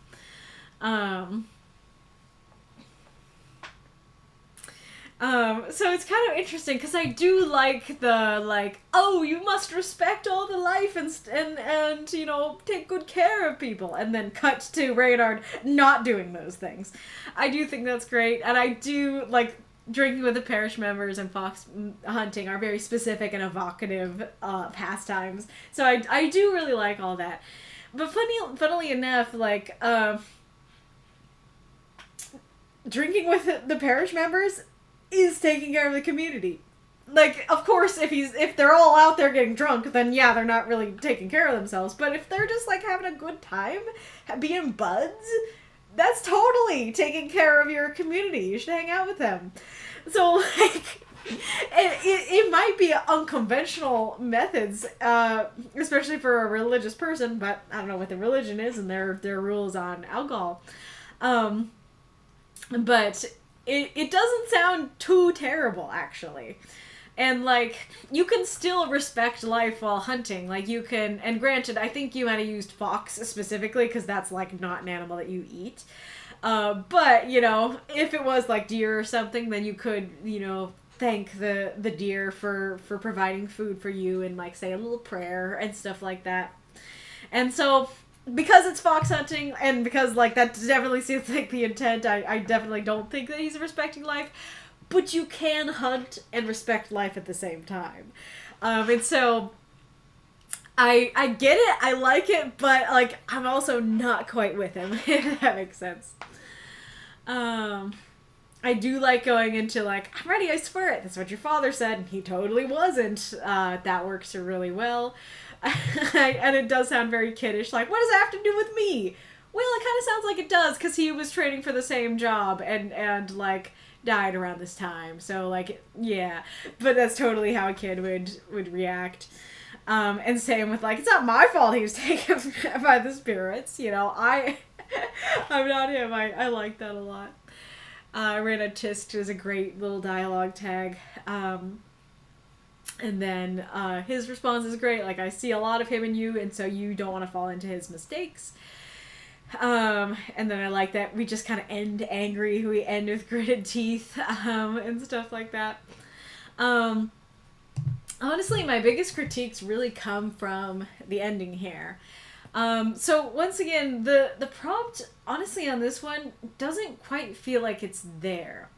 So it's kind of interesting because I do like the, like, oh, you must respect all the life and you know, take good care of people, and then cut to Reynard not doing those things. I do think that's great, and I do like drinking with the parish members and fox hunting are very specific and evocative pastimes. So I do really like all that. But funnily enough, like drinking with the parish members is taking care of the community. Like, of course, if they're all out there getting drunk, then yeah, they're not really taking care of themselves. But if they're just, like, having a good time, being buds, that's totally taking care of your community. You should hang out with them. So, like, it might be unconventional methods, especially for a religious person, but I don't know what the religion is and their rules on alcohol. But it doesn't sound too terrible, actually. And, like, you can still respect life while hunting. Like, you can, and granted, I think you might have used fox specifically, because that's, like, not an animal that you eat. But, you know, if it was, like, deer or something, then you could, you know, thank the deer for providing food for you and, like, say a little prayer and stuff like that. And so, because it's fox hunting, and because, like, that definitely seems like the intent, I definitely don't think that he's respecting life, but you can hunt and respect life at the same time. And so, I get it, I like it, but, like, I'm also not quite with him, if that makes sense. I do like going into, like, I'm ready, I swear it, that's what your father said, and he totally wasn't. That works really well. And it does sound very kiddish, like, what does that have to do with me? Well, it kind of sounds like it does, because he was training for the same job, and like, died around this time, so, like, yeah, but that's totally how a kid would react. And same with, like, it's not my fault he was taken by the spirits, you know, I'm not him. I like that a lot. I ran a Tisk as a great little dialogue tag, and then his response is great. Like, I see a lot of him in you, and so you don't want to fall into his mistakes. And then I like that we just kind of end angry. We end with gritted teeth, and stuff like that. Honestly, my biggest critiques really come from the ending here. So once again, the prompt, honestly, on this one doesn't quite feel like it's there.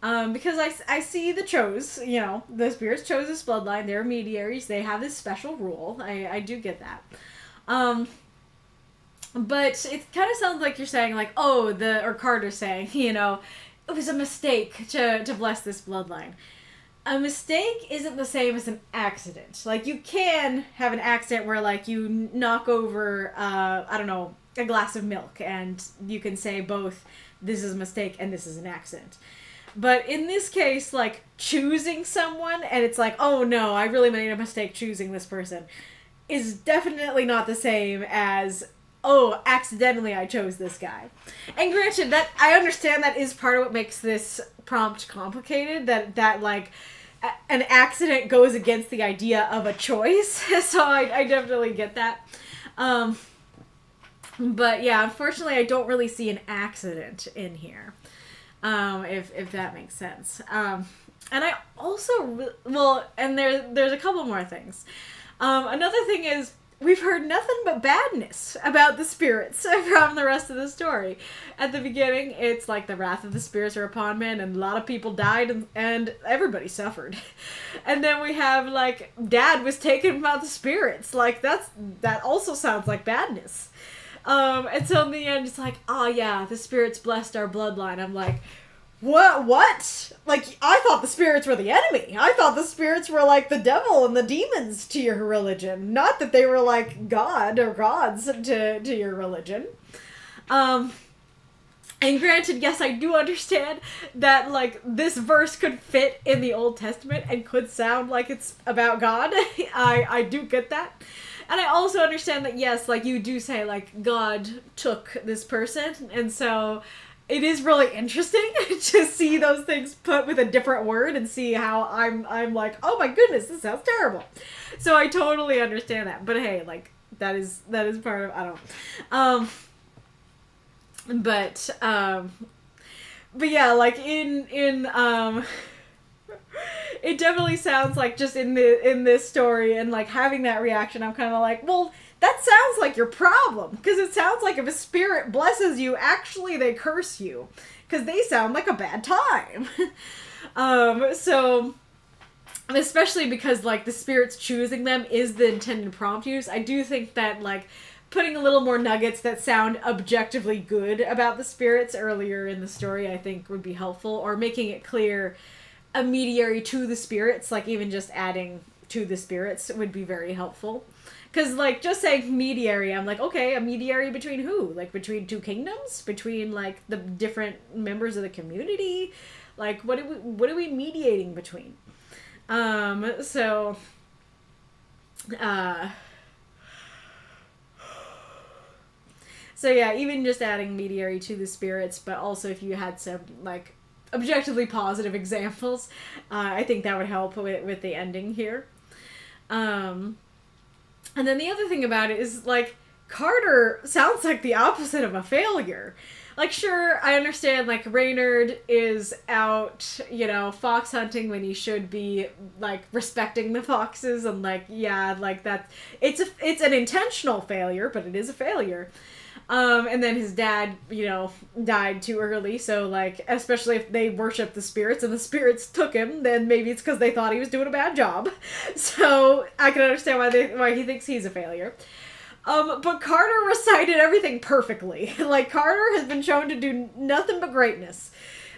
Because I see the chose, you know, the spirits chose this bloodline, they're mediaries, they have this special rule, I do get that. But it kind of sounds like you're saying, like, oh, or Carter's saying, you know, it was a mistake to bless this bloodline. A mistake isn't the same as an accident. Like, you can have an accident where, like, you knock over, I don't know, a glass of milk, and you can say both, this is a mistake and this is an accident. But in this case, like, choosing someone, and it's like, oh no, I really made a mistake choosing this person, is definitely not the same as, oh, accidentally I chose this guy. And granted, that I understand that is part of what makes this prompt complicated, that like, an accident goes against the idea of a choice, so I definitely get that. But yeah, unfortunately, I don't really see an accident in here, if that makes sense. And I also, well, and there's a couple more things. Another thing is, we've heard nothing but badness about the spirits from the rest of the story. At the beginning, it's like the wrath of the spirits are upon men, and a lot of people died, and everybody suffered. And then we have, like, Dad was taken by the spirits. Like, that also sounds like badness. And so in the end, it's like, oh yeah, the spirits blessed our bloodline. I'm like, what? like, I thought the spirits were the enemy. I thought the spirits were, like, the devil and the demons to your religion. Not that they were, like, God or gods to your religion. And granted, yes, I do understand that, like, this verse could fit in the Old Testament and could sound like it's about God. I do get that. And I also understand that, yes, like, you do say, like, God took this person, and so it is really interesting to see those things put with a different word and see how I'm like, oh my goodness, this sounds terrible. So I totally understand that. But hey, like, that is part of, I don't know. But yeah, like in it definitely sounds like just in this story and like having that reaction, I'm kind of like, well, that sounds like your problem, because it sounds like if a spirit blesses you, actually they curse you, because they sound like a bad time. So especially because like the spirits choosing them is the intended prompt use, I do think that like putting a little more nuggets that sound objectively good about the spirits earlier in the story, I think would be helpful, or making it clear a mediary to the spirits, like even just adding to the spirits would be very helpful. Because like just saying mediary, I'm like, okay, a mediary between who? Like between two kingdoms? Between like the different members of the community? Like what are we mediating between? So yeah, even just adding mediary to the spirits, but also if you had some, like, objectively positive examples, I think that would help with the ending here. And then the other thing about it is, like, Carter sounds like the opposite of a failure. Like, sure, I understand, like, Reynard is out, you know, fox hunting when he should be, like, respecting the foxes, and, like, yeah, like, it's an intentional failure, but it is a failure. And then his dad, you know, died too early, so, like, especially if they worship the spirits and the spirits took him, then maybe it's because they thought he was doing a bad job. So, I can understand why he thinks he's a failure. But Carter recited everything perfectly. Like, Carter has been shown to do nothing but greatness.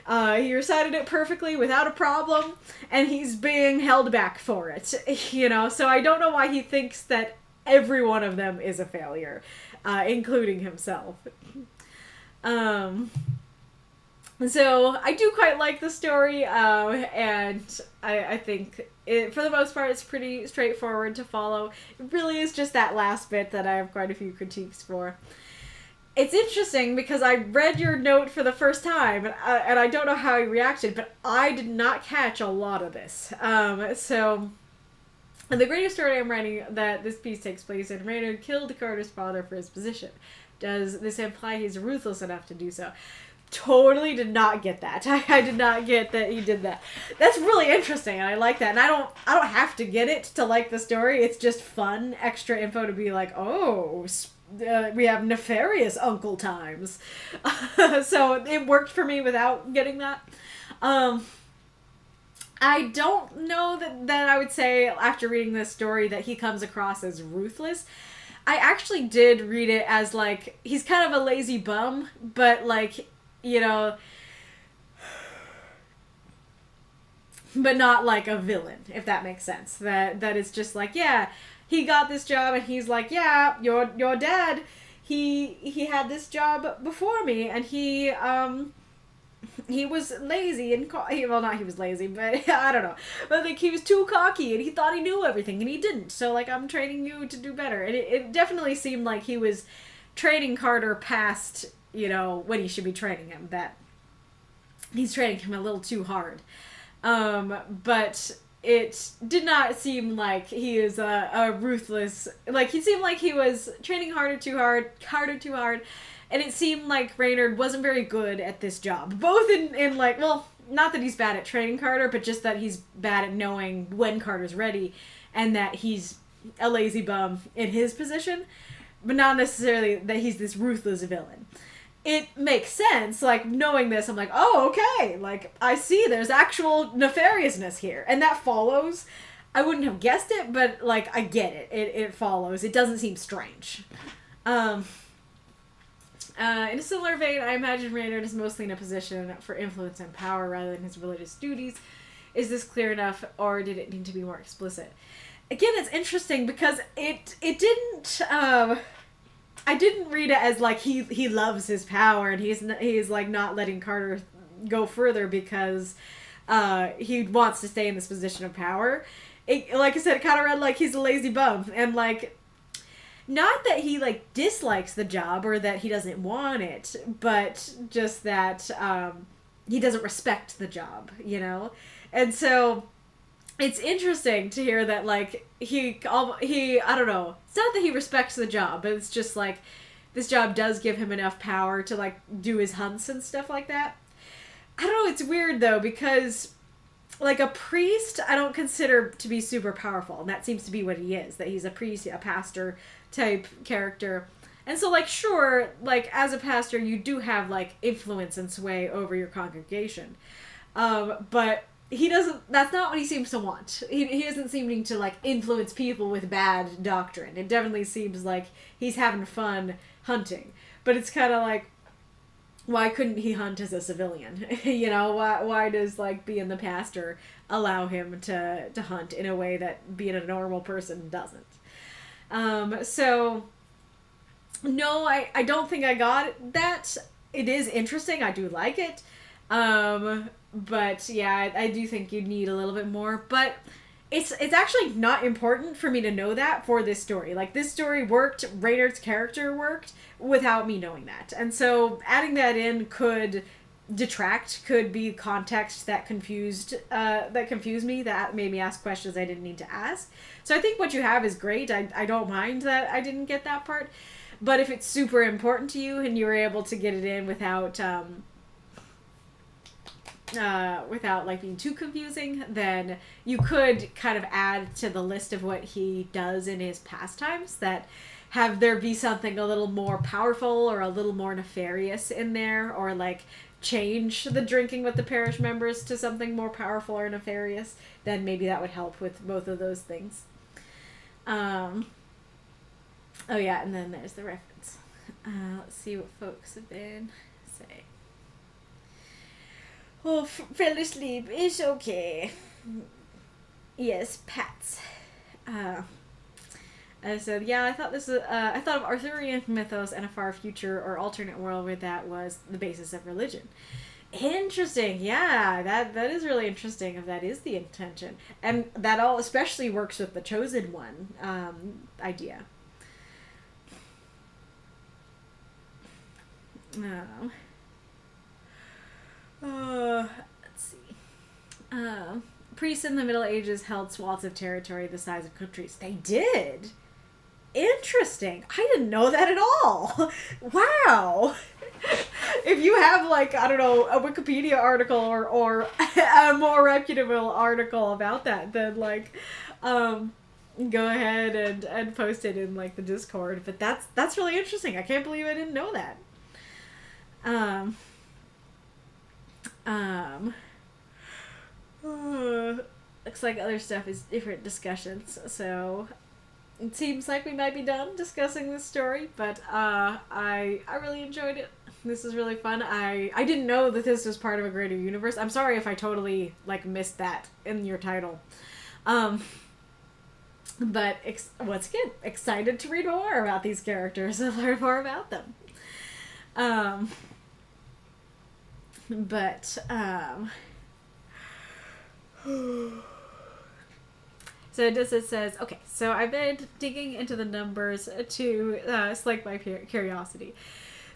He recited it perfectly without a problem, and he's being held back for it, you know, so I don't know why he thinks that every one of them is a failure. Including himself. So I do quite like the story, and I think for the most part it's pretty straightforward to follow. It really is just that last bit that I have quite a few critiques for. It's interesting because I read your note for the first time, and I don't know how you reacted, but I did not catch a lot of this. And the greatest story I'm writing that this piece takes place in, Reynard killed Carter's father for his position. Does this imply he's ruthless enough to do so? Totally did not get that. I did not get that he did that. That's really interesting, and I like that. And I don't have to get it to like the story. It's just fun, extra info to be like, oh, we have nefarious uncle times. So it worked for me without getting that. I don't know that I would say, after reading this story, that he comes across as ruthless. I actually did read it as, like, he's kind of a lazy bum, but, like, you know, but not, like, a villain, if that makes sense. That it's just like, yeah, he got this job, and he's like, yeah, your dad, he had this job before me, and he was lazy and well, not he was lazy, but I don't know. But like he was too cocky and he thought he knew everything and he didn't. So like I'm training you to do better. And it definitely seemed like he was training Carter past, you know, when he should be training him. That he's training him a little too hard. But it did not seem like he is a ruthless. Like he seemed like he was training harder too hard. And it seemed like Reynard wasn't very good at this job. Both in like, well, not that he's bad at training Carter, but just that he's bad at knowing when Carter's ready, and that he's a lazy bum in his position, but not necessarily that he's this ruthless villain. It makes sense, like, knowing this, I'm like, oh, okay, like, I see there's actual nefariousness here, and that follows. I wouldn't have guessed it, but, like, I get it. It follows. It doesn't seem strange. In a similar vein, I imagine Reynard is mostly in a position for influence and power rather than his religious duties. Is this clear enough, or did it need to be more explicit? Again, it's interesting because it didn't. I didn't read it as like he loves his power and he's like not letting Carter go further because he wants to stay in this position of power. Like I said, it kind of read like he's a lazy bum and like. Not that he, like, dislikes the job or that he doesn't want it, but just that he doesn't respect the job, you know? And so it's interesting to hear that, like, he I don't know, it's not that he respects the job, but it's just, like, this job does give him enough power to, like, do his hunts and stuff like that. I don't know, it's weird, though, because... Like, a priest, I don't consider to be super powerful, and that seems to be what he is, that he's a priest, a pastor type character. And so, like, sure, like, as a pastor, you do have, like, influence and sway over your congregation. But he doesn't, that's not what he seems to want. He isn't seeming to, like, influence people with bad doctrine. It definitely seems like he's having fun hunting. But it's kind of like, why couldn't he hunt as a civilian? You know, why does, like, being the pastor allow him to hunt in a way that being a normal person doesn't? So, no, I don't think I got that. It is interesting. I do like it. But, yeah, I do think you need a little bit more. But it's actually not important for me to know that for this story. Like, this story worked, Reynard's character worked, without me knowing that. And so adding that in could detract, could be context that confused me, that made me ask questions I didn't need to ask. So I think what you have is great. I don't mind that I didn't get that part. But if it's super important to you and you were able to get it in without like being too confusing, then you could kind of add to the list of what he does in his pastimes, that have there be something a little more powerful or a little more nefarious in there, or like change the drinking with the parish members to something more powerful or nefarious, then maybe that would help with both of those things. Oh yeah, and then there's the reference. Let's see what folks have been saying. Oh, fell asleep. It's okay. Yes, Pats. So yeah, I thought I thought of Arthurian mythos and a far future or alternate world where that was the basis of religion. Interesting. Yeah, that is really interesting if that is the intention. And that all especially works with the chosen one idea. Let's see. Priests in the Middle Ages held swaths of territory the size of countries. They did? Interesting. I didn't know that at all. Wow. If you have, like, I don't know, a Wikipedia article or a more reputable article about that, then, like, go ahead and post it in, like, the Discord. But that's really interesting. I can't believe I didn't know that. Looks like other stuff is different discussions, so it seems like we might be done discussing this story, but I really enjoyed it. This is really fun. I didn't know that this was part of a greater universe. I'm sorry if I totally, like, missed that in your title. But once again, excited to read more about these characters and learn more about them. So it says, okay, so I've been digging into the numbers to slake my curiosity.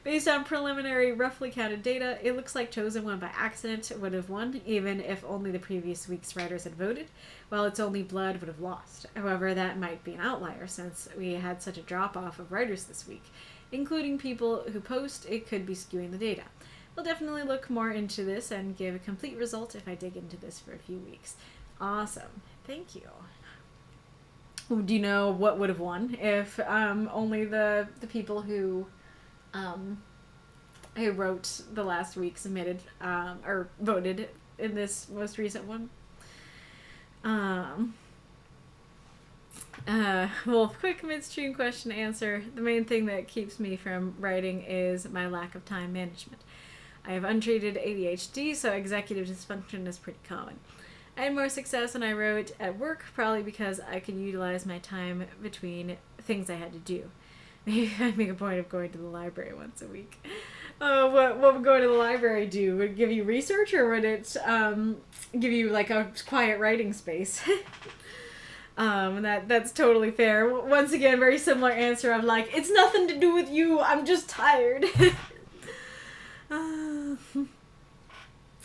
Based on preliminary, roughly counted data, it looks like Chosen One by accident would have won, even if only the previous week's writers had voted, while Its Only Blood would have lost. However, that might be an outlier, since we had such a drop-off of writers this week. Including people who post, it could be skewing the data. We'll definitely look more into this and give a complete result if I dig into this for a few weeks. Awesome. Thank you. Do you know what would have won if only the people who wrote the last week submitted or voted in this most recent one? Well, quick midstream question answer. The main thing that keeps me from writing is my lack of time management. I have untreated ADHD, so executive dysfunction is pretty common. I had more success when I wrote at work, probably because I could utilize my time between things I had to do. Maybe I'd make a point of going to the library once a week. What would going to the library do? Would it give you research, or would it give you like a quiet writing space? And that's totally fair. Once again, very similar answer. I'm like, it's nothing to do with you. I'm just tired.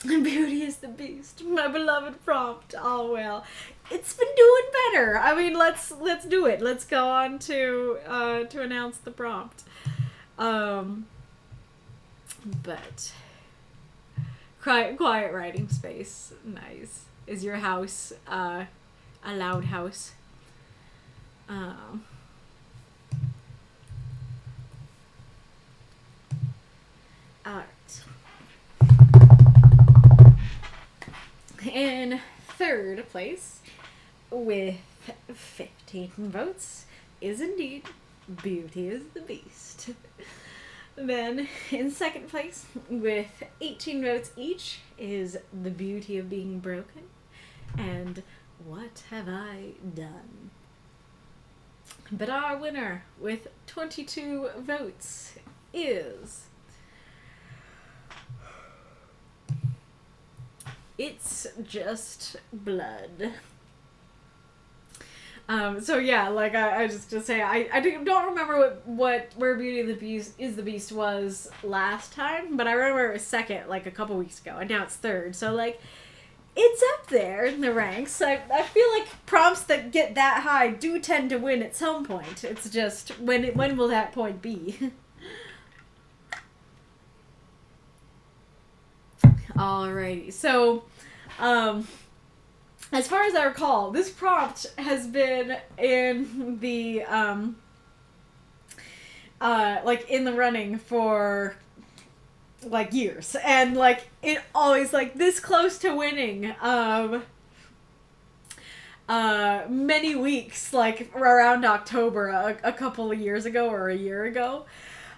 Beauty is the beast. My beloved prompt. Oh well, it's been doing better. I mean, let's do it. Let's go on to announce the prompt. But quiet writing space. Nice. Is your house a loud house? Alright. In third place, with 15 votes, is indeed Beauty is the Beast. Then, in second place, with 18 votes each, is The Beauty of Being Broken and What Have I Done? But our winner, with 22 votes, is... It's Just Blood. So yeah, like I just to say, I don't remember where Beauty of the Beast was last time, but I remember it was second like a couple weeks ago, and now it's third. So like, it's up there in the ranks. I feel like prompts that get that high do tend to win at some point. It's just when will that point be? Alrighty, so, as far as I recall, this prompt has been in the, like, in the running for, like, years, and, like, it always, like, this close to winning, many weeks, like, around October, a couple of years ago, or a year ago.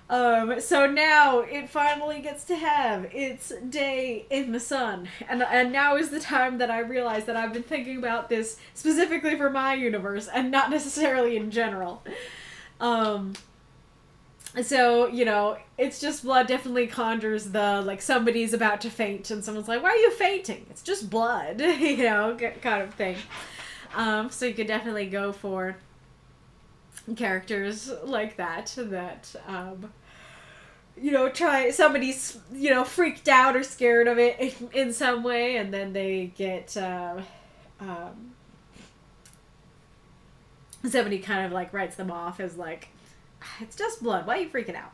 So now it finally gets to have its day in the sun. And now is the time that I realize that I've been thinking about this specifically for my universe and not necessarily in general. So, you know, It's Just Blood definitely conjures the, like, somebody's about to faint and someone's like, why are you fainting? It's just blood, you know, kind of thing. So you could definitely go for characters like that, you know, somebody's, you know, freaked out or scared of it in some way, and then they get, somebody kind of, like, writes them off as, like, it's just blood, why are you freaking out?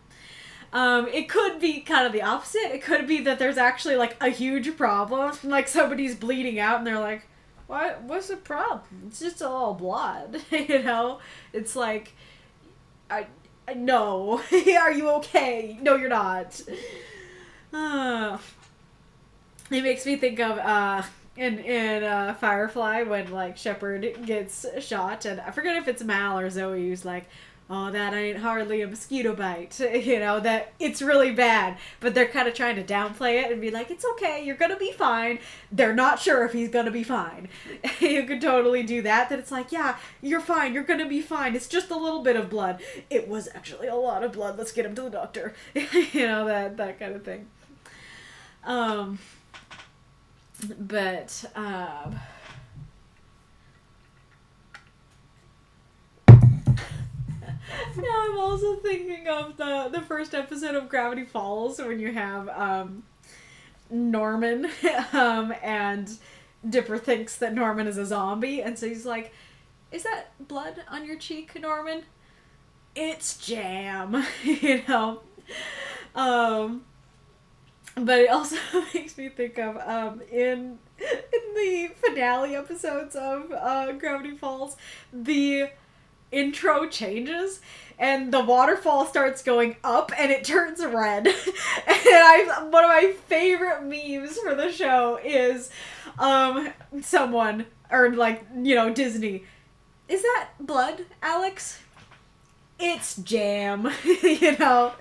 It could be kind of the opposite. It could be that there's actually, like, a huge problem, like, somebody's bleeding out, and they're like, what's the problem? It's just a little blood, you know? It's like, no. Are you okay? No, you're not. It makes me think of, in Firefly, when, like, Shepard gets shot, and I forget if it's Mal or Zoe who's like, oh, that ain't hardly a mosquito bite, you know, that it's really bad, but they're kind of trying to downplay it and be like, it's okay, you're gonna be fine. They're not sure if he's gonna be fine. You could totally do that it's like, yeah, you're fine, you're gonna be fine, it's just a little bit of blood. It was actually a lot of blood, let's get him to the doctor. You know, that kind of thing. But, now I'm also thinking of the first episode of Gravity Falls when you have Norman and Dipper thinks that Norman is a zombie, and so he's like, is that blood on your cheek, Norman? It's jam. You know? But it also makes me think of in the finale episodes of Gravity Falls, the intro changes and the waterfall starts going up and it turns red. And one of my favorite memes for the show is someone, or like, you know, Disney, is that blood, Alex? It's jam, you know?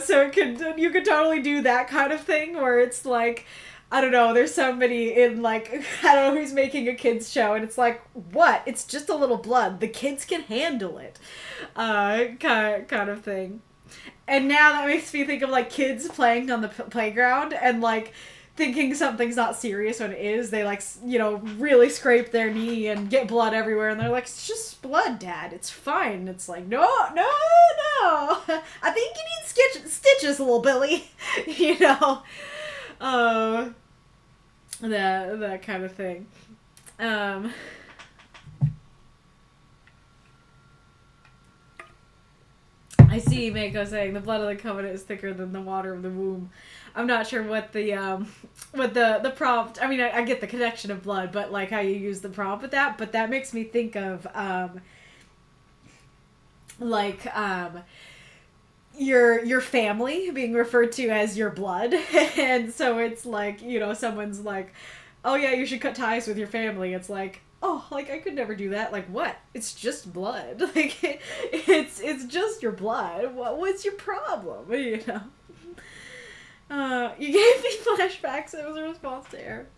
So you could totally do that kind of thing where it's like, I don't know, there's somebody in like, I don't know who's making a kids show and it's like, what? It's just a little blood. The kids can handle it. Kind of thing. And now that makes me think of like kids playing on the playground and like thinking something's not serious when it is. They like, you know, really scrape their knee and get blood everywhere and they're like, it's just blood, Dad. It's fine. It's like, no. I think you need stitches, little Billy. You know? That kind of thing. I see Mako saying the blood of the covenant is thicker than the water of the womb. I'm not sure what the prompt. I mean, I get the connection of blood, but like how you use the prompt with that. But that makes me think of your family being referred to as your blood, and so it's like, you know, someone's like, oh yeah, you should cut ties with your family. It's like, oh, like I could never do that. Like what? It's just blood. Like it's just your blood. What's your problem? You know. You gave me flashbacks. It was a response to Eric.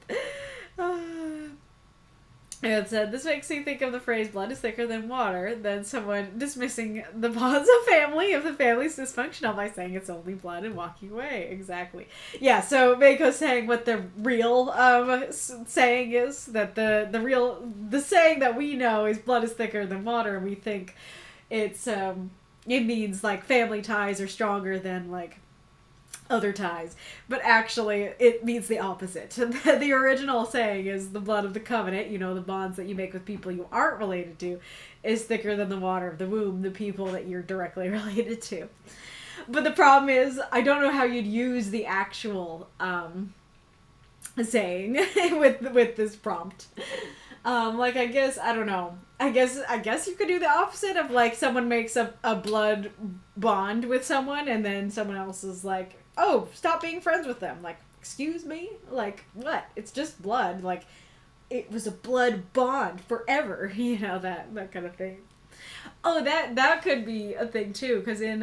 And it said, this makes me think of the phrase, blood is thicker than water, than someone dismissing the bonds of family if the family's dysfunctional by saying it's only blood and walking away. Exactly. Yeah, so Mako's saying what the real saying is, that the saying that we know is blood is thicker than water, and we think it's, it means, like, family ties are stronger than, like, other ties, but actually it means the opposite. The original saying is the blood of the covenant, you know, the bonds that you make with people you aren't related to, is thicker than the water of the womb, the people that you're directly related to. But the problem is, I don't know how you'd use the actual saying with this prompt. Like, I guess, I don't know. I guess you could do the opposite of, like, someone makes a blood bond with someone and then someone else is like, oh, stop being friends with them. Like, excuse me? Like, what? It's just blood. Like, it was a blood bond forever. You know, that kind of thing. Oh, that could be a thing, too. Because in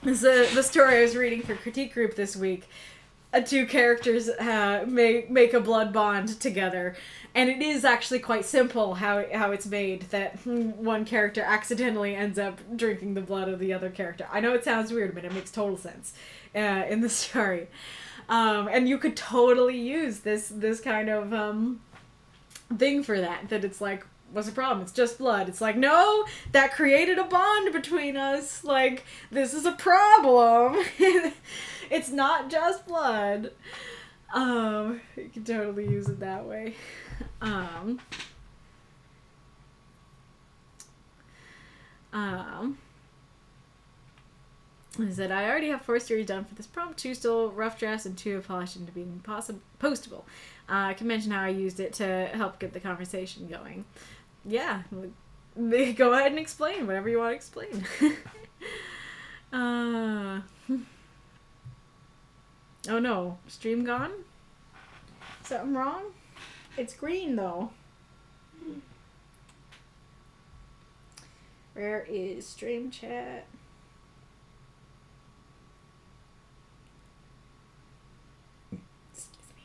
the story I was reading for Critique Group this week, two characters make a blood bond together. And it is actually quite simple how it's made, that one character accidentally ends up drinking the blood of the other character. I know it sounds weird, but it makes total sense in the story. And you could totally use this kind of thing for that it's like, what's the problem? It's just blood. It's like, no, that created a bond between us. Like, this is a problem. It's not just blood. You can totally use it that way. He said, I already have 4 stories done for this prompt, 2 still rough drafts and 2 have polished into being postable. I can mention how I used it to help get the conversation going. Yeah, go ahead and explain whatever you want to explain. Oh no, stream gone? Something wrong? It's green though. Where is stream chat? Excuse me.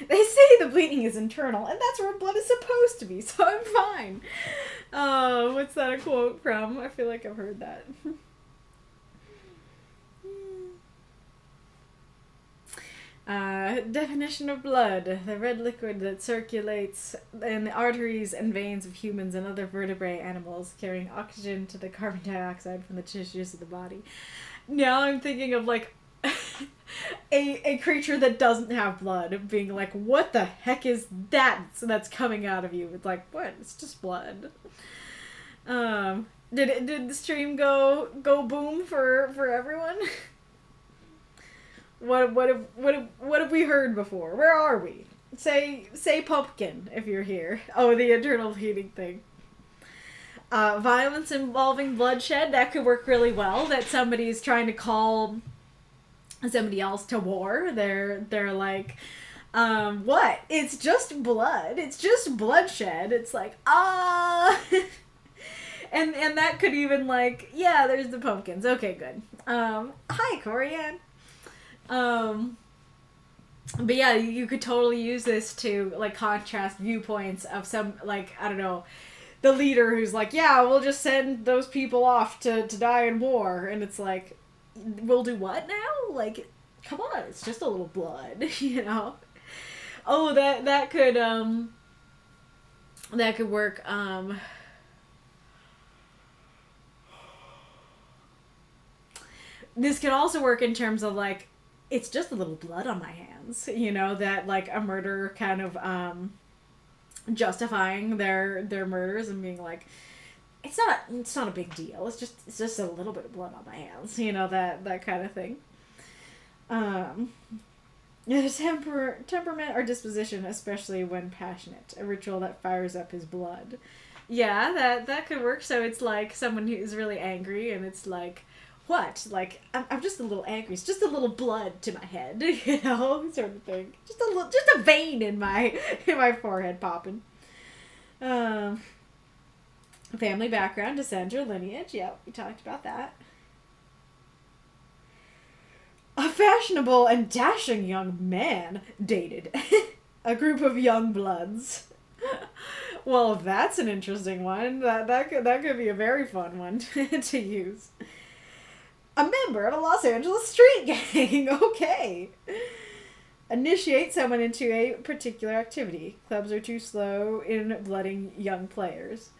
They say the bleeding is internal, and that's where blood is supposed to be, so I'm fine. What's that a quote from? I feel like I've heard that. Definition of blood: the red liquid that circulates in the arteries and veins of humans and other vertebrate animals, carrying oxygen to the carbon dioxide from the tissues of the body. Now I'm thinking of, like, a creature that doesn't have blood, being like, what the heck is that that's coming out of you? It's like, what? It's just blood. Did the stream go boom for everyone? What have we heard before? Where are we? Say pumpkin if you're here. Oh, the internal heating thing. Violence involving bloodshed, that could work really well. That somebody's trying to call somebody else to war. They're like, What? It's just blood. It's just bloodshed. It's like, and that could even, like, yeah, there's the pumpkins. Okay, good. Hi, Corianne. But yeah, you could totally use this to, like, contrast viewpoints of some, like, I don't know, the leader who's like, yeah, we'll just send those people off to die in war. And it's like, we'll do what now? Like, come on, it's just a little blood, you know? Oh, that could work. This could also work in terms of, like, it's just a little blood on my hands, you know, that, like, a murderer kind of justifying their murders and being like, it's not a big deal. It's just a little bit of blood on my hands, you know, that kind of thing. Temperament or disposition, especially when passionate. A ritual that fires up his blood. Yeah, that could work. So it's like someone who's really angry, and it's like, what? Like, I'm just a little angry. It's just a little blood to my head, you know, sort of thing. Just a vein in my forehead popping. Family background, descent or lineage. Yep, we talked about that. A fashionable and dashing young man dated a group of young bloods. Well, that's an interesting one. That could be a very fun one to use. A member of a Los Angeles street gang. Okay. Initiate someone into a particular activity. Clubs are too slow in blooding young players.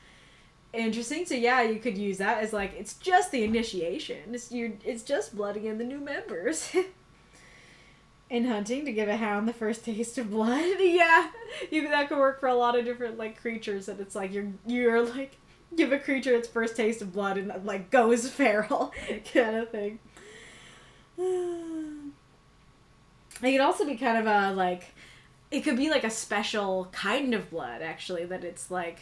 Interesting. So yeah, you could use that as, like, it's just the initiation. It's just blooding in the new members. In hunting, to give a hound the first taste of blood. Yeah, that could work for a lot of different, like, creatures. That it's like you're like, give a creature its first taste of blood and, like, goes feral kind of thing. It could also be kind of a, like, it could be like a special kind of blood, actually, that it's like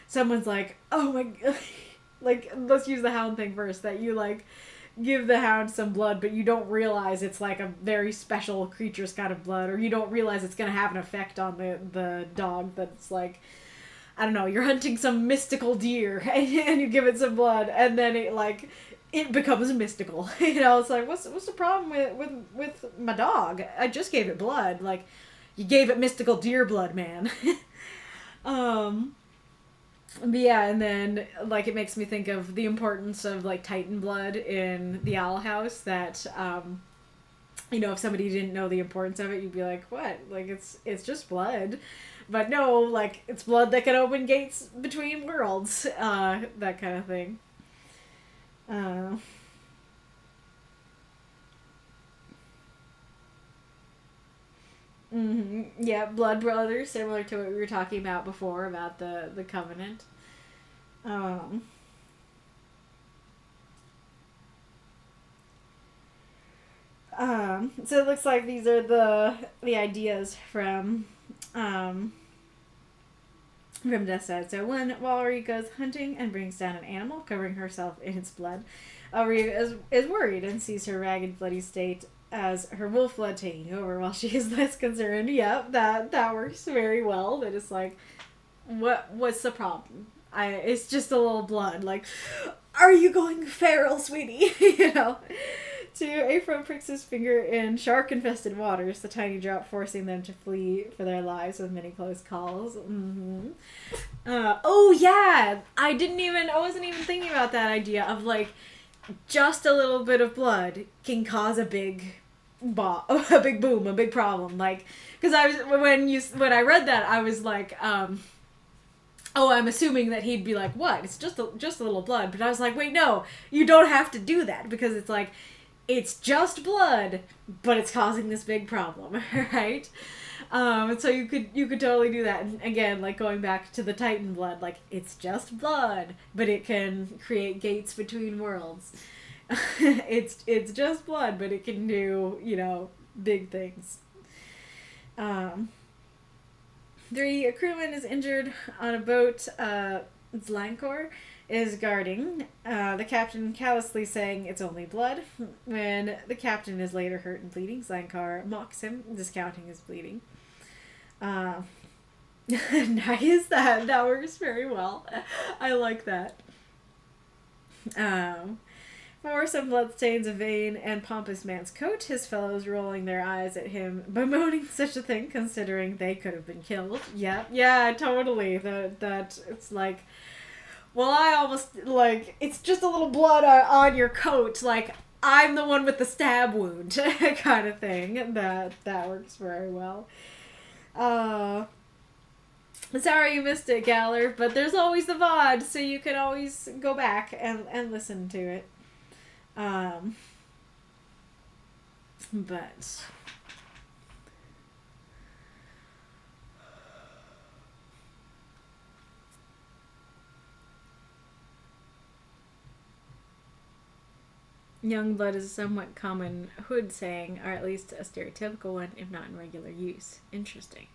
someone's like, oh my god, like, let's use the hound thing first, that you, like, give the hound some blood, but you don't realize it's, like, a very special creature's kind of blood, or you don't realize it's going to have an effect on the dog, that's like, I don't know, you're hunting some mystical deer, and you give it some blood, and then it, like, it becomes mystical. You know, it's like, what's the problem with my dog? I just gave it blood. Like, you gave it mystical deer blood, man. But yeah, and then, like, it makes me think of the importance of, like, Titan blood in the Owl House, that, you know, if somebody didn't know the importance of it, you'd be like, what? Like, it's just blood. But no, like, it's blood that can open gates between worlds, that kind of thing. Yeah, blood brothers, similar to what we were talking about before, about the covenant. So it looks like these are the ideas from Deathshead. So when Walry goes hunting and brings down an animal, covering herself in its blood, Walry is worried and sees her ragged, bloody state as her wolf blood taking over while she is less concerned. Yep, that works very well. That is like, what's the problem? It's just a little blood. Like, are you going feral, sweetie? You know. To Ephraim pricks his finger in shark-infested waters, the tiny drop forcing them to flee for their lives with many close calls. Oh yeah, I wasn't even thinking about that idea of, like, just a little bit of blood can cause a big boom, a big problem. Like, because when I read that, I was like, oh, I'm assuming that he'd be like, what? It's just a little blood. But I was like, wait, no, you don't have to do that, because it's like, it's just blood, but it's causing this big problem, right? And so you could totally do that. And again, like, going back to the Titan blood, like, it's just blood, but it can create gates between worlds. It's just blood, but it can do, you know, big things. 3, a crewman is injured on a boat, it's Encores, is guarding, the captain callously saying it's only blood. When the captain is later hurt and bleeding, Zankar mocks him, discounting his bleeding. Nice, that works very well. I like that. For some bloodstains, a vain and pompous man's coat, his fellows rolling their eyes at him, bemoaning such a thing, considering they could have been killed. Yeah, totally. That it's like, well, I almost, like, it's just a little blood on your coat, like, I'm the one with the stab wound, kind of thing. That works very well. Sorry you missed it, Galler, but there's always the VOD, so you can always go back and listen to it. But young blood is a somewhat common hood saying, or at least a stereotypical one, if not in regular use. Interesting.